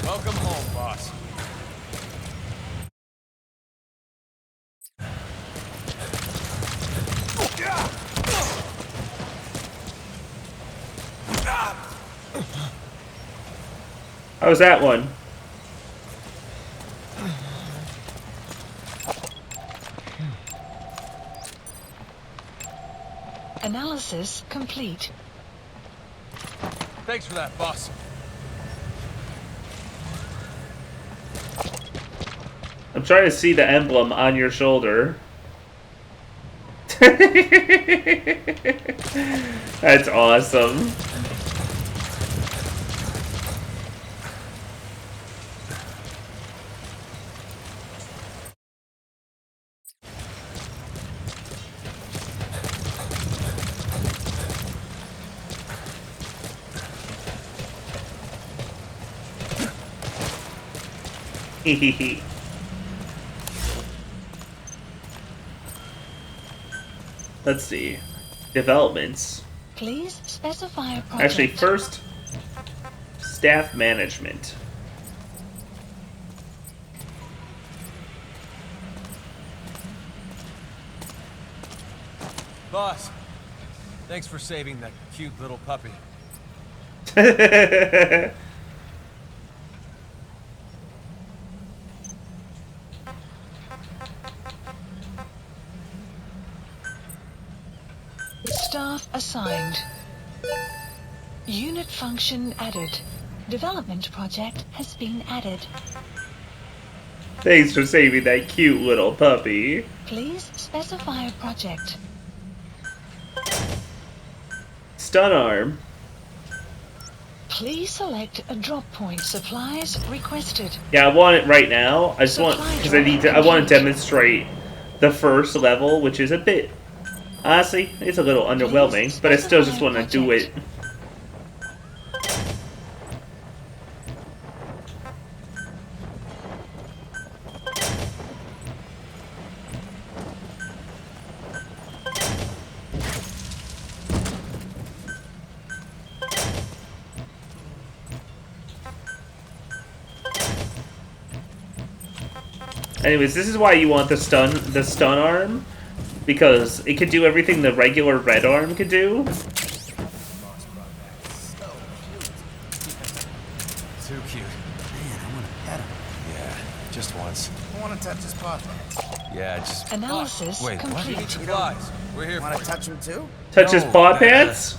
[SPEAKER 13] Welcome home, boss.
[SPEAKER 1] How was that one?
[SPEAKER 4] Analysis complete.
[SPEAKER 13] Thanks for that, boss.
[SPEAKER 1] I'm trying to see the emblem on your shoulder. That's awesome. Hehehe. Let's see. Developments.
[SPEAKER 4] Please specify a project.
[SPEAKER 1] Actually, first, staff management.
[SPEAKER 13] Boss, thanks for saving that cute little puppy.
[SPEAKER 4] Staff assigned. Unit function added. Development project has been added.
[SPEAKER 1] Thanks for saving that cute little puppy.
[SPEAKER 4] Please specify a project.
[SPEAKER 1] Stun arm.
[SPEAKER 4] Please select a drop point. Supplies requested.
[SPEAKER 1] Yeah, I want it right now. I just want, because I want to demonstrate the first level, which is a bit, honestly, it's a little underwhelming, but I still just want to do it. Anyways, this is why you want the stun arm, because it could do everything the regular red arm could do.
[SPEAKER 13] Too cute.
[SPEAKER 2] Man, I want to pet him.
[SPEAKER 13] Yeah, just once.
[SPEAKER 2] I want to touch his paw.
[SPEAKER 13] Yeah, just...
[SPEAKER 4] Analysis
[SPEAKER 13] Wait,
[SPEAKER 4] complete.
[SPEAKER 13] what? Supplies. We're here
[SPEAKER 2] Want
[SPEAKER 13] for
[SPEAKER 2] to touch him too?
[SPEAKER 1] Touch his paw pads?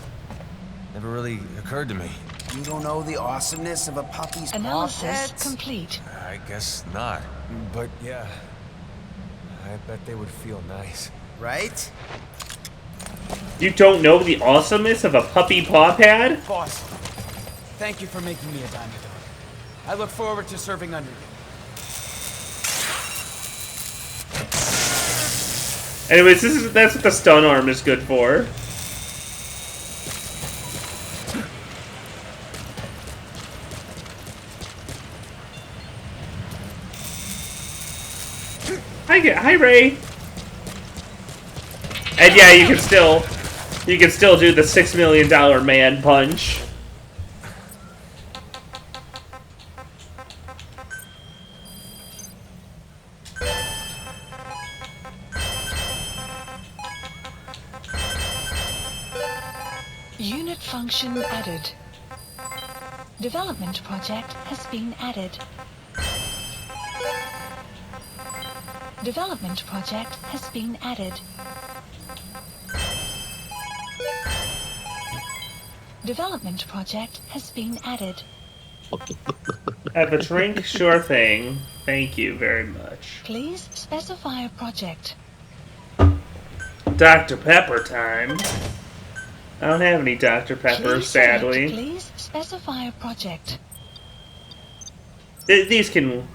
[SPEAKER 13] Never really occurred to me.
[SPEAKER 2] You don't know the awesomeness of a puppy's paw
[SPEAKER 4] Analysis
[SPEAKER 2] pads?
[SPEAKER 4] complete.
[SPEAKER 13] I guess not. But yeah, I bet they would feel nice.
[SPEAKER 2] Right?
[SPEAKER 1] You don't know the awesomeness of a puppy paw pad?
[SPEAKER 17] Boss, thank you for making me a diamond dog. I look forward to serving under you.
[SPEAKER 1] Anyways, that's what the stun arm is good for. Hi, Ray. And yeah, you can still do the $6 million man punch.
[SPEAKER 4] Unit function added. Development project has been added. Development project has been added. Development project has been added.
[SPEAKER 1] Have a drink? Sure thing. Thank you very much.
[SPEAKER 4] Please specify a project.
[SPEAKER 1] Dr. Pepper time. I don't have any Dr. Pepper,
[SPEAKER 4] Please select,
[SPEAKER 1] sadly.
[SPEAKER 4] please specify a project.
[SPEAKER 1] These can...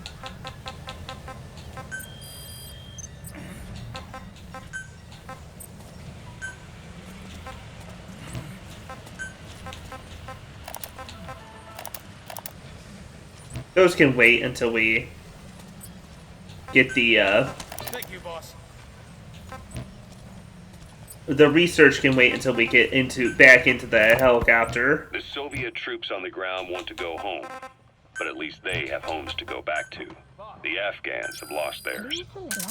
[SPEAKER 1] Those can wait until we get the,
[SPEAKER 14] Thank you, boss.
[SPEAKER 1] The research can wait until we get back into the helicopter.
[SPEAKER 7] The Soviet troops on the ground want to go home, but at least they have homes to go back to. The Afghans have lost theirs.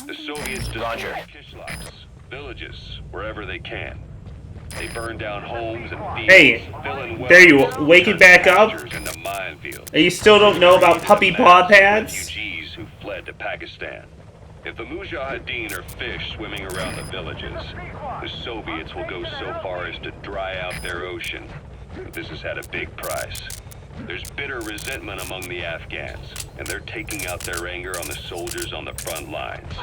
[SPEAKER 7] The Soviets destroy kishlaks, villages, wherever they can. They burn down homes and fields.
[SPEAKER 1] Hey, there you wake it back up. You still don't know about puppy paw pads?
[SPEAKER 7] Refugees who fled to Pakistan. If the Mujahideen are fish swimming around the villages, the Soviets will go so far as to dry out their ocean. But this has had a big price. There's bitter resentment among the Afghans, and they're taking out their anger on the soldiers on the front lines.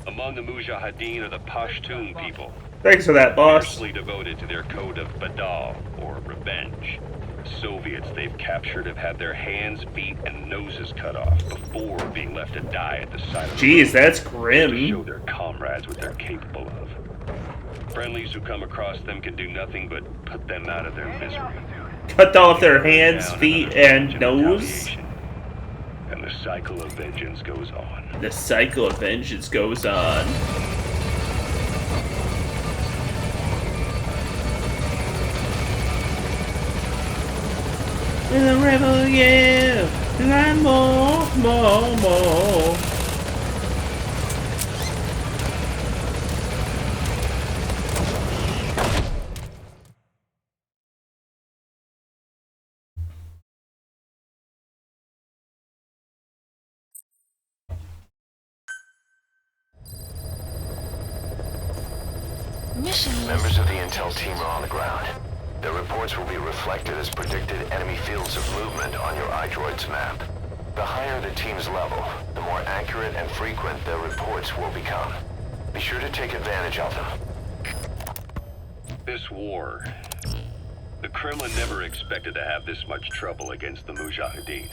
[SPEAKER 7] Among the Mujahideen are the Pashtun people.
[SPEAKER 1] Thanks for that, boss.
[SPEAKER 7] Fiercely devoted to their code of Badal, or revenge. The Soviets they've captured have had their hands, feet, and noses cut off before being left to die at the side of the road.
[SPEAKER 1] Jeez, that's grim.
[SPEAKER 7] To show their comrades what they're capable of. Friendlies who come across them can do nothing but put them out of their misery.
[SPEAKER 1] Cut off their hands, feet, and nose.
[SPEAKER 7] And the cycle of vengeance goes on.
[SPEAKER 1] The cycle of vengeance goes on. The rebel, yeah, and more.
[SPEAKER 9] Members of the intel team are on the ground. Their reports will be reflected as predicted enemy fields of movement on your iDroid's map. The higher the team's level, the more accurate and frequent their reports will become. Be sure to take advantage of them.
[SPEAKER 7] This war, the Kremlin never expected to have this much trouble against the Mujahideen.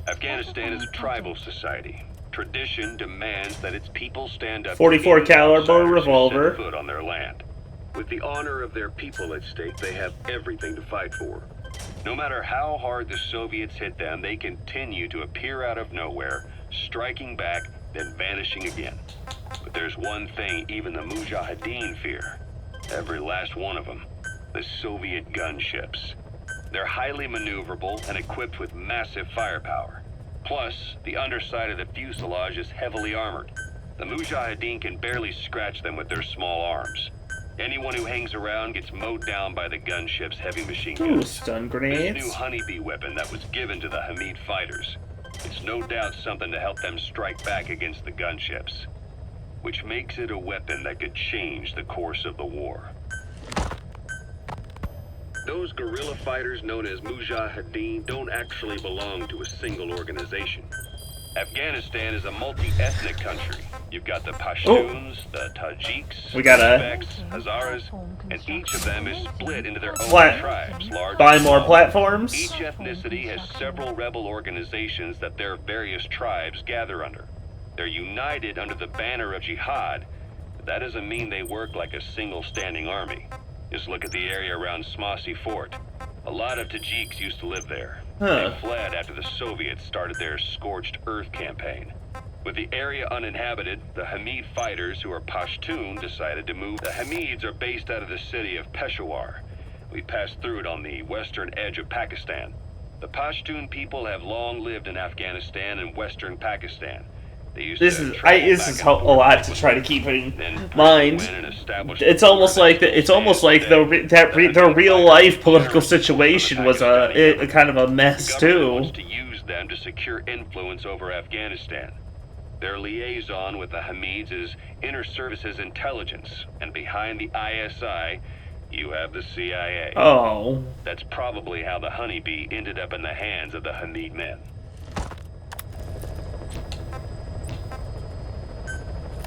[SPEAKER 7] Afghanistan is a tribal society. Tradition demands that its people stand up
[SPEAKER 1] 44 caliber revolver.
[SPEAKER 7] set foot on their land. With the honor of their people at stake, they have everything to fight for. No matter how hard the Soviets hit them, they continue to appear out of nowhere, striking back, then vanishing again. But there's one thing even the Mujahideen fear. Every last one of them. The Soviet gunships. They're highly maneuverable and equipped with massive firepower. Plus, the underside of the fuselage is heavily armored. The Mujahideen can barely scratch them with their small arms. Anyone who hangs around gets mowed down by the gunship's heavy machine guns.
[SPEAKER 1] Ooh, stun grenades.
[SPEAKER 7] This new honeybee weapon that was given to the Hamid fighters. It's no doubt something to help them strike back against the gunships. Which makes it a weapon that could change the course of the war. Those guerrilla fighters known as Mujahideen don't actually belong to a single organization. Afghanistan is a multi-ethnic country. You've got the Pashtuns, the Tajiks,
[SPEAKER 1] We gotta
[SPEAKER 7] Uzbeks, Hazaras, and each of them is split into their own tribes.
[SPEAKER 1] Buy more platforms.
[SPEAKER 7] Each ethnicity has several rebel organizations that their various tribes gather under. They're united under the banner of jihad, but that doesn't mean they work like a single standing army. Just look at the area around Smasi Fort. A lot of Tajiks used to live there. They fled after the Soviets started their Scorched Earth campaign. With the area uninhabited, the Hamid fighters, who are Pashtun, decided to move. The Hamids are based out of the city of Peshawar. We passed through it on the western edge of Pakistan. The Pashtun people have long lived in Afghanistan and western Pakistan.
[SPEAKER 1] This is a lot to try to keep in mind. It's almost like their real life political situation was a kind of a mess too.
[SPEAKER 7] To use them to secure influence over Afghanistan. Their liaison with the Hamids is Inter-Services Intelligence, and behind the ISI, you have the CIA.
[SPEAKER 1] Oh.
[SPEAKER 7] That's probably how the honeybee ended up in the hands of the Hamid men.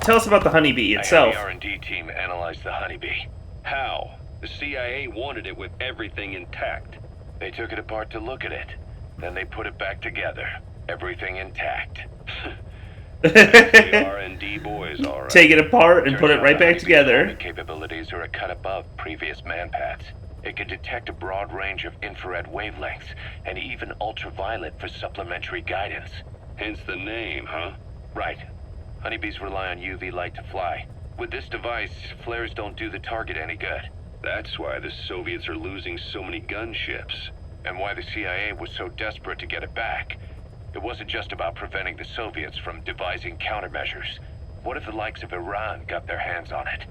[SPEAKER 1] Tell us about the honeybee itself.
[SPEAKER 7] I had the R&D team analyze the honeybee. How?
[SPEAKER 8] The CIA wanted it with everything intact. They took it apart to look at it. Then they put it back together. Everything intact. The R&D boys, all right.
[SPEAKER 1] Take it apart and put it right back together.
[SPEAKER 8] Capabilities are a cut above previous manpads. It can detect a broad range of infrared wavelengths and even ultraviolet for supplementary guidance. Hence the name, huh? Right. Honeybees rely on UV light to fly. With this device, flares don't do the target any good. That's why the Soviets are losing so many gunships, and why the CIA was so desperate to get it back. It wasn't just about preventing the Soviets from devising countermeasures. What if the likes of Iran got their hands on it?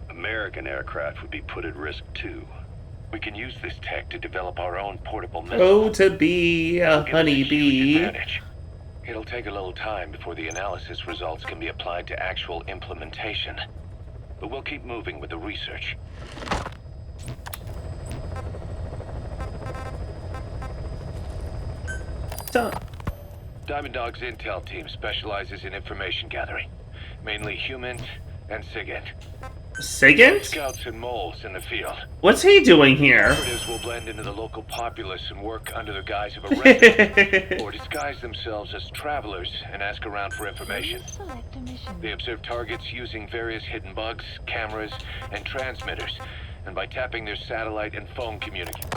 [SPEAKER 8] American aircraft would be put at risk too. We can use this tech to develop our own portable missile.
[SPEAKER 1] Oh, to be a honeybee.
[SPEAKER 8] It'll take a little time before the analysis results can be applied to actual implementation. But we'll keep moving with the research. Diamond Dog's intel team specializes in information gathering, mainly HUMINT and SIGINT.
[SPEAKER 1] SIGINT?
[SPEAKER 8] Scouts and moles in the field.
[SPEAKER 1] What's he doing here?
[SPEAKER 8] Operatives will blend into the local populace and work under the guise of a resident, or disguise themselves as travelers and ask around for information. They observe targets using various hidden bugs, cameras, and transmitters, and by tapping their satellite and phone communication.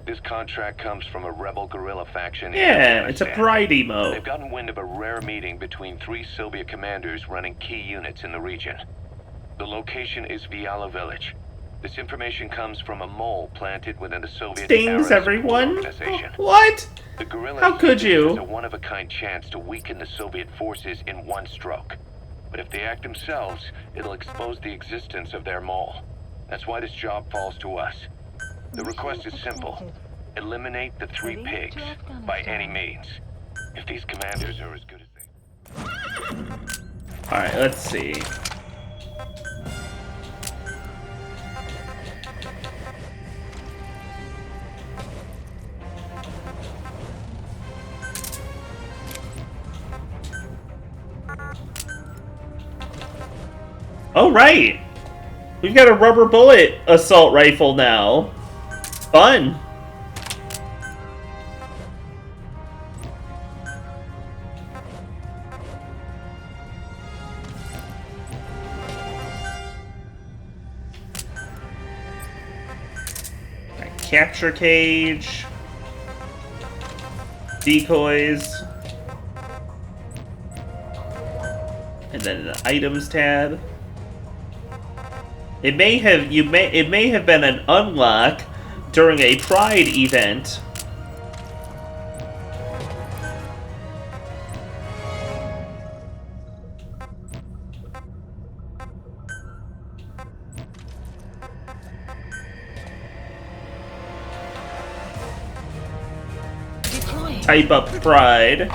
[SPEAKER 8] This contract comes from a rebel guerrilla faction.
[SPEAKER 1] Yeah, it's a pride emo.
[SPEAKER 8] They've gotten wind of a rare meeting between 3 Soviet commanders running key units in the region. The location is Viala Village. This information comes from a mole planted within the Soviet
[SPEAKER 1] Stings everyone?
[SPEAKER 8] organization.
[SPEAKER 1] What?
[SPEAKER 8] The guerrillas
[SPEAKER 1] How could you?
[SPEAKER 8] It's a one-of-a-kind chance to weaken the Soviet forces in one stroke. But if they act themselves, it'll expose the existence of their mole. That's why this job falls to us. The request is simple. Eliminate the 3 pigs, by any means. If these commanders are as good as they...
[SPEAKER 1] Alright, let's see. Oh, right! We've got a rubber bullet assault rifle now. Fun! Capture cage. Decoys. And then the items tab. It may have been an unlock during a Pride event. Type up Pride.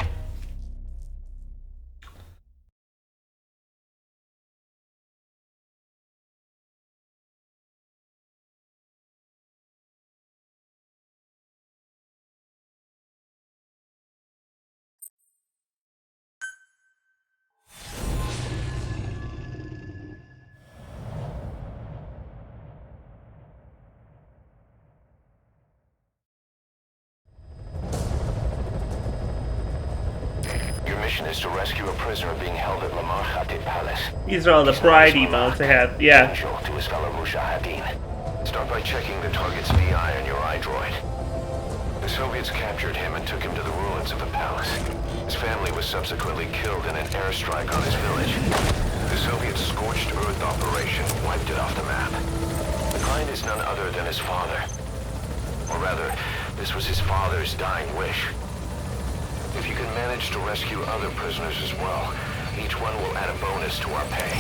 [SPEAKER 9] Is to rescue a prisoner being held at Lamar Khatib Palace.
[SPEAKER 1] These are all the Pride emotes I have. Yeah.
[SPEAKER 9] To his fellow Mujahideen. Start by checking the target's VI on your iDroid. The Soviets captured him and took him to the ruins of the palace. His family was subsequently killed in an airstrike on his village. The Soviet scorched earth operation wiped it off the map. The client is none other than his father. Or rather, this was his father's dying wish. If you can manage to rescue other prisoners as well, each one will add a bonus to our pay.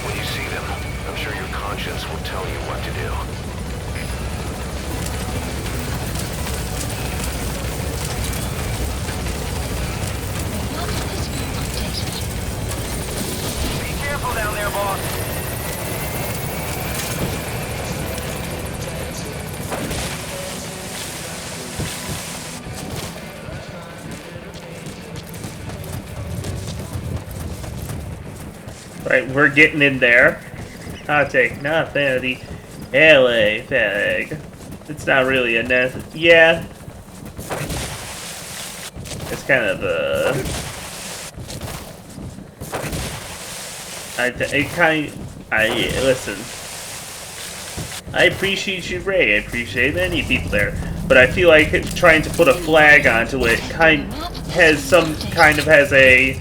[SPEAKER 9] When you see them, I'm sure your conscience will tell you what to do.
[SPEAKER 5] Be careful down there, boss.
[SPEAKER 1] Right, we're getting in there. I'll take nothing. LA fag. It's not really a yeah. It's kind of a. Listen. I appreciate you, Ray. I appreciate many people there, but I feel like trying to put a flag onto it has a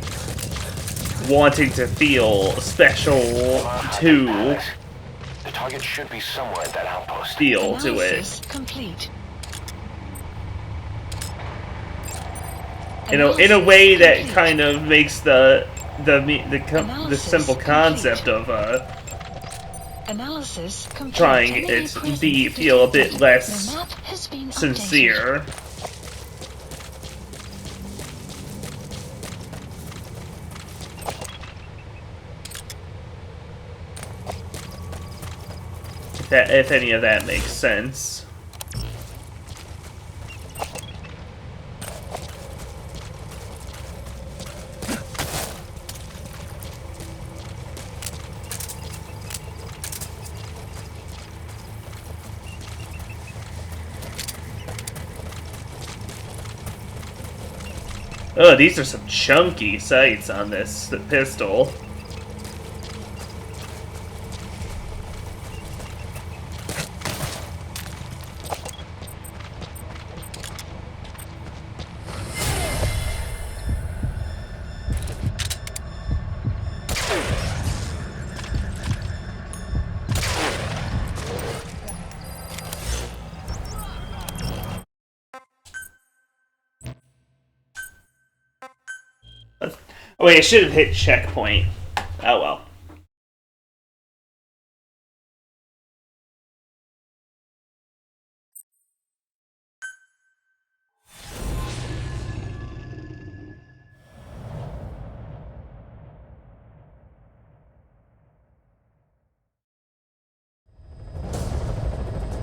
[SPEAKER 1] wanting to feel special to
[SPEAKER 9] the target should be somewhere at that outpost.
[SPEAKER 1] Feel to it.
[SPEAKER 4] Complete.
[SPEAKER 1] In a way that kind of makes the simple concept of
[SPEAKER 4] Analysis
[SPEAKER 1] trying it feel a bit less sincere. If any of that makes sense. Oh, these are some chunky sights on this pistol. Oh wait, I should have hit checkpoint. Oh well.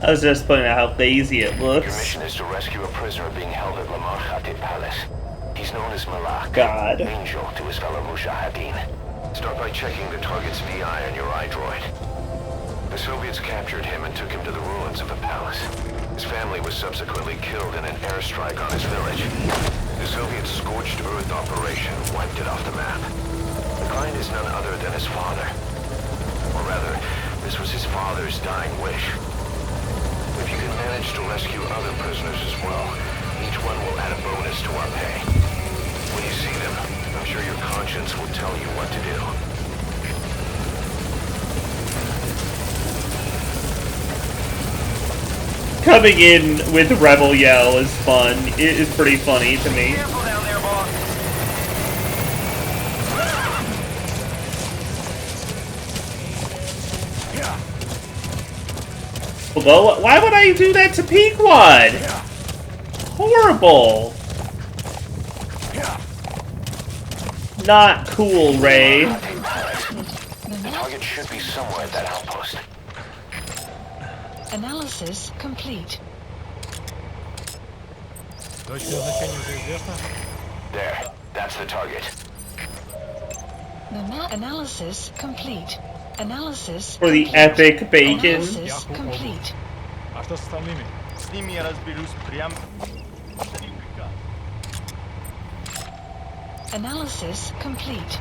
[SPEAKER 1] I was just pointing out how lazy it looks.
[SPEAKER 9] Your mission is to rescue a prisoner being held at Lamar Khatib Palace. He's known as Malak,
[SPEAKER 1] God.
[SPEAKER 9] Angel to his fellow Mujahideen. Start by checking the target's VI on your iDroid. The Soviets captured him and took him to the ruins of the palace. His family was subsequently killed in an airstrike on his village. The Soviet scorched earth operation wiped it off the map. The client is none other than his father. Or rather, this was his father's dying wish. If you can manage to rescue other prisoners as well, each one will add a bonus to our pay. When you see them, I'm sure your conscience will tell you what to do.
[SPEAKER 1] Coming in with Rebel Yell is fun. It is pretty funny to me. Although, why would I do that to Pequod? Horrible. Not cool, Ray.
[SPEAKER 9] The target should be somewhere at that outpost.
[SPEAKER 4] Analysis complete.
[SPEAKER 9] There, that's the target.
[SPEAKER 4] Analysis complete. Analysis
[SPEAKER 1] For the
[SPEAKER 4] complete.
[SPEAKER 1] epic bacon.
[SPEAKER 4] Analysis complete.
[SPEAKER 11] А что с остальными? С ними я разберусь прямо.
[SPEAKER 4] Analysis complete.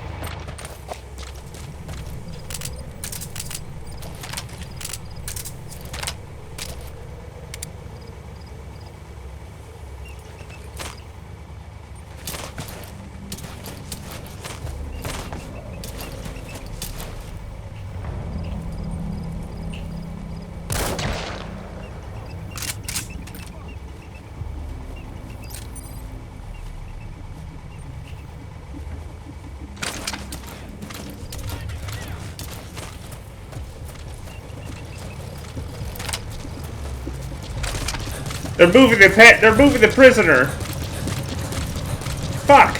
[SPEAKER 1] They're moving the pet. They're moving the prisoner. Fuck.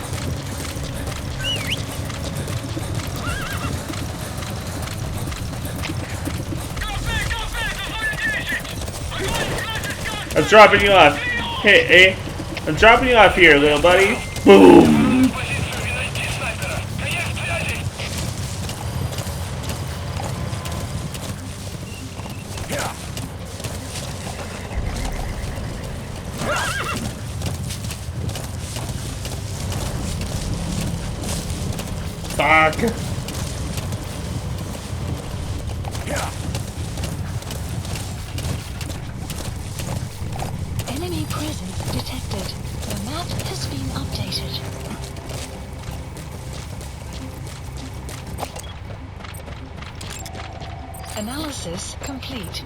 [SPEAKER 1] I'm dropping you off. Hey, I'm dropping you off here, little buddy. Boom. Fuck.
[SPEAKER 4] Enemy presence detected. The map has been updated. Analysis complete.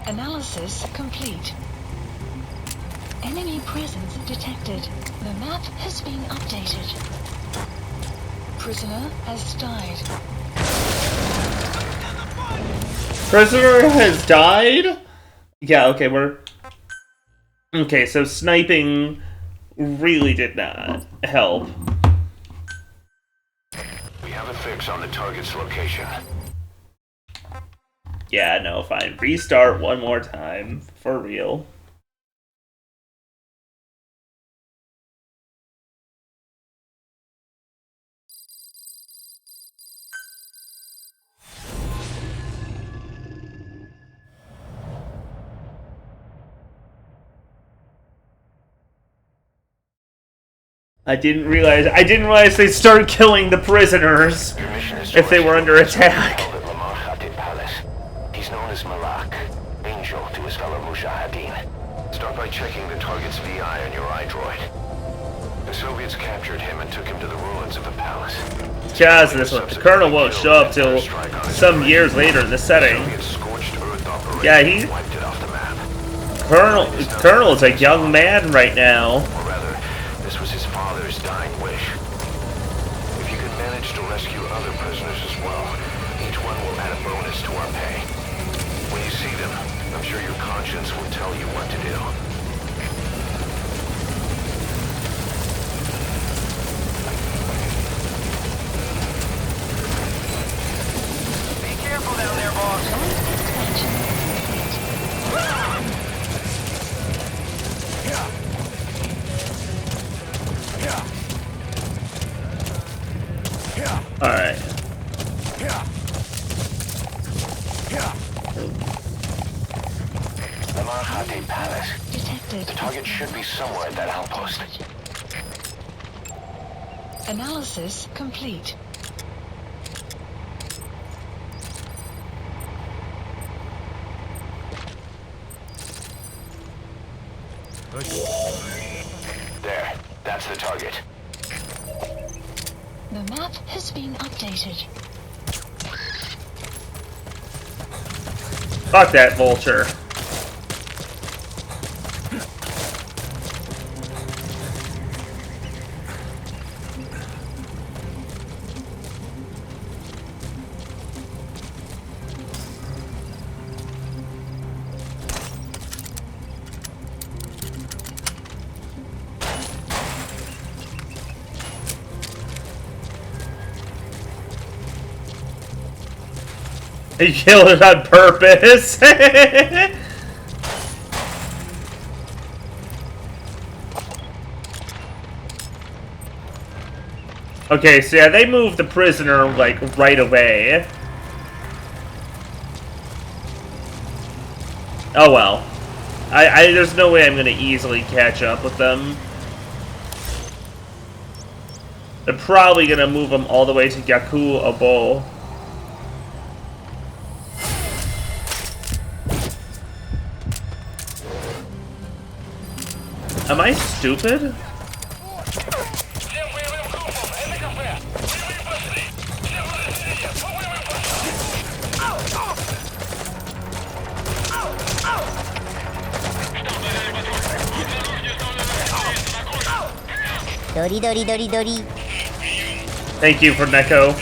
[SPEAKER 4] Analysis complete. Enemy presence detected. The map has been updated. Prisoner has died.
[SPEAKER 1] Prisoner has died? Yeah, okay, we're... Okay, so sniping really did not help.
[SPEAKER 9] We have a fix on the target's location.
[SPEAKER 1] Yeah, no, fine. Restart one more time. For real. I didn't realize they'd start killing the prisoners if they were under attack.
[SPEAKER 9] He's known as Malak, angel to his fellow Mujahideen. Start by checking the target's VI on your iDroid. The Soviets captured him and took him to the ruins of the palace.
[SPEAKER 1] Chaz, this one. The Colonel won't show up till some years later in the setting. Yeah, he... Colonel's a young man right now.
[SPEAKER 9] Or rather, this was his father's dying wish. If you can manage to rescue other prisoners as well, each one will add a bonus to our pay. When you see them, I'm sure your conscience will tell you what to do.
[SPEAKER 5] Be careful down there, boss.
[SPEAKER 1] Alright.
[SPEAKER 9] The Marhate Palace. Detected. The target should be somewhere at that outpost.
[SPEAKER 4] Analysis complete.
[SPEAKER 9] There. That's the target.
[SPEAKER 4] The map has been updated.
[SPEAKER 1] Fuck that vulture. He killed it on purpose. Okay, so yeah, they moved the prisoner, like, right away. Oh well. There's no way I'm gonna easily catch up with them. They're probably gonna move them all the way to Yaku Abo. Am I stupid?
[SPEAKER 18] Dori dori dori dori.
[SPEAKER 1] Thank you for Neko.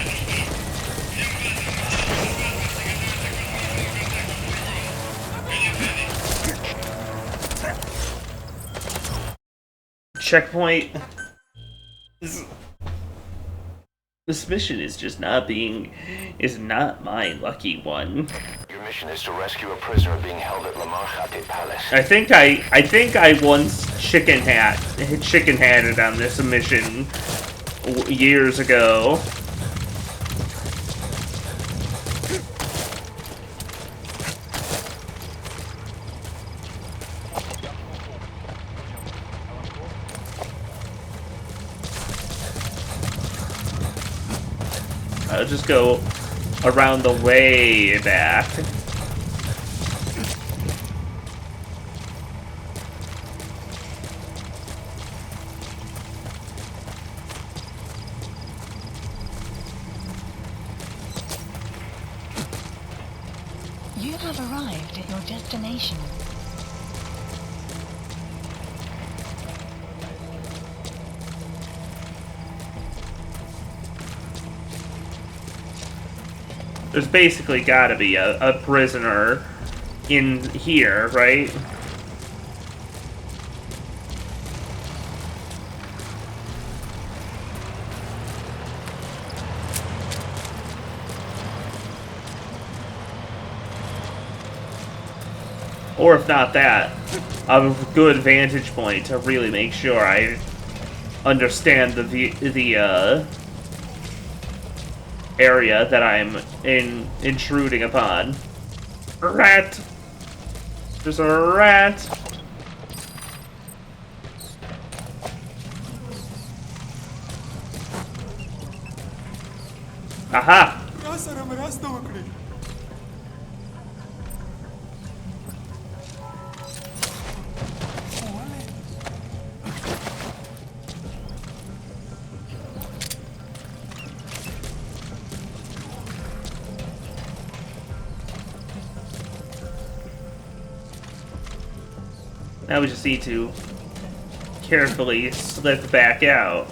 [SPEAKER 1] Checkpoint. This mission is just not my lucky one.
[SPEAKER 9] Your mission is to rescue a prisoner being held at La Marjate Palace.
[SPEAKER 1] I think I once chicken hatted on this mission years ago. I'll just go around the way back.
[SPEAKER 4] You have arrived at your destination.
[SPEAKER 1] There's basically gotta be a prisoner in here, right? Or if not that, a good vantage point to really make sure I understand the area that I'm intruding upon. Rat! There's a rat! Aha! Now we just need to carefully slip back out.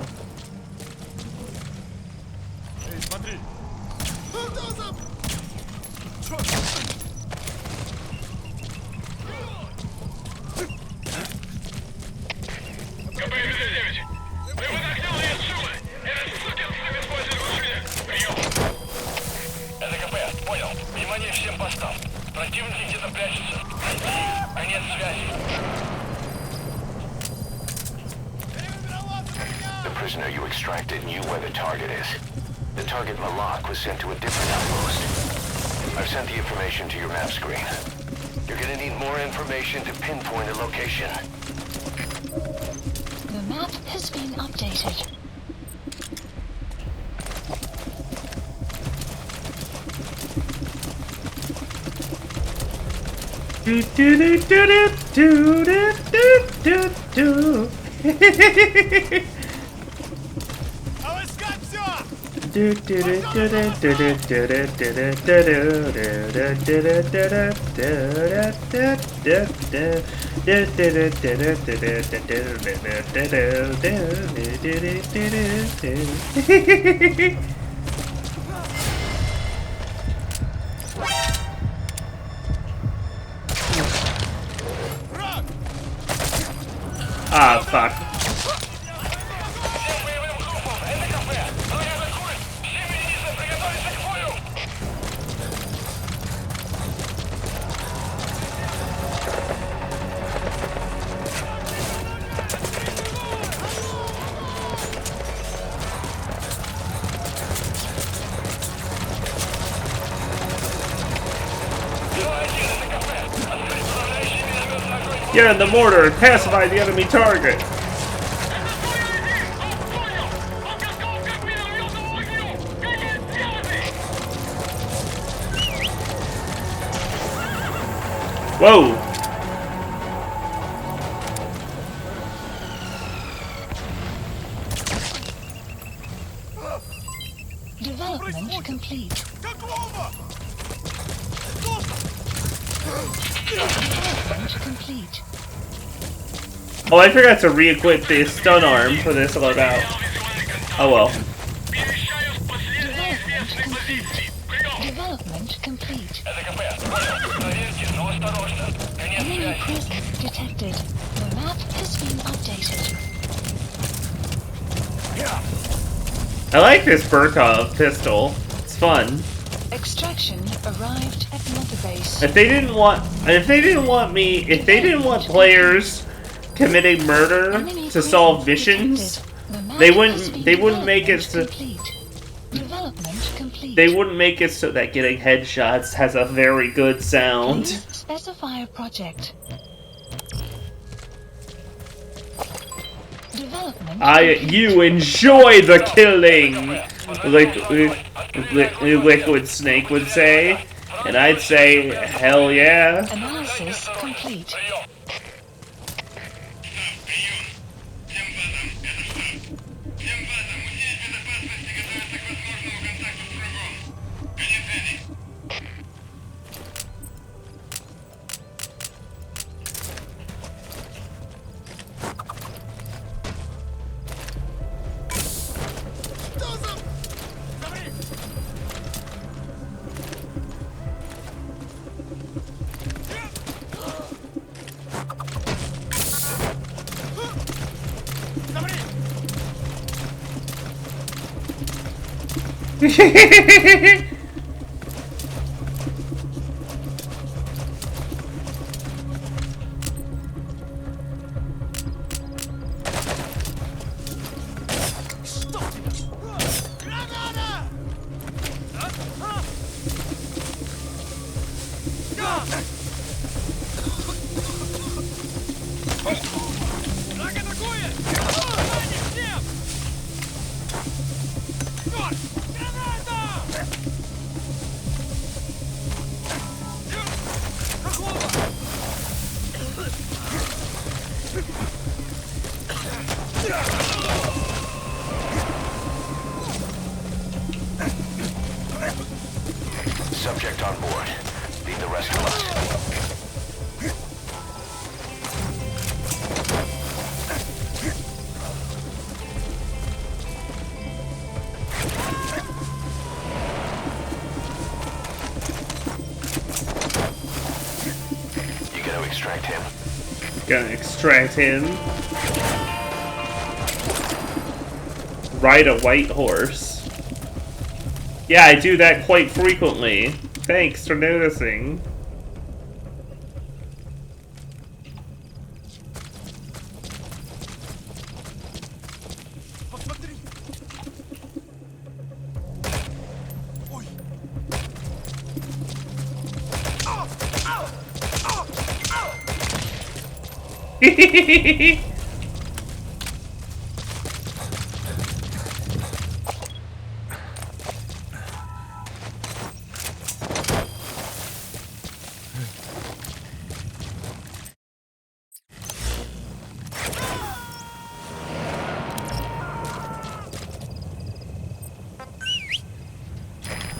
[SPEAKER 9] The prisoner you extracted knew where the target is. The target Malak was sent to a different outpost. I've sent the information to your map screen. You're gonna need more information to pinpoint a location.
[SPEAKER 4] The map has been updated.
[SPEAKER 1] Do do do do do do do do do. Ah, fuck. Get in the mortar and pacify the enemy target. Whoa!
[SPEAKER 4] Development complete. Development complete.
[SPEAKER 1] Oh, I forgot to re-equip the stun arm for this loadout. Oh well.
[SPEAKER 4] Development complete. Enemy presence detected. The map has been updated.
[SPEAKER 1] I like this Burkov pistol. It's fun.
[SPEAKER 4] Extraction arrived at Mother Base.
[SPEAKER 1] If they didn't want players committing murder to solve missions, they wouldn't make it so. They wouldn't make it so that getting headshots has a very good sound.
[SPEAKER 4] Please specify a project.
[SPEAKER 1] You enjoy the killing, Liquid Snake would say, and I'd say, hell yeah.
[SPEAKER 4] Analysis complete.
[SPEAKER 9] Subject on board. Leave the rest to us. You gonna extract him?
[SPEAKER 1] Gonna extract him. Ride a white horse. Yeah, I do that quite frequently. Thanks for noticing.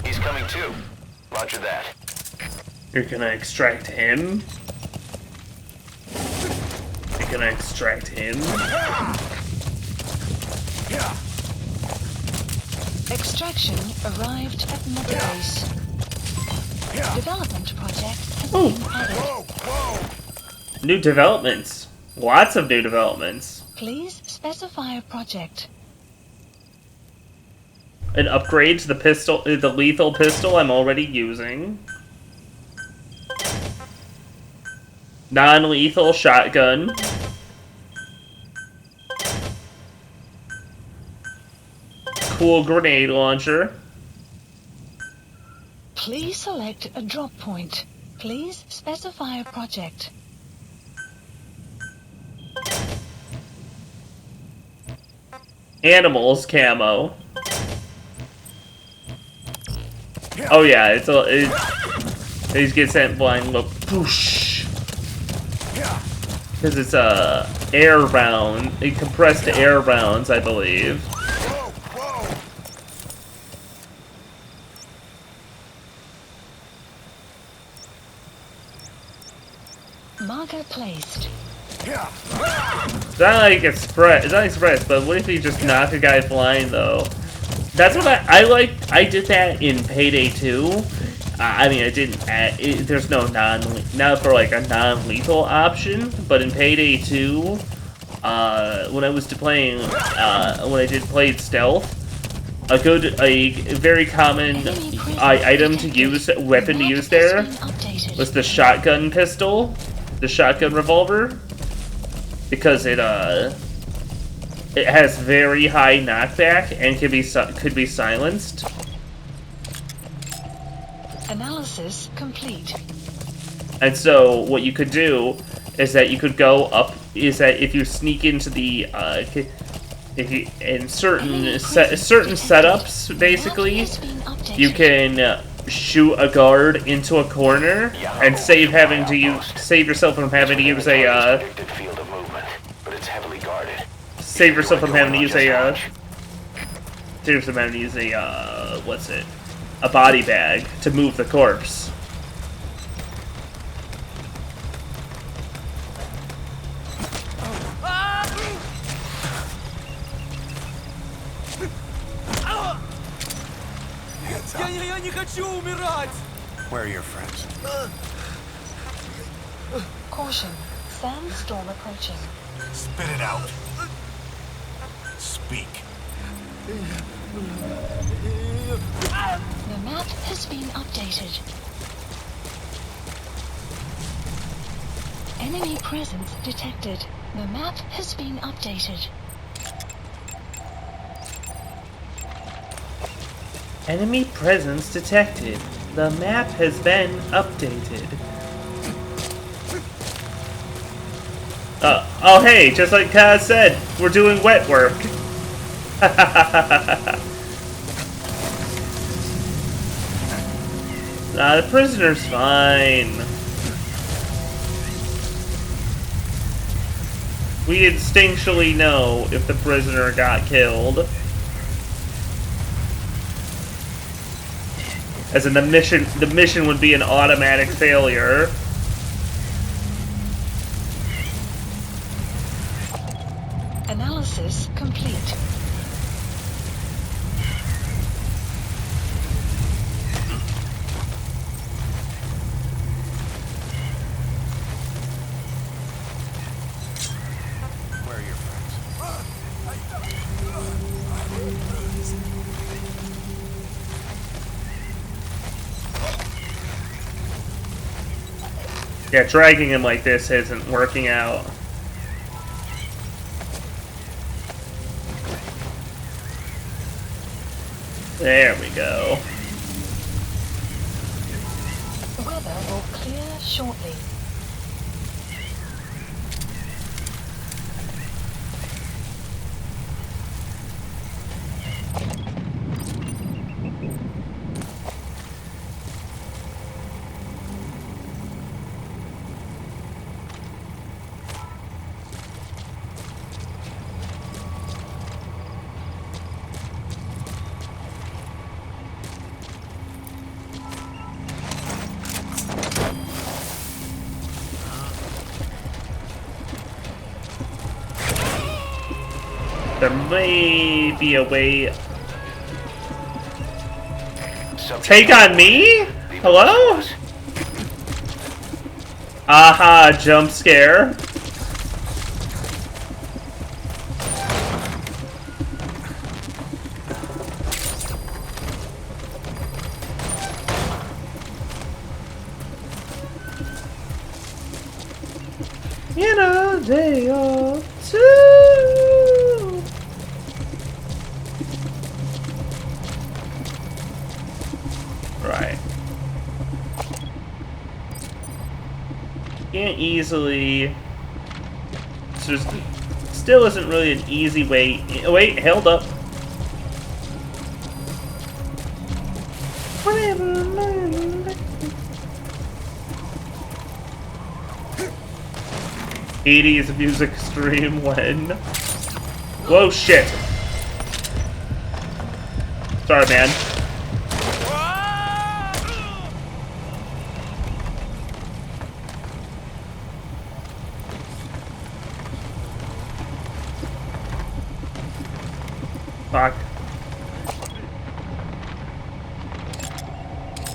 [SPEAKER 9] He's coming too. Roger that.
[SPEAKER 1] You're gonna extract him? You're gonna extract him?
[SPEAKER 4] Extraction arrived at Metabase. Development project has
[SPEAKER 1] Oh.
[SPEAKER 4] been added.
[SPEAKER 1] New developments. Lots of new developments.
[SPEAKER 4] Please specify a project.
[SPEAKER 1] An upgrade to the pistol, the lethal pistol I'm already using. Non-lethal shotgun. Cool grenade launcher.
[SPEAKER 4] Please select a drop point. Please specify a project.
[SPEAKER 1] Animals camo. Oh yeah, they just get sent blind look. Whoosh. Because it's air round, compressed air rounds, I believe.
[SPEAKER 4] Marker placed.
[SPEAKER 1] It's not like express. It's not express, but what if you just knock a guy flying though? That's what I like. I did that in Payday 2. I mean, I didn't. There's no not for like a non-lethal option, but in Payday 2, when I was playing, when I played stealth, a very common item to use, weapon to use there, was the shotgun pistol, the shotgun revolver, because it has very high knockback and could be silenced.
[SPEAKER 4] Analysis complete.
[SPEAKER 1] And so what you could do is that you could go up is that if you sneak into the if you in certain setups, basically, you can shoot a guard into a corner and save yourself from having to use a save yourself from having to use a what's it? A body bag to move the corpse.
[SPEAKER 13] Я не хочу умирать!
[SPEAKER 16] Where are your friends?
[SPEAKER 4] Caution. Sandstorm approaching.
[SPEAKER 16] Spit it out. Speak.
[SPEAKER 4] The map has been updated. Enemy presence detected. The map has been updated.
[SPEAKER 1] Enemy presence detected. The map has been updated. Oh hey, just like Kaz said, we're doing wet work. Nah, the prisoner's fine. We instinctually know if the prisoner got killed. As in the mission would be an automatic failure.
[SPEAKER 4] Analysis complete.
[SPEAKER 16] Where are your friends?
[SPEAKER 1] Yeah, dragging him like this isn't working out. There we go.
[SPEAKER 4] The weather will clear shortly.
[SPEAKER 1] There may be a way. Take on me? Hello? Aha, jump scare. You know, they are too. Right. Can't easily. So there's still isn't really an easy way. Oh, wait, held up. '80s music stream when. Whoa, shit. Sorry, man. Fuck.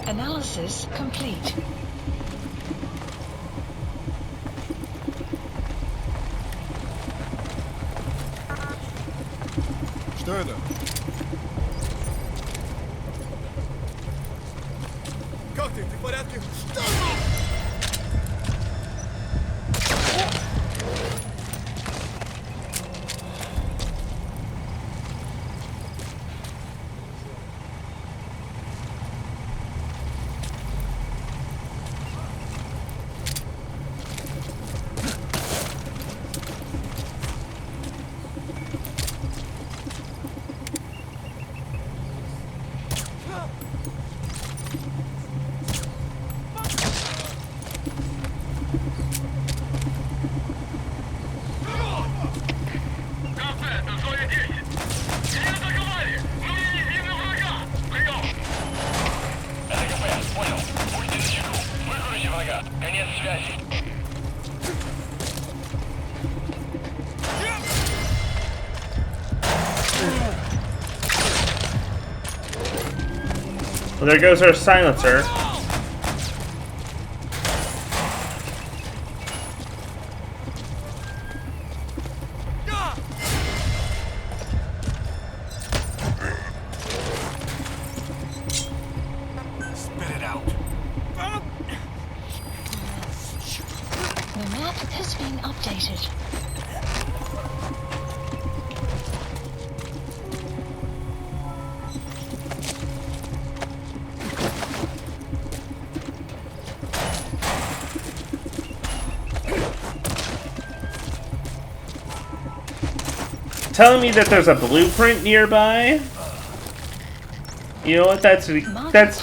[SPEAKER 4] Analysis complete.
[SPEAKER 18] Что это? Как ты? Ты в порядке? Что?
[SPEAKER 1] Well, there goes our silencer.
[SPEAKER 16] Spit it out.
[SPEAKER 4] The map has been updated.
[SPEAKER 1] Telling me that there's a blueprint nearby? You know what? That's good. That's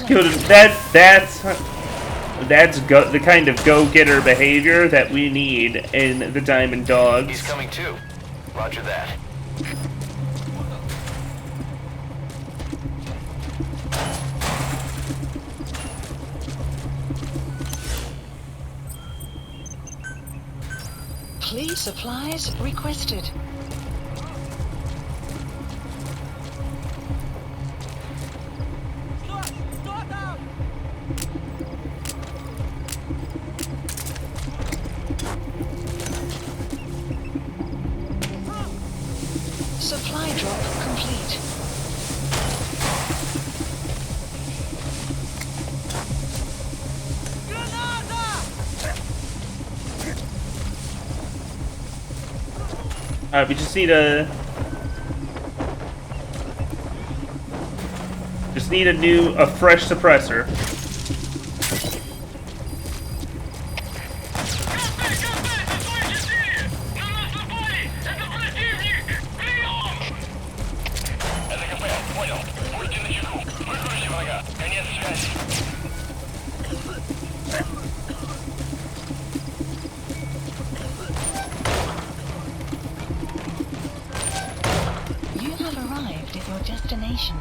[SPEAKER 1] the kind of go-getter behavior that we need in the Diamond Dogs.
[SPEAKER 9] He's coming too. Roger that.
[SPEAKER 4] Please supplies requested. Supply drop complete.
[SPEAKER 1] We just need a fresh suppressor.
[SPEAKER 4] You have arrived at your destination.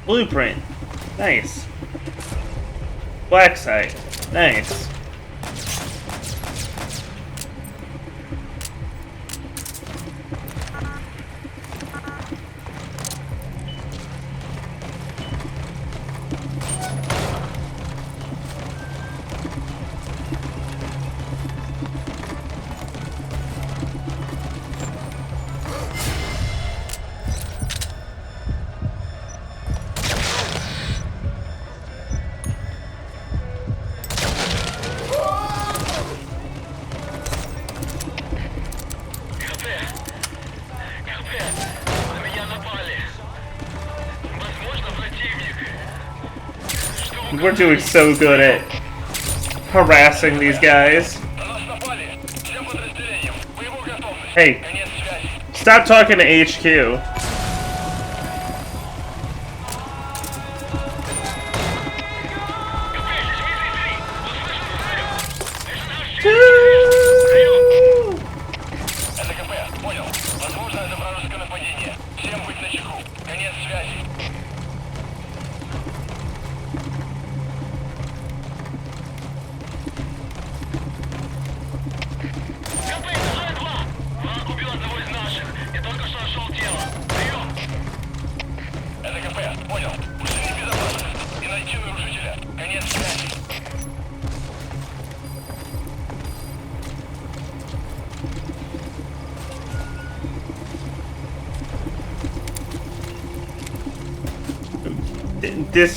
[SPEAKER 1] Blueprint. Nice. Black site. Nice. We're doing so good at harassing these guys. Hey, stop talking to HQ.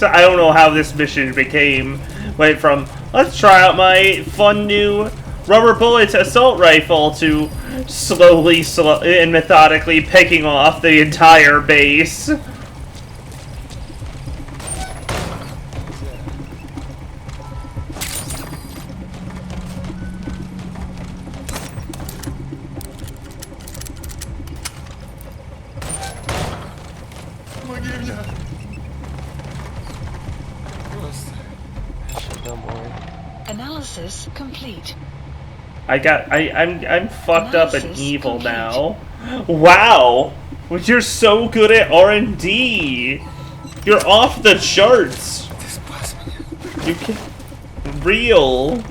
[SPEAKER 1] I don't know how this mission went from let's try out my fun new rubber bullet assault rifle to slowly and methodically picking off the entire base.
[SPEAKER 4] Analysis complete.
[SPEAKER 1] I'm fucked up and evil now. Wow! You're so good at R&D! You're off the charts! You can real.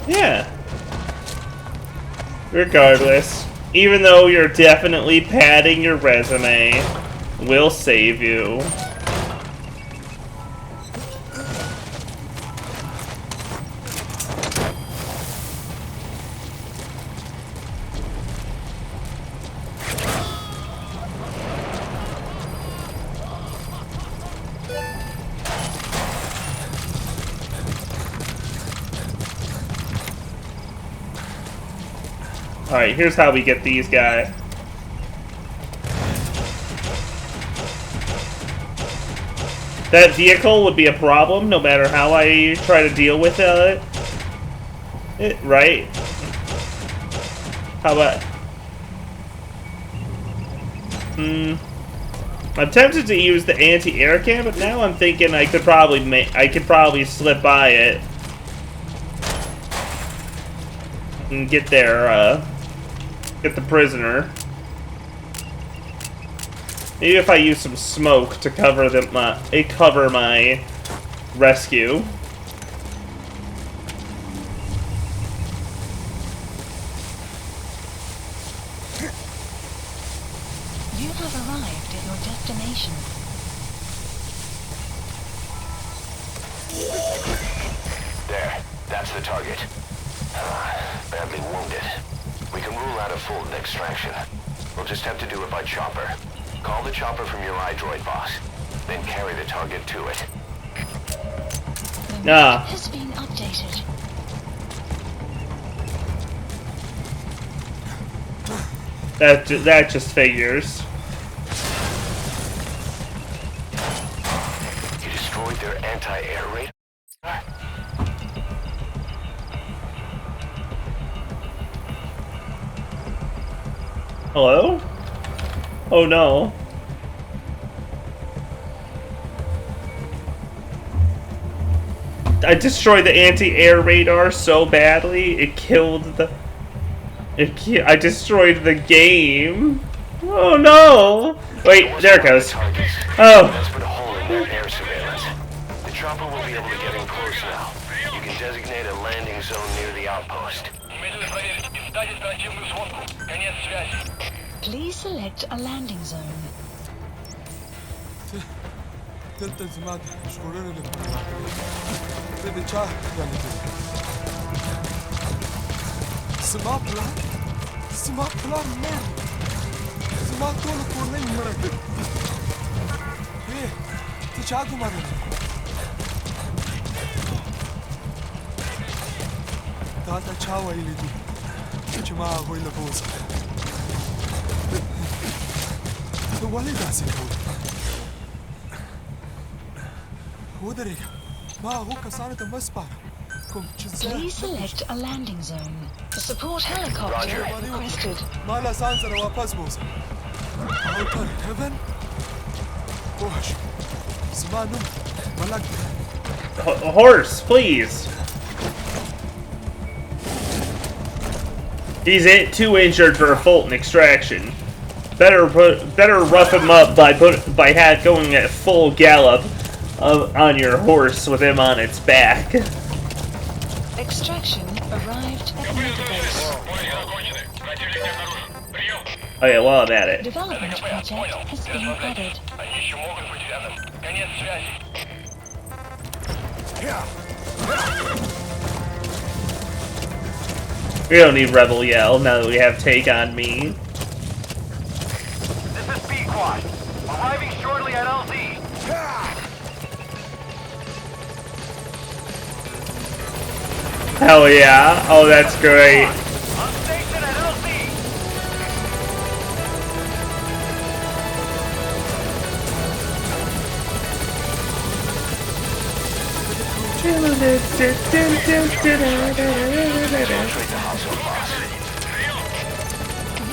[SPEAKER 1] Yeah. Regardless, even though you're definitely padding your resume, we'll save you. Alright, here's how we get these guys. That vehicle would be a problem no matter how I try to deal with it. Right? How about... I'm tempted to use the anti-air cam, but now I'm thinking I could probably slip by it and get there, get the prisoner. Maybe if I use some smoke to cover my rescue.
[SPEAKER 4] You have arrived at your destination.
[SPEAKER 9] There, that's the target. Badly wounded. We can rule out a full extraction. We'll just have to do it by chopper. Call the chopper from your iDroid box, then carry the target to it.
[SPEAKER 4] The map has been updated.
[SPEAKER 1] That just figures.
[SPEAKER 9] You destroyed their anti-air radar?
[SPEAKER 1] Hello? Oh no. I destroyed the anti-air radar so badly, it killed the... I destroyed the game. Oh no! Wait, there it goes. Oh.
[SPEAKER 9] That's put a hole in their air surveillance. The chopper will be able to get in close now. You can designate a landing zone near the outpost.
[SPEAKER 4] Please select a landing zone. Please select a landing zone. A support helicopter requested.
[SPEAKER 1] A horse, please. He's too injured for a Fulton extraction. Better rough him up by going at full gallop on your horse with him on its back.
[SPEAKER 4] Extraction arrived at Metabase.
[SPEAKER 1] Oh yeah, while I'm at it.
[SPEAKER 4] Development project has been added.
[SPEAKER 1] We don't need Rebel Yell now that we have Take on Me.
[SPEAKER 5] This is B-Quad. Arriving shortly at LZ.
[SPEAKER 1] Hell yeah. Oh, that's great.
[SPEAKER 5] On station at LZ.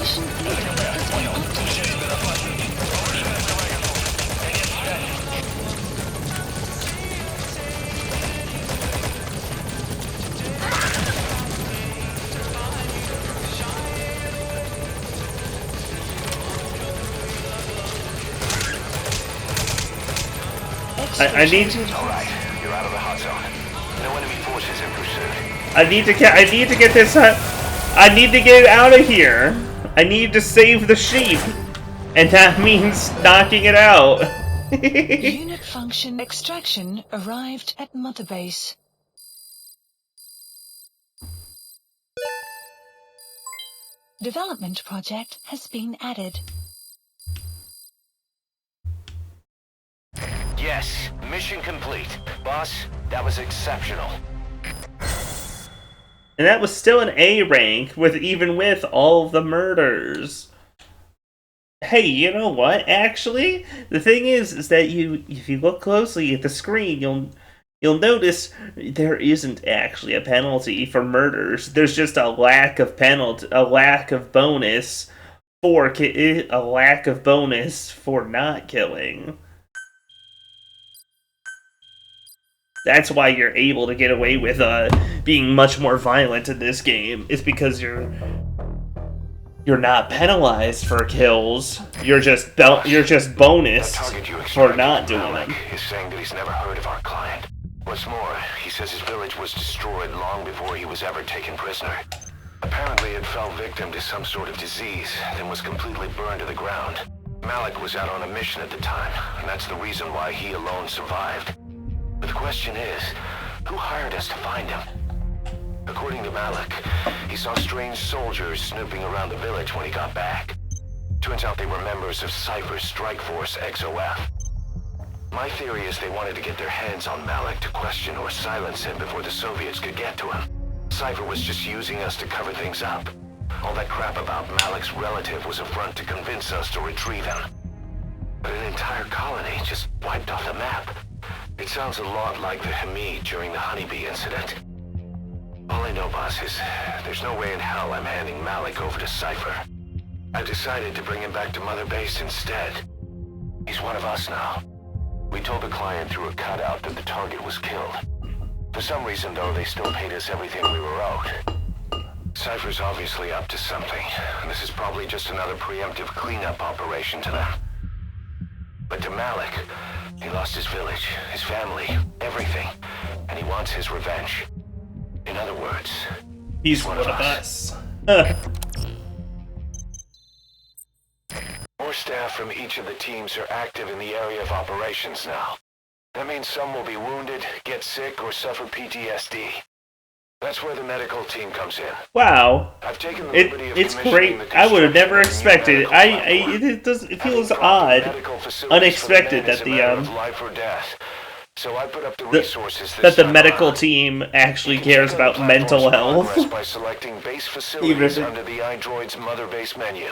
[SPEAKER 4] Mission data has been updated.
[SPEAKER 1] I need.
[SPEAKER 9] Alright, you're out of the hot zone. No enemy forces in pursuit.
[SPEAKER 1] I need to get this. I need to get out of here. I need to save the sheep, and that means knocking it out.
[SPEAKER 4] Unit function extraction arrived at Mother Base. Development project has been added.
[SPEAKER 9] Yes, mission complete. Boss, that was exceptional.
[SPEAKER 1] And that was still an A rank, even with all of the murders. Hey, you know what? Actually, the thing is that if you look closely at the screen, you'll notice there isn't actually a penalty for murders. There's just a lack of penalty, a lack of bonus for not killing. That's why you're able to get away with being much more violent in this game. It's because you're not penalized for kills. You're just bonused for not doing them.
[SPEAKER 9] He's saying that he's never heard of our client. What's more, he says his village was destroyed long before he was ever taken prisoner. Apparently it fell victim to some sort of disease, then was completely burned to the ground. Malik was out on a mission at the time, and that's the reason why he alone survived. But the question is, who hired us to find him? According to Malik, he saw strange soldiers snooping around the village when he got back. Turns out they were members of Cypher's strike force XOF. My theory is they wanted to get their hands on Malik to question or silence him before the Soviets could get to him. Cypher was just using us to cover things up. All that crap about Malik's relative was a front to convince us to retrieve him. But an entire colony just wiped off the map. It sounds a lot like the Hamid during the Honeybee incident. All I know, boss, is there's no way in hell I'm handing Malik over to Cypher. I decided to bring him back to Mother Base instead. He's one of us now. We told the client through a cutout that the target was killed. For some reason, though, they still paid us everything we were owed. Cypher's obviously up to something, and this is probably just another preemptive cleanup operation to them. But to Malik, he lost his village, his family, everything, and he wants his revenge. In other words,
[SPEAKER 1] he's one of us.
[SPEAKER 9] More staff from each of the teams are active in the area of operations now. That means some will be wounded, get sick, or suffer PTSD. That's where the medical team comes in.
[SPEAKER 1] Wow,
[SPEAKER 9] I've taken the liberty of
[SPEAKER 1] it's great. I would have never expected it. It feels odd, unexpected that
[SPEAKER 9] life or death. So I put up the resources
[SPEAKER 1] the medical team actually cares about mental health.
[SPEAKER 9] By selecting base facilities under the iDroid's Mother Base menu.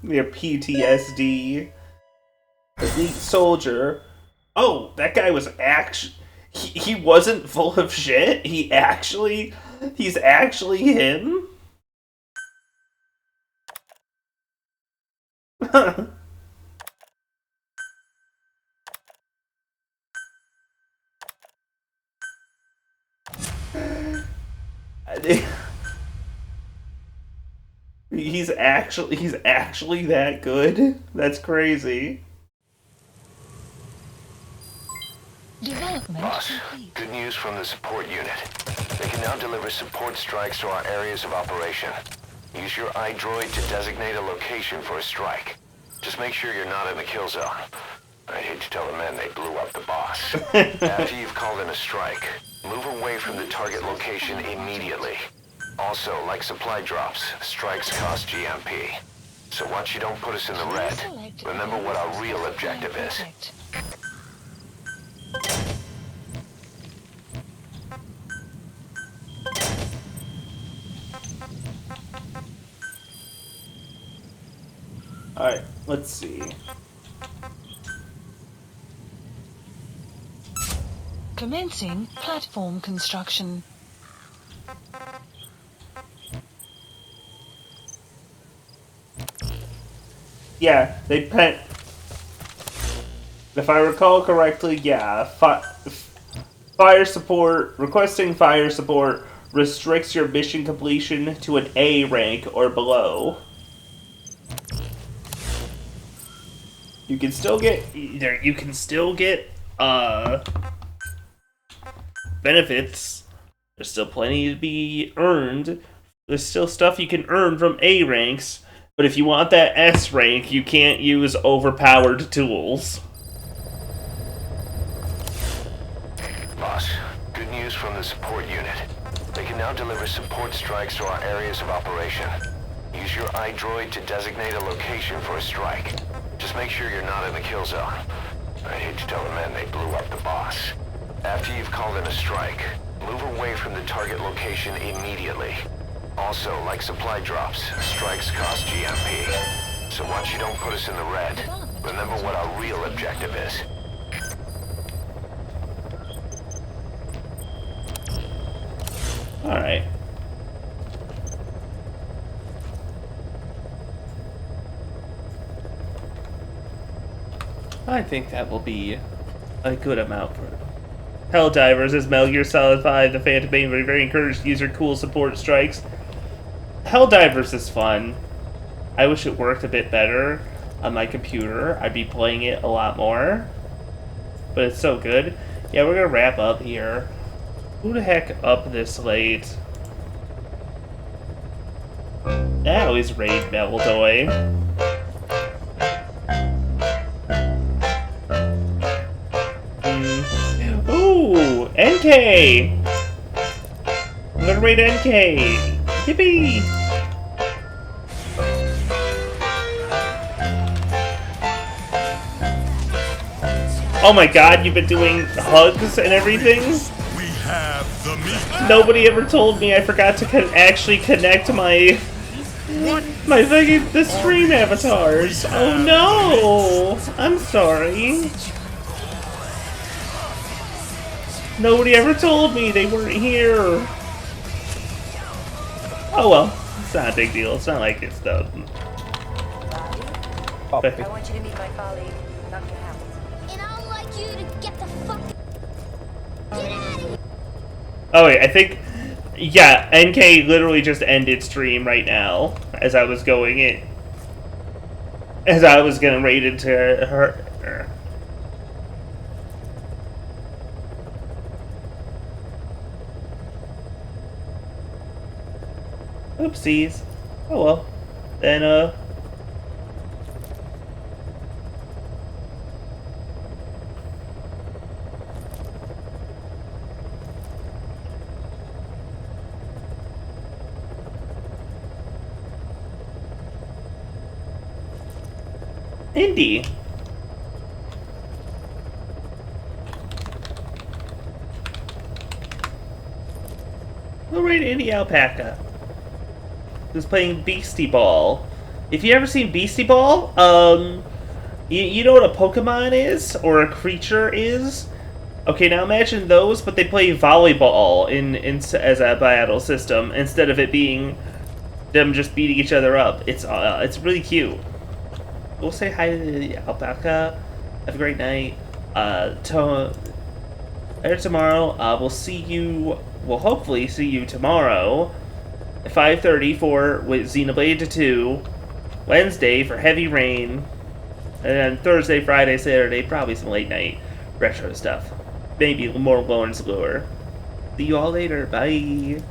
[SPEAKER 1] Their PTSD. Elite soldier. Oh, that guy was he wasn't full of shit. He's actually him. He's actually that good? That's crazy.
[SPEAKER 9] Boss, good news from the support unit. They can now deliver support strikes to our areas of operation. Use your iDroid to designate a location for a strike. Just make sure you're not in the kill zone. I hate to tell the men they blew up the boss. After you've called in a strike, move away from the target location immediately. Also, like supply drops, strikes cost GMP. So once you don't put us in the red, remember what our real objective is.
[SPEAKER 1] Alright, let's see.
[SPEAKER 4] Commencing platform construction.
[SPEAKER 1] Yeah, they pen. If I recall correctly, yeah, fire support, requesting fire support restricts your mission completion to an A rank or below. You can still get benefits. There's still plenty to be earned. There's still stuff you can earn from A ranks, but if you want that S rank, you can't use overpowered tools.
[SPEAKER 9] Boss, good news from the support unit. They can now deliver support strikes to our areas of operation. Use your iDroid to designate a location for a strike. Just make sure you're not in the kill zone. I hate to tell the men they blew up the boss. After you've called in a strike, move away from the target location immediately. Also, like supply drops, strikes cost GMP. So watch you don't put us in the red. Remember what our real objective is.
[SPEAKER 1] Alright. I think that will be a good amount for Helldivers. As Metal Gear Solid 5, the Phantom Pain very encouraged to use your cool support strikes. Helldivers is fun. I wish it worked a bit better on my computer. I'd be playing it a lot more. But it's so good. Yeah, we're gonna wrap up here. Who the heck up this late? I always raid Meldoy. Ooh, NK! I'm gonna raid NK! Yippee! Oh my god, you've been doing hugs and everything?
[SPEAKER 18] We have the meat.
[SPEAKER 1] Nobody ever told me I forgot to actually connect my the stream avatars. Oh no! I'm sorry. Nobody ever told me they weren't here. Oh well, it's not a big deal. It's not like it's the.
[SPEAKER 3] I want you to meet my colleague, Dr. Hamilton.
[SPEAKER 19] And I'd like you to get the fuck. Get out of here!
[SPEAKER 1] Oh wait, I think. Yeah, NK literally just ended stream right now as I was going in. As I was gonna raid into her. Oopsies. Oh well. Then, Indy. Alright, Indy Alpaca. Who's playing Beastie Ball. If you ever seen Beastie Ball, you know what a Pokemon is? Or a creature is? Okay, now imagine those, but they play volleyball as a battle system, instead of it being them just beating each other up. It's really cute. We'll say hi to the Alpaca. Have a great night. Tomorrow, we'll hopefully see you tomorrow at 5:30 with Xenoblade 2, Wednesday for Heavy Rain, and then Thursday, Friday, Saturday, probably some late night retro stuff. Maybe more Lawrence Lure. See you all later. Bye.